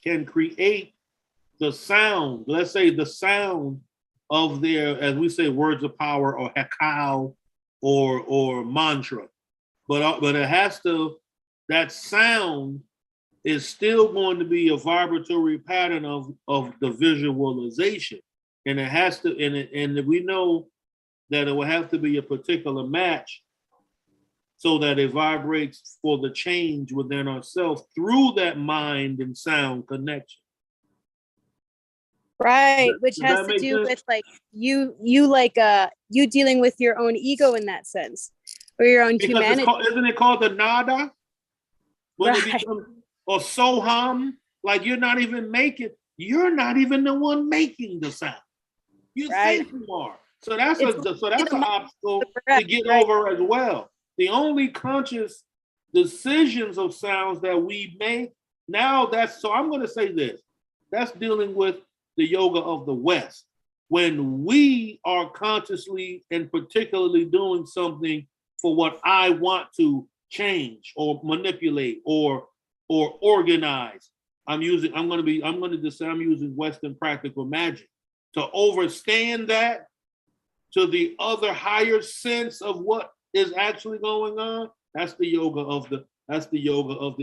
can create the sound, let's say the sound of their, as we say, words of power or hekau or mantra. But it has to, that sound is still going to be a vibratory pattern of the visualization. And it has to, and we know that it will have to be a particular match so that it vibrates for the change within ourselves through that mind and sound connection. Right, which has to do with like you dealing with your own ego in that sense, or your own humanity. Isn't it called the nada? When right. It becomes, or soham, like you're not even the one making the sound. You think you are. So that's an obstacle to get over as well. The only conscious decisions of sounds that we make now, so I'm going to say this, that's dealing with the yoga of the West. When we are consciously and particularly doing something for what I want to change or manipulate or organize, I'm using Western practical magic to overstand that to the other higher sense of what is actually going on. That's the yoga of the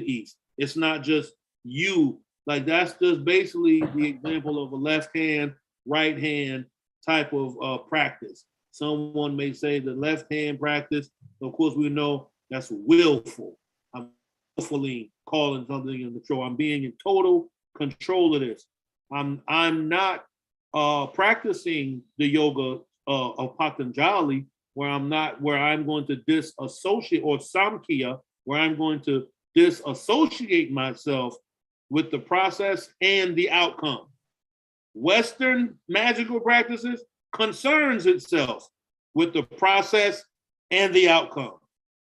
East. It's not just you. Like that's just basically the example of a left hand, right hand type of practice. Someone may say the left hand practice, of course we know that's willful. I'm willfully calling something in control. I'm being in total control of this. I'm not practicing the yoga of Patanjali where I'm going to disassociate, or Samkhya, where I'm going to disassociate myself with the process and the outcome. Western magical practices concerns itself with the process and the outcome.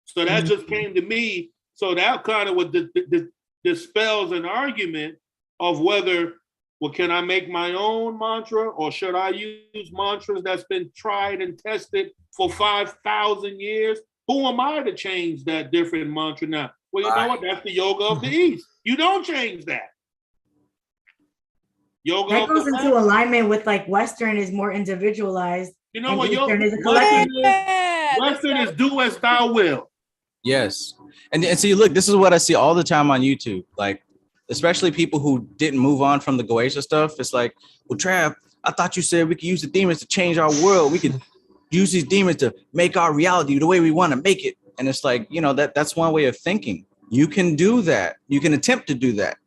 So that just came to me. So that kind of what dispels an argument of whether, well, can I make my own mantra, or should I use mantras that's been tried and tested for 5,000 years? Who am I to change that different mantra now? Well, you know what? That's the yoga of the East. You don't change that. Yoga that goes into alignment with like Western is more individualized. You know what? Eastern is a collective. Western is do as thou will. Yes. And see, look, this is what I see all the time on YouTube. Like, especially people who didn't move on from the Goetia stuff. It's like, well, Trav, I thought you said we could use the demons to change our world. We could use these demons to make our reality the way we want to make it. And it's like, you know, that's one way of thinking. You can do that. You can attempt to do that.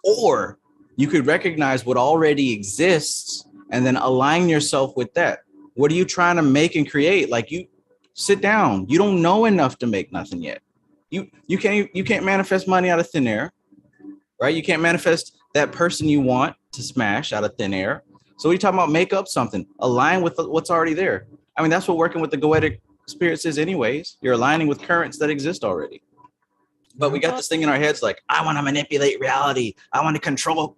Or you could recognize what already exists and then align yourself with that. What are you trying to make and create? Like, you sit down. You don't know enough to make nothing yet. You can't manifest money out of thin air, right? You can't manifest that person you want to smash out of thin air. So what are you talking about? Make up something, align with what's already there. I mean, that's what working with the Goetic spirits is anyways. You're aligning with currents that exist already. But we got this thing in our heads like, I want to manipulate reality. I want to control.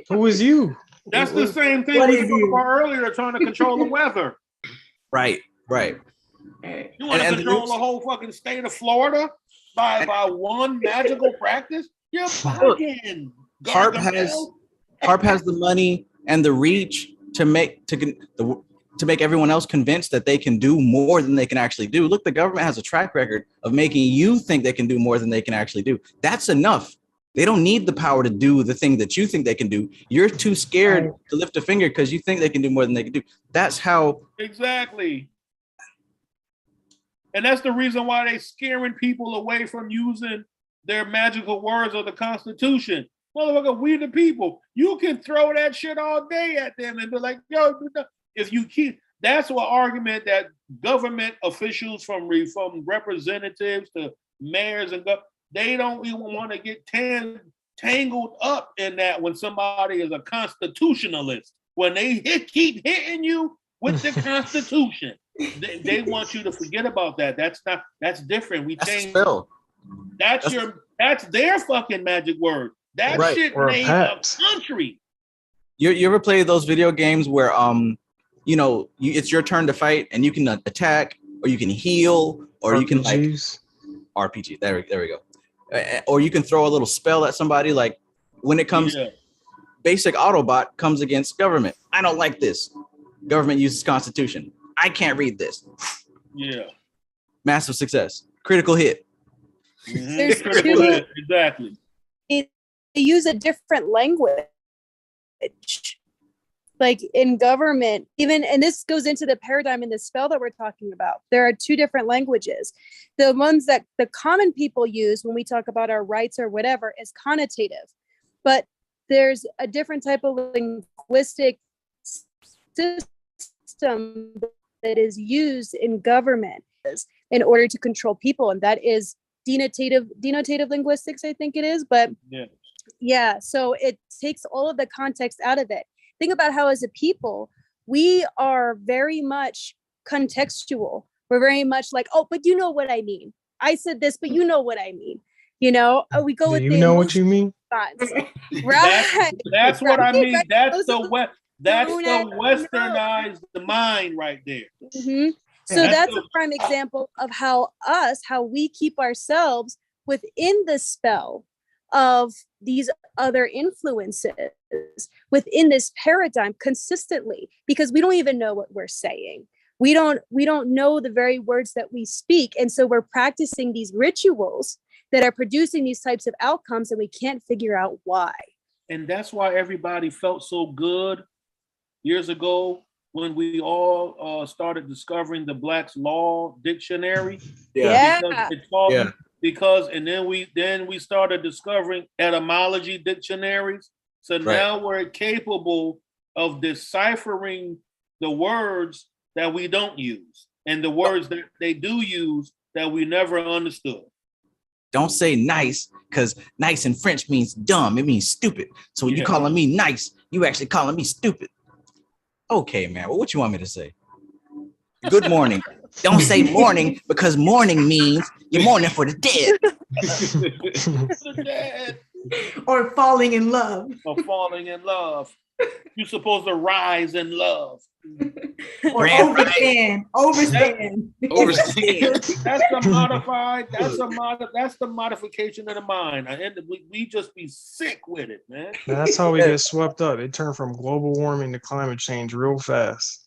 Who is you? That's the same thing we talked about earlier, trying to control the weather. Right. You want to control the whole fucking state of Florida by one magical practice? You're fucking Harp has the money and the reach to make everyone else convinced that they can do more than they can actually do. Look, the government has a track record of making you think they can do more than they can actually do. That's enough. They don't need the power to do the thing that you think they can do. You're too scared to lift a finger because you think they can do more than they can do. That's how. Exactly. And that's the reason why they're scaring people away from using their magical words of the Constitution. Motherfucker, we the people. You can throw that shit all day at them and be like, yo, if you keep, that's what argument that government officials from representatives to mayors and they don't even want to get tangled up in that when somebody is a constitutionalist. When they keep hitting you with the Constitution, they want you to forget about that. That's different. We changed. That's their fucking magic word. That shit made a country. You ever play those video games where it's your turn to fight and you can attack or you can heal or RPGs. You can like RPG. There we go. Or you can throw a little spell at somebody. Like when it comes, basic Autobot comes against government. I don't like this. Government uses Constitution. I can't read this. Yeah. Massive success. Critical hit. There's critical hit. Exactly. They use a different language. Like in government, even, and this goes into the paradigm in the spell that we're talking about. There are two different languages. The ones that the common people use when we talk about our rights or whatever is connotative, but there's a different type of linguistic system that is used in government in order to control people, and that is denotative linguistics, I think it is. But yeah, so it takes all of the context out of it. Think about how as a people, we are very much contextual. We're very much like, oh, but you know what I mean. I said this, but you know what I mean. You know, we go with you know what you mean? Right. That's what I mean. That's the westernized mind right there. Mm-hmm. So that's a prime example of how we keep ourselves within the spell of these other influences within this paradigm consistently, because we don't even know what we're saying. We don't know the very words that we speak. And so we're practicing these rituals that are producing these types of outcomes, and we can't figure out why. And that's why everybody felt so good years ago when we all started discovering the Black's Law Dictionary. Because and then we started discovering etymology dictionaries. So now we're capable of deciphering the words that we don't use and the words that they do use that we never understood. Don't say nice, because nice in French means dumb. It means stupid. So when you calling me nice, you actually calling me stupid. Okay, man. Well, what you want me to say? Good morning. Don't say morning because morning means you're mourning for the dead. The dead. Or falling in love. Or falling in love. You're supposed to rise in love. Or overstand. Overstand. That's the modified. That's the modification of the mind. And we just be sick with it, man. That's how we get swept up. It turned from global warming to climate change real fast.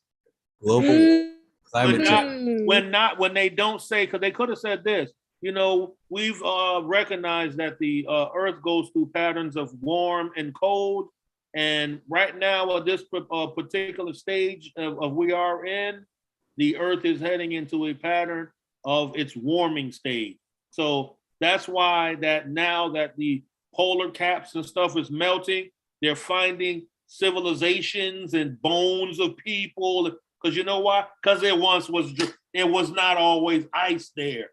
Global climate change. When they don't say, because they could have said this. You know, we've recognized that the Earth goes through patterns of warm and cold. And right now, at this particular stage of we are in, the Earth is heading into a pattern of its warming stage. So that's why that now that the polar caps and stuff is melting, they're finding civilizations and bones of people. Because you know why? Because there was not always ice there.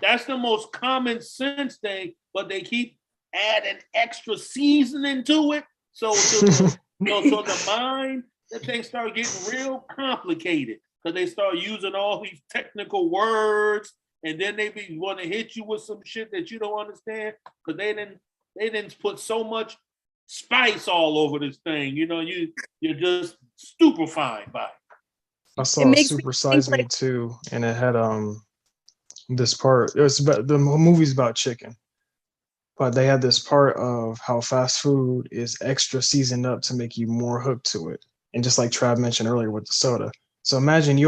That's the most common sense thing, but they keep adding extra seasoning to it. So the mind, that thing start getting real complicated because they start using all these technical words, and then they want to hit you with some shit that you don't understand because they didn't put so much spice all over this thing. You know, you're just stupefied by it. I saw Super Size Me too, and it had this part. It was about, the movie's about chicken. But they had this part of how fast food is extra seasoned up to make you more hooked to it. And just like Trav mentioned earlier with the soda. So imagine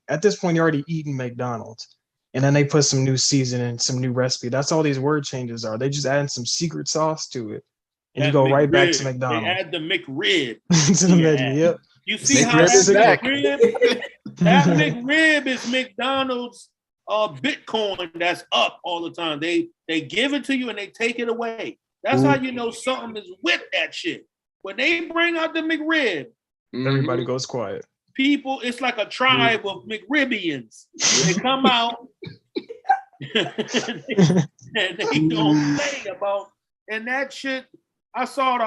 at this point, you're already eating McDonald's. And then they put some new seasoning, some new recipe. That's all these word changes are. They just adding some secret sauce to it. And you go McRib. right back to McDonald's. They add the McRib. To the menu, yep. You see how that McRib is McDonald's Bitcoin that's up all the time. They give it to you and they take it away. That's how you know something is with that shit. When they bring out the McRib, everybody goes quiet. People, it's like a tribe of McRibians. They come out and they don't say about, and that shit. I saw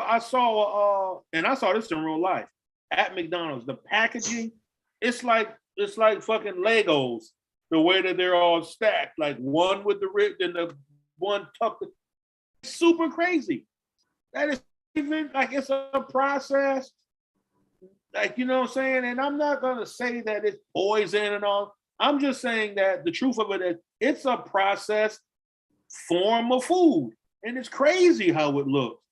this in real life at McDonald's. The packaging, it's like fucking Legos. The way that they're all stacked, like one with the rib and the one tucked. It's super crazy. That is even like it's a process. Like, you know what I'm saying? And I'm not going to say that it's poison and all. I'm just saying that the truth of it is it's a processed form of food. And it's crazy how it looks.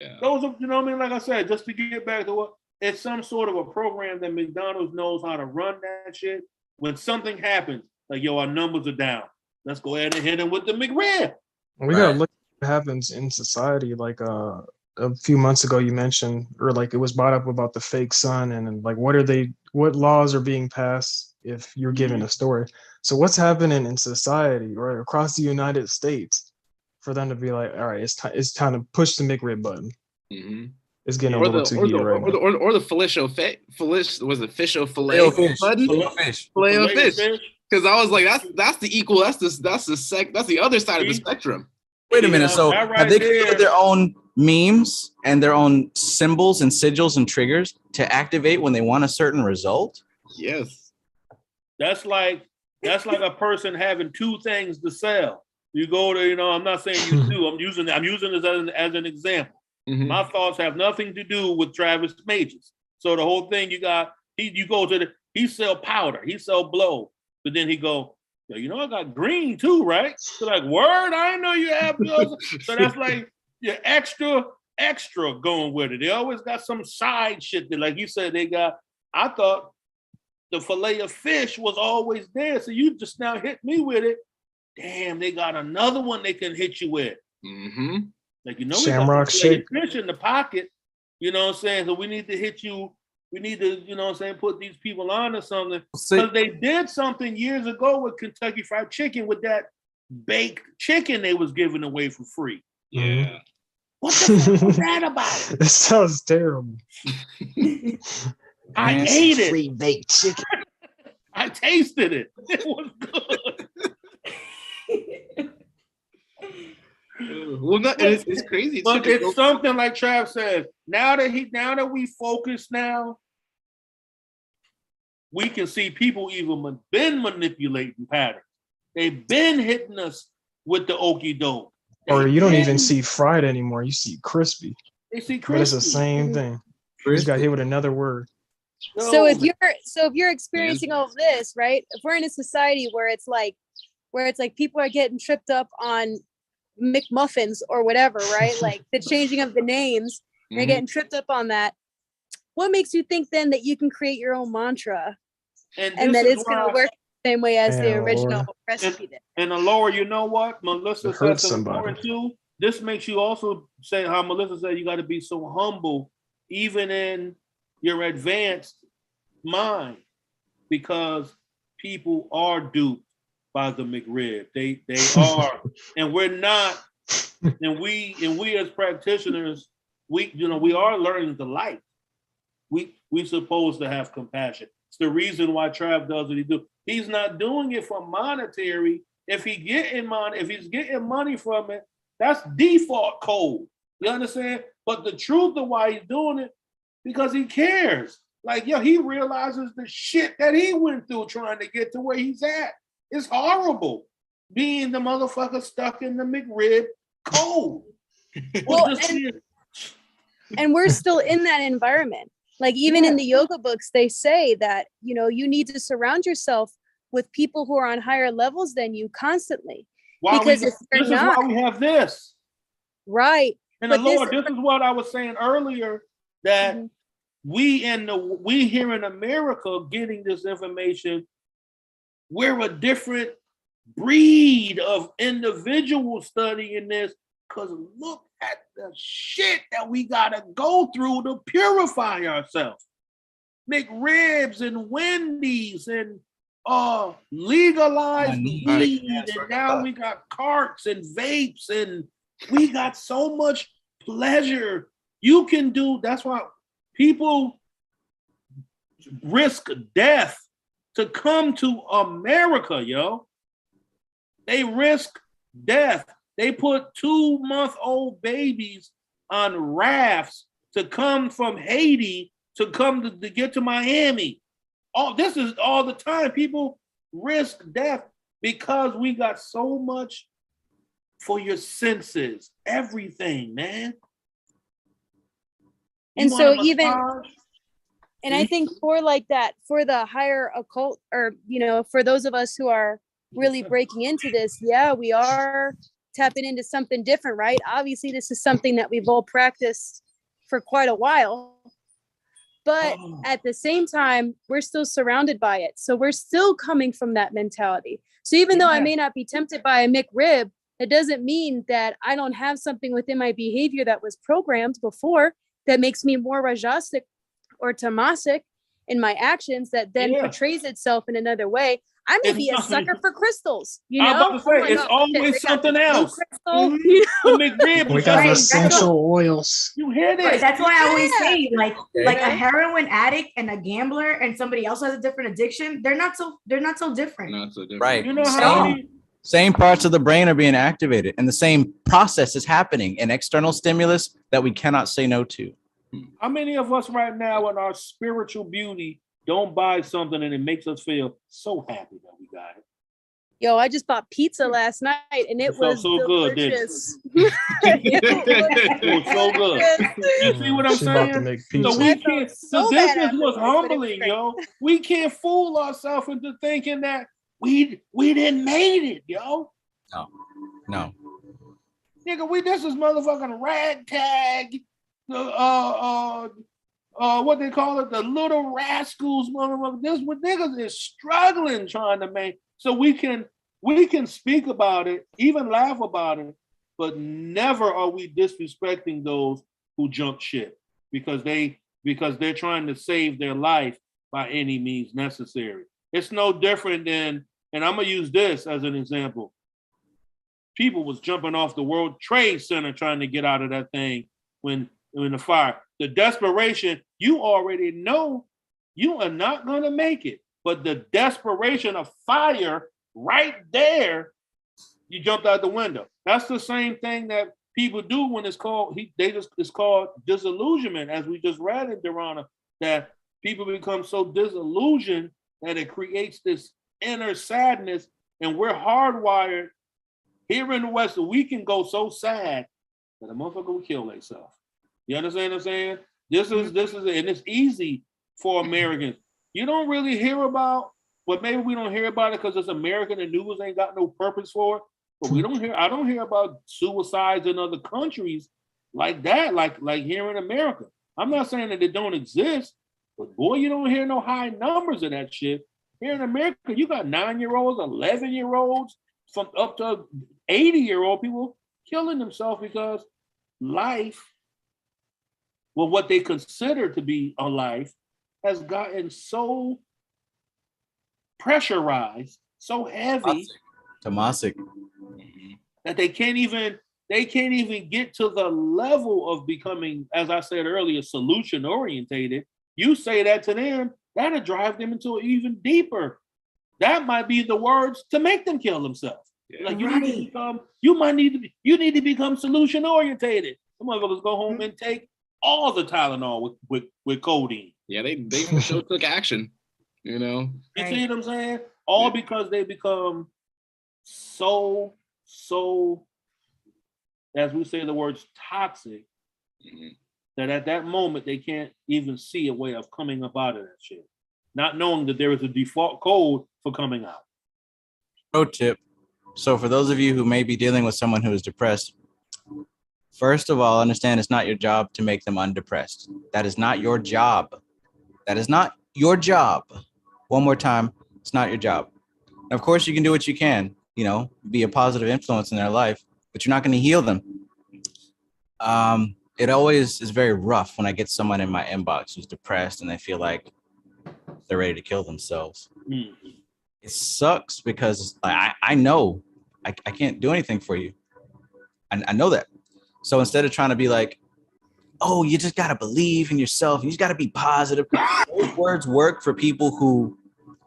Yeah. Those are, you know what I mean? Like I said, just to get back to what, it's some sort of a program that McDonald's knows how to run that shit. When something happens, like, yo, our numbers are down. Let's go ahead and hit them with the McRib. We gotta look at what happens in society. Like a few months ago, you mentioned, or like it was brought up about the fake sun, and like what laws are being passed if you're given a story. So what's happening in society or across the United States for them to be like, all right, it's time to push the McRib button. Mm-hmm. It's getting a little too heated right now. Or the fish o fillet button? Filet o fish. Because I was like, that's the equal. That's the other side of the spectrum. Wait a minute. So have they created their own memes and their own symbols and sigils and triggers to activate when they want a certain result? Yes. That's like a person having two things to sell. You go to, you know, I'm not saying you do. I'm using this as an example. Mm-hmm. My thoughts have nothing to do with Travis Majors. So the whole thing he sell powder, he sell blow. But then he go, you know, I got green too, right? So like, word, I didn't know you have those. So that's like your extra going with it. They always got some side shit that, like you said, I thought the fillet of fish was always there. So you just now hit me with it. Damn, they got another one they can hit you with. Mm-hmm. Like, you know, Shamrock shake fish in the pocket. You know what I'm saying? So we need to hit you. We need to, you know what I'm saying, put these people on to something. Because they did something years ago with Kentucky Fried Chicken with that baked chicken they was giving away for free. Yeah. What the fuck was that about? It sounds terrible. I ate it. Free baked chicken. I tasted it. It was good. Well, it's crazy. But it's something like Trav says. Now that we focus now, we can see people even been manipulating patterns. They've been hitting us with the okie doke. Or you don't even see fried anymore. You see crispy. They see crispy. But it's the same thing. You just got hit with another word. So if you're experiencing all of this, right? If we're in a society where it's like people are getting tripped up on McMuffins or whatever, right? Like the changing of the names, they're getting tripped up on that. What makes you think then that you can create your own mantra and that it's going to work the same way as the original recipe did? And Laura, you know what? Melissa said something too. This makes you also say how Melissa said you got to be so humble, even in your advanced mind, because people are duped by the McRib. They are, and we're not. And we as practitioners, we are learning the light. We supposed to have compassion. It's the reason why Trav does what he do. He's not doing it for monetary. If he's getting money from it, that's default code. You understand? But the truth of why he's doing it, because he cares. Like, he realizes the shit that he went through trying to get to where he's at. It's horrible being the motherfucker stuck in the McRib code. Well, and we're still in that environment. Like even in the yoga books, they say that, you need to surround yourself with people who are on higher levels than you constantly. This is why we have this. Right. And Lord, this is what I was saying earlier, that we here in America getting this information, we're a different breed of individual studying this, because look at the shit that we gotta go through to purify ourselves. McRibs and Wendy's and legalized weed, and now we got carts and vapes, and we got so much pleasure you can do. That's why people risk death to come to America, yo. They risk death. They put 2-month-old babies on rafts to come from Haiti to come to get to Miami. This is all the time. People risk death because we got so much for your senses. Everything, man. And so and I think for the higher occult, or, for those of us who are really breaking into this, we are tapping into something different, right? Obviously, this is something that we've all practiced for quite a while, but at the same time, we're still surrounded by it. So we're still coming from that mentality. So even though I may not be tempted by a McRib, it doesn't mean that I don't have something within my behavior that was programmed before that makes me more rajasic or tamasic in my actions that then portrays itself in another way. I may be a sucker for crystals, I'm about to say, it's always something else. We got essential oils. You hear that? That's why I always say, like a heroin addict and a gambler and somebody else has a different addiction, they're not so different. Not so different. Right. You know how many same parts of the brain are being activated, and the same process is happening in external stimulus that we cannot say no to. How many of us right now in our spiritual beauty don't buy something and it makes us feel so happy that we got it? Yo, I just bought pizza last night and it was so delicious. Good. It was so good. You see what I'm saying? So we can't. So this is what's humbling, yo. We can't fool ourselves into thinking that we didn't made it, yo. No. Nigga, this is motherfucking ragtag. What they call it, the little rascals, motherfucker. This what niggas is struggling trying to make. So we can speak about it, even laugh about it, but never are we disrespecting those who jump ship because they're trying to save their life by any means necessary. It's no different than, and I'm gonna use this as an example. People was jumping off the World Trade Center trying to get out of that thing when the fire. The desperation, you already know you are not gonna make it. But the desperation of fire right there, you jumped out the window. That's the same thing that people do when it's called, it's called disillusionment, as we just read in Dharana, that people become so disillusioned that it creates this inner sadness, and we're hardwired here in the West. We can go so sad that a motherfucker will kill themselves. You understand what I'm saying? This is, and it's easy for Americans. You don't really hear about, well, maybe we don't hear about it because it's American and news ain't got no purpose for it. But I don't hear about suicides in other countries like that, like here in America. I'm not saying that it don't exist, but boy, you don't hear no high numbers of that shit. Here in America, you got 9-year-olds, 11-year-olds, from up to 80-year-old people killing themselves because life, well, what they consider to be a life, has gotten so pressurized, so heavy, Tomasic, that they can't even get to the level of becoming, as I said earlier, solution orientated. You say that to them, that'll drive them into even deeper. That might be the words to make them kill themselves. Yeah. Like you need to become solution orientated. Some motherfuckers go home and take all the Tylenol with codeine. Yeah, they for sure took action. You know. You see what I'm saying? All because they become so, as we say the words, toxic, that at that moment they can't even see a way of coming up out of that shit, not knowing that there is a default code for coming out. Pro tip. So for those of you who may be dealing with someone who is depressed, first of all, understand it's not your job to make them undepressed. That is not your job. That is not your job. One more time, it's not your job. And of course, you can do what you can, be a positive influence in their life, but you're not going to heal them. It always is very rough when I get someone in my inbox who's depressed and they feel like they're ready to kill themselves. Mm-hmm. It sucks because I know I can't do anything for you. I know that. So instead of trying to be like, oh, you just got to believe in yourself, you just got to be positive. Those words work for people who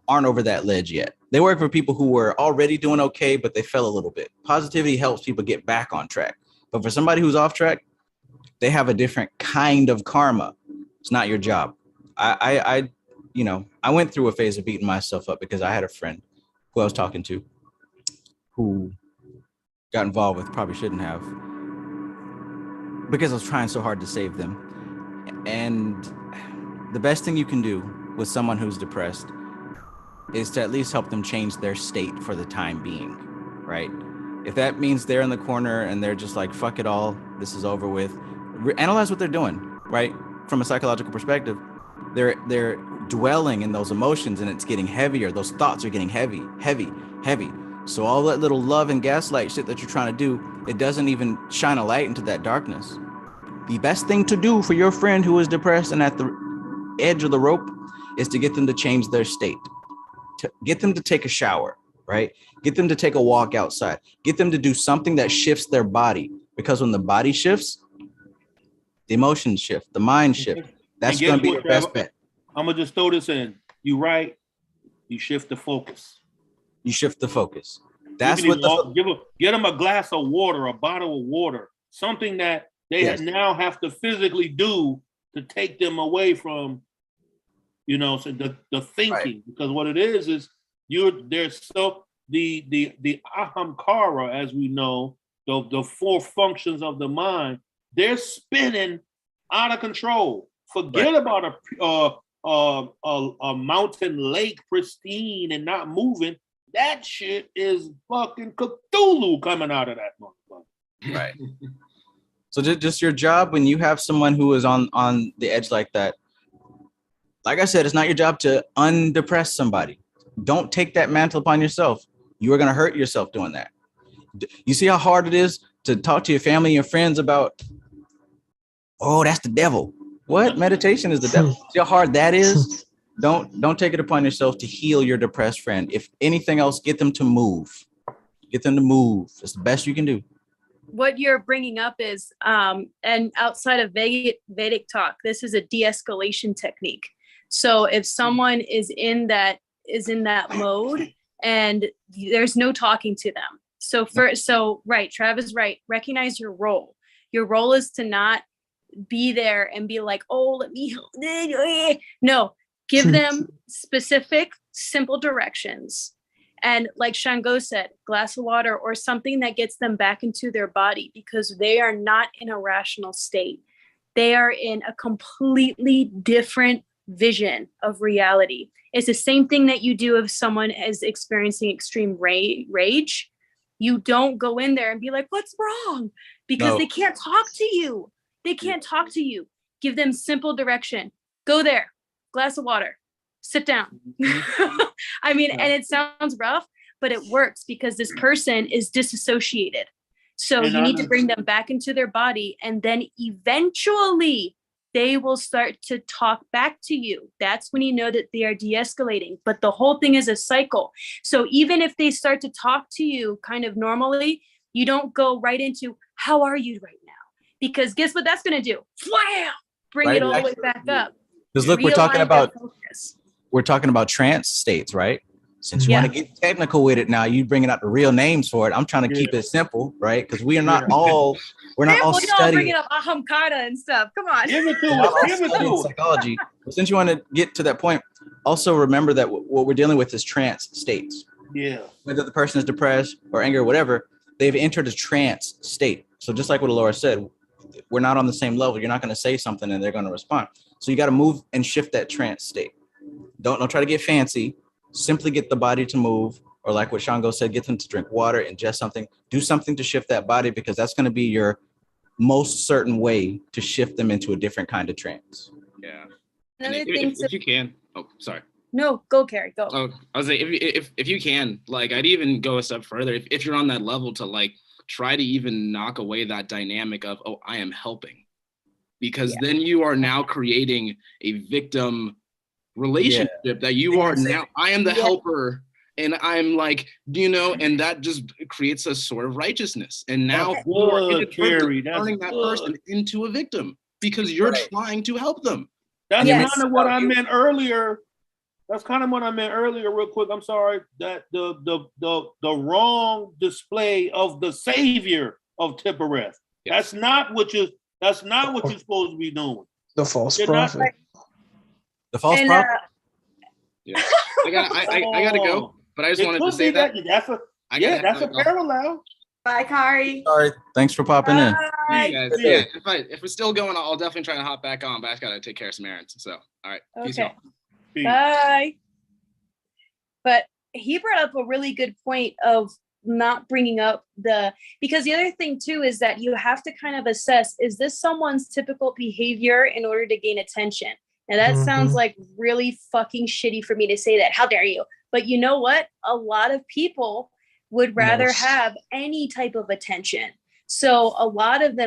aren't over that ledge yet. They work for people who were already doing okay, but they fell a little bit. Positivity helps people get back on track. But for somebody who's off track, they have a different kind of karma. It's not your job. I went through a phase of beating myself up because I had a friend who I was talking to who got involved with, probably shouldn't have, because I was trying so hard to save them. And the best thing you can do with someone who's depressed is to at least help them change their state for the time being, right? If that means they're in the corner and they're just like, fuck it all, this is over with, analyze what they're doing, right? From a psychological perspective, they're dwelling in those emotions and it's getting heavier. Those thoughts are getting heavy. So all that little love and gaslight shit that you're trying to do, it doesn't even shine a light into that darkness. The best thing to do for your friend who is depressed and at the edge of the rope is to get them to change their state. To get them to take a shower, right? Get them to take a walk outside. Get them to do something that shifts their body. Because when the body shifts, the emotions shift, the mind shift. That's going to be your best bet. I'm going to just throw this in. You right, you shift the focus. You shift the focus. That's what get them a glass of water, a bottle of water, something that they now have to physically do to take them away from, so the thinking. Right. Because what it is there's so the ahamkara, as we know, the four functions of the mind, they're spinning out of control. Forget about a mountain lake pristine and not moving. That shit is fucking Cthulhu coming out of that motherfucker. Right. So just your job when you have someone who is on the edge like that. Like I said, it's not your job to undepress somebody. Don't take that mantle upon yourself. You are going to hurt yourself doing that. You see how hard it is to talk to your family and your friends about, oh, that's the devil. What? Meditation is the devil. See how hard that is? Don't take it upon yourself to heal your depressed friend. If anything else, get them to move. Get them to move. It's the best you can do. What you're bringing up is, and outside of Vedic talk, this is a de-escalation technique. So if someone is in that mode and there's no talking to them. So right, Trav is right. Recognize your role. Your role is to not be there and be like, oh, let me. No, give them specific simple directions. And like Shango said, glass of water or something that gets them back into their body, because they are not in a rational state. They are in a completely different vision of reality. It's the same thing that you do if someone is experiencing extreme rage. You don't go in there and be like, what's wrong? Because they can't talk to you. They can't talk to you. Give them simple direction. Go there, glass of water, sit down. I mean, and it sounds rough, but it works because this person is disassociated. So you need to bring them back into their body, and then eventually they will start to talk back to you. That's when you know that they are de-escalating. But the whole thing is a cycle. So even if they start to talk to you kind of normally, you don't go right into, how are you right now? Because guess what that's going to do? Wham! Bring it all the way back up. Because look, we're talking about trance states, right? Since you want to get technical with it now, you bringing out the real names for it. I'm trying to keep it simple, right? Because we are not all studying. Bringing up ahamkara and stuff. Come on. Give it to us. Psychology. But since you want to get to that point, also remember that what we're dealing with is trance states. Yeah. Whether the person is depressed or angry or whatever, they've entered a trance state. So just like what Laura said, we're not on the same level. You're not going to say something and they're going to respond. So you got to move and shift that trance state. Don't try to get fancy. Simply get the body to move, or like what Shango said, get them to drink water, ingest something, do something to shift that body, because that's going to be your most certain way to shift them into a different kind of trance. Yeah. Another thing, if you can, oh, sorry. No, go, Carrie, go. Oh, I was like, if you can, like, I'd even go a step further. If you're on that level, to like try to even knock away that dynamic of, oh, I am helping, because then you are now creating a victim relationship that you are now. I am the helper, and I'm like, and that just creates a sort of righteousness. And now you are turning that person into a victim because you're trying to help them. That's kind of what I meant earlier. That's kind of what I meant earlier, real quick. I'm sorry, that the wrong display of the savior of Tippereth. That's not what you're supposed to be doing. The false prophet. The false prophet. Yeah. I gotta go, but I just wanted to say that. That's a parallel. Bye, Kari. Sorry. Thanks for popping in. Guys, yeah, if we're still going, I'll definitely try to hop back on, but I just gotta take care of some errands. So, all right. Peace out. Bye. But he brought up a really good point of not bringing up because the other thing too is that you have to kind of assess, is this someone's typical behavior in order to gain attention? Now that sounds like really fucking shitty for me to say that. How dare you? But you know what? A lot of people would rather have any type of attention. So a lot of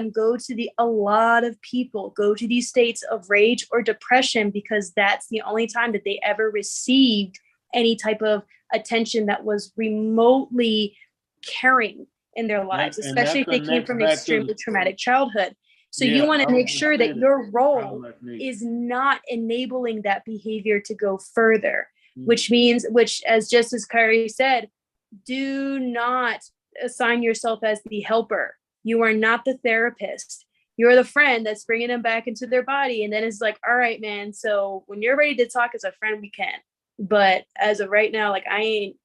people go to these states of rage or depression because that's the only time that they ever received any type of attention that was remotely caring in their lives, especially if they came from an extremely traumatic childhood. So you want to make sure that your role is not enabling that behavior to go further, which as Justice Kyrie said, do not assign yourself as the helper. You are not the therapist. You're the friend that's bringing them back into their body. And then it's like, all right, man. So when you're ready to talk as a friend, we can. But as of right now, like, I ain't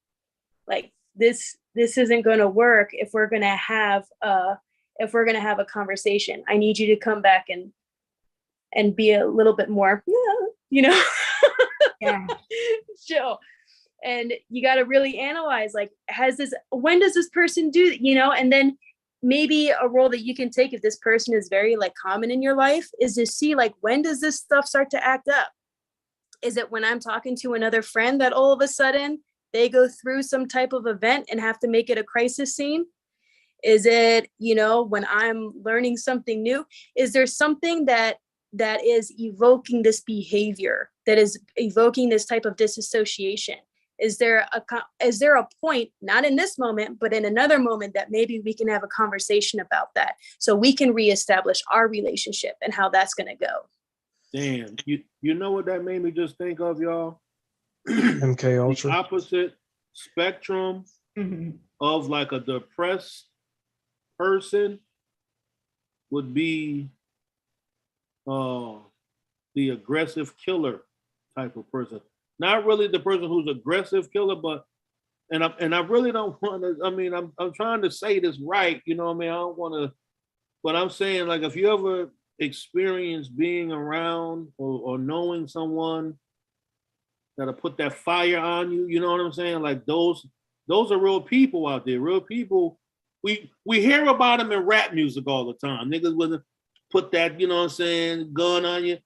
like this isn't going to work if we're going to have a conversation. I need you to come back and be a little bit more, chill. And you got to really analyze, like, when does this person do, and then maybe a role that you can take if this person is very like common in your life is to see, like, when does this stuff start to act up? Is it when I'm talking to another friend that all of a sudden they go through some type of event and have to make it a crisis scene? Is it, when I'm learning something new? Is there something that is evoking this behavior, that is evoking this type of disassociation? Is there a point, not in this moment, but in another moment, that maybe we can have a conversation about that so we can reestablish our relationship and how that's going to go? Damn, you know what that made me just think of, y'all? MK Ultra. The opposite spectrum of like a depressed person would be the aggressive killer type of person. Not really the person who's aggressive killer, but and I really don't want to. I mean, I'm trying to say this right. You know what I mean? I don't want to, but I'm saying like if you ever experience being around or knowing someone that'll put that fire on you, you know what I'm saying? Like those are real people out there. Real people. We hear about them in rap music all the time. Niggas wouldn't put that, you know what I'm saying, gun on you.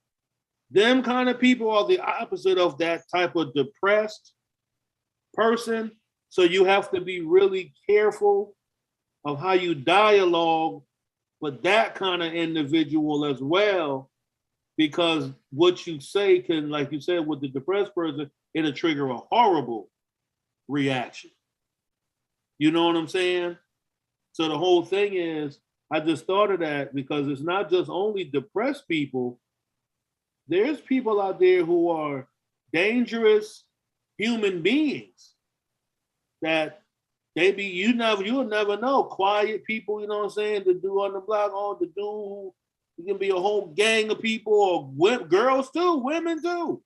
Them kind of people are the opposite of that type of depressed person. So you have to be really careful of how you dialogue with that kind of individual as well, because what you say can, like you said, with the depressed person, it'll trigger a horrible reaction. You know what I'm saying? So the whole thing is, I just thought of that because it's not just only depressed people. There's people out there who are dangerous human beings that you'll never know. Quiet people, you know what I'm saying? The dude on the block, the dude who can be a whole gang of people, or girls too, women too.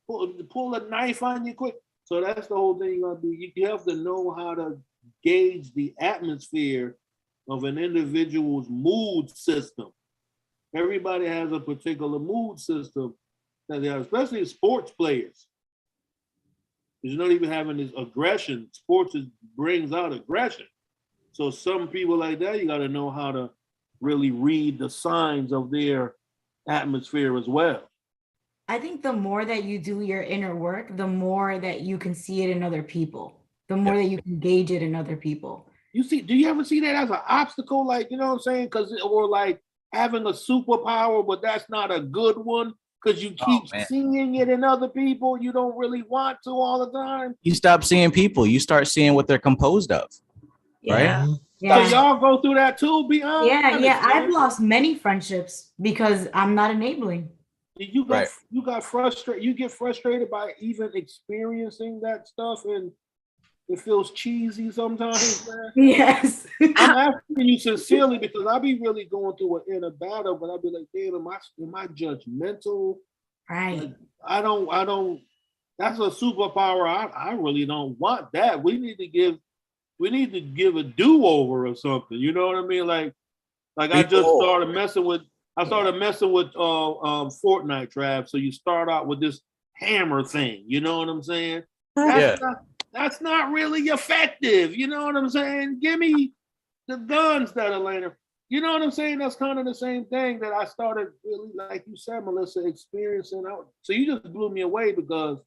Pull a knife on you quick. So that's the whole thing you gotta be. You have to know how to gauge the atmosphere of an individual's mood system. Everybody has a particular mood system that they have, especially sports players. Because you're not even having this aggression. Sports brings out aggression. So some people like that, you got to know how to really read the signs of their atmosphere as well. I think the more that you do your inner work, the more that you can see it in other people, the more that you can gauge it in other people. Do you ever see that as an obstacle? Like, you know what I'm saying? Or like having a superpower, but that's not a good one because you keep seeing it in other people. You don't really want to all the time. You stop seeing people. You start seeing what they're composed of, right? Yeah. So y'all go through that too, be honest. Yeah. I've lost many friendships because I'm not enabling. You got frustrated. You get frustrated by even experiencing that stuff, and it feels cheesy sometimes, man. Yes. I'm asking you sincerely because I be really going through an inner battle, but I'll be like, damn, am I judgmental? Right. Like, I don't, that's a superpower. I really don't want that. We need to give a do-over or something. You know what I mean? Like I just started messing with Fortnite, Trav. So you start out with this hammer thing. You know what I'm saying? That's not really effective. You know what I'm saying? Give me the guns that are later. You know what I'm saying? That's kind of the same thing that I started really, like you said, Melissa, experiencing out. So you just blew me away because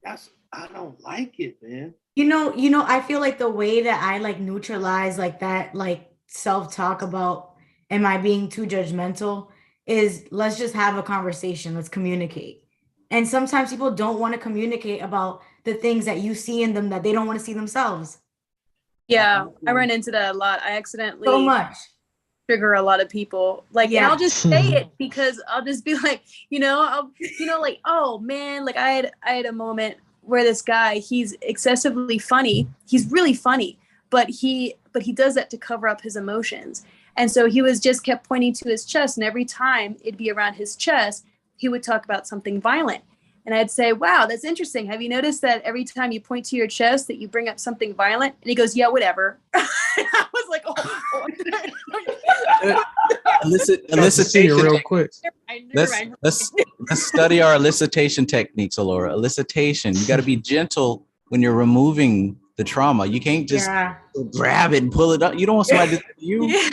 I don't like it, man. You know, I feel like the way that I like neutralize like that, like self-talk about, am I being too judgmental, is let's just have a conversation. Let's communicate. And sometimes people don't want to communicate about the things that you see in them that they don't want to see themselves. Yeah, I run into that a lot. I accidentally so much trigger a lot of people. Like, and I'll just say it because I'll just be like, like, oh man, like I had a moment where this guy, he's excessively funny. He's really funny, but he does that to cover up his emotions. And so he kept pointing to his chest, and every time it'd be around his chest, he would talk about something violent. And I'd say, wow, that's interesting. Have you noticed that every time you point to your chest that you bring up something violent? And he goes, yeah, whatever. I was like, elicitation real quick. Let's study our elicitation techniques, Alora. Elicitation. You got to be gentle when you're removing the trauma. You can't just grab it and pull it up. You don't want somebody to do you. You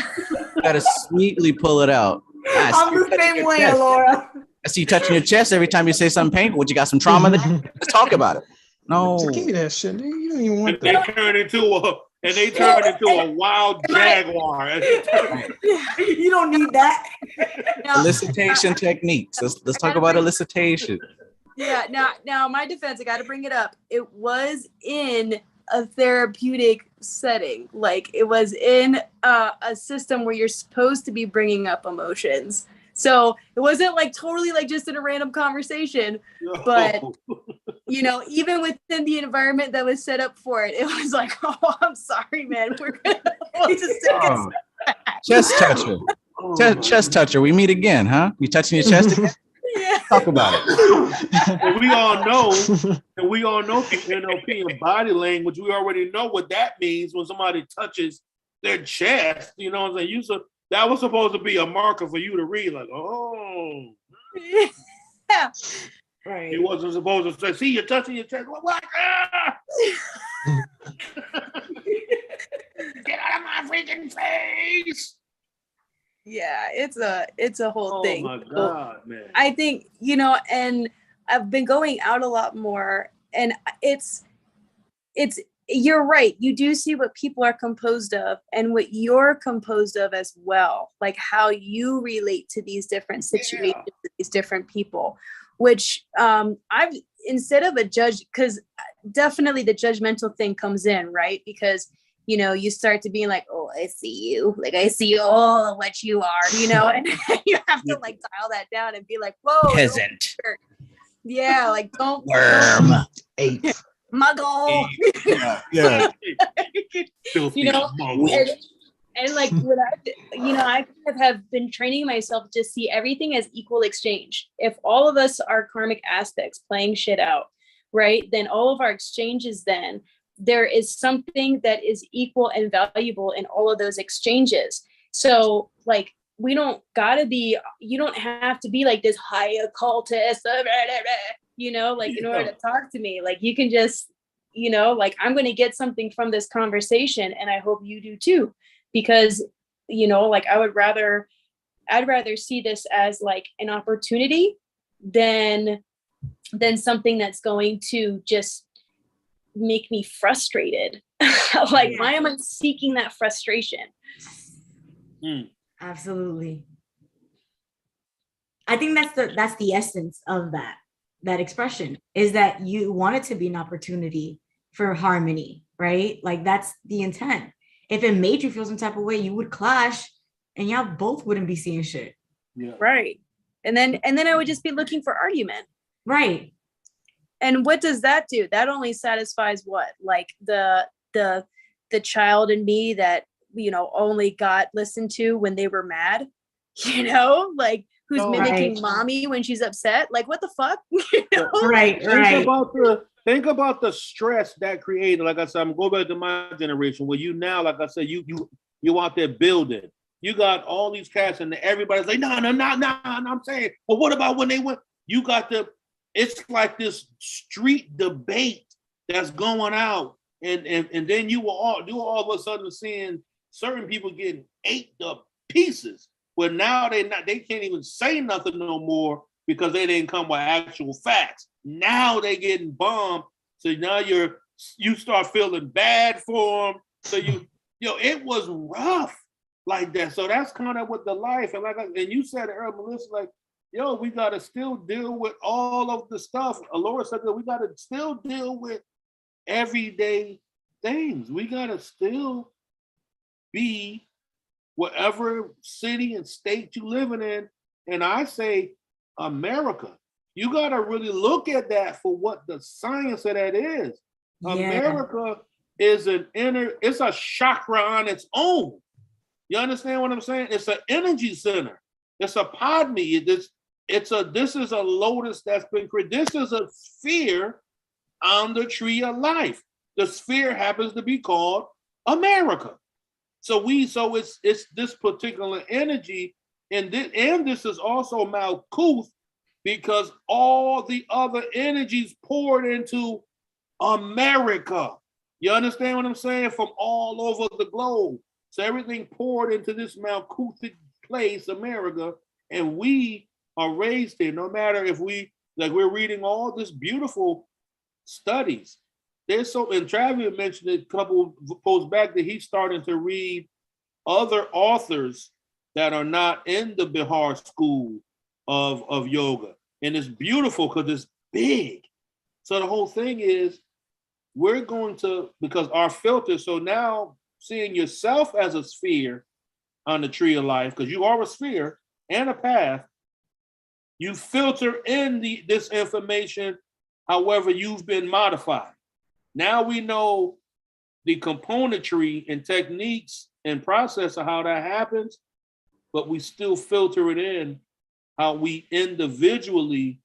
got to sweetly pull it out. I'm the same way, Alora. I see you touching your chest every time you say something painful. What, you got some trauma there? Let's talk about it. No. Give me that shit, dude. You don't even want that. They turn into a wild jaguar. You don't need that. Elicitation techniques. Let's talk about elicitation. Yeah. Now, my defense, I got to bring it up. It was in a therapeutic setting. Like, it was in a system where you're supposed to be bringing up emotions. So it wasn't like totally like just in a random conversation, but even within the environment that was set up for it, it was like, oh, I'm sorry, man. We'll just take it. Chest toucher. Chest toucher. We meet again, huh? You touching your chest again? Yeah. Talk about it. And we all know through NLP and body language, we already know what that means when somebody touches their chest. You know what I'm saying? That was supposed to be a marker for you to read, like, oh. Yeah. Right. He wasn't supposed to say, see, you're touching your chest. What? Ah! Get out of my freaking face. Yeah, it's a whole thing. Oh my God, man. I think, and I've been going out a lot more, and it's you're right. You do see what people are composed of and what you're composed of as well, like how you relate to these different situations, these different people, which I've, instead of a judge, because definitely the judgmental thing comes in, right? Because you start to be like, oh, I see you. Like, I see all of what you are, and you have to like dial that down and be like, whoa. Peasant. Yeah, like don't. Worm. Ape. Muggle. Yeah. And like what I kind of have been training myself to see everything as equal exchange. If all of us are karmic aspects playing shit out, right? Then all of our exchanges, then there is something that is equal and valuable in all of those exchanges. So like, you don't have to be like this high occultist, like in order to talk to me. Like you can just, like I'm going to get something from this conversation, and I hope you do too, because, like I'd rather see this as like an opportunity than something that's going to just make me frustrated. Like, why am I seeking that frustration? Absolutely. I think that's the essence of that expression, is that you want it to be an opportunity for harmony, right? Like that's the intent. If it made you feel some type of way, you would clash and y'all both wouldn't be seeing shit. Yeah. Right. And then I would just be looking for argument. Right. And what does that do? That only satisfies what? Like the child in me that, only got listened to when they were mad, like who's mimicking mommy when she's upset. Like, what the fuck? Right. Think about the stress that created. Like I said, I'm going back to my generation where you now, like I said, you out there building. You got all these cats and everybody's like, no. And I'm saying, well, what about when they went? You got it's like this street debate that's going out, and then you will all of a sudden seeing certain people getting ate to pieces. But now they can't even say nothing no more because they didn't come with actual facts. Now they getting bombed. So now you start feeling bad for them. So it was rough like that. So that's kind of what the life, and you said it earlier, Melissa, like, we got to still deal with all of the stuff. Laura said that we got to still deal with everyday things. We got to still be whatever city and state you living in. And I say America. You got to really look at that for what the science of that is. Yeah. America is it's a chakra on its own. You understand what I'm saying? It's an energy center. It's a podme. This is a lotus that's been created. This is a sphere on the tree of life. The sphere happens to be called America. So it's this particular energy, and this is also Malkuth, because all the other energies poured into America. You understand what I'm saying? From all over the globe. So everything poured into this Malkuthic place, America, and we are raised here. No matter if we're reading all this beautiful studies. And Travis mentioned it a couple of posts back that he's starting to read other authors that are not in the Bihar school of yoga. And it's beautiful because it's big. So the whole thing is we're going to, because our filter, so now seeing yourself as a sphere on the tree of life, because you are a sphere and a path, you filter in this information however you've been modified. Now we know the componentry and techniques and process of how that happens, but we still filter it in how we individually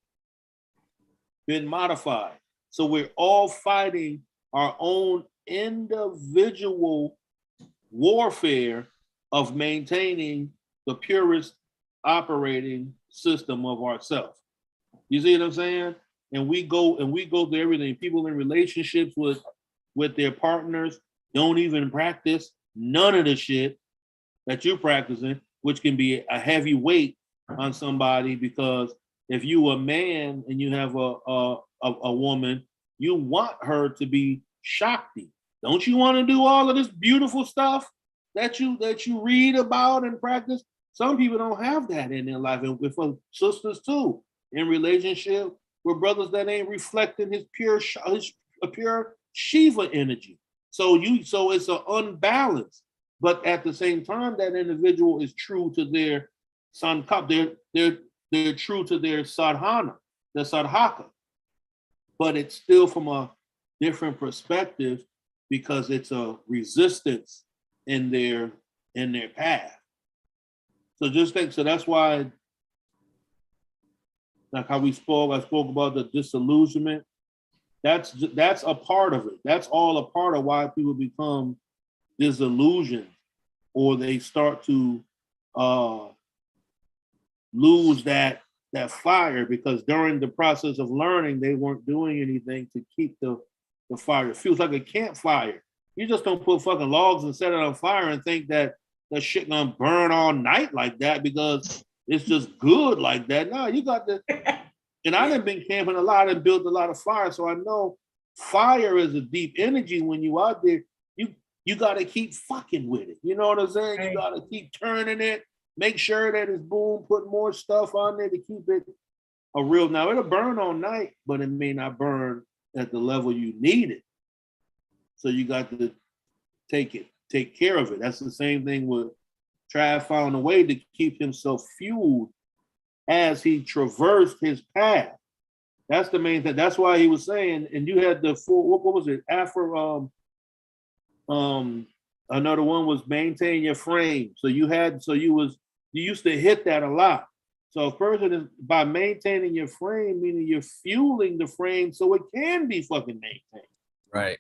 been modified. So we're all fighting our own individual warfare of maintaining the purest operating system of ourselves. You see what I'm saying? And we go through everything. People in relationships with their partners don't even practice none of the shit that you're practicing, which can be a heavy weight on somebody, because if you a man and you have a woman, you want her to be Shakti. Don't you want to do all of this beautiful stuff that you read about and practice? Some people don't have that in their life, and with sisters too, in relationship with brothers that ain't reflecting his pure Shiva energy. So it's an unbalance. But at the same time, that individual is true to their sankap. They're true to their sadhana, their sadhaka. But it's still from a different perspective, because it's a resistance in their path. So just think. So that's why, like how I spoke about the disillusionment. That's a part of it. That's all a part of why people become disillusioned, or they start to lose that fire, because during the process of learning, they weren't doing anything to keep the fire. It feels like a campfire. You just don't put fucking logs and set it on fire and think that shit gonna burn all night like that because it's just good like that. No, you got to. And I done been camping a lot and built a lot of fire, so I know fire is a deep energy. When you out there, you got to keep fucking with it. You know what I'm saying? You got to keep turning it, make sure that it's boom, put more stuff on there to keep it a real. Now it'll burn all night, but it may not burn at the level you need it. So you got to take care of it. That's the same thing with Trav found a way to keep himself fueled as he traversed his path. That's the main thing. That's why he was saying, and you had the full, what was it? Another one was maintain your frame. So you used to hit that a lot. So a person is, by maintaining your frame, meaning you're fueling the frame so it can be fucking maintained. Right.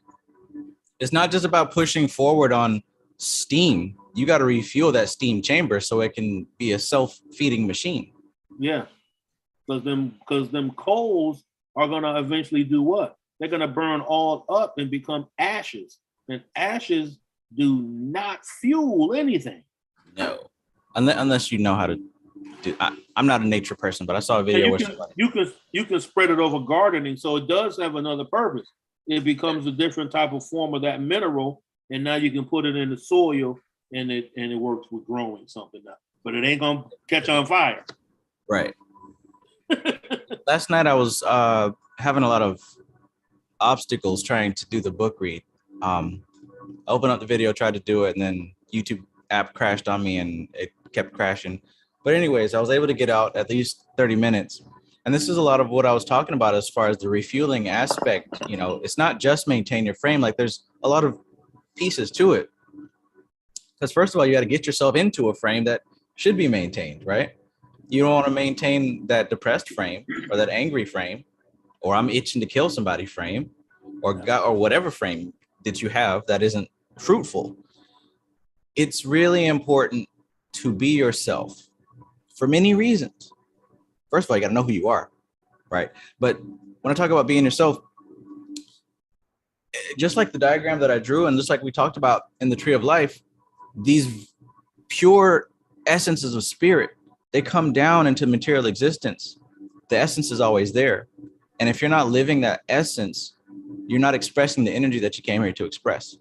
It's not just about pushing forward on steam. You got to refuel that steam chamber so it can be a self-feeding machine. Yeah. Because them coals are gonna eventually do what? They're gonna burn all up and become ashes. And ashes do not fuel anything. No. Unless you know how to do. I'm not a nature person, but I saw a video where you can spread it over gardening, so it does have another purpose. It becomes a different type of form of that mineral, and now you can put it in the soil, and it works with growing something now. But it ain't gonna catch on fire. Right. Last night I was having a lot of obstacles trying to do the book read. I opened up the video, tried to do it, and then YouTube app crashed on me and it kept crashing. But anyways, I was able to get out at least 30 minutes. And this is a lot of what I was talking about as far as the refueling aspect. You know, it's not just maintain your frame. Like there's a lot of pieces to it. Because first of all, you got to get yourself into a frame that should be maintained, right? You don't want to maintain that depressed frame or that angry frame, or I'm itching to kill somebody frame, or whatever frame that you have that isn't fruitful. It's really important to be yourself for many reasons. First of all, you got to know who you are, right? But when I talk about being yourself, just like the diagram that I drew, and just like we talked about in the Tree of Life, these pure essences of spirit, they come down into material existence. The essence is always there. And if you're not living that essence, you're not expressing the energy that you came here to express.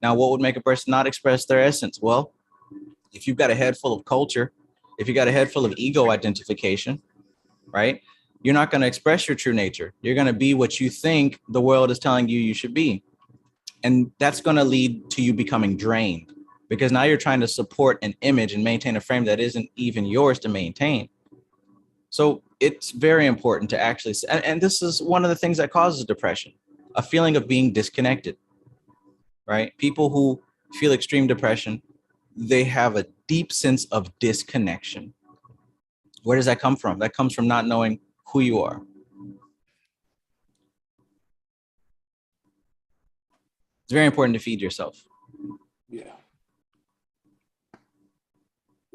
Now, what would make a person not express their essence? Well, if you've got a head full of culture, if you got a head full of ego identification, right? You're not going to express your true nature. You're going to be what you think the world is telling you you should be. And that's going to lead to you becoming drained, because now you're trying to support an image and maintain a frame that isn't even yours to maintain. So it's very important to actually, and this is one of the things that causes depression, a feeling of being disconnected, right? People who feel extreme depression, they have a deep sense of disconnection. Where does that come from? That comes from not knowing who you are. very important to feed yourself. Yeah.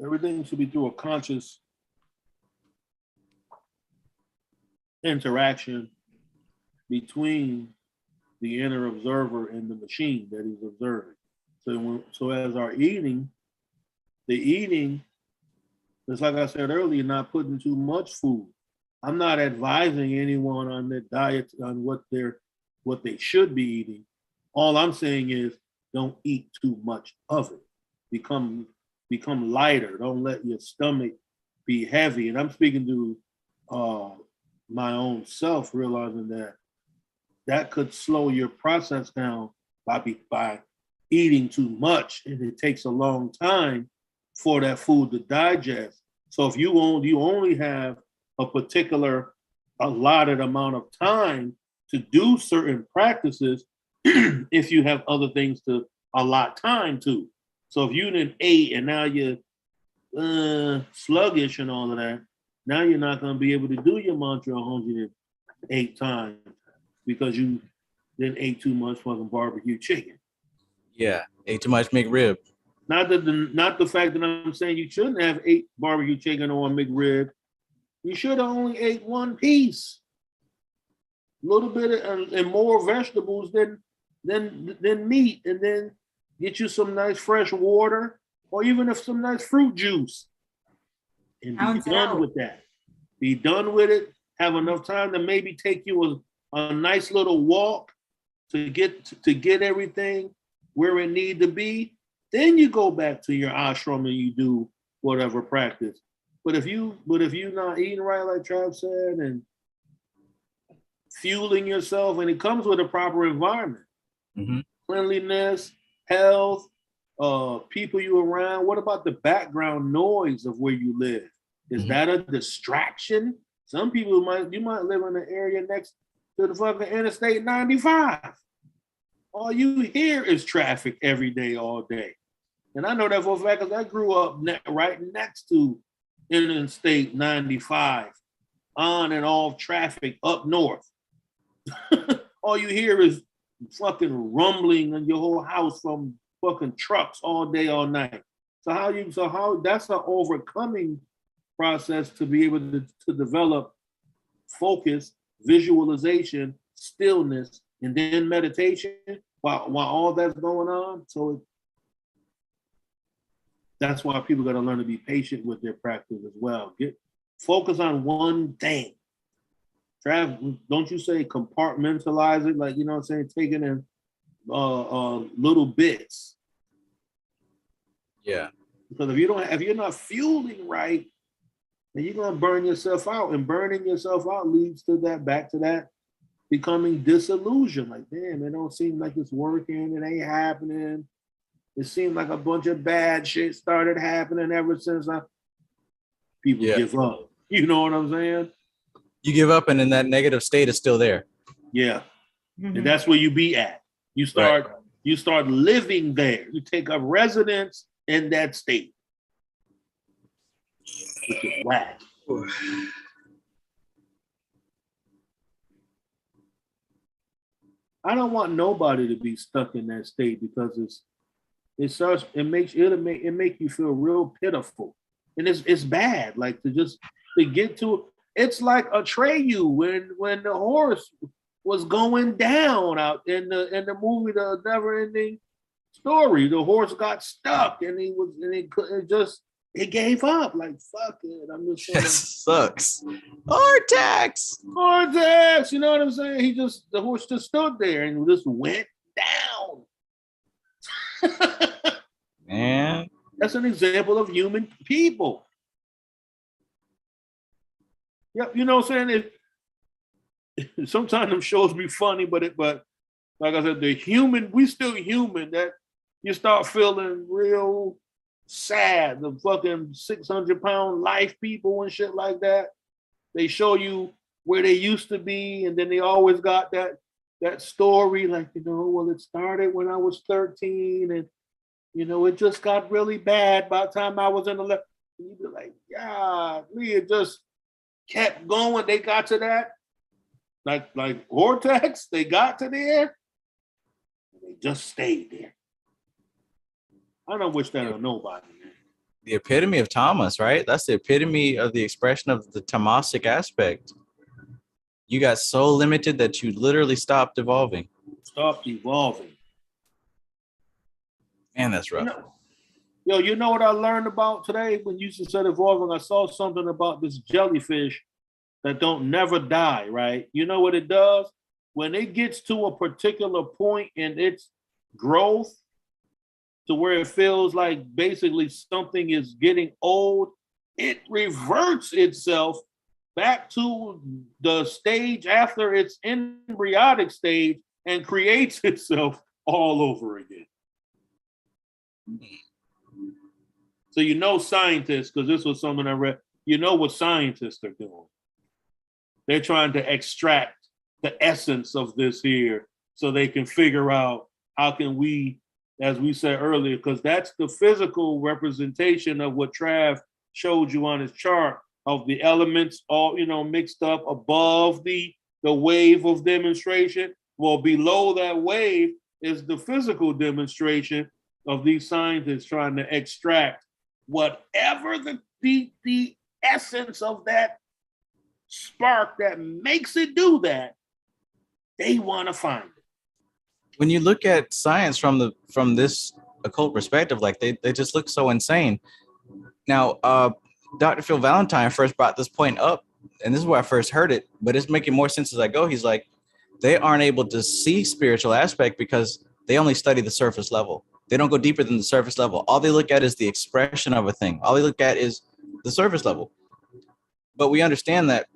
Everything should be through a conscious interaction between the inner observer and the machine that he's observing. So as our eating, the eating, just like I said earlier, not putting too much food. I'm not advising anyone on their diet on what they should be eating. All I'm saying is don't eat too much of it. Become lighter. Don't let your stomach be heavy. And I'm speaking to my own self, realizing that could slow your process down by eating too much, and it takes a long time for that food to digest. So if you only have a particular allotted amount of time to do certain practices, if you have other things to allot time to. So if you didn't eat and now you're sluggish and all of that, now you're not going to be able to do your mantra 108 times because you didn't eat too much fucking barbecue chicken. Yeah, ate too much McRib. Not the fact that I'm saying you shouldn't have ate barbecue chicken or McRib. You should have only ate one piece. A little bit and more vegetables than meat, and then get you some nice fresh water, or even if some nice fruit juice, and be done with that. Be done with it. Have enough time to maybe take you a nice little walk to get everything where it need to be. Then you go back to your ashram and you do whatever practice. But if you're not eating right, like Trav said, and fueling yourself, and it comes with a proper environment, cleanliness, health, people you around. What about the background noise of where you live? Is that a distraction? Some people you might live in an area next to the fucking Interstate 95. All you hear is traffic every day, all day. And I know that for a fact because I grew up right next to Interstate 95, on and off traffic up north. All you hear is fucking rumbling in your whole house from fucking trucks all day, all night. So how that's an overcoming process to be able to develop focus, visualization, stillness, and then meditation while all that's going on. So that's why people got to learn to be patient with their practice as well. Focus on one thing. Trav, don't you say compartmentalize it, like, you know what I'm saying, taking in little bits. Yeah. Because if you're not fueling right, then you're gonna burn yourself out, and burning yourself out leads to that becoming disillusioned. Like, damn, it don't seem like it's working. It ain't happening. It seemed like a bunch of bad shit started happening ever since people give up. You know what I'm saying? You give up, and then that negative state is still there. Yeah. And that's where you be at. You start living there. You take up residence in that state. Which is whack. I don't want nobody to be stuck in that state because it makes you feel real pitiful. And it's bad. Like to get to it. It's like Atreyu when the horse was going down out in the movie, The Never Ending Story. The horse got stuck and it gave up. Like, fuck it. I'm just saying. Sucks. Vortex. You know what I'm saying? The horse just stood there and just went down. Man. That's an example of human people. Yep, you know what I'm saying? Sometimes them shows be funny, but like I said, we still human. That you start feeling real sad. The fucking 600-pound life people and shit like that. They show you where they used to be, and then they always got that story, like, you know, well, it started when I was 13, and you know, it just got really bad by the time I was in the left. And you'd be like, yeah, it just kept going. They got to that, like Vortex. They got to there. They just stayed there. I don't wish that on nobody, man. The epitome of tamas, right? That's the epitome of the expression of the tamasic aspect. You got so limited that you literally stopped evolving. Stopped evolving. Man, that's rough. You know what I learned about today when you said evolving? I saw something about this jellyfish that don't never die, right? You know what it does? When it gets to a particular point in its growth, to where it feels like basically something is getting old, it reverts itself back to the stage after its embryonic stage and creates itself all over again. So you know scientists, because this was something I read, you know what scientists are doing. They're trying to extract the essence of this here so they can figure out how can we, as we said earlier, because that's the physical representation of what Trav showed you on his chart of the elements all, mixed up above the wave of demonstration. Well, below that wave is the physical demonstration of these scientists trying to extract whatever the essence of that spark that makes it do that, they want to find it. When you look at science from this occult perspective, like they just look so insane. Now, Dr. Phil Valentine first brought this point up, and this is where I first heard it, but it's making more sense as I go. He's like, they aren't able to see spiritual aspect because they only study the surface level. They don't go deeper than the surface level. All they look at is the expression of a thing. All they look at is the surface level. But we understand that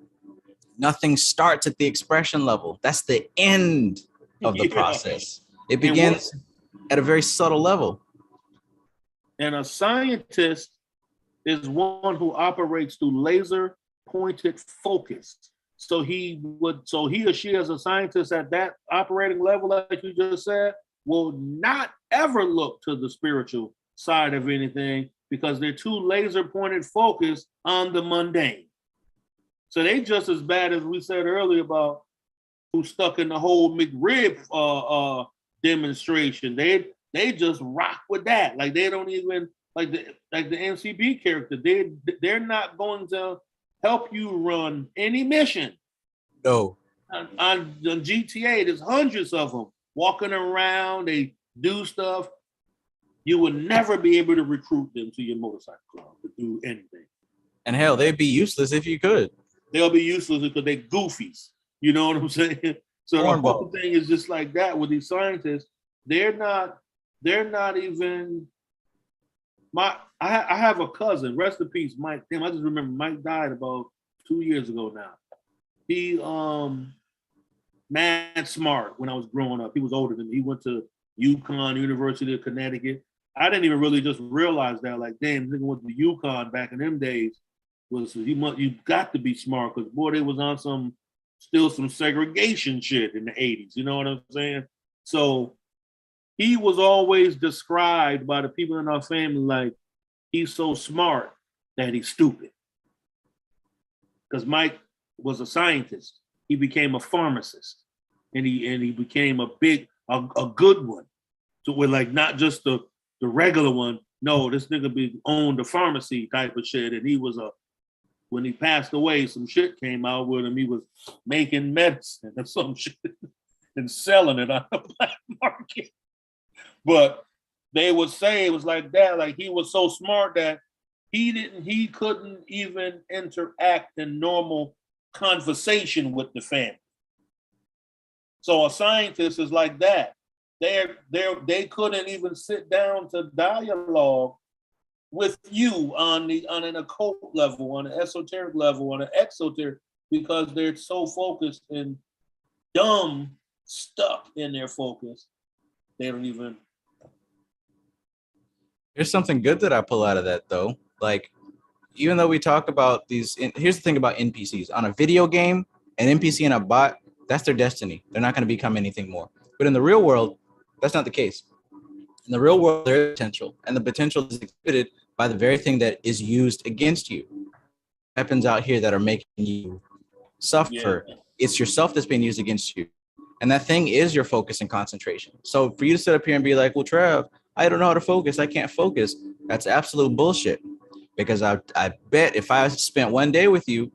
nothing starts at the expression level. That's the end of the process. It begins at a very subtle level. And a scientist is one who operates through laser pointed focus. So he or she as a scientist at that operating level, like you just said, will not ever look to the spiritual side of anything because they're too laser pointed focused on the mundane. So they just as bad as we said earlier about who stuck in the whole McRib demonstration. They just rock with that. Like they don't even like the NCB character. They're not going to help you run any mission. No. On GTA, there's hundreds of them walking around. They do stuff. You would never be able to recruit them to your motorcycle club to do anything. And hell, they'd be useless if you could. They'll be useless because they're goofies. You know what I'm saying? So the whole thing is just like that with these scientists. They're not even I have a cousin, rest in peace, Mike. Damn, I just remember Mike died about 2 years ago now. He mad smart when I was growing up. He was older than me. He went to UConn, University of Connecticut. I didn't even really just realize that. Like, damn, nigga went to UConn back in them days. You got to be smart because boy, they was on some segregation shit in the 80s. You know what I'm saying? So he was always described by the people in our family like he's so smart that he's stupid. Because Mike was a scientist. He became a pharmacist, and he became a good one. So we're like not just the regular one. No, this nigga owned a pharmacy type of shit, and he was when he passed away, some shit came out with him. He was making medicine or some shit and selling it on the black market. But they would say it was like that, like he was so smart that he couldn't even interact in normal conversation with the family. So a scientist is like that. They couldn't even sit down to dialogue with you on an occult level, on an esoteric level, on an exoteric, because they're so focused and dumb, stuck in their focus. They don't even. There's something good that I pull out of that though. Like, even though we talk about these, here's the thing about NPCs. On a video game, an NPC and a bot, that's their destiny. They're not going to become anything more. But in the real world, that's not the case. In the real world, there is potential, and the potential is exhibited by the very thing that is used against you. Weapons out here that are making you suffer. Yeah. It's yourself that's being used against you. And that thing is your focus and concentration. So for you to sit up here and be like, well, Trev, I don't know how to focus. I can't focus. That's absolute bullshit. Because I bet if I spent one day with you,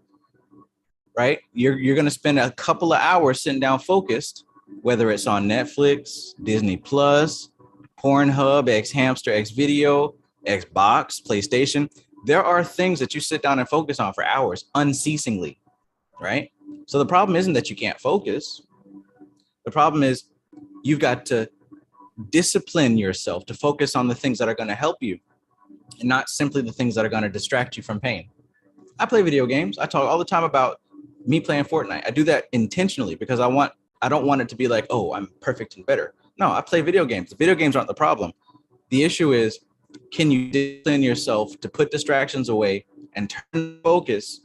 right, you're going to spend a couple of hours sitting down focused, whether it's on Netflix, Disney Plus, Pornhub, X Hamster, X Video, Xbox, PlayStation. There are things that you sit down and focus on for hours unceasingly, right? So the problem isn't that you can't focus. The problem is you've got to discipline yourself to focus on the things that are going to help you and not simply the things that are going to distract you from pain. I play video games. I talk all the time about me playing Fortnite. I do that intentionally because I don't want it to be like, oh, I'm perfect and better. No, I play video games. The video games aren't the problem. The issue is, can you discipline yourself to put distractions away and turn focus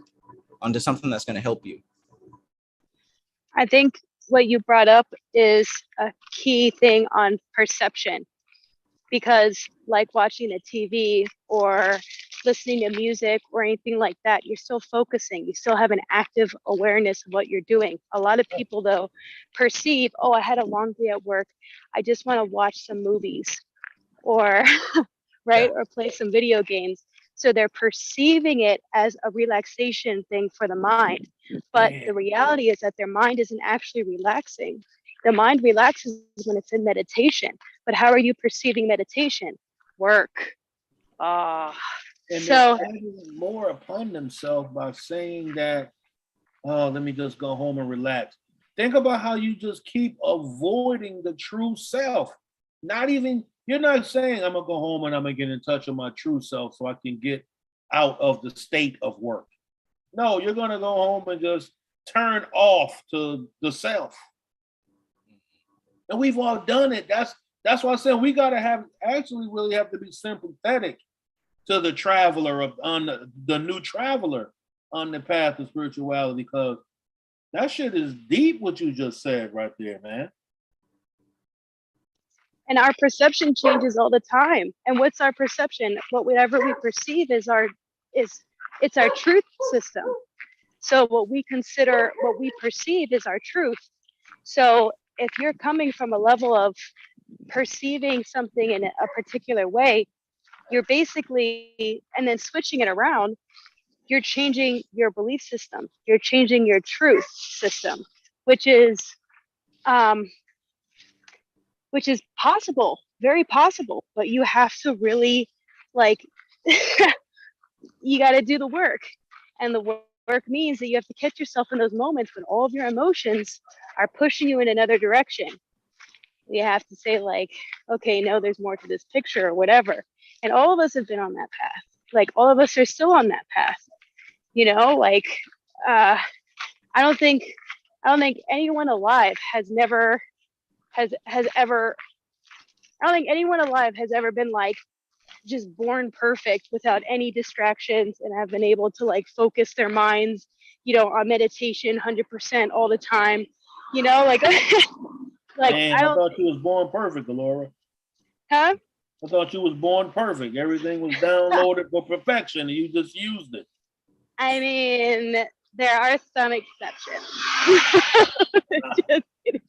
onto something that's going to help you? I think what you brought up is a key thing on perception, because like watching a TV or listening to music or anything like that, you're still focusing. You still have an active awareness of what you're doing. A lot of people, though, perceive, oh, I had a long day at work. I just want to watch some movies or, right, or play some video games. So they're perceiving it as a relaxation thing for the mind. But the reality is that their mind isn't actually relaxing. The mind relaxes when it's in meditation. But how are you perceiving meditation? Work. And So they're adding more upon themselves by saying that, oh, let me just go home and relax. Think about how you just keep avoiding the true self. You're not saying I'm gonna go home and I'm gonna get in touch with my true self so I can get out of the state of work. No, you're gonna go home and just turn off to the self. And we've all done it. That's why I said we gotta really have to be sympathetic to the traveler on the new traveler on the path of spirituality, because that shit is deep what you just said right there, man. and our perception changes all the time. And what's our perception? Whatever we perceive is our truth system. So what we perceive is our truth. So if you're coming from a level of perceiving something in a particular way, you're basically, and then switching it around, you're changing your belief system. You're changing your truth system, which is possible, very possible, but you have to really you got to do the work. And the work means that you have to catch yourself in those moments when all of your emotions are pushing you in another direction. You have to say okay, no, there's more to this picture or whatever. And all of us have been on that path. All of us are still on that path. I don't think anyone alive has ever been just born perfect without any distractions and have been able to focus their minds, on meditation 100% all the time. Man, I thought you was born perfect, Laura. Huh? I thought you was born perfect. Everything was downloaded for perfection and you just used it. I mean, there are some exceptions. Just kidding.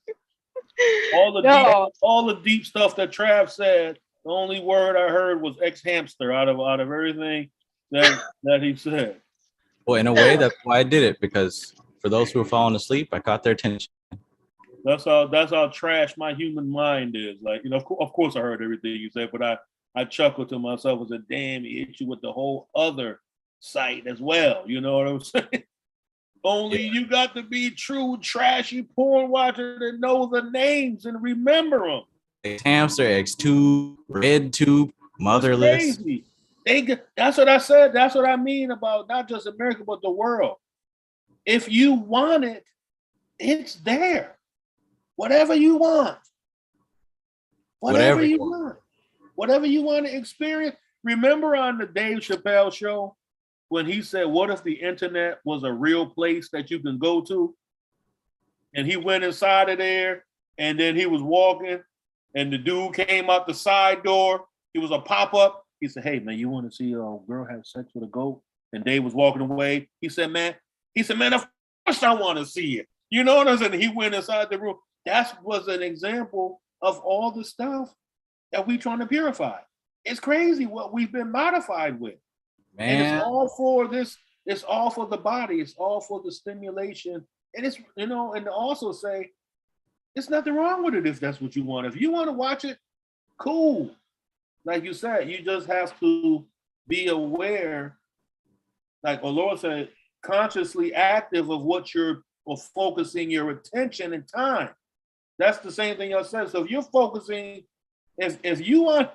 All the deep stuff that Trav said, the only word I heard was ex-hamster out of everything that he said. Well, in a way, that's why I did it, because for those who were falling asleep, I caught their attention. That's how trash my human mind is. Of course I heard everything you said, but I chuckled to myself and said, damn, he hit you with the whole other side as well. You know what I'm saying? Only you got to be true trashy porn watcher to know the names and remember them. Hamster, X2, Red Tube, Motherless. That's what I said. That's what I mean about not just America, but the world. If you want it, it's there. Whatever you want. Whatever you want to experience. Remember on the Dave Chappelle show when he said, what if the internet was a real place that you can go to? And he went inside of there and then he was walking and the dude came out the side door. It was a pop-up. He said, hey, man, you want to see a girl have sex with a goat? And Dave was walking away. He said, man, of course I want to see it. You know what I'm saying? He went inside the room. that was an example of all the stuff that we trying to purify. It's crazy what we've been modified with. Man. And it's all for this, it's all for the body, it's all for the stimulation. And it's, you know, and to also say, there's nothing wrong with it if that's what you want. If you want to watch it, cool. Like you said, you just have to be aware, like Laura said, consciously active of what you're focusing your attention and time. That's the same thing I said. So if you're focusing, if you want,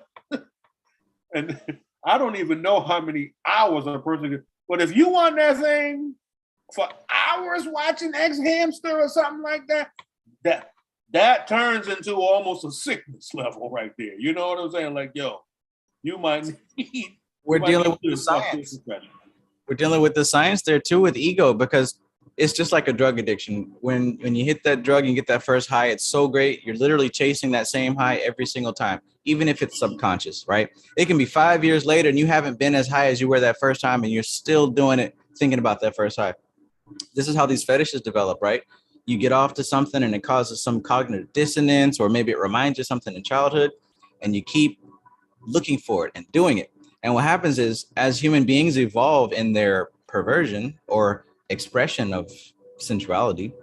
and I don't even know how many hours a person can, but if you want that thing for hours watching X Hamster or something like that, that turns into almost a sickness level right there. You know what I'm saying? Like, yo, you might need. We're dealing with the science. We're dealing with the science there too with ego, because it's just like a drug addiction. When you hit that drug and get that first high, it's so great. You're literally chasing that same high every single time, even if it's subconscious, right? It can be 5 years later and you haven't been as high as you were that first time, and you're still doing it, thinking about that first high. This is how these fetishes develop, right? You get off to something and it causes some cognitive dissonance, or maybe it reminds you of something in childhood, and you keep looking for it and doing it. And what happens is, as human beings evolve in their perversion or expression of sensuality,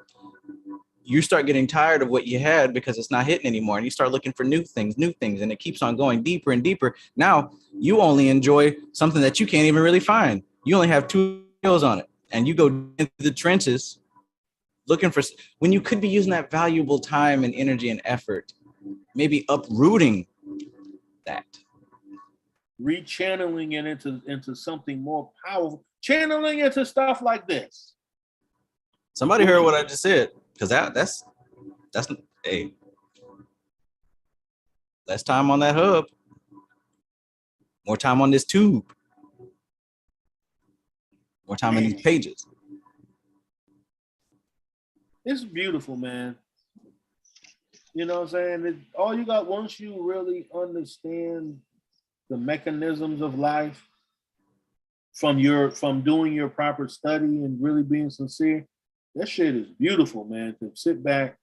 you start getting tired of what you had because it's not hitting anymore, and you start looking for new things, and it keeps on going deeper and deeper. Now you only enjoy something that you can't even really find. You only have 2 skills on it, and you go into the trenches looking for, when you could be using that valuable time and energy and effort, maybe uprooting that, rechanneling it into something more powerful, channeling into stuff like this. Somebody heard what I just said, because that's hey, less time on that hub, more time on this tube, more time on these pages. It's beautiful, man. You know what I'm saying? All you got, once you really understand the mechanisms of life from doing your proper study and really being sincere, that shit is beautiful, man. To sit back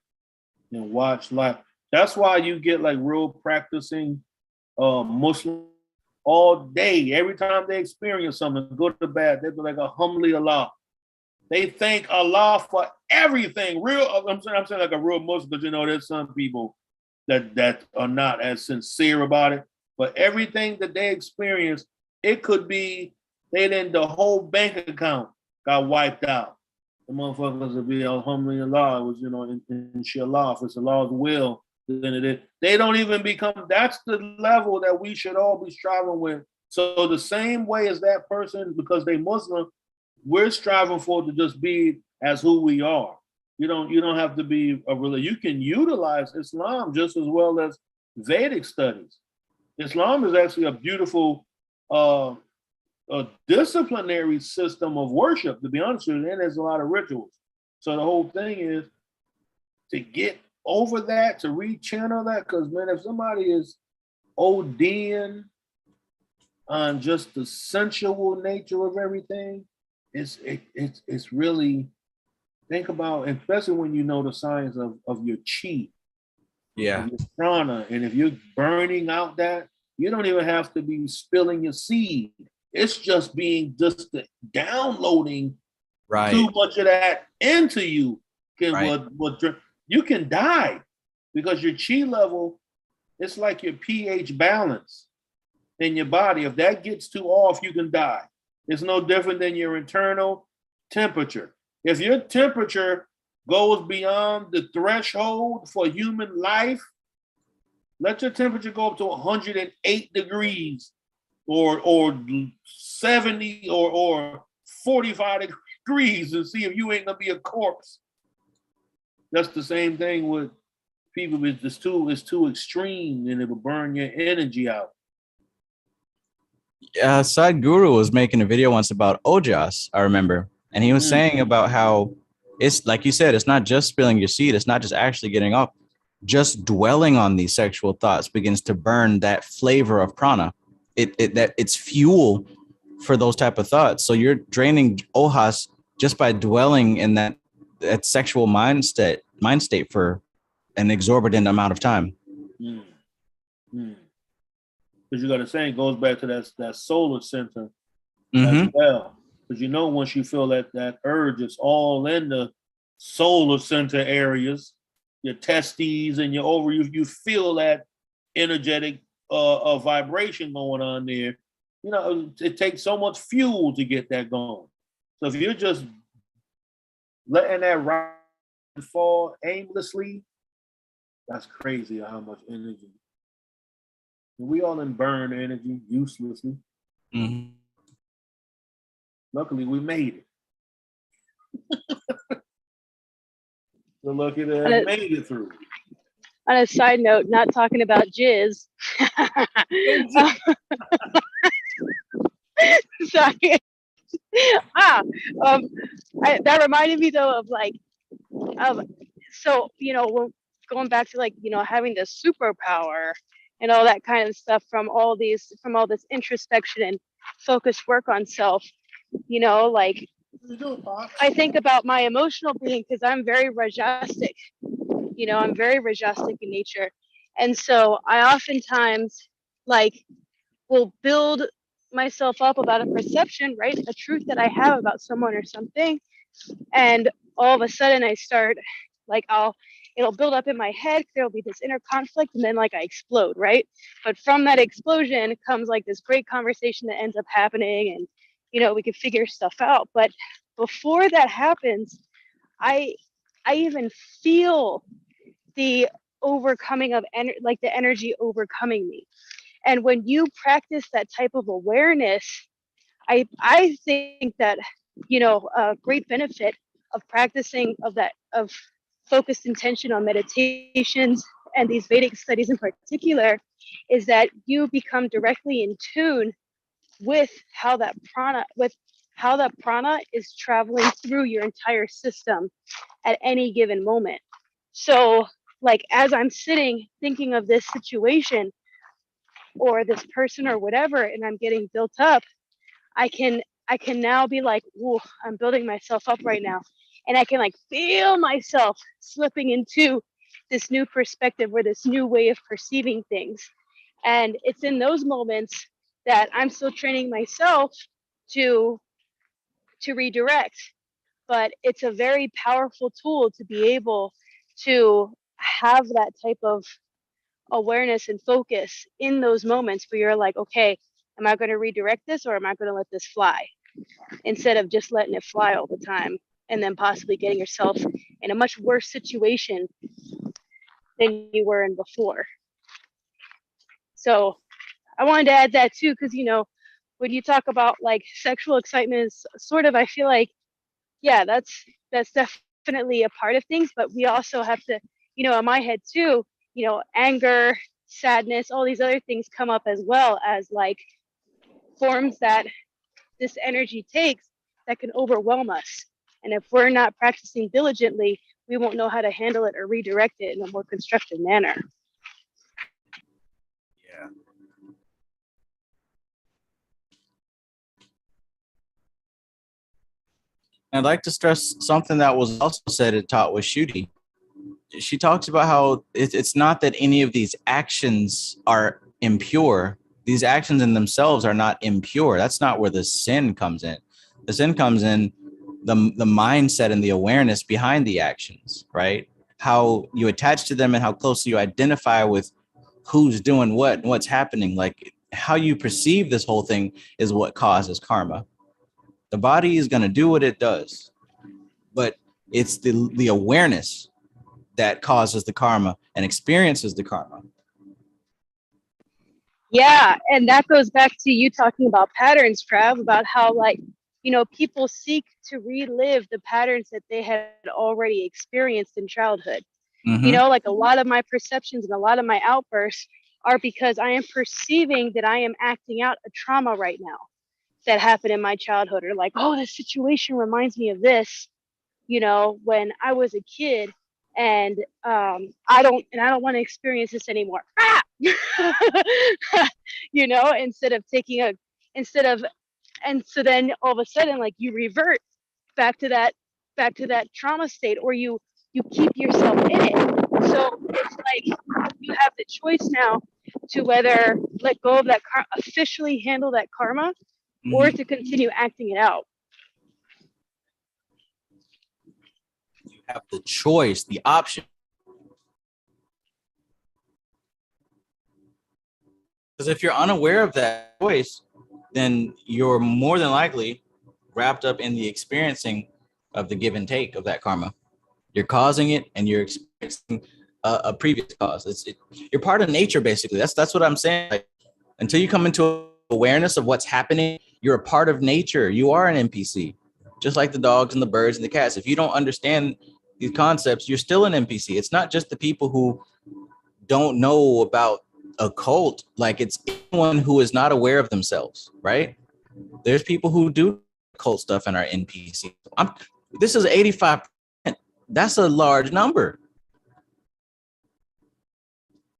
and watch life. That's why you get like real practicing Muslim all day. Every time they experience something, go to bed, they be like, alhamdulillah. They thank Allah for everything. I'm saying like a real Muslim, because you know there's some people that are not as sincere about it. But everything that they experience, it could be the whole bank account got wiped out. The motherfuckers would be alhamdulillah. It was, you know, inshallah, if it's Allah's will, then it is. They don't even become, that's the level that we should all be striving with. So the same way as that person, because they Muslim, we're striving for to just be as who we are. You don't have to be a religion. You can utilize Islam just as well as Vedic studies. Islam is actually a beautiful a disciplinary system of worship, to be honest with you, and there's a lot of rituals. So the whole thing is to get over that, to rechannel that, because man, if somebody is ODing on just the sensual nature of everything, it's really, think about, especially when you know the science of your chi, yeah, your prana, and if you're burning out that, you don't even have to be spilling your seed. It's just downloading right, too much of that into you. Right. You can die because your chi level, it's like your pH balance in your body. If that gets too off, you can die. It's no different than your internal temperature. If your temperature goes beyond the threshold for human life, let your temperature go up to 108 degrees or 70 or 45 degrees and see if you ain't gonna be a corpse. That's the same thing with people. It's too extreme and it will burn your energy out. Sadhguru was making a video once about ojas, I remember, and he was saying about how it's like you said, it's not just spilling your seed, it's not just actually getting up. Just dwelling on these sexual thoughts begins to burn that flavor of prana. It's fuel for those type of thoughts. So you're draining ojas just by dwelling in that sexual mind state for an exorbitant amount of time. Because you got to say, it goes back to that solar center Mm-hmm. as well. Because you know, once you feel that urge, it's all in the solar center areas, your testes and your ovaries. You feel that energetic vibration going on there. You know, it takes so much fuel to get that going. So if you're just letting that ride fall aimlessly, that's crazy how much energy. We all in burn energy uselessly. Mm-hmm. Luckily, we made it. So lucky to have made it through. On a side note, not talking about jizz. Sorry. That reminded me though of so, you know, we're going back to like, you know, having the superpower and all that kind of stuff from all this introspection and focused work on self, you know, like I think about my emotional being because I'm very Rajasic, you know, I'm very Rajasic in nature. And so I oftentimes like will build myself up about a perception, right? A truth that I have about someone or something. And all of a sudden I start like it'll build up in my head. There'll be this inner conflict and then like I explode, right? But from that explosion comes like this great conversation that ends up happening and, you know, we can figure stuff out. But before that happens, I even feel the overcoming of like the energy overcoming me. And when you practice that type of awareness, I think that, you know, a great benefit of practicing of focused intention on meditations and these Vedic studies in particular is that you become directly in tune with how that prana is traveling through your entire system at any given moment. So like as I'm sitting thinking of this situation or this person or whatever, and I'm getting built up, I can now be like, whoa, I'm building myself up right now. And I can like feel myself slipping into this new perspective or this new way of perceiving things. And it's in those moments that I'm still training myself to redirect. But it's a very powerful tool to be able to have that type of awareness and focus in those moments where you're like, okay, am I going to redirect this or am I going to let this fly? Instead of just letting it fly all the time and then possibly getting yourself in a much worse situation than you were in before. So I wanted to add that too, because, you know, when you talk about like sexual excitement is sort of, I feel like, yeah, that's definitely a part of things, but we also have to, you know, in my head too, you know, anger, sadness, all these other things come up as well as like forms that this energy takes that can overwhelm us. And if we're not practicing diligently, we won't know how to handle it or redirect it in a more constructive manner. Yeah. I'd like to stress something that was also said and taught with Shooty. She talks about how it's not that any of these actions are impure. These actions in themselves are not impure. That's not where the sin comes in. The sin comes in the mindset and the awareness behind the actions, right? How you attach to them and how closely you identify with who's doing what and what's happening. Like how you perceive this whole thing is what causes karma. The body is going to do what it does, but it's the awareness that causes the karma and experiences the karma. Yeah, and that goes back to you talking about patterns, Trav, about how like, you know, people seek to relive the patterns that they had already experienced in childhood. Mm-hmm. You know, like a lot of my perceptions and a lot of my outbursts are because I am perceiving that I am acting out a trauma right now that happened in my childhood, or like, oh, this situation reminds me of this, you know, when I was a kid, and I don't want to experience this anymore. You know, and so then all of a sudden, like you revert back to that trauma state, or you keep yourself in it. So the choice now to whether let go of that officially handle that karma, or to continue acting it out. You have the choice, the option. Because if you're unaware of that choice, then you're more than likely wrapped up in the experiencing of the give and take of that karma. You're causing it, and you're experiencing a previous cause. You're part of nature, basically. That's what I'm saying. Like, until you come into awareness of what's happening, you're a part of nature. You are an NPC, just like the dogs and the birds and the cats. If you don't understand these concepts, you're still an NPC. It's not just the people who don't know about a cult. Like, it's anyone who is not aware of themselves, right? There's people who do cult stuff and are NPC. This is 85%. That's a large number.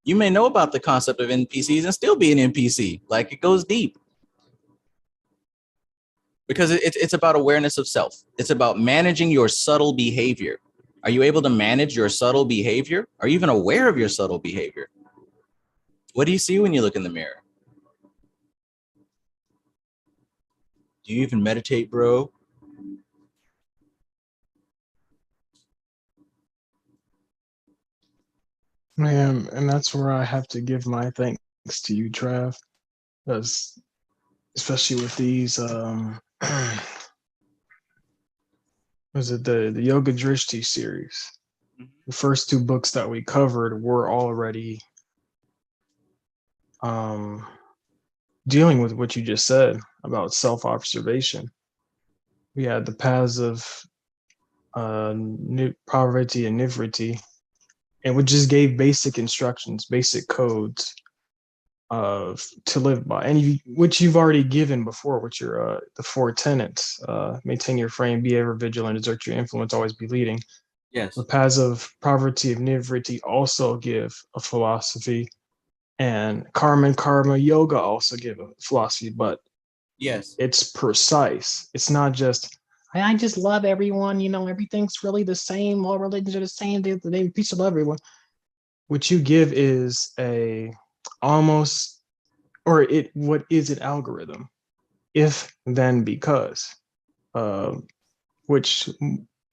You may know about the concept of NPCs and still be an NPC. Like, it goes deep. Because it's about awareness of self. It's about managing your subtle behavior. Are you able to manage your subtle behavior? Are you even aware of your subtle behavior? What do you see when you look in the mirror? Do you even meditate, bro? Man, and that's where I have to give my thanks to you, Trav, because especially with these, was it the Yoga Drishti series? The first two books that we covered were already dealing with what you just said about self-observation. We had the paths of poverty and nivriti, and we just gave basic instructions, basic codes to live by, and which you've already given before, which are the 4 tenets: maintain your frame, be ever vigilant, exert your influence, always be leading. Yes. The paths of poverty of nivriti also give a philosophy, and karma and karma yoga also give a philosophy, but yes, it's precise. It's not just I just love everyone, everything's really the same, all religions are the same, they peace of everyone. What you give is a almost, or what is it algorithm? If, then, because, which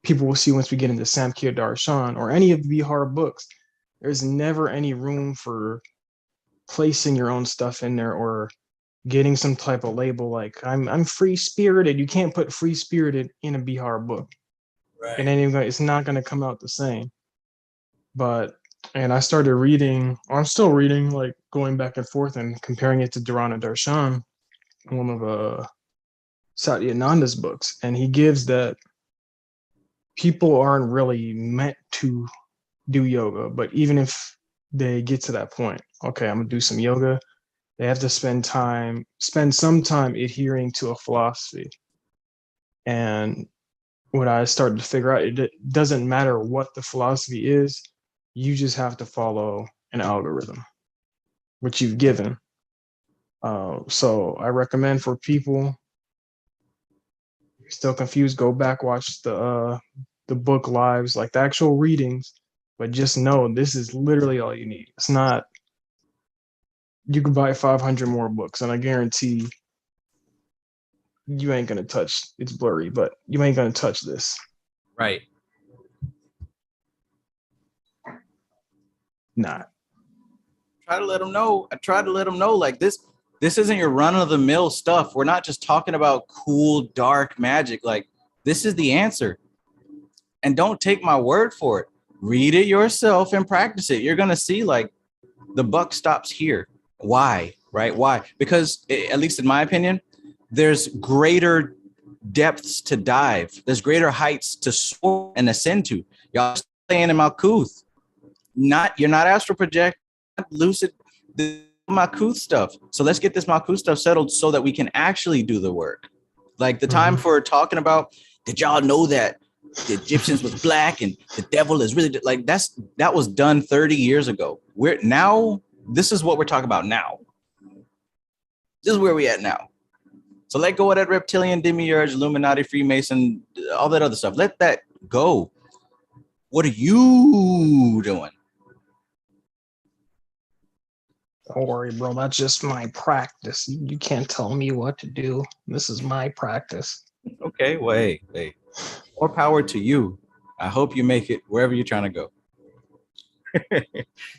people will see once we get into Samkhya Darshan or any of the Vihar books. There's never any room for placing your own stuff in there or getting some type of label like I'm free spirited. You can't put free spirited in a Bihar book. Right. And it's not going to come out the same. And I started reading, or I'm still reading, like going back and forth and comparing it to Dharana Darshan, one of Satyananda's books. And he gives that people aren't really meant to do yoga, but even if they get to that point, okay, I'm gonna do some yoga, they have to spend some time adhering to a philosophy. And what I started to figure out, it doesn't matter what the philosophy is, you just have to follow an algorithm, which you've given. So I recommend for people still confused, go back, watch the book lives, like the actual readings, but just know this is literally all you need. It's not, you can buy 500 more books and I guarantee you ain't gonna touch, it's blurry, but you ain't gonna touch this. Right. Not. I try to let them know like this isn't your run-of-the-mill stuff. We're not just talking about cool, dark magic. Like, this is the answer. And don't take my word for it. Read it yourself and practice it. You're going to see, like, the buck stops here. Why? Right? Why? Because, at least in my opinion, there's greater depths to dive. There's greater heights to soar and ascend to. Y'all staying in Malkuth. You're not astral project, lucid, the Malkuth stuff. So let's get this Malkuth stuff settled so that we can actually do the work. Like the time for talking about, did y'all know that the Egyptians was black and the devil is really like that was done 30 years ago. This is what we're talking about now. This is where we at now. So let go of that reptilian demiurge, Illuminati, Freemason, all that other stuff. Let that go. What are you doing? Don't worry, bro. That's just my practice. You can't tell me what to do. This is my practice. Okay, well, hey, more power to you. I hope you make it wherever you're trying to go.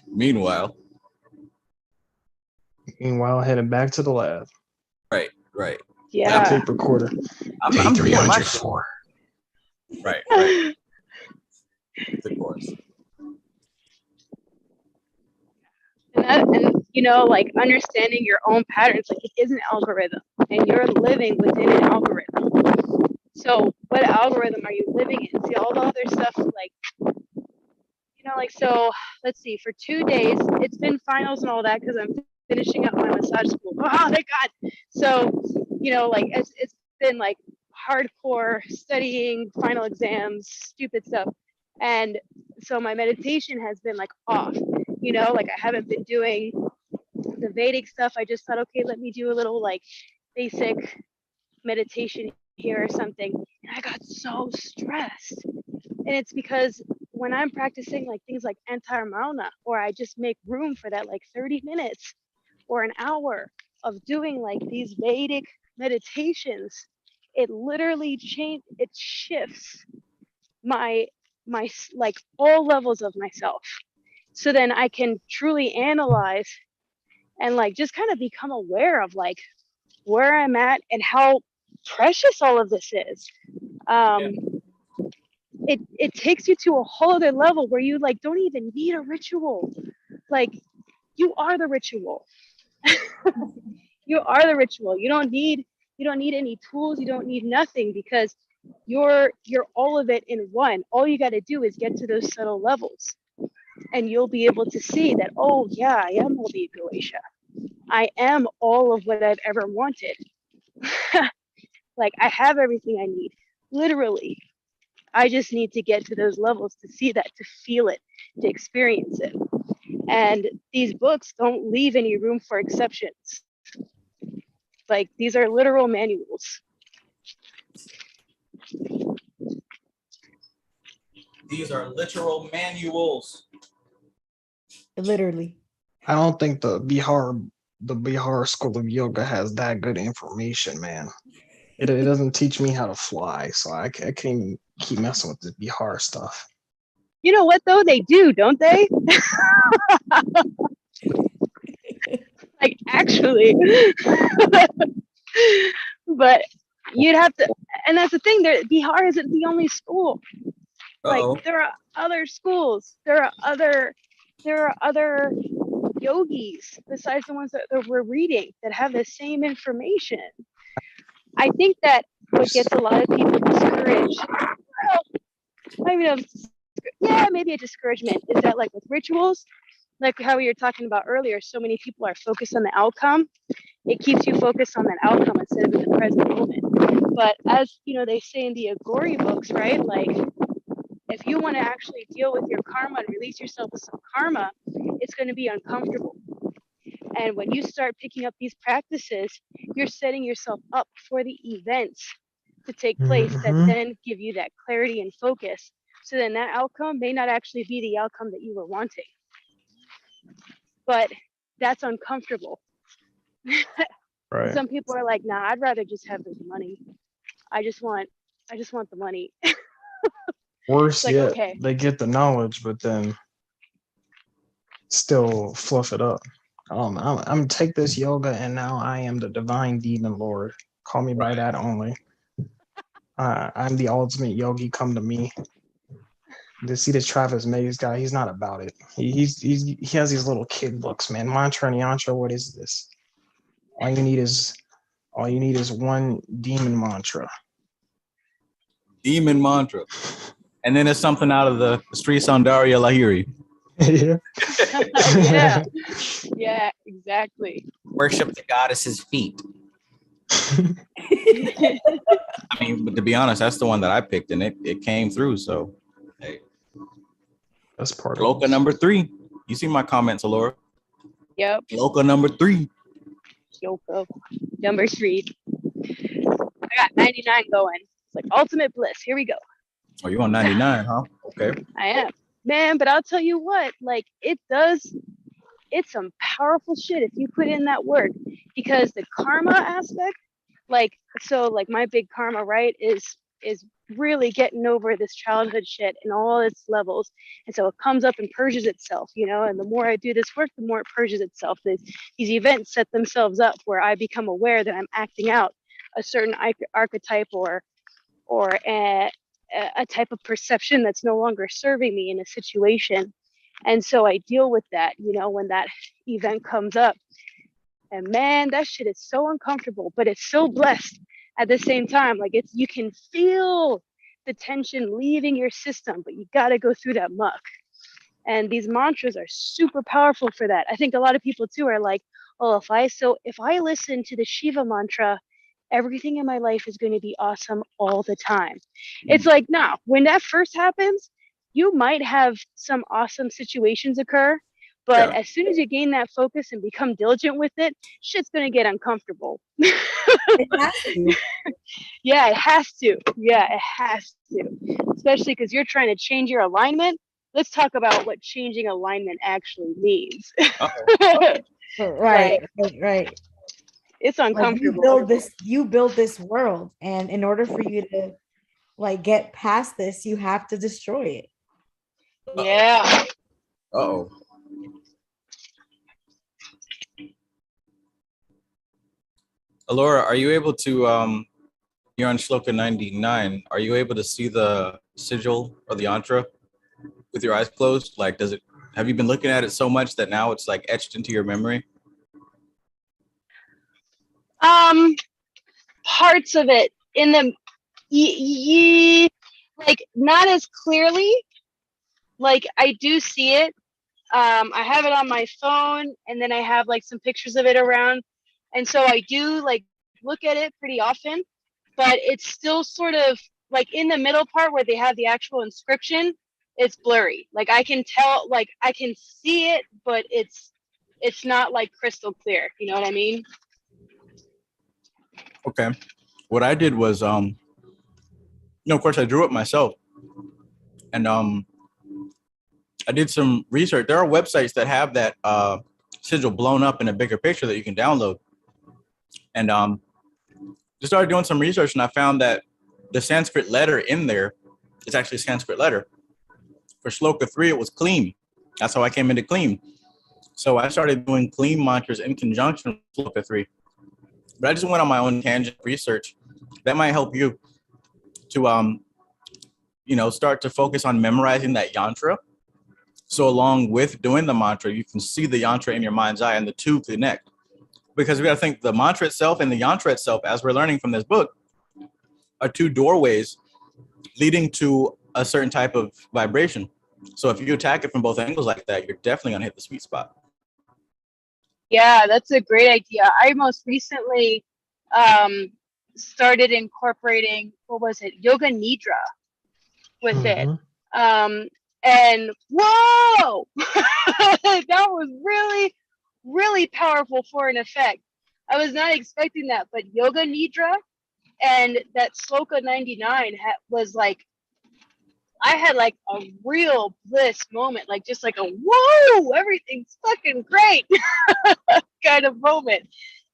Meanwhile, heading back to the lab. Right. Yeah. Tape recorder. I'm doing my shit. 304. Right. Of course. And you know, like understanding your own patterns, like it is an algorithm and you're living within an algorithm. So what algorithm are you living in? See, all the other stuff, like, you know, like, so let's see, for 2 days, it's been finals and all that because I'm finishing up my massage school. Oh, thank God. So, you know, like it's been like hardcore studying, final exams, stupid stuff. And so my meditation has been like off, you know, like I haven't been doing the Vedic stuff. I just thought, okay, let me do a little like basic meditation here or something. And I got so stressed. And it's because when I'm practicing like things like antaramana, or I just make room for that like 30 minutes or an hour of doing like these Vedic meditations, it literally shifts my like all levels of myself. So then I can truly analyze and like just kind of become aware of like where I'm at and how precious all of this is. It takes you to a whole other level where you like don't even need a ritual. Like you are the ritual. You are the ritual. You don't need any tools. You don't need nothing because you're all of it in one. All you got to do is get to those subtle levels and you'll be able to see that, oh yeah, I am all the de-escalation. I am all of what I've ever wanted. Like I have everything I need, literally. I just need to get to those levels to see that, to feel it, to experience it. And these books don't leave any room for exceptions. Like these are literal manuals. These are literal manuals. Literally. I don't think the Bihar School of Yoga has that good information, man. It doesn't teach me how to fly, so I can't even keep messing with this Bihar stuff. You know what though? They do, don't they? Like actually. But you'd have to, and that's the thing, Bihar isn't the only school. Like there are other schools, there are other yogis besides the ones that we're reading that have the same information. I think that what gets a lot of people discouraged, maybe a discouragement, is that like with rituals, like how we were talking about earlier, so many people are focused on the outcome. It keeps you focused on that outcome instead of in the present moment. But as you know, they say in the Agori books, right? Like if you want to actually deal with your karma and release yourself of some karma, it's going to be uncomfortable. And when you start picking up these practices, you're setting yourself up for the events to take place that then give you that clarity and focus. So then that outcome may not actually be the outcome that you were wanting. But that's uncomfortable. Right. Some people are like, nah, I'd rather just have the money. I just want the money. Worse like, yet, okay. They get the knowledge, but then still fluff it up. I'm gonna take this yoga, and now I am the divine demon lord. Call me by that only. I'm the ultimate yogi. Come to me. To see this Travis Mays guy, he's not about it. He has these little kid books, man. Mantra and Yantra. What is this? All you need is one demon mantra. Demon mantra. And then it's something out of the Sri Soundarya Lahiri. Yeah. Yeah, exactly. Worship the goddess's feet. I mean, but to be honest, that's the one that I picked, and it came through. So, hey, that's part of Loka number 3. You see my comments, Alora? Yep. Loka number 3. Yoko number 3. I got 99 going. It's like ultimate bliss. Here we go. Oh, you on 99, huh? Okay. I am, man. But I'll tell you what, like it does it's some powerful shit if you put in that work, because the karma aspect, like, so like my big karma, right, is really getting over this childhood shit in all its levels. And so it comes up and purges itself, you know, and the more I do this work, the more it purges itself. These events set themselves up where I become aware that I'm acting out a certain archetype or a type of perception that's no longer serving me in a situation. And so I deal with that, you know, when that event comes up. And man, that shit is so uncomfortable, but it's so blessed at the same time. Like, it's, you can feel the tension leaving your system, but you got to go through that muck. And these mantras are super powerful for that. I think a lot of people too are like, oh, if I listen to the Shiva mantra, everything in my life is going to be awesome all the time. It's like, no, when that first happens, you might have some awesome situations occur, but as soon as you gain that focus and become diligent with it, shit's going to get uncomfortable. It has to. Yeah, it has to. Yeah, it has to. Especially because you're trying to change your alignment. Let's talk about what changing alignment actually means. Right. It's uncomfortable. Like you build this world, and in order for you to like get past this, you have to destroy it. Yeah. Uh-oh. Alora, are you able to you're on Shloka 99. Are you able to see the sigil or the yantra with your eyes closed? Like, have you been looking at it so much that now it's like etched into your memory? Parts of it in the like not as clearly. Like, I do see it. I have it on my phone, and then I have like some pictures of it around, and so I do like look at it pretty often, but it's still sort of like in the middle part where they have the actual inscription, it's blurry. Like, I can tell, like I can see it, but it's not like crystal clear, you know what I mean? Okay. What I did was of course I drew it myself, and I did some research. There are websites that have that sigil blown up in a bigger picture that you can download. And just started doing some research, and I found that the Sanskrit letter in there is actually a Sanskrit letter. For Shloka 3, it was clean. That's how I came into clean. So I started doing clean mantras in conjunction with Shloka 3. But I just went on my own tangent research. That might help you to, start to focus on memorizing that yantra. So along with doing the mantra, you can see the yantra in your mind's eye and the two connect. Because we got to think the mantra itself and the yantra itself, as we're learning from this book, are two doorways leading to a certain type of vibration. So if you attack it from both angles like that, you're definitely going to hit the sweet spot. Yeah, that's a great idea. I most recently started incorporating, Yoga Nidra with it. And whoa, that was really, really powerful for an effect. I was not expecting that, but Yoga Nidra and that Shloka 99 was like, I had like a real bliss moment, like just like a whoa, everything's fucking great kind of moment.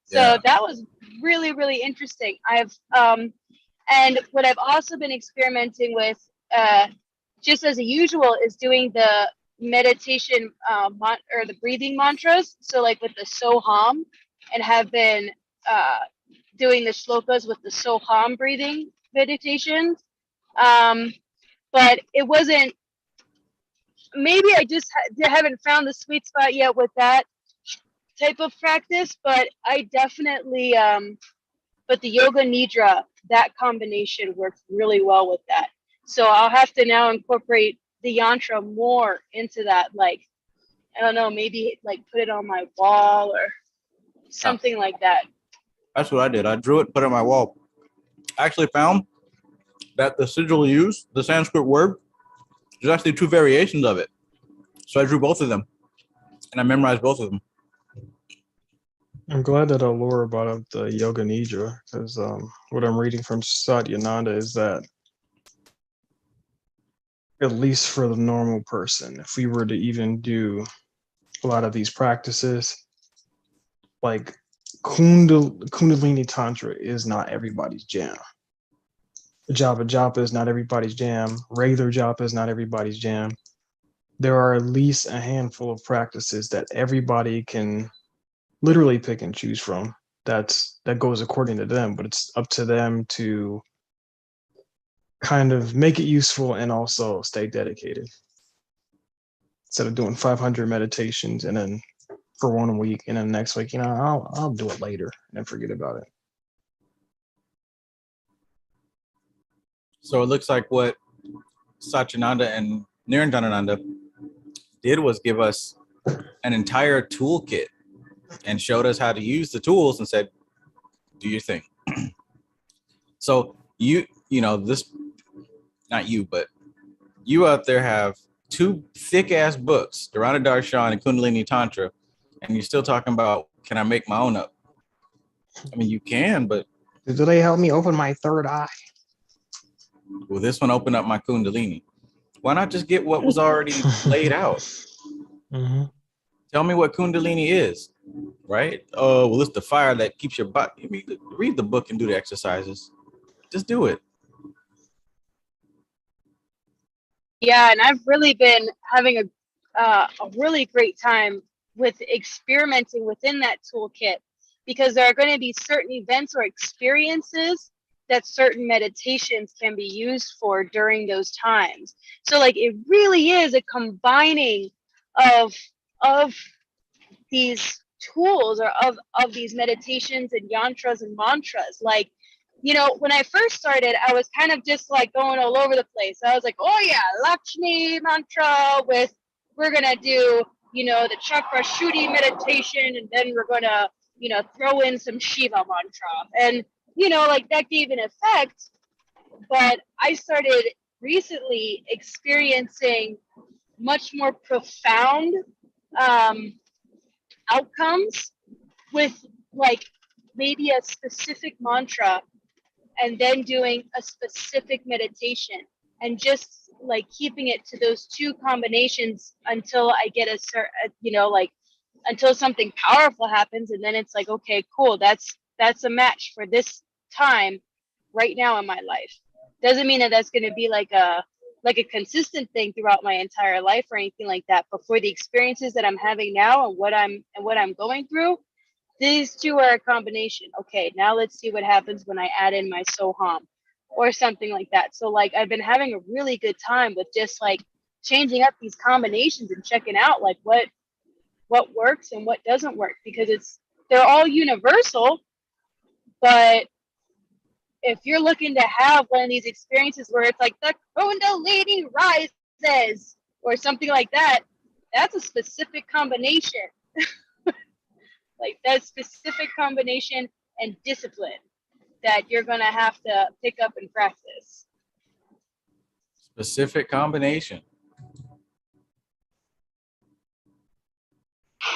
So that was really, really interesting. And what I've also been experimenting with, just as usual, is doing the meditation or the breathing mantras. So like with the Soham, and have been doing the shlokas with the Soham breathing meditations. But it wasn't, maybe I just haven't found the sweet spot yet with that type of practice, but I definitely, but the Yoga Nidra, that combination works really well with that. So I'll have to now incorporate the yantra more into that. Like, I don't know, maybe like put it on my wall or something like that. That's what I did. I drew it, put it on my wall. I actually found that the sigil used, the Sanskrit word, there's actually two variations of it. So I drew both of them, and I memorized both of them. I'm glad that Laura brought up the Yoga Nidra, because what I'm reading from Satyananda is that, at least for the normal person, if we were to even do a lot of these practices. Like Kundalini Tantra is not everybody's jam. Japa Japa is not everybody's jam. Regular Japa is not everybody's jam. There are at least a handful of practices that everybody can literally pick and choose from. That goes according to them, but it's up to them to kind of make it useful and also stay dedicated. Instead of doing 500 meditations and then for 1 week and then next week, I'll do it later and then forget about it. So it looks like what Satyananda and Niranjanananda did was give us an entire toolkit and showed us how to use the tools and said, do your thing. So you know, this, not you, but you out there have 2 thick ass books, Dharana Darshan and Kundalini Tantra, and you're still talking about, can I make my own up? I mean, you can, but do they help me open my third eye? Well, this one opened up my Kundalini. Why not just get what was already laid out? Mm-hmm. Tell me what Kundalini is, right? Oh, well, it's the fire that keeps your body. I mean, read the book and do the exercises. Just do it. Yeah, and I've really been having a really great time with experimenting within that toolkit, because there are going to be certain events or experiences that certain meditations can be used for during those times. So like it really is a combining of these tools or of these meditations and yantras and mantras. Like, you know, when I first started, I was kind of just like going all over the place. I was like, oh yeah, Lakshmi mantra with, we're gonna do, you know, the chakra shuddhi meditation, and then we're gonna, you know, throw in some Shiva mantra. And, you know, like that gave an effect. But I started recently experiencing much more profound outcomes with like maybe a specific mantra and then doing a specific meditation, and just like keeping it to those 2 combinations until I get a certain, you know, like until something powerful happens, and then it's like, okay, cool, that's a match for this time right now in my life. Doesn't mean that that's going to be like a consistent thing throughout my entire life or anything like that, but for the experiences that I'm having now and what I'm going through, these 2 are a combination. Okay, now let's see what happens when I add in my Soham or something like that. So like I've been having a really good time with just like changing up these combinations and checking out like what works and what doesn't work, because they're all universal. But if you're looking to have one of these experiences where it's like the Kundalini rises or something like that, that's a specific combination. Like that specific combination and discipline that you're going to have to pick up and practice. Specific combination.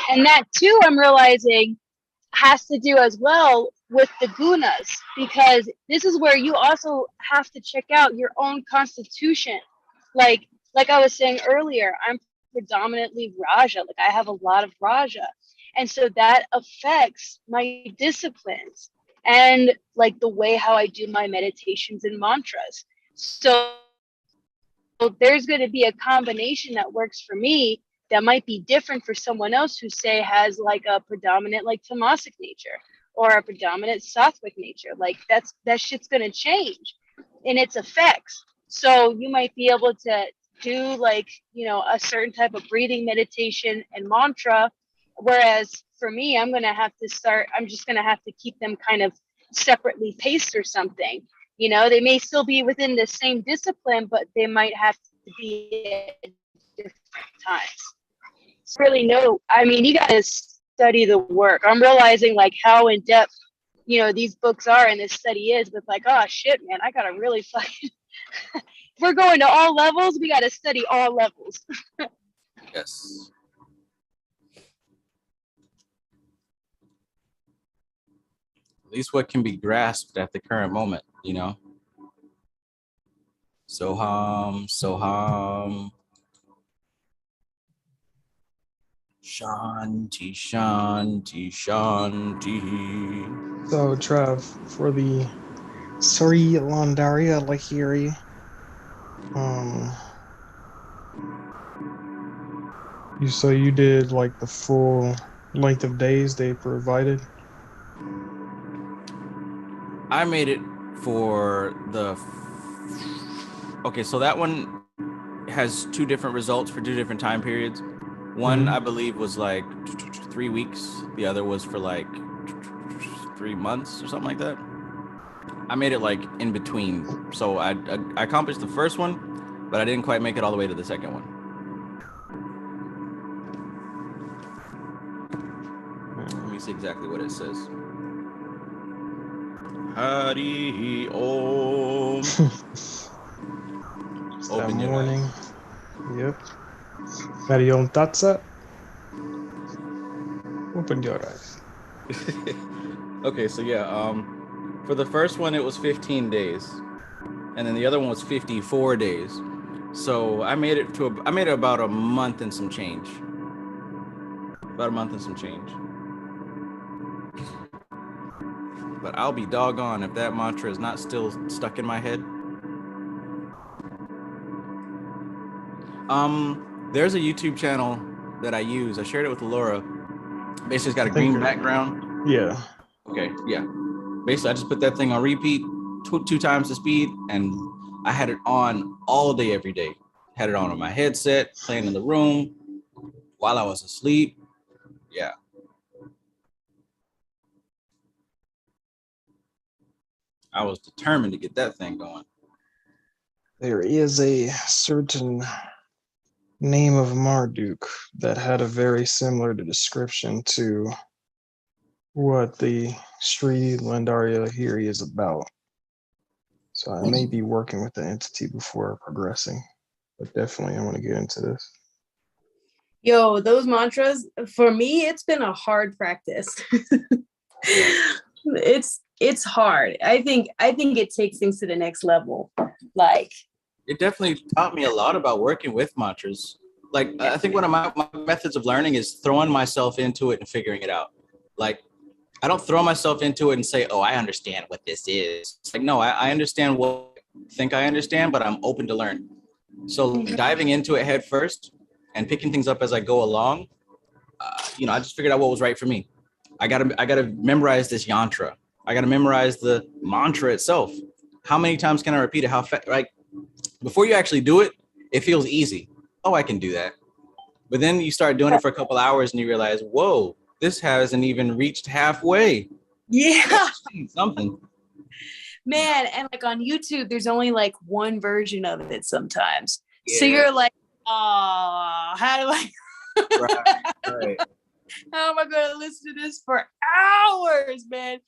And that too, I'm realizing, has to do as well with the gunas, because this is where you also have to check out your own constitution. Like I was saying earlier, I'm predominantly Raja. Like I have a lot of Raja. And so that affects my disciplines and like the way how I do my meditations and mantras. So there's going to be a combination that works for me that might be different for someone else who say has like a predominant like tamasic nature or a predominant sattvic nature. Like that shit's going to change in its effects. So you might be able to do like, you know, a certain type of breathing meditation and mantra, whereas for me, I'm just going to have to keep them kind of separately paced or something. You know, they may still be within the same discipline, but they might have to be at different times. Really no, I mean, you got to study the work. I'm realizing like how in depth, you know, these books are and this study is, with like, oh shit, man, I got to really fucking, if we're going to all levels, we got to study all levels. Yes. At least what can be grasped at the current moment, you know? Soham. Shanti, Shanti, Shanti. So, Trav, for the Sri Landaria Lahiri, you did like the full length of days they provided? I made it for the. Okay, so that one has two different results for two different time periods. One, I believe, was like 3 weeks. The other was for like 3 months or something like that. I made it like in between. So I accomplished the first one, but I didn't quite make it all the way to the second one. Let me see exactly what it says. Hari Om. Open that morning. Yep. Hari Om Tat Sat. Open your eyes. Okay, so yeah, for the first one it was 15 days, and then the other one was 54 days. So I made it about a month and some change. About a month and some change. But I'll be doggone if that mantra is not still stuck in my head. There's a YouTube channel that I use. I shared it with Laura. Basically, it's got a green background. Yeah. Okay, yeah. Basically, I just put that thing on repeat two times the speed, and I had it on all day, every day. Had it on my headset, playing in the room while I was asleep. Yeah. I was determined to get that thing going. There is a certain name of Marduk that had a very similar description to what the Sri Landaria Lahiri is about. So I may be working with the entity before progressing, but definitely I want to get into this. Yo, those mantras, for me, it's been a hard practice. It's hard. I think it takes things to the next level. Like, it definitely taught me a lot about working with mantras. Like, I think one of my methods of learning is throwing myself into it and figuring it out. Like, I don't throw myself into it and say, oh, I understand what this is. It's like, no, I understand what I think I understand, but I'm open to learn. So diving into it head first and picking things up as I go along, I just figured out what was right for me. I gotta memorize this yantra. I gotta memorize the mantra itself. How many times can I repeat it? How fast? Like, before you actually do it, it feels easy. Oh, I can do that. But then you start doing it for a couple hours and you realize, whoa, this hasn't even reached halfway. Yeah. Something. Man, and like on YouTube, there's only like one version of it sometimes. Yeah. So you're like, oh, how do I right. How am I gonna listen to this for hours, man?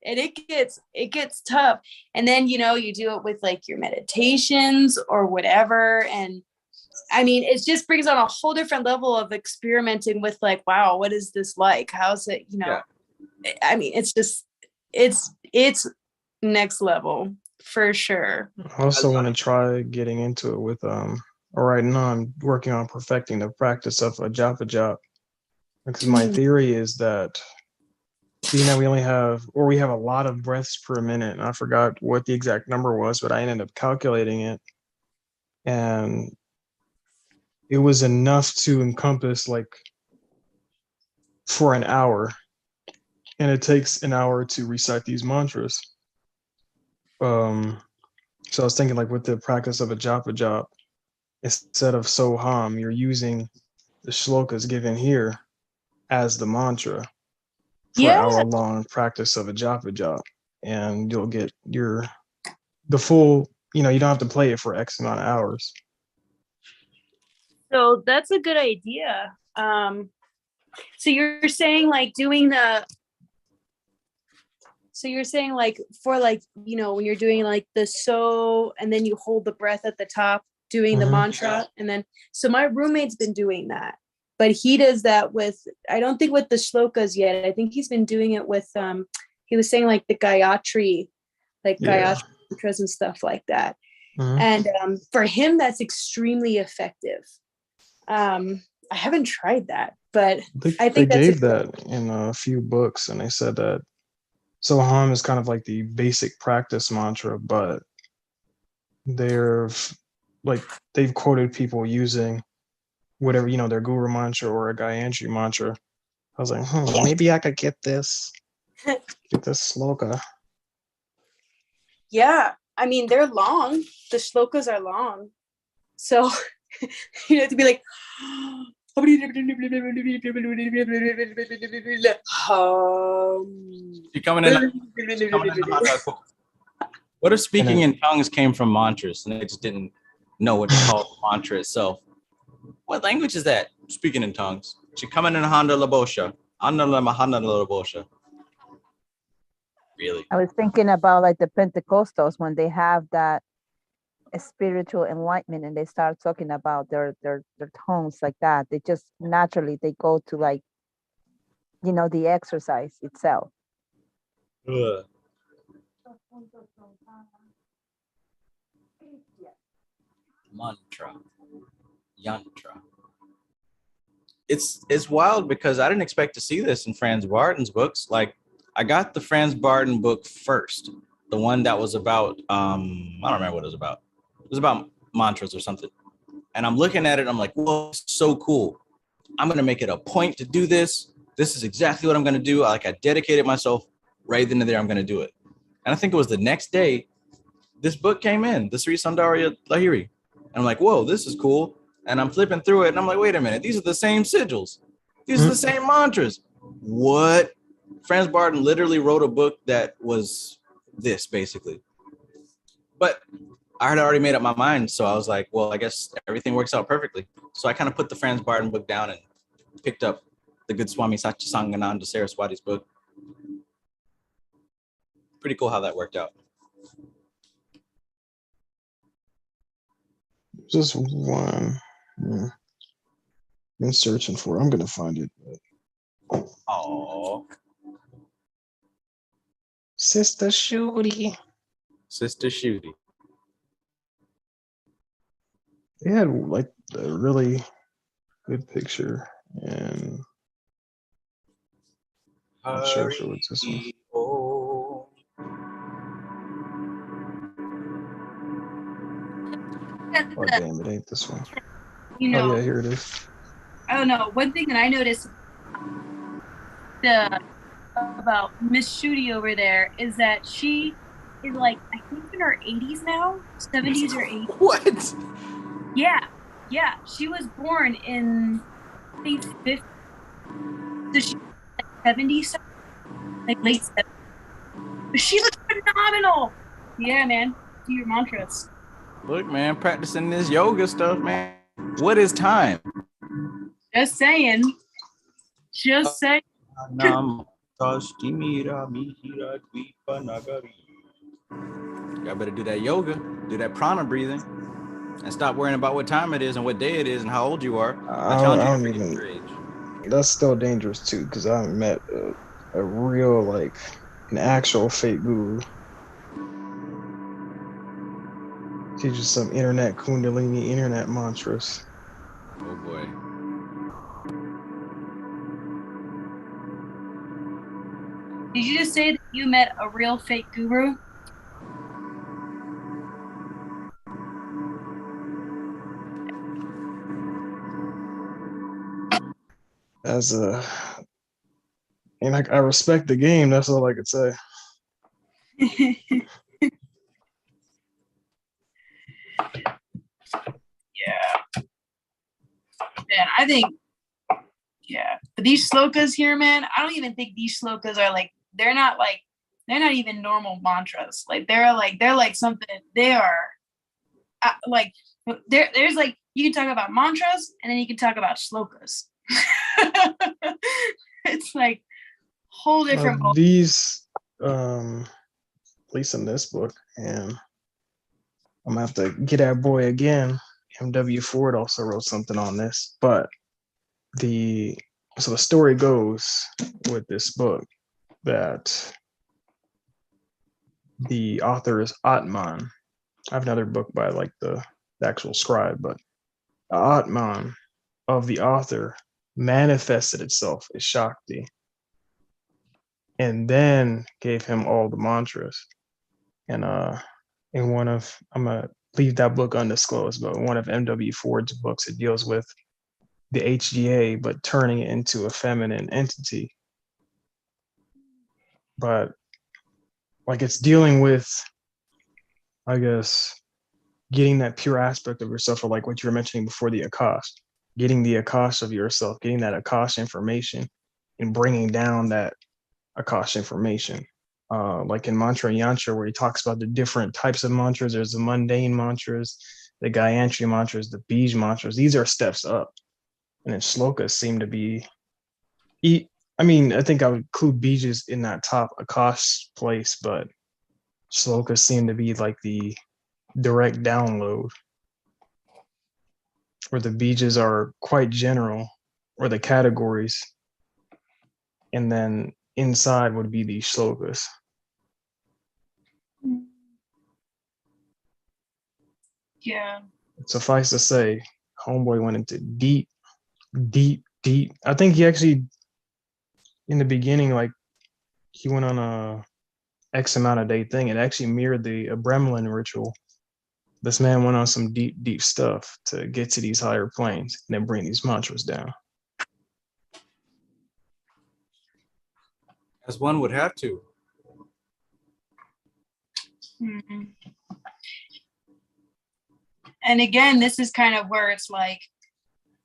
And it gets tough. And then you do it with like your meditations or whatever. And I mean, it just brings on a whole different level of experimenting with like, wow, what is this like? How's it, Yeah. I mean, it's next level for sure. I also want to try getting into it with right now I'm working on perfecting the practice of a japa, because my theory is that we have a lot of breaths per minute, and I forgot what the exact number was, but I ended up calculating it, and it was enough to encompass like for an hour, and it takes an hour to recite these mantras. So I was thinking, like, with the practice of a japa, instead of soham, you're using the shlokas given here as the mantra for an hour-long practice of a japa, and you'll get the full. You don't have to play it for X amount of hours. So that's a good idea. So you're saying like doing the. So you're saying like for like, when you're doing like the so, and then you hold the breath at the top, doing the mantra. And then, so my roommate's been doing that, but he does that with, I don't think with the shlokas yet. I think he's been doing it with, he was saying like the Gayatri, Gayatri mantras and stuff like that. And for him, that's extremely effective. I haven't tried that, but They I think that's gave that in a few books, and they said that Soham is kind of like the basic practice mantra, but they've quoted people using whatever, their guru mantra or a Gayatri mantra. I was like, maybe I could get this sloka. Yeah, I mean, they're long. The shlokas are long. So you have to be like, You're coming in. What if speaking in tongues came from mantras and they just didn't know what to call the mantra itself? What language is that? Speaking in tongues. Coming in Honda Labosha. Really? I was thinking about like the Pentecostals when they have that spiritual enlightenment and they start talking about their tongues like that. They just naturally they go to like, the exercise itself. Ugh. Mantra. Yantra. It's wild because I didn't expect to see this in Franz Barton's books. Like, I got the Franz Barton book first, the one that was about I don't remember what it was about. It was about mantras or something. And I'm looking at it, I'm like, whoa, so cool. I'm gonna make it a point to do this. This is exactly what I'm gonna do. I dedicated myself right then and there. I'm gonna do it. And I think it was the next day, this book came in, the Sri Sundarya Lahiri. And I'm like, whoa, this is cool. And I'm flipping through it and I'm like, wait a minute, these are the same sigils. These are the same mantras. What? Franz Barton literally wrote a book that was this, basically. But I had already made up my mind. So I was like, well, I guess everything works out perfectly. So I kind of put the Franz Barton book down and picked up the good Swami Satchisangananda Saraswati's book. Pretty cool how that worked out. Just one. Been searching for it. I'm gonna find it. Oh, Sister Shooty. Sister Shooty. They had like a really good picture, and I'm not sure if it was this one. Oh, damn, it ain't this one. Oh yeah, here it is. I don't know. One thing that I noticed about Miss Shooty over there is that she is like, I think in her 80s now, 70s or 80s. What? Yeah. She was born in, I think, 50s. So she's like 70s, like late 70s. But she looks phenomenal. Yeah, man. Do your mantras. Look, man, practicing this yoga stuff, man. What is time? Just saying. I better do that yoga, do that prana breathing, and stop worrying about what time it is and what day it is and how old you are. I challenge you to forget your age. That's still dangerous too, because I haven't met a real, like, an actual fake guru. Teaches some internet kundalini, internet mantras. Oh boy. Did you just say that you met a real fake guru? And I respect the game. That's all I could say. Yeah. Man, I think, but these slokas here, man, I don't even think these slokas are like, they're not even normal mantras. Like they're like something, they are like, there's like, you can talk about mantras and then you can talk about shlokas. It's like whole different. These, at least in this book, and I'm gonna have to get that boy again. M.W. Ford also wrote something on this, but the story goes with this book that the author is Atman. I have another book by like the actual scribe, but Atman of the author manifested itself as Shakti, and then gave him all the mantras. And in one of, I'm gonna leave that book undisclosed, but one of M.W. Ford's books, it deals with the HGA, but turning it into a feminine entity. But like it's dealing with, I guess, getting that pure aspect of yourself, or like what you were mentioning before, the Akash, getting the Akash of yourself, getting that Akash information and bringing down that Akash information. Like in Mantra and Yantra, where he talks about the different types of mantras. There's the mundane mantras, the Gayatri mantras, the Bij mantras. These are steps up. And then shlokas seem to be, I mean, I think I would include Bijas in that top Akash place, but shlokas seem to be like the direct download, where the Bijas are quite general, or the categories, and then inside would be the shlokas. Yeah. Suffice to say, homeboy went into deep. I think he actually, in the beginning, like he went on a X amount of day thing. It actually mirrored the Bremlin ritual. This man went on some deep stuff to get to these higher planes and then bring these mantras down. As one would have to. Mm-hmm. And again, this is kind of where it's like,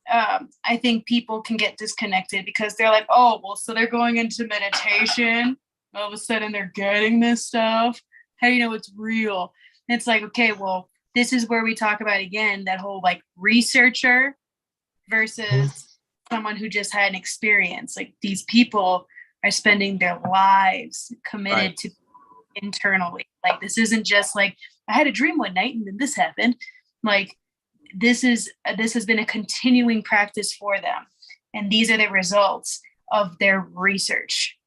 I think people can get disconnected because they're like, oh, well, so they're going into meditation. All of a sudden they're getting this stuff. How do you know it's real? And it's like, okay, well, this is where we talk about, again, that whole like researcher versus someone who just had an experience. Like these people are spending their lives committed to internally. Like this isn't just like, I had a dream one night and then this happened. Like this has been a continuing practice for them. And these are the results of their research.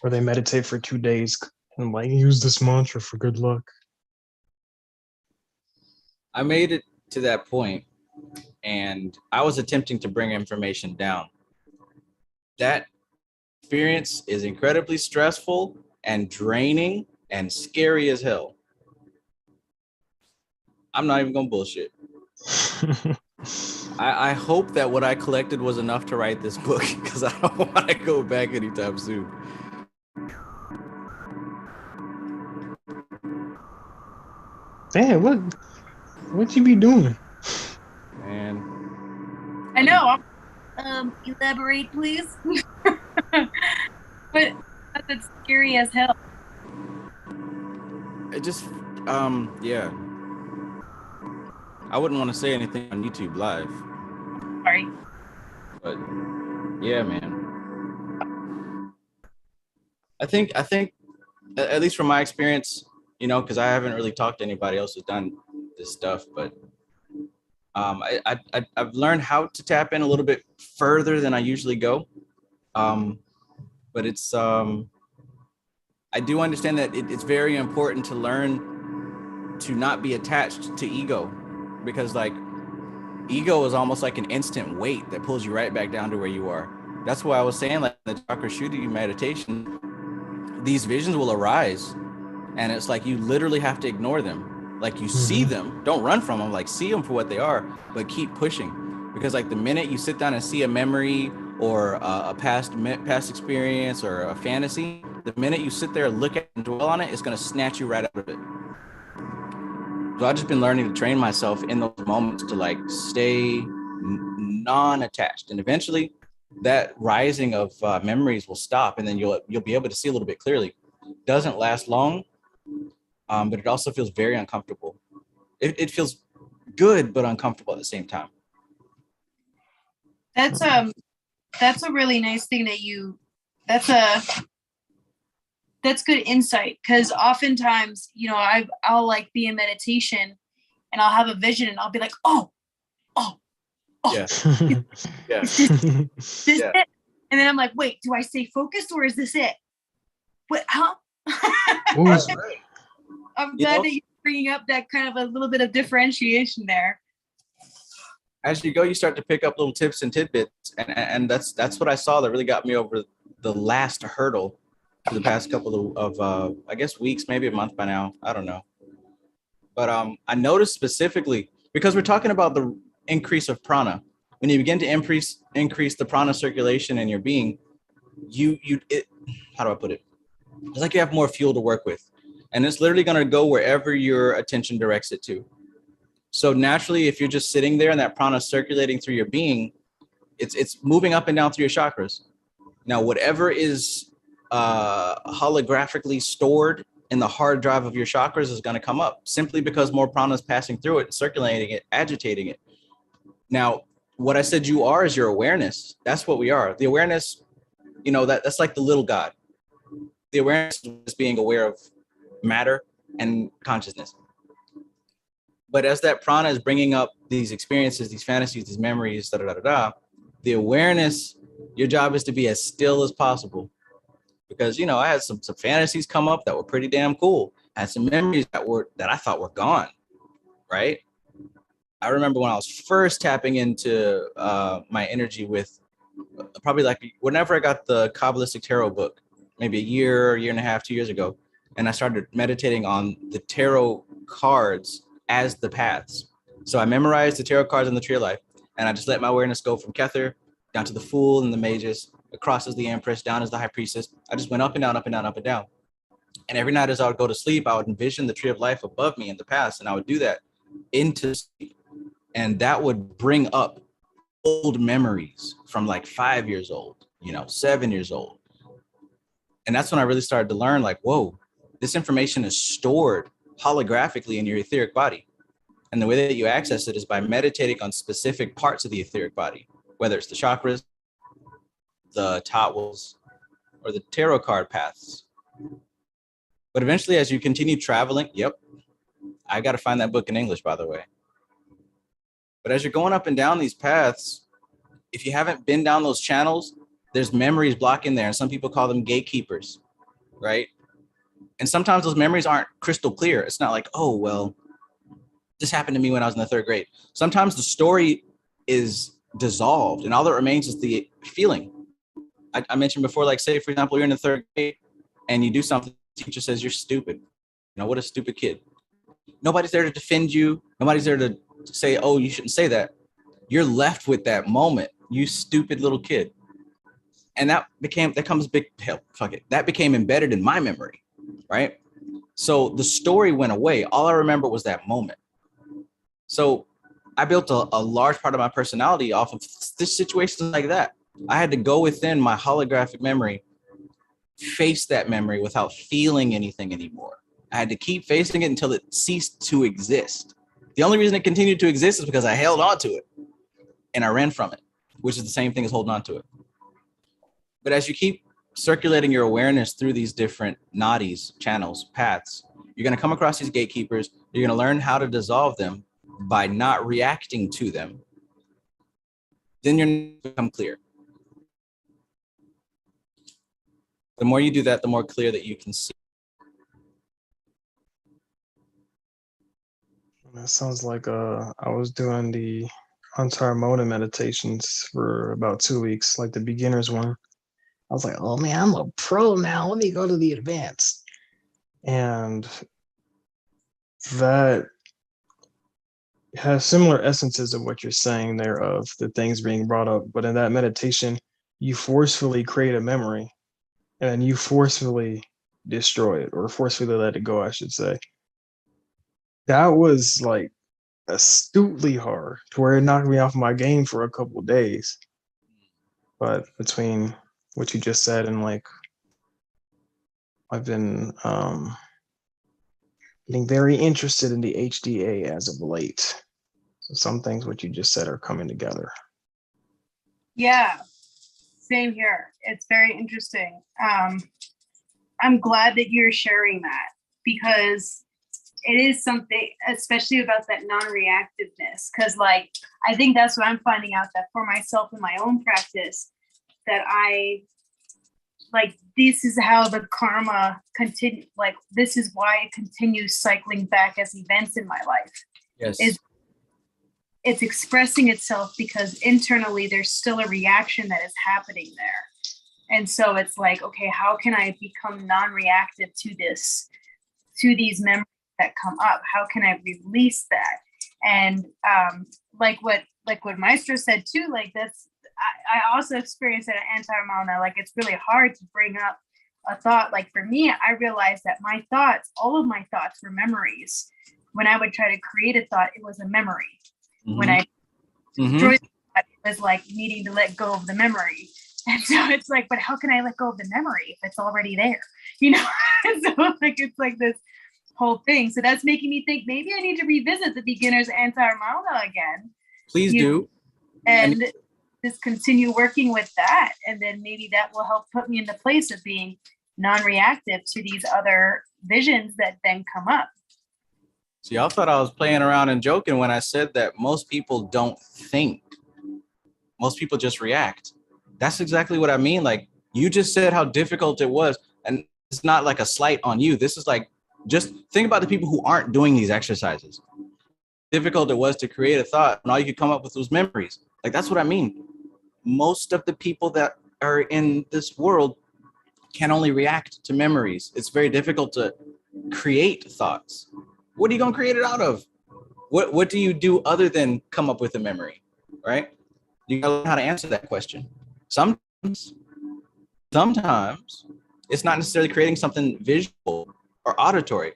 Or they meditate for 2 days and like use this mantra for good luck. I made it to that point and I was attempting to bring information down. That experience is incredibly stressful and draining and scary as hell. I'm not even gonna bullshit. I hope that what I collected was enough to write this book because I don't want to go back anytime soon. Damn, what you be doing? Man. I know. Elaborate, please. But that's scary as hell. It just, yeah. I wouldn't want to say anything on YouTube live. Sorry. But yeah, man. I think at least from my experience, you know, because I haven't really talked to anybody else who's done this stuff, but I've learned how to tap in a little bit further than I usually go. But it's I do understand that it's very important to learn to not be attached to ego, because like ego is almost like an instant weight that pulls you right back down to where you are. That's why I was saying, like the chakra shooting meditation, these visions will arise and it's like you literally have to ignore them. Like you see them, don't run from them, like see them for what they are, but keep pushing. Because like the minute you sit down and see a memory or a past experience or a fantasy, the minute you sit there, look at it and dwell on it, it's gonna snatch you right out of it. So I've just been learning to train myself in those moments to like stay non-attached, and eventually that rising of memories will stop, and then you'll be able to see a little bit clearly. Doesn't last long, but it also feels very uncomfortable. It feels good but uncomfortable at the same time. That's a really nice thing that that's good insight, because oftentimes, you know, I'll like be in meditation and I'll have a vision and I'll be like, oh, yeah. Yeah. This yeah. It? And then I'm like, wait, do I stay focused or is this it? What? Huh? I'm glad that you're bringing up that kind of a little bit of differentiation there. as you go, you start to pick up little tips and tidbits, and that's what I saw that really got me over the last hurdle for the past couple of I guess weeks, maybe a month by now. I don't know. But I noticed specifically, because we're talking about the increase of prana, when you begin to increase the prana circulation in your being, how do I put it? It's like you have more fuel to work with, and it's literally going to go wherever your attention directs it to. So naturally, if you're just sitting there and that prana is circulating through your being, it's moving up and down through your chakras. Now, whatever is holographically stored in the hard drive of your chakras is going to come up simply because more prana is passing through it, circulating it, agitating it. Now, what I said you are is your awareness. That's what we are. The awareness, that's like the little God. The awareness is being aware of matter and consciousness. But as that prana is bringing up these experiences, these fantasies, these memories, the awareness, your job is to be as still as possible. Because, I had some fantasies come up that were pretty damn cool. I had some memories that I thought were gone, right? I remember when I was first tapping into my energy with probably like whenever I got the Kabbalistic tarot book, maybe a year and a half, 2 years ago, and I started meditating on the tarot cards as the paths. So I memorized the tarot cards in the Tree of Life, and I just let my awareness go from Kether down to the Fool and the Mages, across as the Empress, down as the High Priestess. I just went up and down, up and down, up and down. And every night as I would go to sleep, I would envision the Tree of Life above me in the past, and I would do that into sleep. And that would bring up old memories from like 5 years old, 7 years old. And that's when I really started to learn, like, whoa, this information is stored holographically in your etheric body. And the way that you access it is by meditating on specific parts of the etheric body, whether it's the chakras, the tatwas, or the tarot card paths. But eventually, as you continue traveling, I got to find that book in English, by the way. But as you're going up and down these paths, if you haven't been down those channels, there's memories blocking there, and some people call them gatekeepers, right? And sometimes those memories aren't crystal clear. It's not like, oh, well, this happened to me when I was in the 3rd grade. Sometimes the story is dissolved, and all that remains is the feeling. I mentioned before, like, say, for example, you're in the 3rd grade, and you do something, the teacher says you're stupid. What a stupid kid. Nobody's there to defend you. Nobody's there to say, oh, you shouldn't say that. You're left with that moment, you stupid little kid. And that became embedded in my memory, right? So the story went away. All I remember was that moment. So I built a large part of my personality off of situations like that. I had to go within my holographic memory, face that memory without feeling anything anymore. I had to keep facing it until it ceased to exist. The only reason it continued to exist is because I held on to it and I ran from it, which is the same thing as holding on to it. But as you keep circulating your awareness through these different nadis, channels, paths, you're going to come across these gatekeepers. You're going to learn how to dissolve them by not reacting to them. Then you're going to become clear. The more you do that, the more clear that you can see. That sounds like I was doing the Antaramona meditations for about 2 weeks, like the beginner's one. I was like, oh man, I'm a pro now. Let me go to the advanced. And that has similar essences of what you're saying there of the things being brought up. But in that meditation, you forcefully create a memory and you forcefully destroy it, or forcefully let it go, I should say. That was like astutely hard to where it knocked me off my game for a couple of days. But between what you just said and like I've been getting very interested in the HDA as of late. So some things what you just said are coming together. Yeah, same here. It's very interesting. I'm glad that you're sharing that, because it is something, especially about that non-reactiveness. Because like, I think that's what I'm finding out, that for myself in my own practice, that I, like, this is how the karma continue, like, this is why it continues cycling back as events in my life. Yes. it's expressing itself because internally there's still a reaction that is happening there. And so it's like, okay, how can I become non-reactive to these memories that come up? How can I release that? And like what Maestro said too, like I also experienced it at Anti-Mauna, like it's really hard to bring up a thought. Like for me, I realized that my thoughts, all of my thoughts were memories. When I would try to create a thought, it was a memory. Mm-hmm. When I destroyed it was like needing to let go of the memory. And so it's like, but how can I let go of the memory if it's already there? You know? So like it's like this whole thing. So that's making me think maybe I need to revisit the beginner's Anti-Mauna again. Please do. And just continue working with that. And then maybe that will help put me in the place of being non-reactive to these other visions that then come up. So y'all thought I was playing around and joking when I said that most people don't think. Most people just react. That's exactly what I mean. Like you just said how difficult it was. And it's not like a slight on you. This is like, just think about the people who aren't doing these exercises. Difficult it was to create a thought and all you could come up with was memories. Like that's what I mean. Most of the people that are in this world can only react to memories. It's very difficult to create thoughts. What are you going to create it out of? What do you do other than come up with a memory, right? You got to learn how to answer that question. Sometimes it's not necessarily creating something visual or auditory.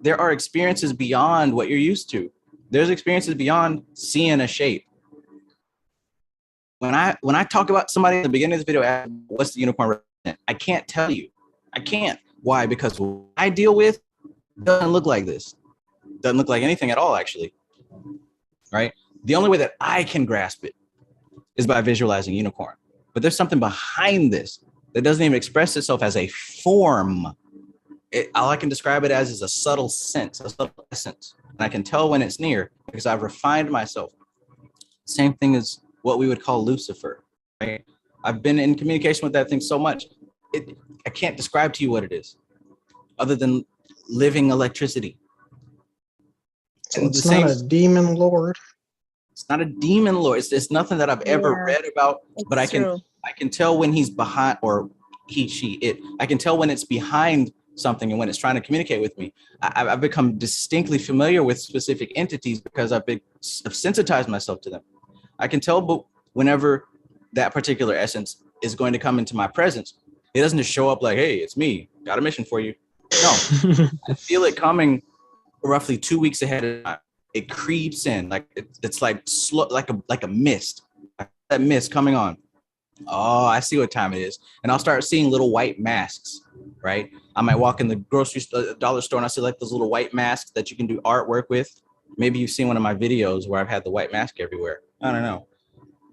There are experiences beyond what you're used to. There's experiences beyond seeing a shape. When I talk about somebody in the beginning of this video, what's the unicorn represent? I can't tell you. I can't. Why? Because what I deal with doesn't look like this. Doesn't look like anything at all, actually. Right? The only way that I can grasp it is by visualizing unicorn. But there's something behind this that doesn't even express itself as a form. All I can describe it as is a subtle sense, a subtle essence. And I can tell when it's near because I've refined myself. Same thing as what we would call Lucifer, right? I've been in communication with that thing so much. I can't describe to you what it is other than living electricity. So it's not a demon lord. It's not a demon lord. It's nothing that I've ever read about, but I can tell when he's behind, or he, she, it. I can tell when it's behind something and when it's trying to communicate with me. I've become distinctly familiar with specific entities because I've sensitized myself to them. I can tell, but whenever that particular essence is going to come into my presence, it doesn't just show up like, hey, it's me, got a mission for you. No, I feel it coming roughly 2 weeks ahead of time. It creeps in, like it's like slow, like a mist, like that mist coming on. Oh, I see what time it is. And I'll start seeing little white masks, right? I might walk in the grocery store, dollar store, and I see like those little white masks that you can do artwork with. Maybe you've seen one of my videos where I've had the white mask everywhere. I don't know.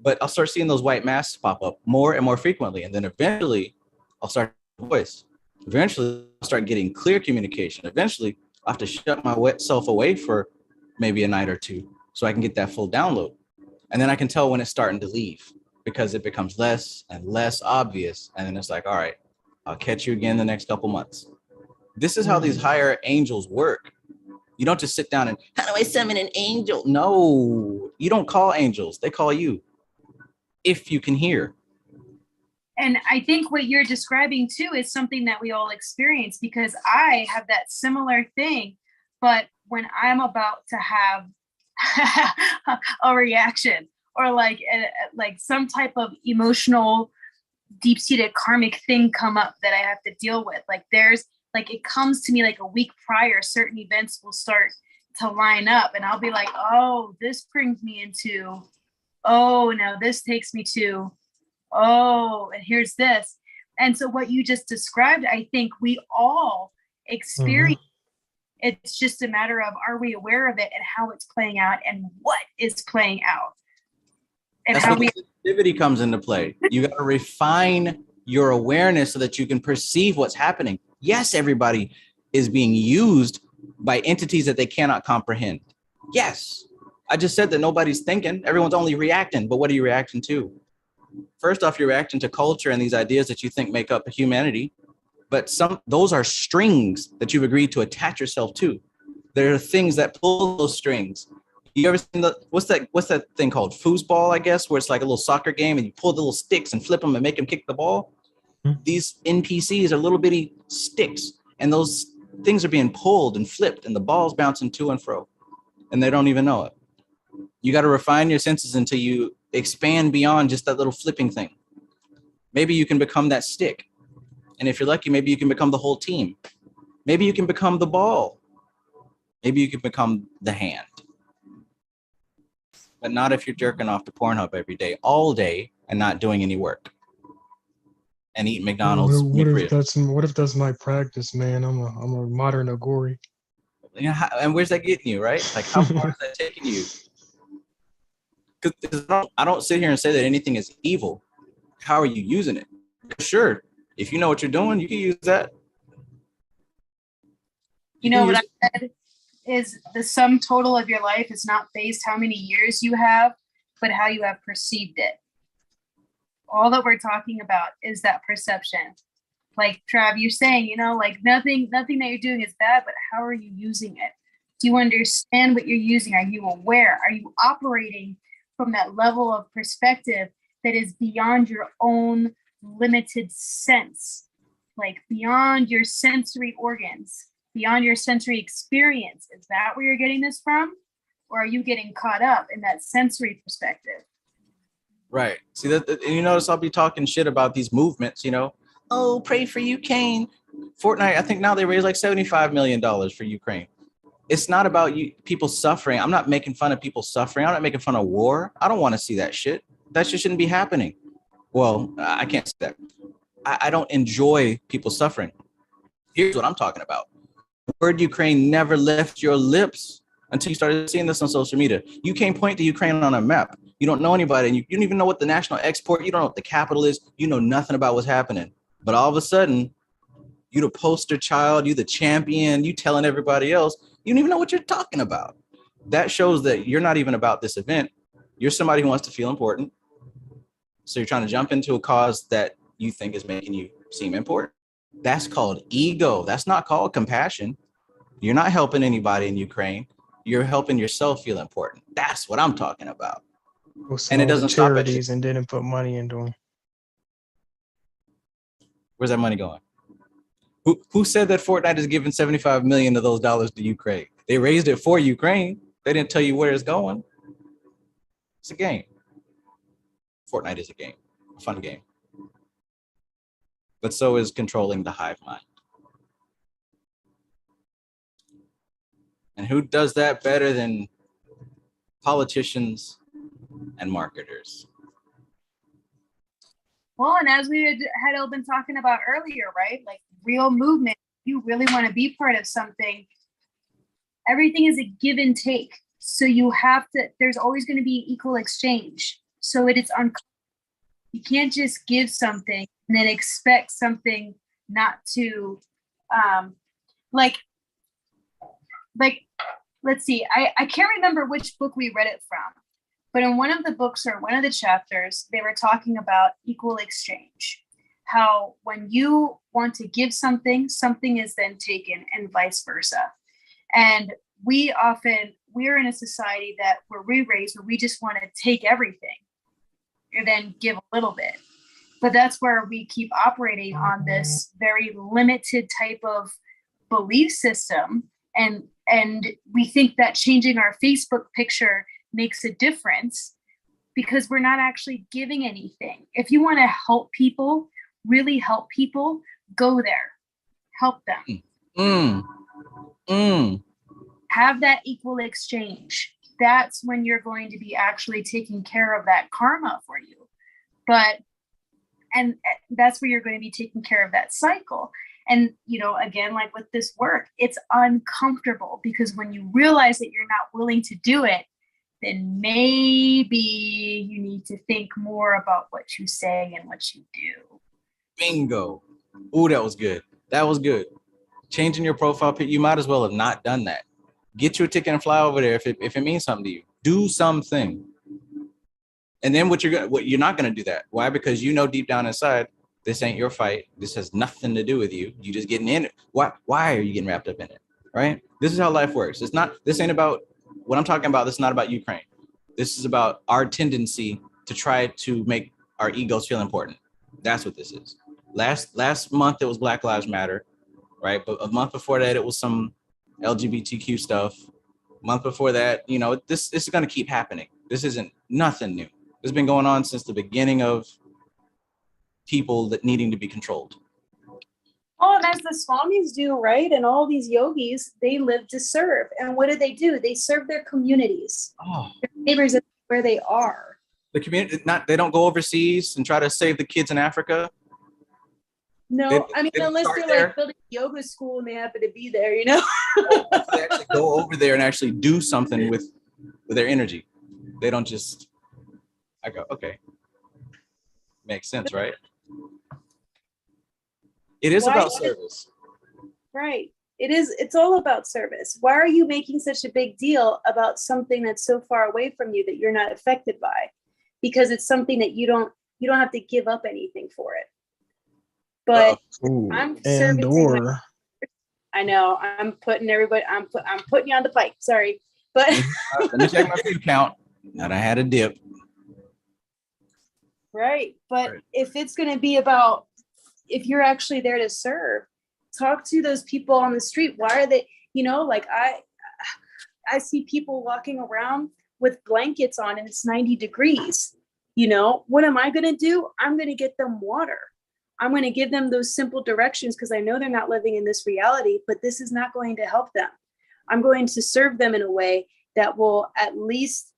But I'll start seeing those white masks pop up more and more frequently. And then eventually I'll start voice. Eventually I'll start getting clear communication. Eventually I'll have to shut myself away for maybe a night or two so I can get that full download. And then I can tell when it's starting to leave because it becomes less and less obvious. And then it's like, all right, I'll catch you again the next couple months. This is how these higher angels work. You don't just sit down and, how do I summon an angel? No, you don't call angels. They call you, if you can hear. And I think what you're describing too is something that we all experience, because I have that similar thing. But when I'm about to have a reaction or like some type of emotional, deep-seated karmic thing come up that I have to deal with, it comes to me like a week prior, certain events will start to line up and I'll be like, oh, this brings me into, oh, now this takes me to, oh, and here's this. And so what you just described, I think we all experience. It's just a matter of, are we aware of it and how it's playing out and what is playing out? And that's how sensitivity comes into play. You got to refine your awareness so that you can perceive what's happening. Yes, everybody is being used by entities that they cannot comprehend. Yes, I just said that nobody's thinking. Everyone's only reacting. But what are you reacting to? First off, you're reacting to culture and these ideas that you think make up humanity. But those are strings that you've agreed to attach yourself to. There are things that pull those strings. You ever seen what's that thing called foosball, I guess, where it's like a little soccer game and you pull the little sticks and flip them and make them kick the ball? These NPCs are little bitty sticks, and those things are being pulled and flipped, and the ball's bouncing to and fro, and they don't even know it. You got to refine your senses until you expand beyond just that little flipping thing. Maybe you can become that stick. And if you're lucky, maybe you can become the whole team. Maybe you can become the ball. Maybe you can become the hand. But not if you're jerking off to Pornhub every day, all day, and not doing any work. And eating McDonald's. What if that's my practice, man? I'm a modern Agori. And where's that getting you, right? Like, how far is that taking you? Because I don't sit here and say that anything is evil. How are you using it? Sure, if you know what you're doing, you can use that. You know what I said is the sum total of your life is not based how many years you have, but how you have perceived it. All that we're talking about is that perception. Like Trav, you're saying, like nothing that you're doing is bad, but how are you using it? Do you understand what you're using? Are you aware? Are you operating from that level of perspective that is beyond your own limited sense, like beyond your sensory organs, beyond your sensory experience? Is that where you're getting this from? Or are you getting caught up in that sensory perspective? Right. See that, and you notice I'll be talking shit about these movements, Oh, pray for Ukraine. Fortnite, I think now they raised like $75 million for Ukraine. It's not about people suffering. I'm not making fun of people suffering. I'm not making fun of war. I don't want to see that shit. That shit shouldn't be happening. Well, I can't say that. I don't enjoy people suffering. Here's what I'm talking about. The word Ukraine never left your lips until you started seeing this on social media. You can't point to Ukraine on a map. You don't know anybody, and you don't even know what the national export, you don't know what the capital is. You know nothing about what's happening. But all of a sudden, you the poster child, you the champion, you telling everybody else, you don't even know what you're talking about. That shows that you're not even about this event. You're somebody who wants to feel important. So you're trying to jump into a cause that you think is making you seem important. That's called ego. That's not called compassion. You're not helping anybody in Ukraine. You're helping yourself feel important. That's what I'm talking about. And it doesn't stop at charities and didn't put money into them. Where's that money going? Who said that Fortnite is giving 75 million of those dollars to Ukraine? They raised it for Ukraine. They didn't tell you where it's going. It's a game. Fortnite is a game, a fun game. But so is controlling the hive mind. And who does that better than politicians and marketers? Well, and as we had all been talking about earlier, right? Like real movement, you really want to be part of something. Everything is a give and take. So you have to, there's always going to be equal exchange. So it is you can't just give something and then expect something not to, like, let's see, I can't remember which book we read it from, but in one of the books or one of the chapters, they were talking about equal exchange. How when you want to give something, something is then taken and vice versa. And we're in a society that where we raised where we just want to take everything and then give a little bit. But that's where we keep operating on this very limited type of belief system. And we think that changing our Facebook picture makes a difference because we're not actually giving anything. If you want to help people, really help people, go there, help them. Have that equal exchange. That's when you're going to be actually taking care of that karma for you. And that's where you're going to be taking care of that cycle. And, again, like with this work, it's uncomfortable because when you realize that you're not willing to do it, then maybe you need to think more about what you say and what you do. Bingo. Ooh, that was good. That was good. Changing your profile pic, you might as well have not done that. Get you a ticket and fly over there if it means something to you. Do something. And then you're not gonna do that. Why? Because deep down inside, this ain't your fight. This has nothing to do with you. You just getting in it. Why are you getting wrapped up in it? Right? This is how life works. This ain't about what I'm talking about, this is not about Ukraine. This is about our tendency to try to make our egos feel important. That's what this is. Last month, it was Black Lives Matter, right? But a month before that, it was some LGBTQ stuff. A month before that, you know, this is going to keep happening. This isn't nothing new. This has been going on since the beginning of people that needing to be controlled. Oh, and as the swamis do, right? And all these yogis, they live to serve. And what do? They serve their communities, their neighbors where they are. The community, they don't go overseas and try to save the kids in Africa. No, I mean, unless they're like building a yoga school and they happen to be there, you know? They actually go over there and actually do something with their energy. They don't just, I go, okay. Makes sense, right? It is about service. Right. It is. It's all about service. Why are you making such a big deal about something that's so far away from you that you're not affected by? Because it's something that you don't have to give up anything for it. But I'm servicing. I know. I'm putting everybody. I'm putting you on the pike. Sorry, but let me check my food count. Now I had a dip. Right, but if it's going to be about, if you're actually there to serve, talk to those people on the street. Why are they? You know, like I see people walking around with blankets on, and it's 90 degrees. You know, what am I going to do? I'm going to get them water. I'm going to give them those simple directions because I know they're not living in this reality, but this is not going to help them. I'm going to serve them in a way that will at least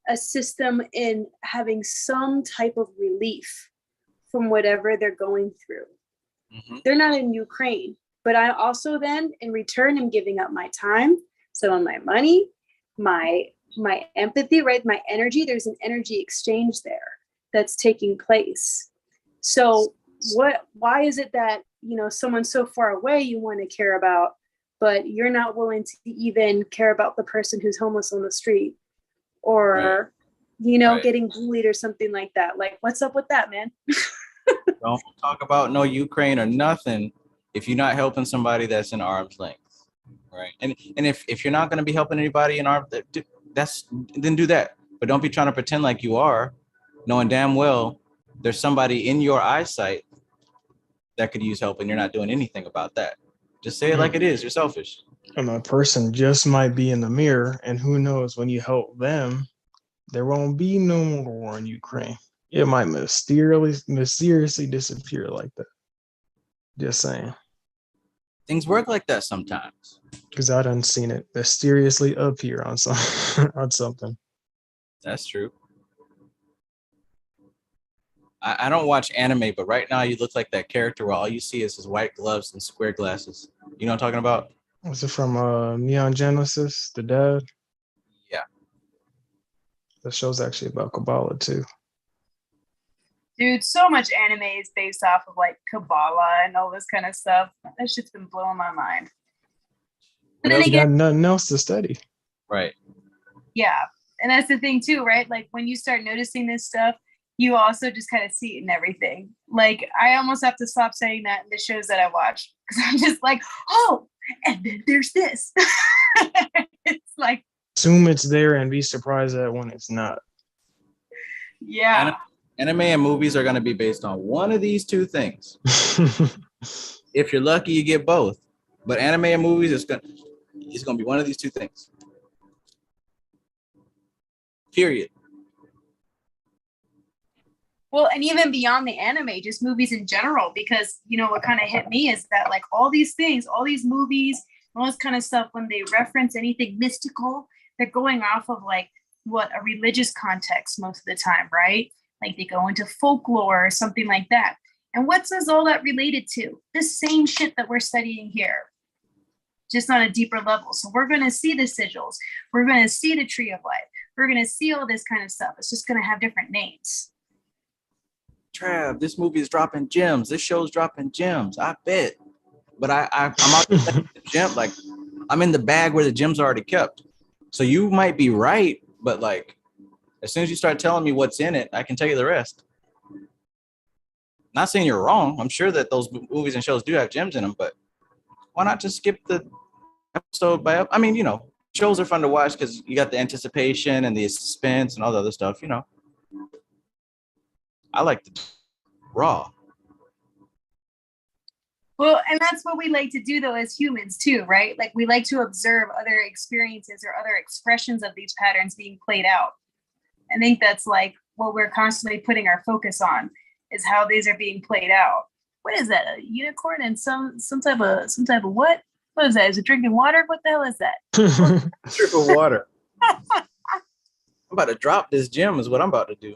assist them in having some type of relief from whatever they're going through. Mm-hmm. They're not in Ukraine, but I also then in return am giving up my time, some of my money, my empathy, right? My energy. There's an energy exchange there that's taking place. So why is it that, you know, someone so far away you want to care about, but you're not willing to even care about the person who's homeless on the street or, you know, getting bullied or something like that? Like, what's up with that, man? Don't talk about no Ukraine or nothing if you're not helping somebody that's in arm's length, right? And if you're not going to be helping anybody in then do that. But don't be trying to pretend like you are, knowing damn well there's somebody in your eyesight that could use help and you're not doing anything about that. Just say it like it is. You're selfish. And a person just might be in the mirror, and who knows, when you help them, there won't be no more war in Ukraine. It might mysteriously disappear like that. Just saying. Things work like that sometimes. Because I done seen it mysteriously appear on something. That's true. I don't watch anime, but right now you look like that character where all you see is his white gloves and square glasses. You know what I'm talking about? Was it from Neon Genesis, the dad? Yeah. The show's actually about Kabbalah too. Dude, so much anime is based off of like Kabbalah and all this kind of stuff. That shit's been blowing my mind. And then again, got nothing else to study. Right. Yeah. And that's the thing too, right? Like when you start noticing this stuff, you also just kind of see it in everything. Like I almost have to stop saying that in the shows that I watch because I'm just like, oh, and then there's this. It's like assume it's there and be surprised at when it's not. Yeah. Anime and movies are going to be based on one of these two things. If you're lucky, you get both. But anime and movies, it's going to be one of these two things. Period. Well, and even beyond the anime, just movies in general, because, you know, what kind of hit me is that like all these things, all these movies, all this kind of stuff, when they reference anything mystical, they're going off of like what a religious context most of the time, right? Like they go into folklore or something like that. And what's this all that related to? The same shit that we're studying here, just on a deeper level. So we're going to see the sigils. We're going to see the tree of life. We're going to see all this kind of stuff. It's just going to have different names. Trav, this movie is dropping gems. This show's dropping gems. I bet. But I'm out the gem. Like I'm in the bag where the gems are already kept. So you might be right, but like as soon as you start telling me what's in it, I can tell you the rest. Not saying you're wrong. I'm sure that those movies and shows do have gems in them, but why not just skip the episode by? I mean, you know, shows are fun to watch because you got the anticipation and the suspense and all the other stuff, you know. I like the raw. Well, and that's what we like to do though as humans too, right? Like we like to observe other experiences or other expressions of these patterns being played out. I think that's like what we're constantly putting our focus on is how these are being played out. What is that? A unicorn and some type of what? What is that? Is it drinking water? What the hell is that? Trip of water. I'm about to drop this gem is what I'm about to do.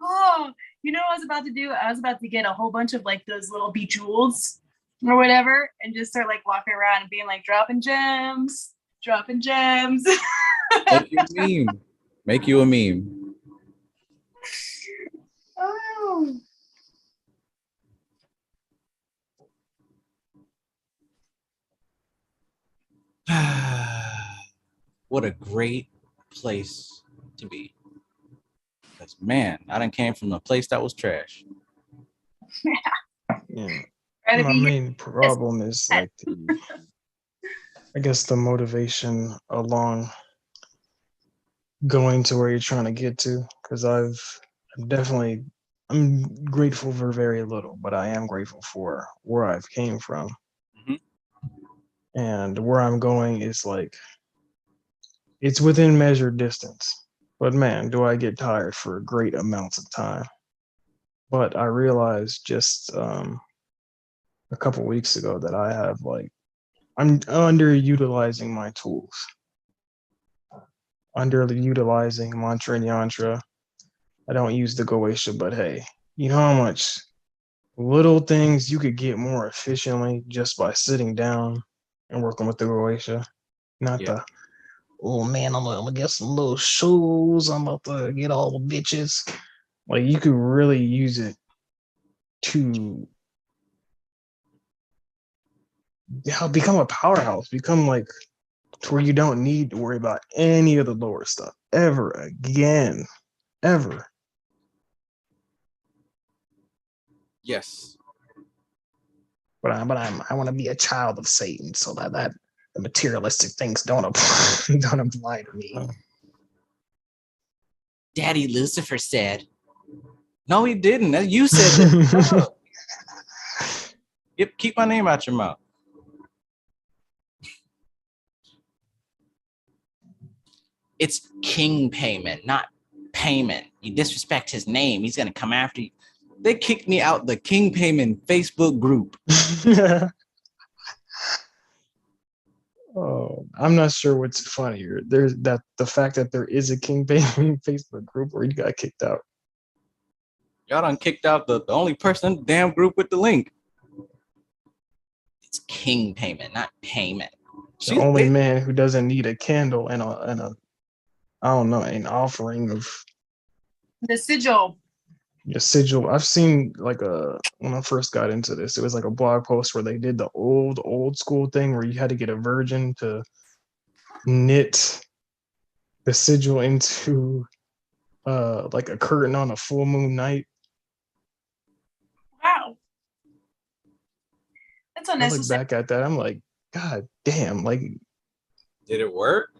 Oh, you know what I was about to do? I was about to get a whole bunch of like those little bejewels or whatever and just start like walking around and being like dropping gems. Make you a meme. Make you a meme. Oh. What a great place to be. Because man, I done came from a place that was trash. Yeah. My main problem is like I guess the motivation along going to where you're trying to get to. Because I'm grateful for very little, but I am grateful for where I've came from. And where I'm going is like, it's within measured distance. But man, do I get tired for great amounts of time. But I realized just a couple weeks ago that I have like, I'm underutilizing my tools. Underutilizing mantra and yantra. I don't use the Goesha, but hey, you know how much little things you could get more efficiently just by sitting down and working with the Goesha, not the, oh man, I'm gonna get some little shoes. I'm about to get all the bitches. Like you could really use it to become a powerhouse, become like to where you don't need to worry about any of the lower stuff ever again, ever. Yes. But I want to be a child of Satan, so that the materialistic things don't apply to me. Daddy Lucifer said. No, he didn't. You said that. Keep my name out your mouth. It's king payment, not payment. You disrespect his name, he's gonna come after you. They kicked me out the king payment Facebook group. Oh, I'm not sure what's funnier. There's the fact that there is a king payment Facebook group, or you got kicked out. Y'all done kicked out the only person in the damn group with the link. It's king payment, not payment. The only man who doesn't need a candle and a I don't know, an offering of the sigil. The sigil. I've seen like when I first got into this, it was like a blog post where they did the old school thing where you had to get a virgin to knit the sigil into like a curtain on a full moon night. Wow. That's unnecessary. I look back at that, I'm like, God damn, like did it work?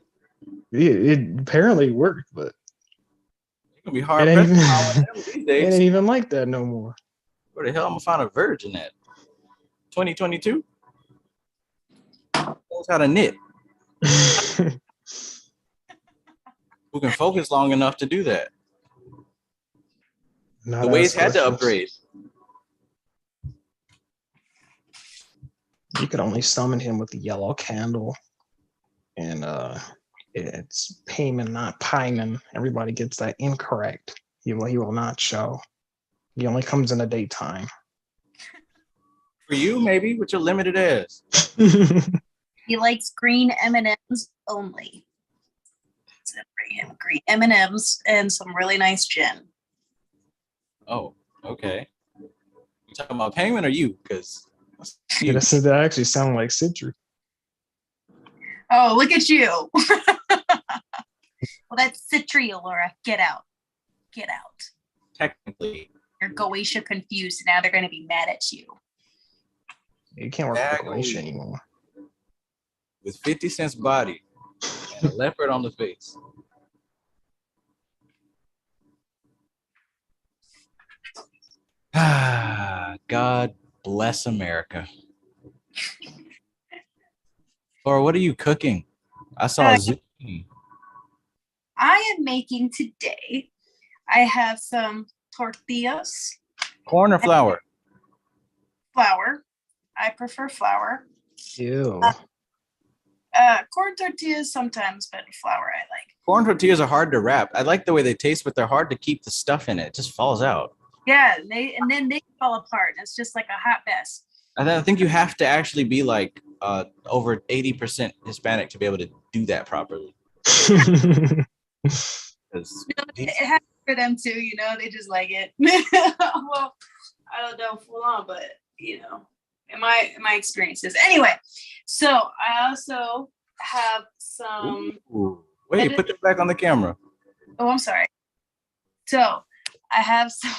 It apparently worked, but it's gonna be hard it these days. It ain't even like that no more. Where the hell am I gonna find a virgin at? 2022? Knows how to knit. Who can focus long enough to do that? The ways had to upgrade. You could only summon him with the yellow candle, and it's payment, not payment. Everybody gets that incorrect. He will not show. He only comes in the daytime. For you, maybe, with your limited ass. He likes green M&Ms only. So bring him green M&Ms and some really nice gin. Oh, okay. You talking about payment or you? Because that actually sounded like Citru. Oh, look at you. Well, that's Citri, Laura. Get out. Get out. Technically. You're Goetia confused. Now they're going to be mad at you. You can't work with Bag the of glacier weed anymore. with 50 Cent's body and a leopard on the face. God bless America. Laura, what are you cooking? I saw zucchini. I am making today, I have some tortillas. Corn or flour? Flour. I prefer flour. Ew. Corn tortillas sometimes, but flour I like. Corn tortillas are hard to wrap. I like the way they taste, but they're hard to keep the stuff in it. It just falls out. Yeah, then they fall apart. It's just like a hot mess. And then I think you have to actually be like over 80% Hispanic to be able to do that properly. It happens for them too, they just like it. Well, I don't know full on, but in my experiences. Anyway, so I also have some. Ooh. Wait, put it back on the camera. Oh, I'm sorry. So I have some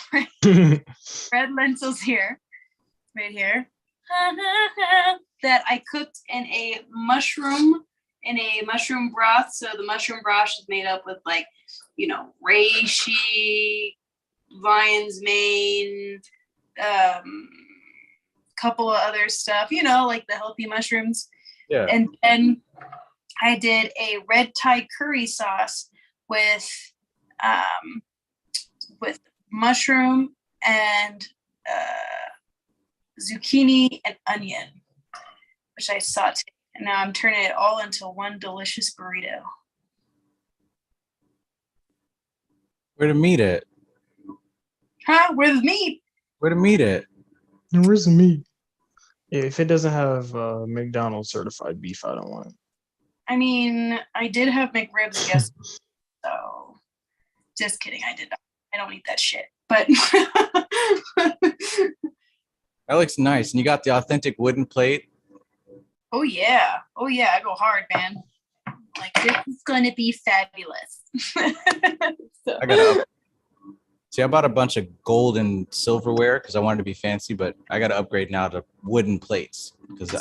red lentils here, right here, that I cooked in a mushroom broth. So the mushroom broth is made up with reishi, lion's mane, couple of other stuff, like the healthy mushrooms. Yeah. And then I did a red Thai curry sauce with mushroom and zucchini and onion, which I sauteed. And now I'm turning it all into one delicious burrito. Where the meat at? Huh? Where's the meat? Where the meat at? Where's the meat? Yeah, if it doesn't have McDonald's certified beef, I don't want it. I mean, I did have McRibs yesterday, so just kidding. I did not. I don't eat that shit. But That looks nice. And you got the authentic wooden plate. oh yeah, I go hard, man. Like, this is gonna be fabulous. So. I gotta see. I bought a bunch of gold and silverware because I wanted to be fancy, but I gotta upgrade now to wooden plates because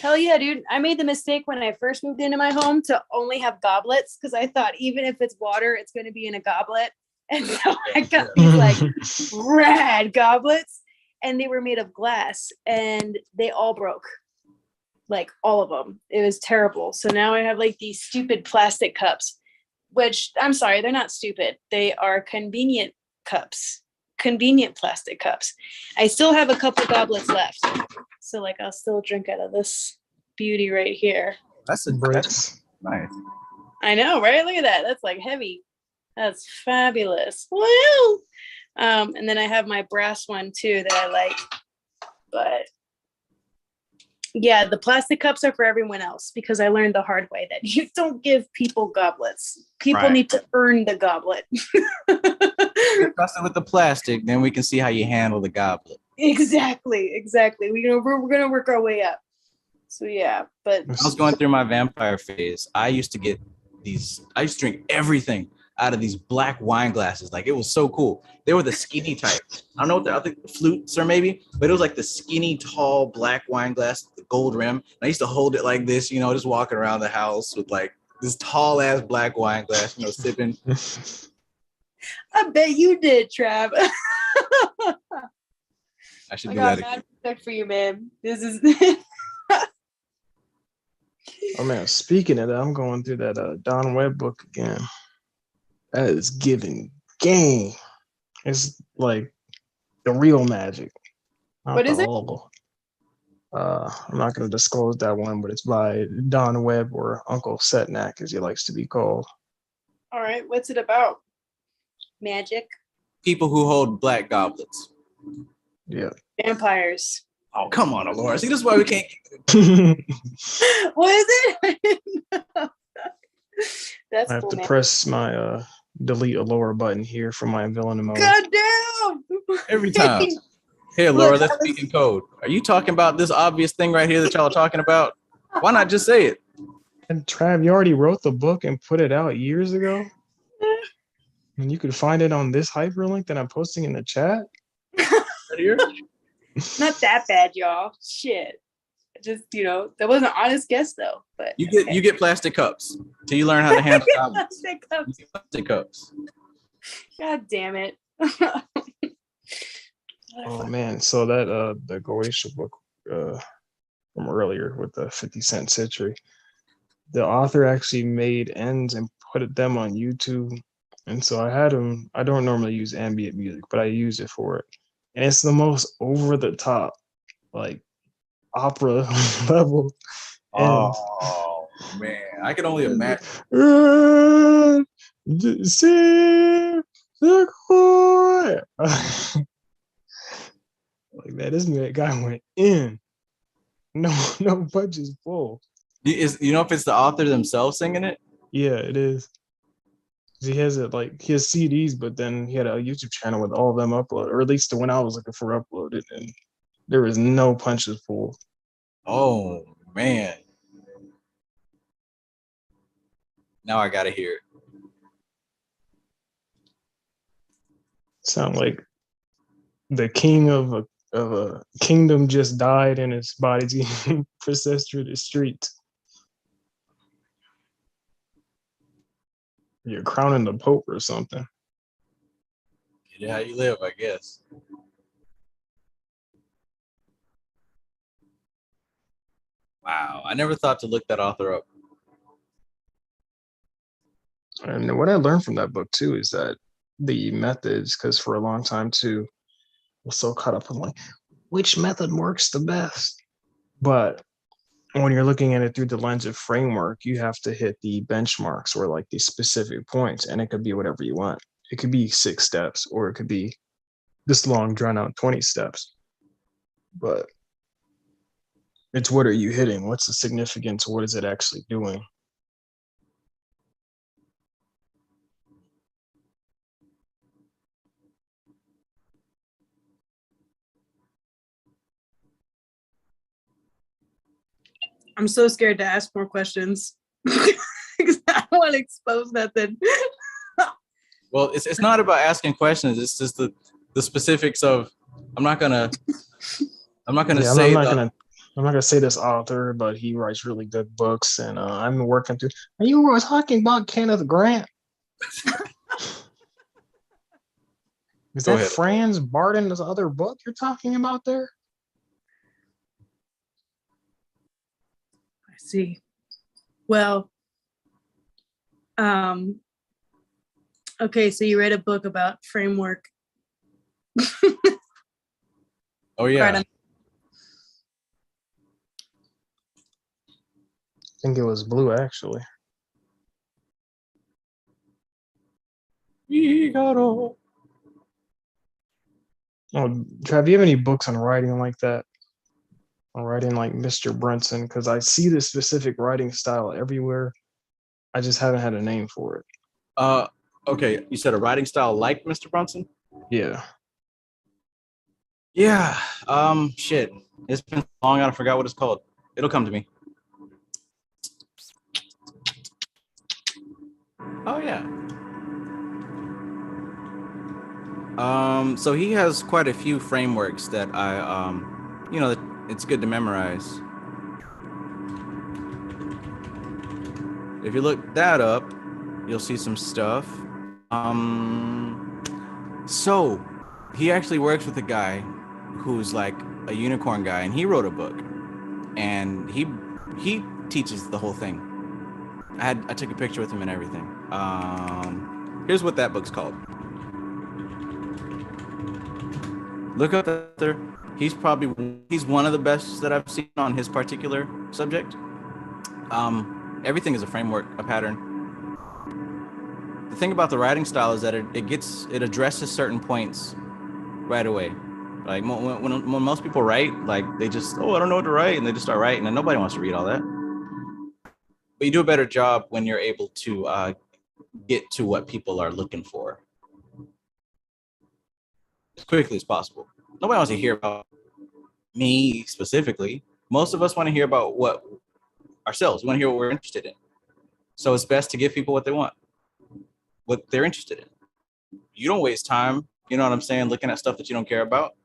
Hell yeah, dude. I made the mistake when I first moved into my home to only have goblets because I thought even if it's water, it's going to be in a goblet. And so I got these rad goblets and they were made of glass and they all broke. Like all of them. It was terrible. So now I have these stupid plastic cups, which I'm sorry, they're not stupid. They are convenient cups. Convenient plastic cups. I still have a couple goblets left. So I'll still drink out of this beauty right here. That's nice. I know, right? Look at that. That's heavy. That's fabulous. Wow. And then I have my brass one too that I like. But yeah, the plastic cups are for everyone else because I learned the hard way that you don't give people goblets. People need to earn the goblet. Trust it with the plastic, then we can see how you handle the goblet. Exactly. We're gonna work our way up. So yeah, but I was going through my vampire phase. I used to drink everything out of these black wine glasses. It was so cool. They were the skinny type. I don't know what I think flutes or maybe, but it was the skinny, tall black wine glass, the gold rim. And I used to hold it like this, just walking around the house with this tall ass black wine glass, sipping. I bet you did, Trav. I should do that. Mad respect for you, man. This is. Oh man, speaking of that, I'm going through that Don Webb book again. That is giving game. It's the real magic. What is it? I'm not going to disclose that one, but it's by Don Webb or Uncle Setnack, as he likes to be called. All right, what's it about? Magic. People who hold black goblets. Yeah. Vampires. Oh, come on, Alora. See, this is why we can't. What is it? That's I have cool, to man. press my delete Alora button here for my villain mode. God damn! Every time. Hey, Laura, let's speak in code. Are you talking about this obvious thing right here that y'all are talking about? Why not just say it? And Trav, you already wrote the book and put it out years ago? And you could find it on this hyperlink that I'm posting in the chat? Right here? Not that bad, y'all. Shit. Just, you know, that was an honest guess though. But you get plastic cups till you learn how to handle goblins. plastic cups. You get plastic cups. God damn it. Oh man, so that the Goetia book from earlier with the 50-cent Citrus, the author actually made ends and put them on YouTube. And so I had him, I don't normally use ambient music, but I use it for it. And it's the most over the top, like opera level. Oh man, I can only imagine. Like man, this guy went in. No budget's full. You know if it's the author themselves singing it? Yeah, it is. He has it like he has CDs, but then he had a YouTube channel with all of them uploaded, or at least the one I was looking for uploaded, and there was no punches pulled. Oh man. Now I gotta hear it. Sound like the king of a kingdom just died and his body's getting processed through the streets. You're crowning the Pope or something. Get it how you live, I guess. Wow, I never thought to look that author up. And what I learned from that book too is that the methods, because for a long time too, I was so caught up in like which method works the best. But when you're looking at it through the lens of framework, you have to hit the benchmarks or like the specific points, and it could be whatever you want. It could be 6 steps, or it could be this long, drawn out 20 steps. But it's what are you hitting? What's the significance? What is it actually doing? I'm so scared to ask more questions because I don't want to expose nothing. Well, it's not about asking questions. It's just the specifics of. I'm not gonna say. I'm not gonna say this author, but he writes really good books, and I'm working through. Are you talking about Kenneth Grant? Is Go that ahead. Franz Barton's other book you're talking about there? I see. Well, okay, so you read a book about framework. Oh yeah. Right. I think it was blue, actually. Oh, Trav, do you have any books on writing like that? On writing like Mr. Brunson? Because I see this specific writing style everywhere. I just haven't had a name for it. Okay, you said a writing style like Mr. Brunson? Yeah. Yeah. Shit. It's been long. I forgot what it's called. It'll come to me. Oh yeah. So he has quite a few frameworks that I it's good to memorize. If you look that up, you'll see some stuff. So he actually works with a guy who's like a unicorn guy, and he wrote a book, and he teaches the whole thing. I took a picture with him and everything. Here's what that book's called. Look up there. He's one of the best that I've seen on his particular subject. Everything is a framework, a pattern. The thing about the writing style is that it addresses certain points right away. Like when most people write, like they just, I don't know what to write, and they just start writing, and nobody wants to read all that. But you do a better job when you're able to get to what people are looking for as quickly as possible. Nobody wants to hear about me specifically. Most of us want to hear about what ourselves. We want to hear what we're interested in. So it's best to give people what they want, what they're interested in. You don't waste time, you know what I'm saying, looking at stuff that you don't care about.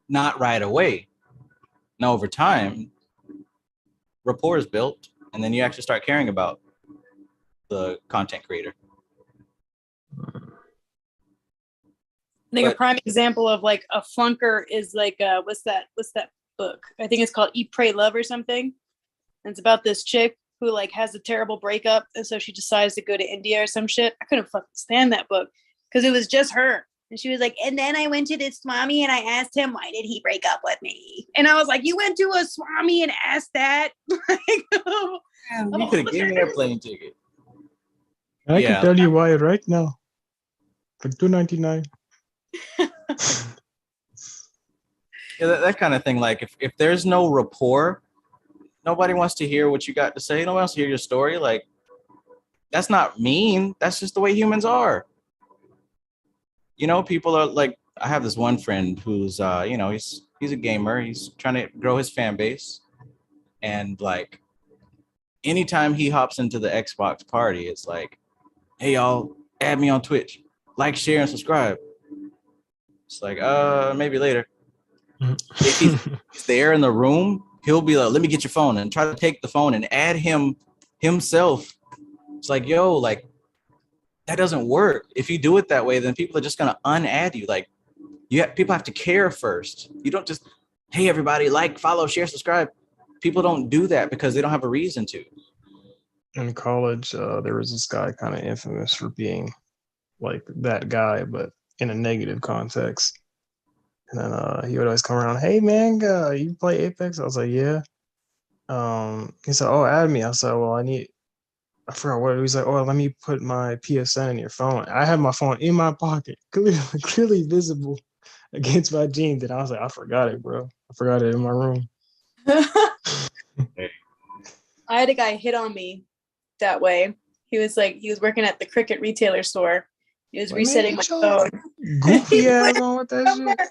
not right away. Now, over time, rapport is built, and then you actually start caring about the content creator. I think a prime example of like a flunker is like what's that book? I think it's called Eat, Pray, Love or something. And it's about this chick who like has a terrible breakup, and so she decides to go to India or some shit. I couldn't fucking stand that book because it was just her. And she was like, and then I went to this Swami and I asked him, why did he break up with me? And I was like, you went to a Swami and asked that? You could have given me a plane ticket. I can tell you why right now. For $2.99. Yeah, that kind of thing. Like if there's no rapport, nobody wants to hear what you got to say. Nobody wants to hear your story. Like, that's not mean. That's just the way humans are. You know, people are like, I have this one friend who's, you know, he's a gamer. He's trying to grow his fan base. And like, anytime he hops into the Xbox party, it's like, hey, y'all, add me on Twitch. Like, share, and subscribe. It's like, maybe later. If he's there in the room, he'll be like, let me get your phone, and try to take the phone and add him himself. It's like, yo, like, that doesn't work. If you do it that way, then people are just gonna unadd you. Like, people have to care first. You don't just, hey, everybody, like, follow, share, subscribe. People don't do that because they don't have a reason to. In college, there was this guy kind of infamous for being like that guy, but in a negative context. And then he would always come around, hey man, you play Apex? I was like, yeah. He said, oh, add me. I said, well, I forgot what. He was like, oh, let me put my PSN in your phone. I had my phone in my pocket, clearly visible against my jeans. And I was like, I forgot it, bro. I forgot it in my room. I had a guy hit on me that way. He was working at the Cricket retailer store. He was resetting my phone. Goofy ass on with that shit.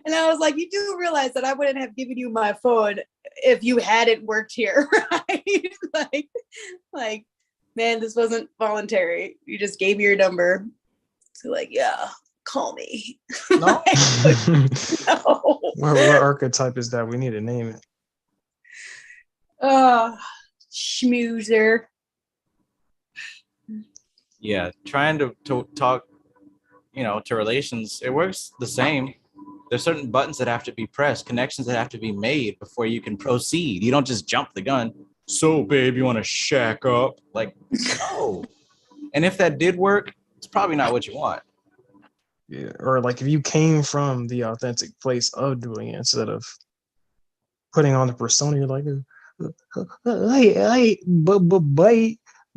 And I was like, you do realize that I wouldn't have given you my phone if you hadn't worked here, right? like, man, this wasn't voluntary. You just gave me your number. So like, yeah, call me. No. No. What archetype is that? We need to name it. Schmoozer. Yeah, trying to talk, you know, to relations, it works the same. There's certain buttons that have to be pressed, connections that have to be made before you can proceed. You don't just jump the gun. So, babe, you want to shack up? Like, no. And if that did work, it's probably not what you want. Yeah, or like if you came from the authentic place of doing it instead of putting on the persona, you're like, hey,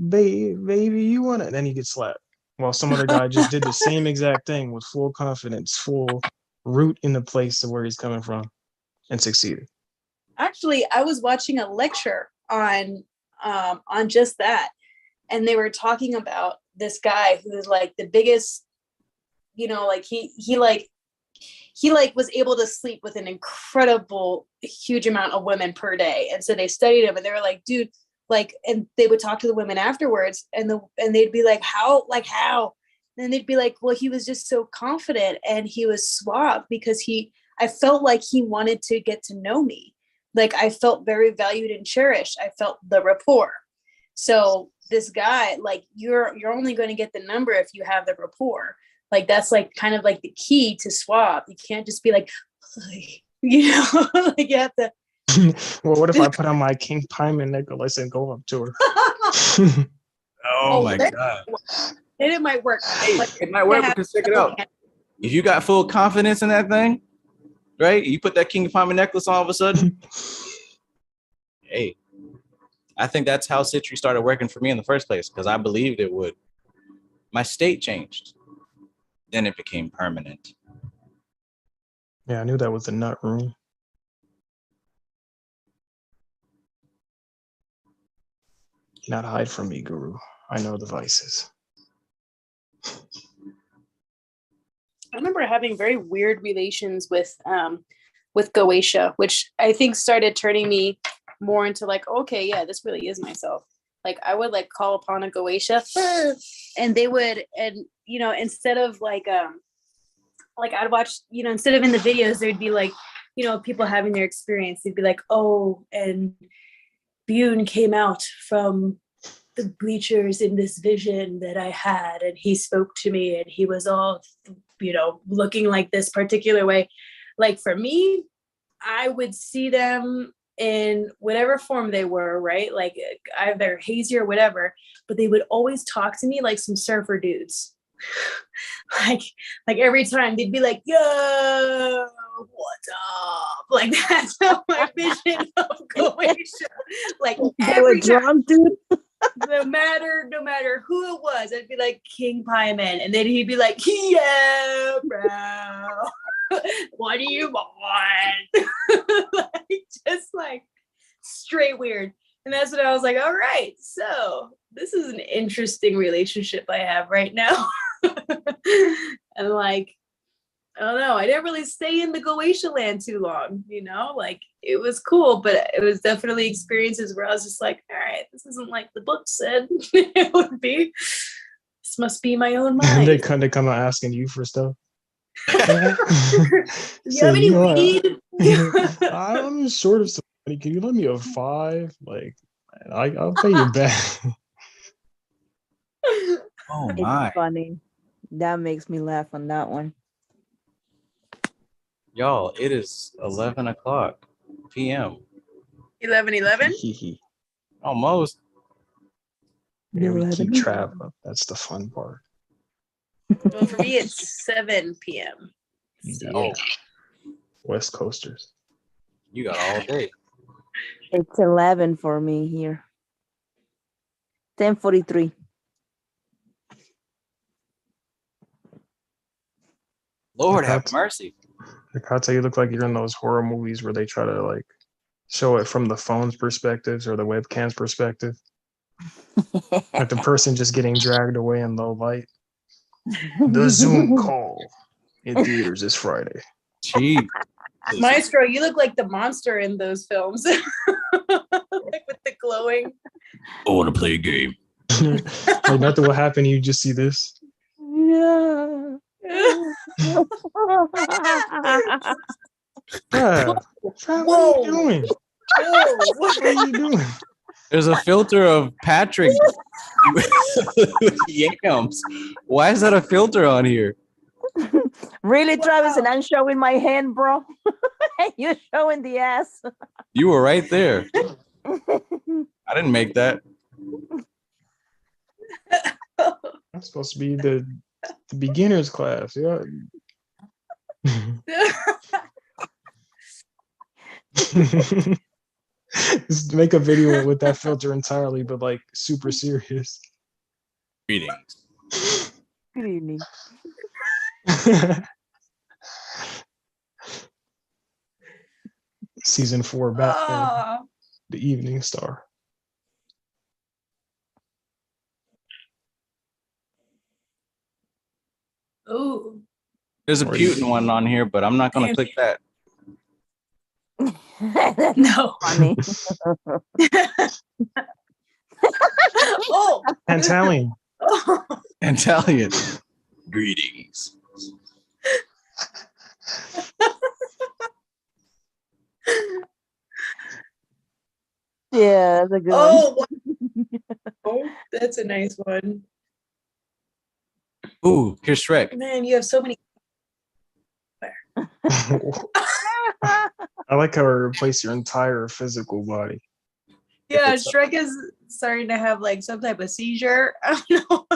baby, you want it? And then you get slapped. While some other guy just did the same exact thing with full confidence, full root in the place of where he's coming from, and succeeded. Actually, I was watching a lecture on just that, and they were talking about this guy who is like the biggest, you know, like he was able to sleep with an incredible huge amount of women per day. And so they studied him, and they were like, dude, like, and they would talk to the women afterwards, and they'd be like, how? And they'd be like, well, he was just so confident, and he was suave because I felt like he wanted to get to know me. Like, I felt very valued and cherished. I felt the rapport. So this guy, like, you're only going to get the number if you have the rapport. Like, that's like kind of like the key to swap. You can't just be like, you know, like you have to. Well, what if I put on my King Pyman necklace and go up to her? Oh my God. It might work. Hey, it might work because check it out. If you got full confidence in that thing, right? You put that King Pyman necklace on all of a sudden. Hey, I think that's how ch3 started working for me in the first place, because I believed it would. My state changed. Then it became permanent. Yeah, I knew that was the nut room. Not hide from me, Guru. I know the vices. I remember having very weird relations with Goetia, which I think started turning me more into like, okay, yeah, this really is myself. Like, I would like call upon a Goetia, and they would, and you know, instead of like I'd watch, you know, instead of in the videos, there'd be like you know, people having their experience, they'd be like, oh, and Bune came out from the bleachers in this vision that I had, and he spoke to me, and he was all, you know, looking like this particular way. Like for me, I would see them in whatever form they were, right? Like either hazy or whatever, but they would always talk to me like some surfer dudes. like every time they'd be like, yo, what's up? Like that's how my vision of Goetia. Like They were every time, drunk, dude. no matter who it was, I'd be like King Pieman, and then he'd be like, yeah, bro. What do you want? Like, just like straight weird. And that's when I was like, all right, so this is an interesting relationship I have right now. And like, I don't know, I didn't really stay in the Goetia land too long, you know, like it was cool, but it was definitely experiences where I was just like, all right, this isn't like the book said it would be. This must be my own mind. They come out asking you for stuff. You have any weed? I'm short of some money. Can you lend me a 5? Like, I'll pay you back. Oh my. It's funny. That makes me laugh on that one. Y'all, it is 11 o'clock p.m. 11:11? Almost. Yeah, we keep traveling. That's the fun part. Well, for me, it's 7 p.m. Oh, West Coasters. you got all day. It's 11 for me here. 10:43. Lord have mercy. Like, I'll tell you, look like you're in those horror movies where they try to like show it from the phone's perspectives or the webcam's perspective. Like the person just getting dragged away in low light. The Zoom call in theaters this Friday. Gee. Maestro, you look like the monster in those films. Like with the glowing. I want to play a game. Like nothing will happen. You just see this. Yeah. Trav, what are you doing? Whoa. What are you doing? There's a filter of Patrick with yams. Why is that a filter on here? Really, Travis? And I'm showing my hand, bro. You're showing the ass. You were right there. I didn't make that. That's supposed to be the beginners class. Yeah. Just make a video with that filter entirely, but like super serious. Greetings. Good evening. Season 4 Batman, the Evening Star. Ooh. There's a Putin one on here, but I'm not going to click that. No. Funny. Oh. Antalion. Italian. Greetings. Yeah, that's a good one. Oh, oh, that's a nice one. Ooh, here's Shrek. Man, you have so many. I like how it replaced your entire physical body. Yeah, Shrek is starting to have like some type of seizure. I don't know.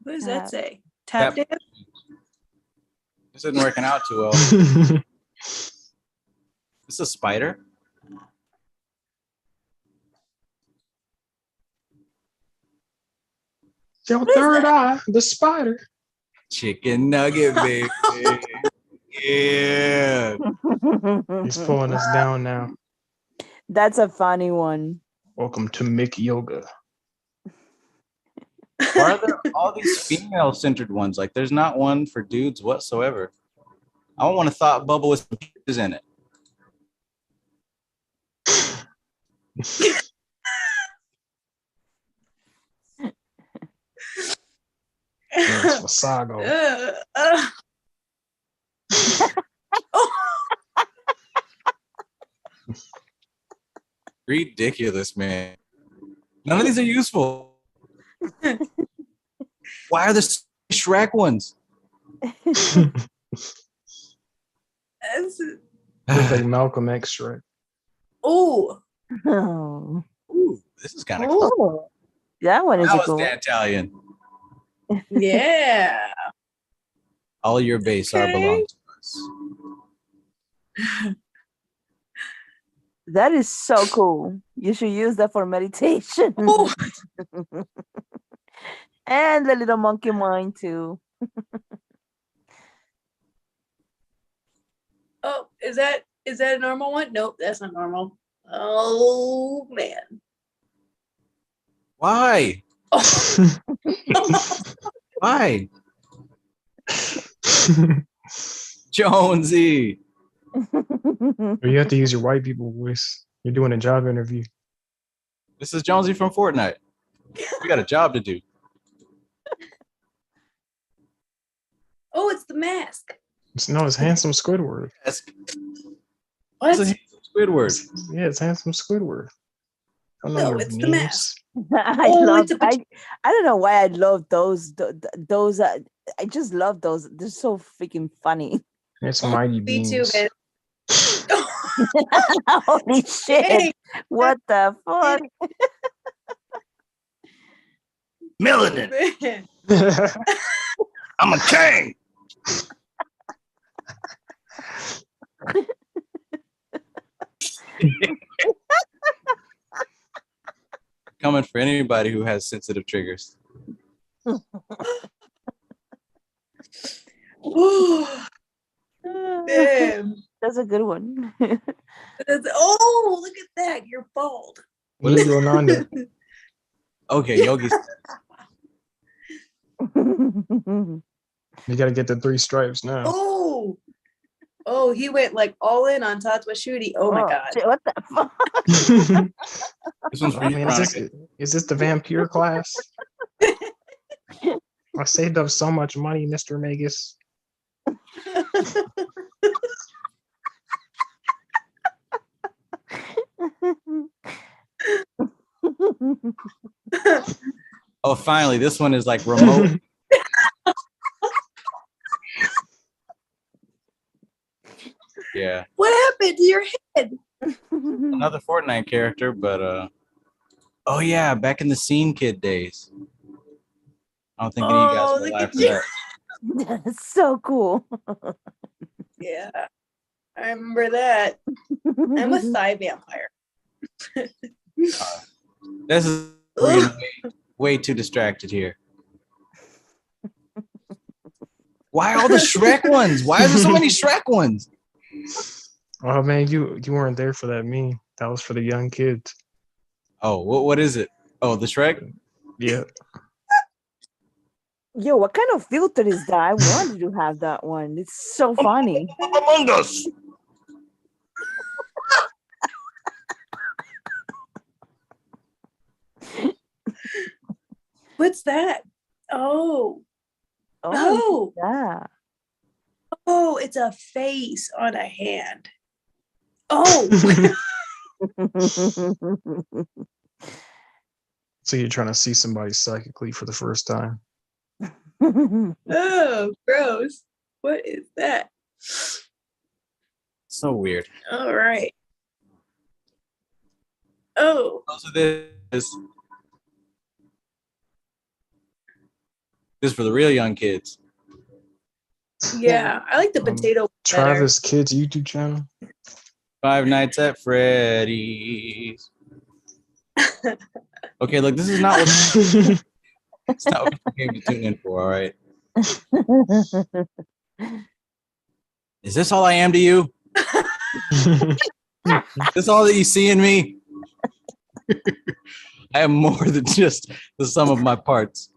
What does that say? Tap dance? This isn't working out too well. Is this a spider? Your third eye, the spider. Chicken nugget, baby. Yeah. He's pulling us down now. That's a funny one. Welcome to Mick Yoga. Why are there all these female-centered ones? Like, there's not one for dudes whatsoever. I want a thought bubble with some pieces in it. That's Wasago. Ridiculous, man. None of these are useful. Why are the Shrek ones? Looks like Malcolm X Shrek. Oh. Oh. Ooh, this is kind of cool. Oh, that one is That a was cool. Italian. Yeah. All your base are belong to us. That is so cool. You should use that for meditation. Oh. And the little monkey mind too. Oh, is that a normal one? Nope, that's not normal. Oh man. Why? Oh. Why? Jonesy. You have to use your white people voice. You're doing a job interview. This is Jonesy from Fortnite. We got a job to do. Oh, it's the mask. It's handsome Squidward. What? It's a handsome Squidward. Yeah, it's handsome Squidward. I don't know No, your it's the names. mask. I don't know why I love those. I just love those. They're so freaking funny. It's Mighty Me Beans. too, man. Holy shit! Hey. What the fuck? Melanin. Man. I'm a king. Coming for anybody who has sensitive triggers. Damn. That's a good one. Oh, look at that. You're bald. What is Ronanda? Okay, Yogi. You gotta get the 3 stripes now. Oh. Oh, he went like all in on Tatwa Shooty. Oh my god. Shit, what the fuck? This one's for you, Man, Veronica. is this the vampire class? I saved up so much money, Mr. Magus. Oh, finally, this one is like remote. Yeah. What happened to your head? Another Fortnite character, but oh yeah, back in the Scene Kid days. I don't think any of you guys were look alive at for you. that. That's so cool. Yeah. I remember that. I'm a thigh vampire. This is we're getting way too distracted here. Why all the Shrek ones? Why is there so many Shrek ones? Oh man, you weren't there for that meme. That was for the young kids. Oh, what is it? Oh, the Shrek? Yeah. Yo, what kind of filter is that? I wanted to have that one. It's so funny. Among Us. What's that? Oh. Oh. Yeah. Oh, it's a face on a hand. Oh. So you're trying to see somebody psychically for the first time. Oh, gross. What is that? So weird. All right. Oh. Also, this is for the real young kids. Yeah, I like the potato better. Travis Kids YouTube channel. Five Nights at Freddy's. Okay, look, this is not what it's not what you came to tune in for, all right? Is this all I am to you? Is this all that you see in me? I am more than just the sum of my parts.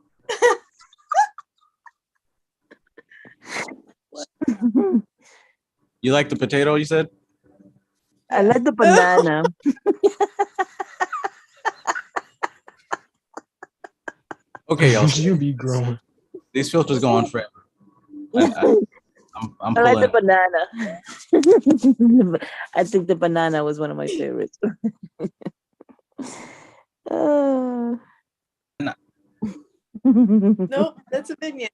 You like the potato, you said? I like the banana. Okay, y'all. You be growing. These filters go on forever. I'm I like the pulling. banana. I think the banana was one of my favorites. Nope, that's opinion.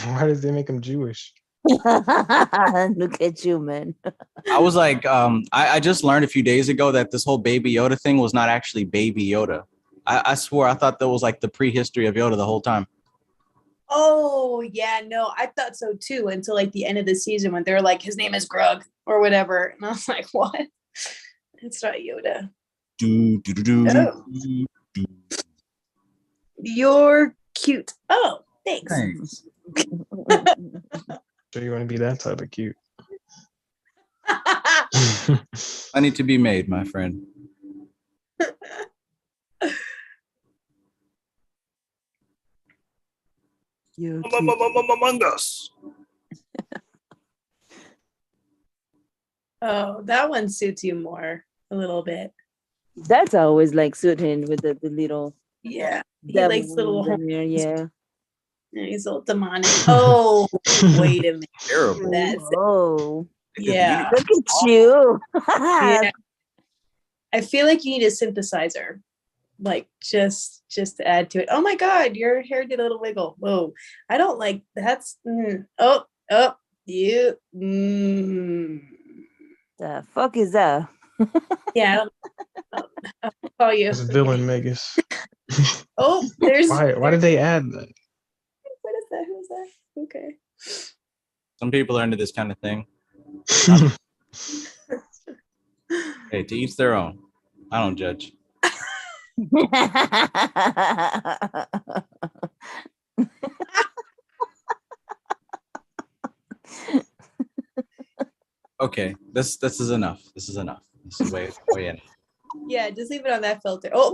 Why does they make him Jewish? Look at you, man. I was like, I just learned a few days ago that this whole Baby Yoda thing was not actually Baby Yoda. I swore I thought that was like the prehistory of Yoda the whole time. Oh yeah, no, I thought so too until like the end of the season when they're like, his name is Grug or whatever, and I was like, what? It's not Yoda. Oh. You're cute. Oh, thanks. So you want to be that type of cute? I need to be made, my friend. You're Among Us. Oh, that one suits you more a little bit. That's always like suiting with the little. Yeah, he devil likes little in there, yeah. Yeah, he's all demonic. Oh, wait a minute. Terrible. That's Oh, yeah. look at you. Yeah. I feel like you need a synthesizer, like just to add to it. Oh my God, your hair did a little wiggle. Whoa, I don't like that's. Oh, you. The fuck is that? Yeah, I'll call you. It's a villain, Megas. Oh, there's. Why did they add that? What is that? Who's that? Okay. Some people are into this kind of thing. Hey, to each their own. I don't judge. Okay, this is enough. This is enough. This is way in. Yeah, just leave it on that filter. Oh.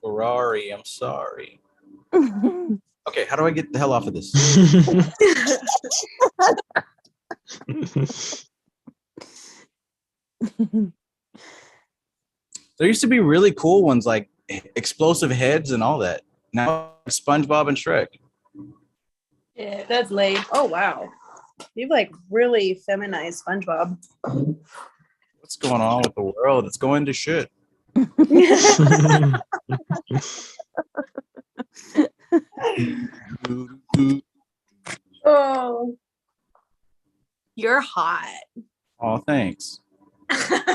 Ferrari, I'm sorry. Okay, how do I get the hell off of this? There used to be really cool ones like explosive heads and all that. Now SpongeBob and Shrek. Yeah, that's lame. Oh wow, you've like really feminized SpongeBob. What's going on with the world? It's going to shit. Oh, you're hot. Oh, thanks. The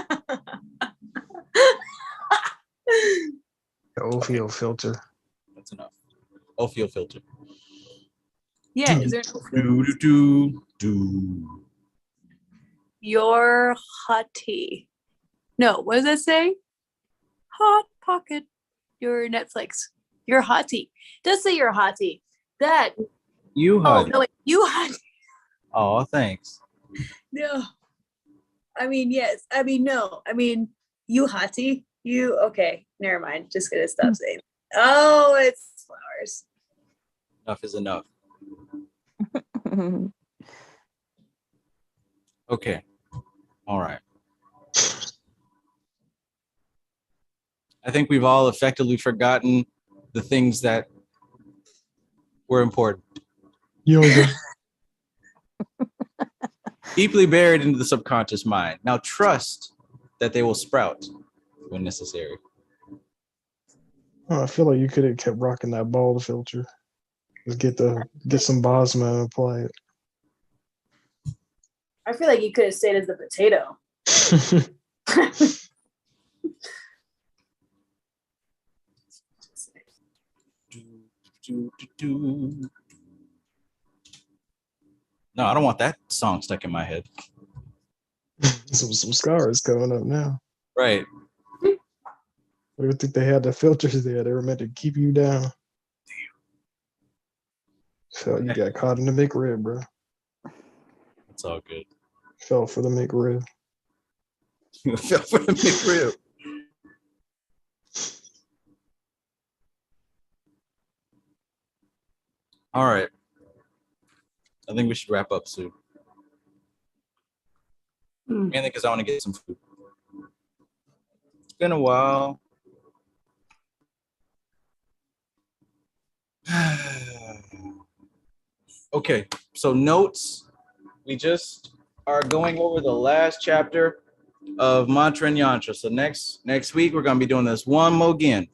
Ophio filter. That's enough. Ophio filter. Yeah, is there do. You're hottie. No, what does that say? Hot pocket. Your Netflix. You're hottie. It does say you're hottie. That. You Oh hottie. no, wait, you hottie. Oh, thanks. No. I mean, yes. I mean, no. I mean, you hottie. You okay? Never mind. Just gonna stop saying. Oh, it's flowers. Enough is enough. Okay. All right. I think we've all effectively forgotten the things that were important. Yoga. Deeply buried into the subconscious mind. Now trust that they will sprout when necessary. Oh, I feel like you could have kept rocking that bald filter. Just get some Bosma and apply it. I feel like you could have stayed as the potato. No, I don't want that song stuck in my head. some scars coming up now. Right. I don't think they had the filters there. They were meant to keep you down. Damn. So you got caught in the McRib, bro. It's all good. Fell for the McRib. Fell for the McRib. All right. I think we should wrap up soon. Mainly because I want to get some food. It's been a while. Okay, so notes. We just are going over the last chapter of Mantra and Yantra. So next week we're gonna be doing this one more again.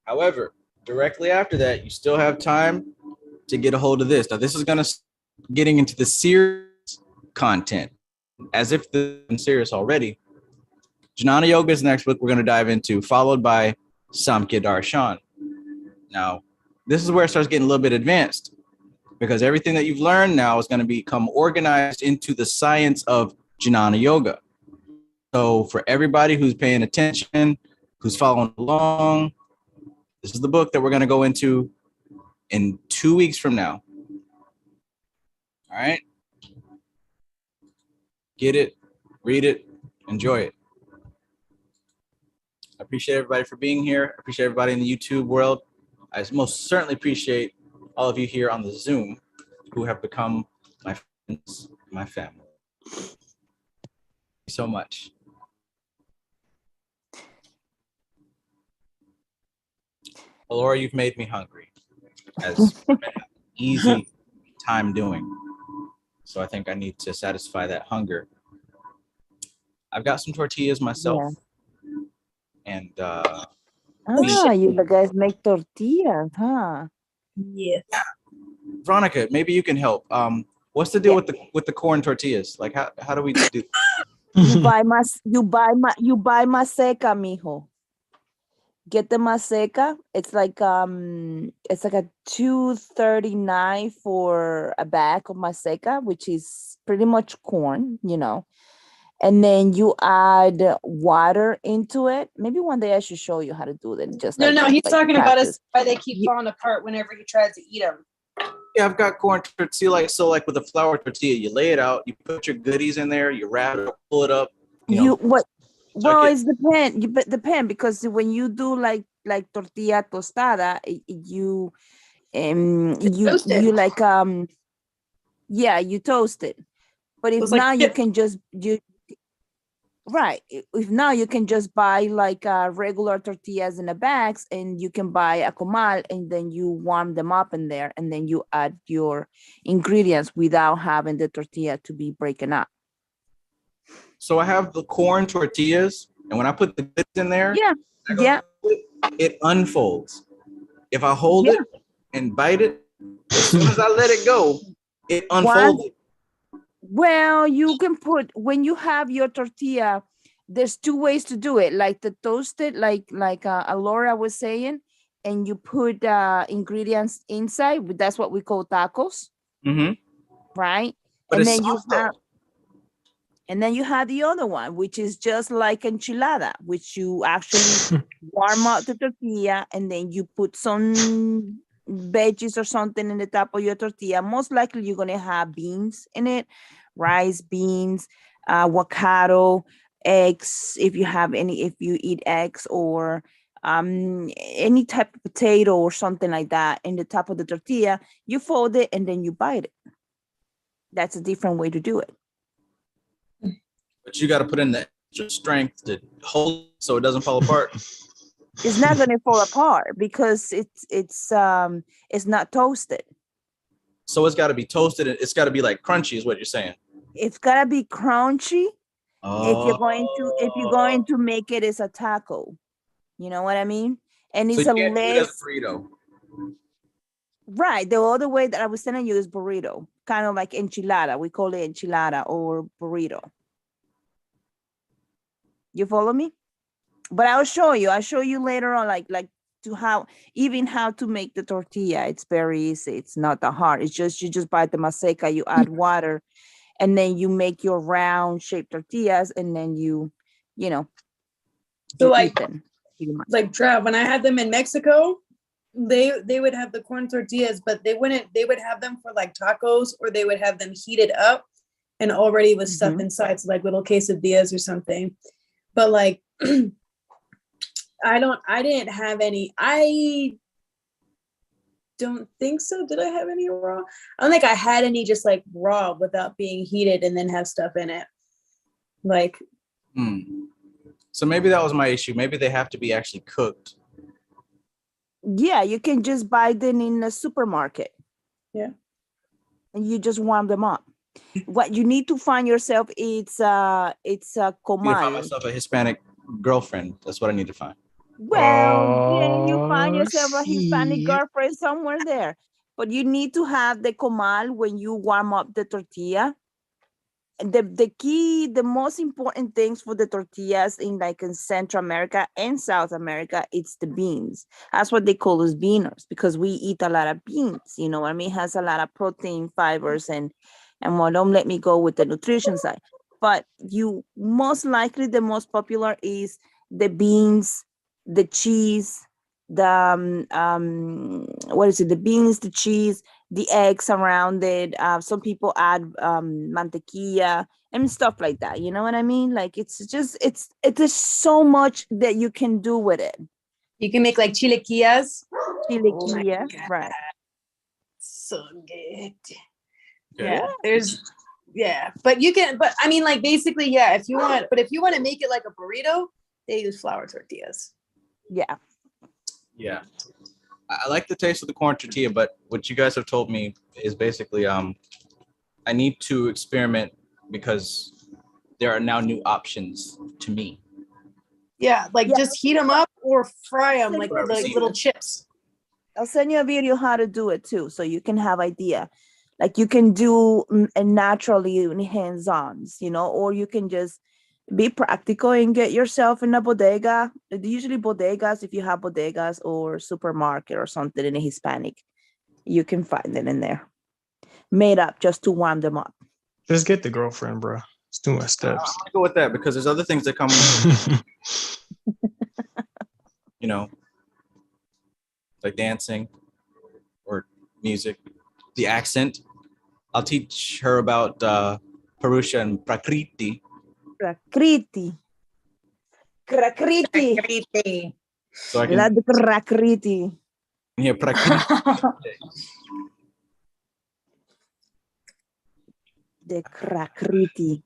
However, directly after that, you still have time to get a hold of this. Now, this is gonna getting into the serious content, as if this is serious already. Jnana Yoga is the next book we're gonna dive into, followed by Samkhya Darshan. Now, this is where it starts getting a little bit advanced, because everything that you've learned now is going to become organized into the science of Jnana Yoga. So for everybody who's paying attention, who's following along, this is the book that we're going to go into in 2 weeks from now. All right? Get it, read it, enjoy it. I appreciate everybody for being here. I appreciate everybody in the YouTube world. I most certainly appreciate all of you here on the Zoom who have become my friends, my family. Thank you so much. Laura, you've made me hungry, as easy time doing. So I think I need to satisfy that hunger. I've got some tortillas myself. Yeah. And you guys make tortillas, huh? Yes. Veronica, maybe you can help. What's the deal with the corn tortillas? Like how do we do? You buy maseca, mijo. Get the maseca. It's like a $2.39 for a bag of maseca, which is pretty much corn, you know. And then you add water into it. Maybe one day I should show you how to do it. Just no, he's talking about practice. us why they keep falling apart whenever he tries to eat them. Yeah, I've got corn tortilla, like with a flour tortilla, you lay it out, you put your goodies in there, you wrap it up, pull it up. Well, it's depend because when you do like tortilla tostada, you toast it. But if now you can just if now you can just buy like regular tortillas in the bags, and you can buy a comal, and then you warm them up in there, and then you add your ingredients without having the tortilla to be breaking up. So I have the corn tortillas, and when I put the bits in there, it unfolds. If I hold it and bite it, as soon as I let it go, it unfolds. Well, you can put, when you have your tortilla, there's two ways to do it, like to toast it, like Alora was saying, and you put ingredients inside. That's what we call tacos, right? But and then you have the other one, which is just like enchilada, which you actually warm up the tortilla, and then you put some veggies or something in the top of your tortilla. Most likely you're gonna have beans in it, rice, beans, avocado, eggs, if you eat eggs, or any type of potato or something like that in the top of the tortilla. You fold it and then you bite it. That's a different way to do it. But you got to put in the extra strength to hold it so it doesn't fall apart. It's not going to fall apart because it's not toasted. So it's got to be toasted. It's got to be like crunchy, is what you're saying. It's got to be crunchy. If you're going to make it as a taco, you know what I mean? And it's so you can't do it as a burrito. Right. The other way that I was telling you is burrito, kind of like enchilada. We call it enchilada or burrito. You follow me? But I'll show you later on, like how to make the tortilla. It's very easy. It's not that hard. It's just, you just buy the maseca, you add water, and then you make your round shaped tortillas, and then you so like Trav, when I had them in Mexico, they would have the corn tortillas, but they would have them for like tacos, or they would have them heated up and already with stuff inside, so like little quesadillas or something. But like I didn't have any. I don't think so. Did I have any raw? I don't think I had any just like raw without being heated and then have stuff in it. Like. So maybe that was my issue. Maybe they have to be actually cooked. Yeah, you can just buy them in a supermarket. Yeah. And you just warm them up. What you need to find yourself, it's a I need to find comal. myself a Hispanic girlfriend. That's what I need to find. Well, then you find yourself a Hispanic shit. girlfriend somewhere there. But you need to have the comal when you warm up the tortilla. The key, the most important things for the tortillas in Central America and South America, it's the beans. That's what they call us beaners, because we eat a lot of beans. You know what I mean? It has a lot of protein, fibers, and well, don't let me go with the nutrition side. But you most likely, the most popular is the beans, the cheese, what is it? The beans, the cheese, the eggs around it. Some people add mantequilla and stuff like that. You know what I mean? Like it's is so much that you can do with it. You can make like chilequillas. Chilequilla, right? So good. Okay. Yeah, but you can. But I mean, like basically, yeah. If you want to make it like a burrito, they use flour tortillas. Yeah. Yeah. I like the taste of the corn tortilla, but what you guys have told me is basically I need to experiment because there are now new options to me. Yeah, like just heat them up or fry them like little chips. I'll send you a video how to do it too, so you can have idea. Like you can do naturally hands-ons, or you can just be practical and get yourself in a bodega. Usually bodegas, if you have bodegas or supermarket or something in a Hispanic, you can find it in there. Made up just to warm them up. Just get the girlfriend, bro. It's too much steps. I'm gonna go with that because there's other things that come like dancing or music, the accent. I'll teach her about Purusha and Prakriti. Prakriti. Prakriti. So I can Lad Prakriti. Yeah, Prakriti. The Prakriti.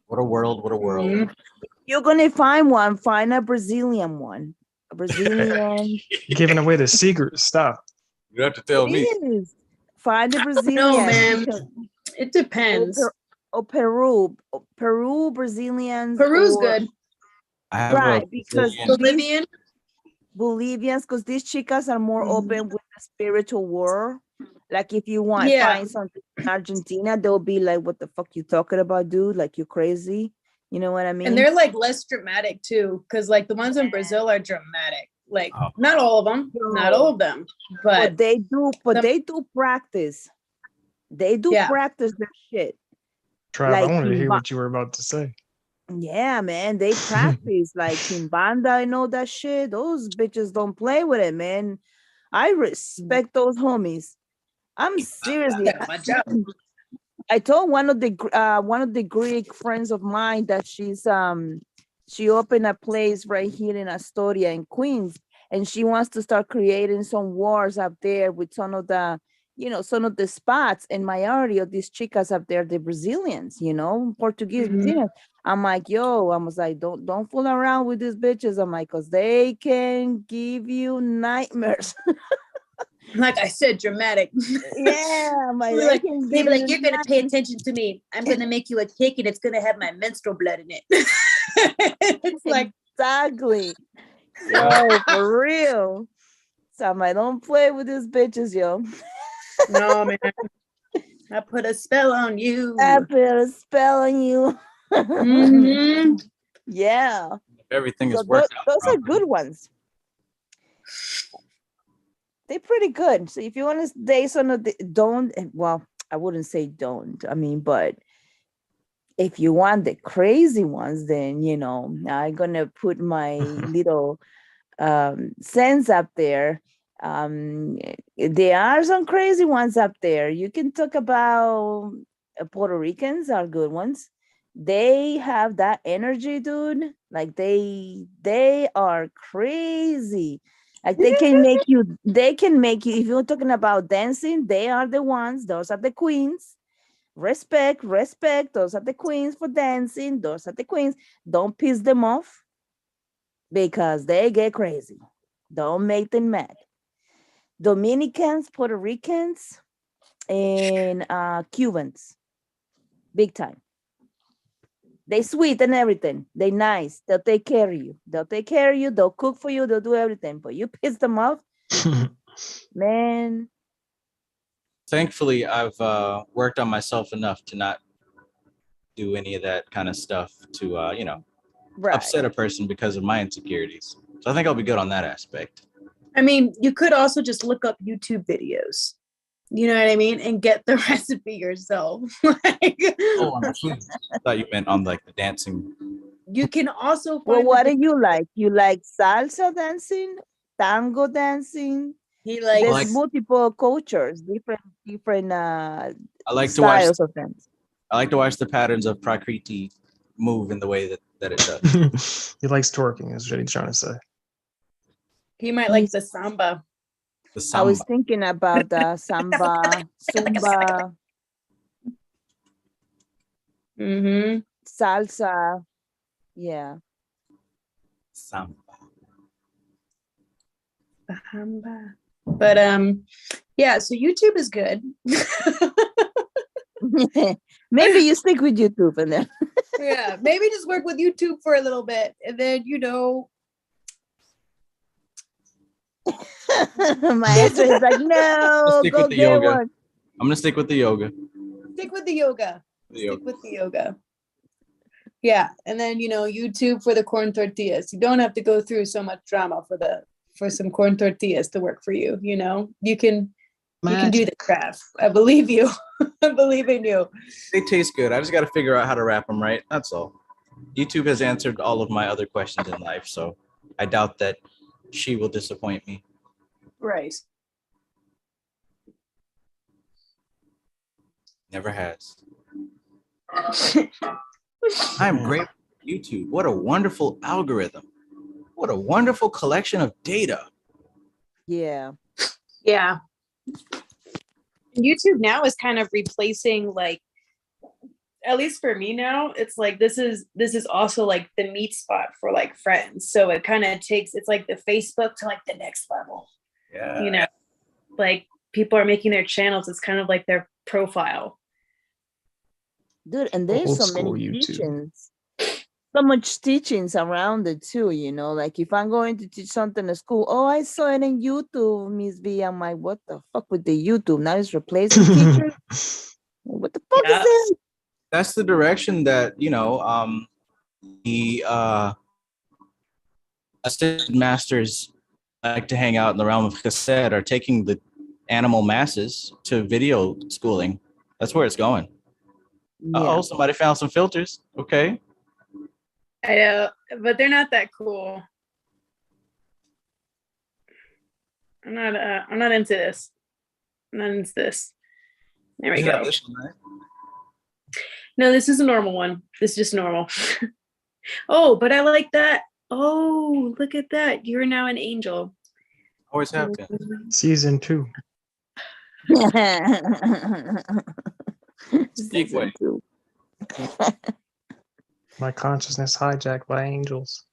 What a world, what a world. You're gonna find a Brazilian one. A Brazilian. You're giving away the secret. Stop. You have to tell me. Find a Brazilian. No, man. It depends. Or Peru, Brazilians. Peru's good. I have because Bolivians, because these chicas are more open with the spiritual world. Like if you want to find something in Argentina, they'll be like, "What the fuck you talking about, dude? Like you crazy?" You know what I mean? And they're like less dramatic too, because like the ones in Brazil are dramatic. Like not all of them, not all of them, but they do. But they do practice. They do practice their shit. Trav, I wanted to hear what you were about to say. Yeah, man, they practice like Kimbanda and all that shit. Those bitches don't play with it, man. I respect those homies. I'm seriously. I told one of the Greek friends of mine that she opened a place right here in Astoria in Queens, and she wants to start creating some wars up there with some of the spots in my area of these chicas up there, the Brazilians, Portuguese Brazilians. I'm like, yo, I was like, don't fool around with these bitches. I'm like, because they can give you nightmares. Like I said, dramatic. Yeah, they're like, you're gonna pay attention to me. I'm gonna make you a cake, and it's gonna have my menstrual blood in it. It's like exactly, yo, for real. So I'm like, don't play with these bitches, yo. No, man. I put a spell on you. I put a spell on you. Yeah. Everything is working. Those are good ones. They're pretty good. So if you want to date some of I wouldn't say don't. I mean, but if you want the crazy ones, then I'm gonna put my little sense up there. There are some crazy ones up there. You can talk about Puerto Ricans are good ones. They have that energy, dude. Like they are crazy. Like they can make you, if you're talking about dancing, they are the ones, those are the queens. Respect, those are the queens for dancing, those are the queens. Don't piss them off because they get crazy. Don't make them mad. Dominicans, Puerto Ricans, and Cubans, big time. They sweet and everything. They nice. They'll take care of you. They'll cook for you. They'll do everything. But you piss them off, man. Thankfully, I've worked on myself enough to not do any of that kind of stuff to, upset a person because of my insecurities. So I think I'll be good on that aspect. I mean, you could also just look up YouTube videos. You know what I mean? And get the recipe yourself. On the food. I thought you meant on like the dancing. You can also Well, what do you like? You like salsa dancing, tango dancing? There's multiple cultures, different I like styles of dance. I like to watch the patterns of Prakriti move in the way that it does. He likes twerking, is what he's trying to say. He might like the samba. I was thinking about the samba, zumba, salsa. Yeah. Samba. But yeah, so YouTube is good. Maybe you stick with YouTube and then yeah, maybe just work with YouTube for a little bit and then my answer is like, no, go get yoga. one. I'm gonna stick with the yoga. Stick with the yoga. Yeah, and then YouTube for the corn tortillas. You don't have to go through so much drama for some corn tortillas to work for you. You can do the craft. I believe you. I believe in you. They taste good. I just got to figure out how to wrap them right. That's all. YouTube has answered all of my other questions in life, so I doubt that she will disappoint me. Right. Never has. I'm grateful for YouTube. What a wonderful algorithm. What a wonderful collection of data. Yeah. Yeah. YouTube now is kind of replacing, like, at least for me now, it's like this is also like the meat spot for like friends. So it kind of it's like the Facebook to like the next level. Yeah. Like people are making their channels. It's kind of like their profile. Dude, and there's so many teachings. So much teachings around it too, like if I'm going to teach something at school, I saw it in YouTube, Miss V. I'm like, what the fuck with the YouTube? Now it's replacing teachers? What the fuck is it? That's the direction that, the assistant masters like to hang out in the realm of cassette are taking the animal masses to video schooling. That's where it's going. Uh-oh, somebody found some filters. Okay. I know, but they're not that cool. I'm not into this. I'm not into this. There we go. This one, right? No, this is a normal one. This is just normal. Oh, but I like that. Oh, look at that. You're now an angel. Always have been. Season 2. Segue. My consciousness hijacked by angels.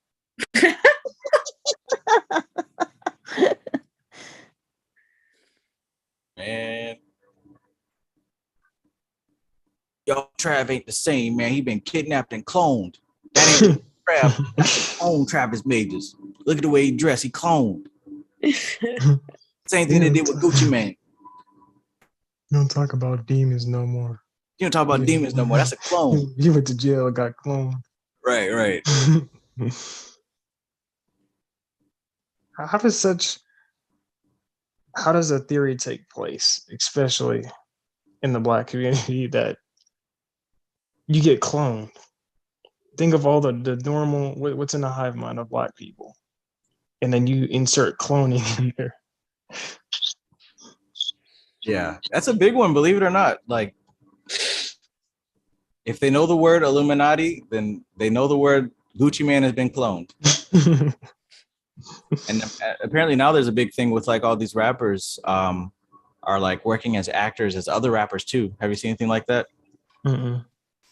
Man. Yo, Trav ain't the same, man. He been kidnapped and cloned. That ain't Trav. That's the clone Travis Majors. Look at the way he dressed. He cloned. Same thing they did with Gucci Mane. Don't talk about demons no more. You don't talk about demons no more. That's a clone. You went to jail, got cloned. Right. How does a theory take place, especially in the Black community, that you get cloned? Think of all the normal, what's in the hive mind of Black people, and then you insert cloning in there. Yeah, that's a big one, believe it or not. Like, if they know the word Illuminati, then they know the word Gucci Mane has been cloned. And apparently now there's a big thing with like all these rappers are like working as actors as other rappers too. Have you seen anything like that? Mm-mm.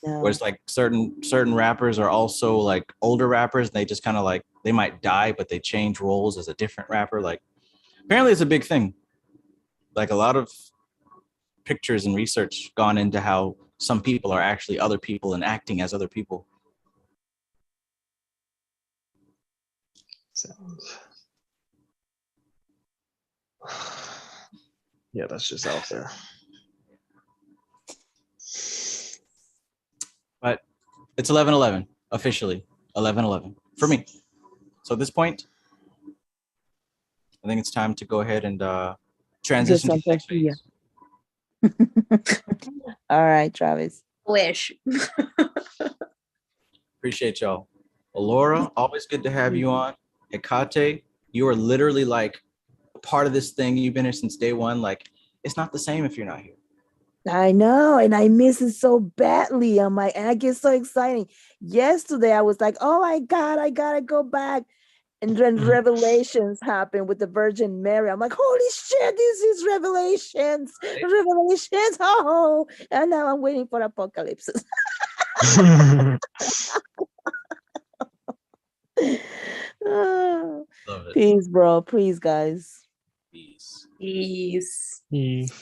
No. Where it's like certain rappers are also like older rappers, and they just kind of like they might die, but they change roles as a different rapper. Like, apparently it's a big thing. Like, a lot of pictures and research gone into how some people are actually other people and acting as other people. Sounds. Yeah, that's just out there. But it's 11:11 officially, 11:11 for me. So at this point, I think it's time to go ahead and transition to the next phase. All right, Travis. Wish. Appreciate y'all. Laura, always good to have you on. Hecate, you are literally like a part of this thing. You've been here since day one. Like, it's not the same if you're not here. I know, and I miss it so badly. I'm like, and I get so excited. Yesterday, I was like, oh my God, I gotta go back. And then revelations happened with the Virgin Mary. I'm like, holy shit, this is revelations. Revelations. Oh, and now I'm waiting for apocalypse. Oh, peace, bro. Please, guys. Peace. Peace.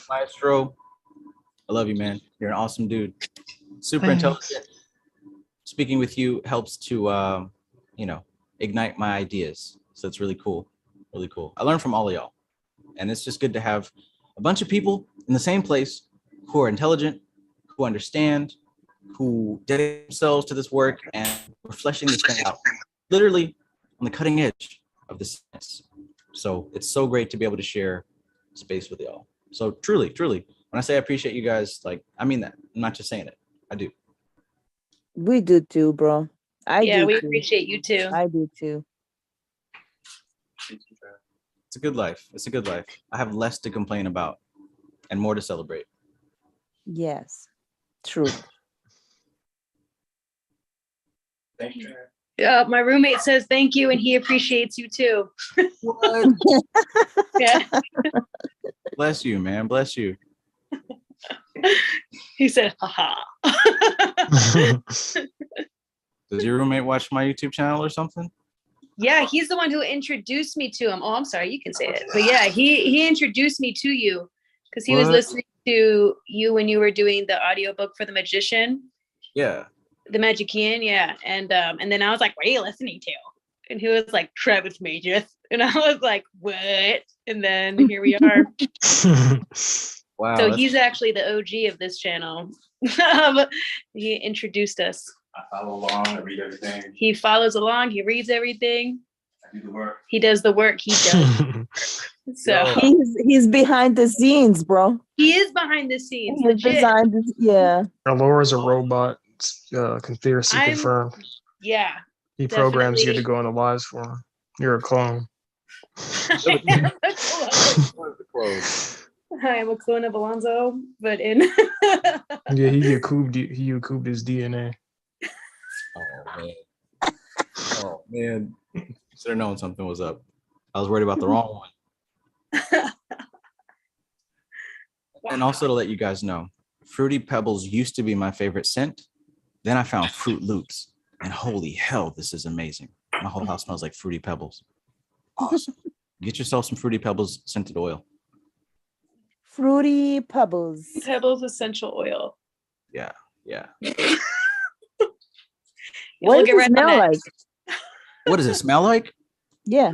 Maestro, I love you, man. You're an awesome dude. Super intelligent. Speaking with you helps to, ignite my ideas. So it's really cool. Really cool. I learned from all of y'all. And it's just good to have a bunch of people in the same place who are intelligent, who understand, who dedicate themselves to this work, and we're fleshing this thing out. Literally on the cutting edge of the science. So it's so great to be able to share space with y'all. So truly, when I say I appreciate you guys, like, I mean that. I'm not just saying it. I do. We do too, bro. We appreciate you too. I do too. It's a good life. It's a good life. I have less to complain about and more to celebrate. Yes. True. Thank you. Yeah, my roommate says thank you and he appreciates you too. What? Yeah. Bless you, man. Bless you. He said, haha. Does your roommate watch my YouTube channel or something? Yeah, he's the one who introduced me to him. Oh, I'm sorry, you can say it. But yeah, he introduced me to you because he was listening to you when you were doing the audiobook for the magician. Yeah. The Magician, yeah. And then I was like, what are you listening to? And he was like, Travis Magis. And I was like, what? And then here we are. Wow. So he's actually the OG of this channel. He introduced us. I follow along, I read everything. He follows along, he reads everything. I do the work. He does the work, he does. So he's behind the scenes, bro. he is behind the scenes. He's behind this, yeah. Laura's a robot. Conspiracy confirmed. Yeah. He programs you to go on the lives for him. You're a clone. I am a clone of Alonzo, but in yeah, he Yakubed his DNA. Oh man. Should have known something was up. I was worried about the wrong one. And also to let you guys know, Fruity Pebbles used to be my favorite scent. Then I found Fruit Loops, and holy hell, this is amazing. My whole house smells like Fruity Pebbles. Awesome. Get yourself some Fruity Pebbles scented oil. Fruity Pebbles. Pebbles essential oil. Yeah. What does it smell like? What does it smell like? Yeah.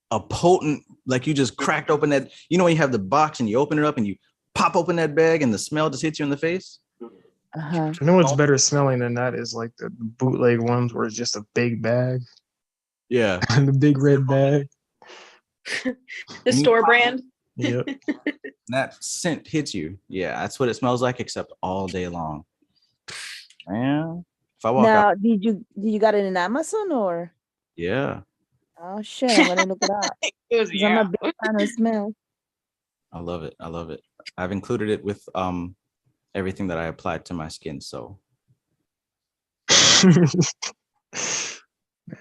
A potent, like you just cracked open that, you know when you have the box and you open it up and you pop open that bag and the smell just hits you in the face? Uh-huh. You know what's better smelling than that is like the bootleg ones where it's just a big bag. Yeah. The big red bag. The store brand. Yep. That scent hits you. Yeah, that's what it smells like, except all day long. Man, if I walk out. Did you got it in Amazon or? Yeah. Oh shit! I'm gonna look it up. I'm a big fan of smell. I love it. I've included it with everything that I applied to my skin. So.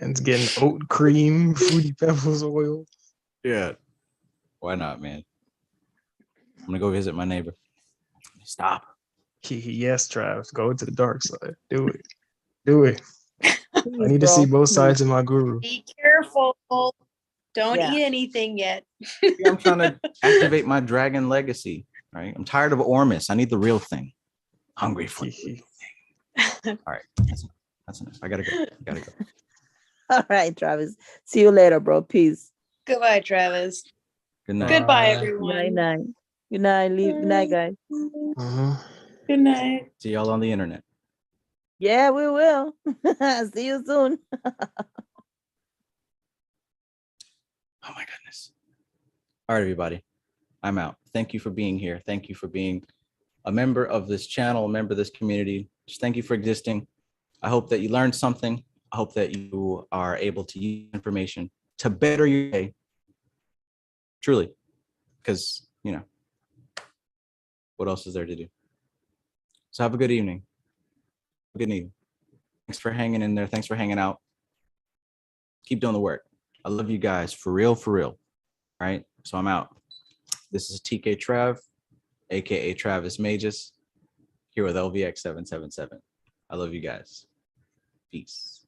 Man's getting oat cream, Fruity Pebbles oil. Yeah. Why not, man? I'm gonna go visit my neighbor. Stop. Yes, Travis. Go to the dark side. Do it. I need to see both sides of my guru. Be careful. careful. Don't Yeah. eat anything yet. I'm trying to activate my dragon legacy, right? I'm tired of Ormus. I need the real thing. Hungry for the real thing. All right, that's enough. I gotta go. All right, Travis. See you later, bro. Peace. Goodbye, Travis. Good night. Goodbye, Bye. everyone. Night, night. Good night. Leave. Good night, guys. Good night. See y'all on the internet. Yeah, we will. See you soon. Oh my goodness. All right, everybody. I'm out. Thank you for being here. Thank you for being a member of this channel, a member of this community. Just thank you for existing. I hope that you learned something. I hope that you are able to use information to better your day. Truly. Because, you know, what else is there to do? So have a good evening. Good evening. Thanks for hanging in there. Thanks for hanging out. Keep doing the work. I love you guys for real, for real. All right. So I'm out. This is TK Trav, aka Travis Magus, here with LVX 777. I love you guys. Peace.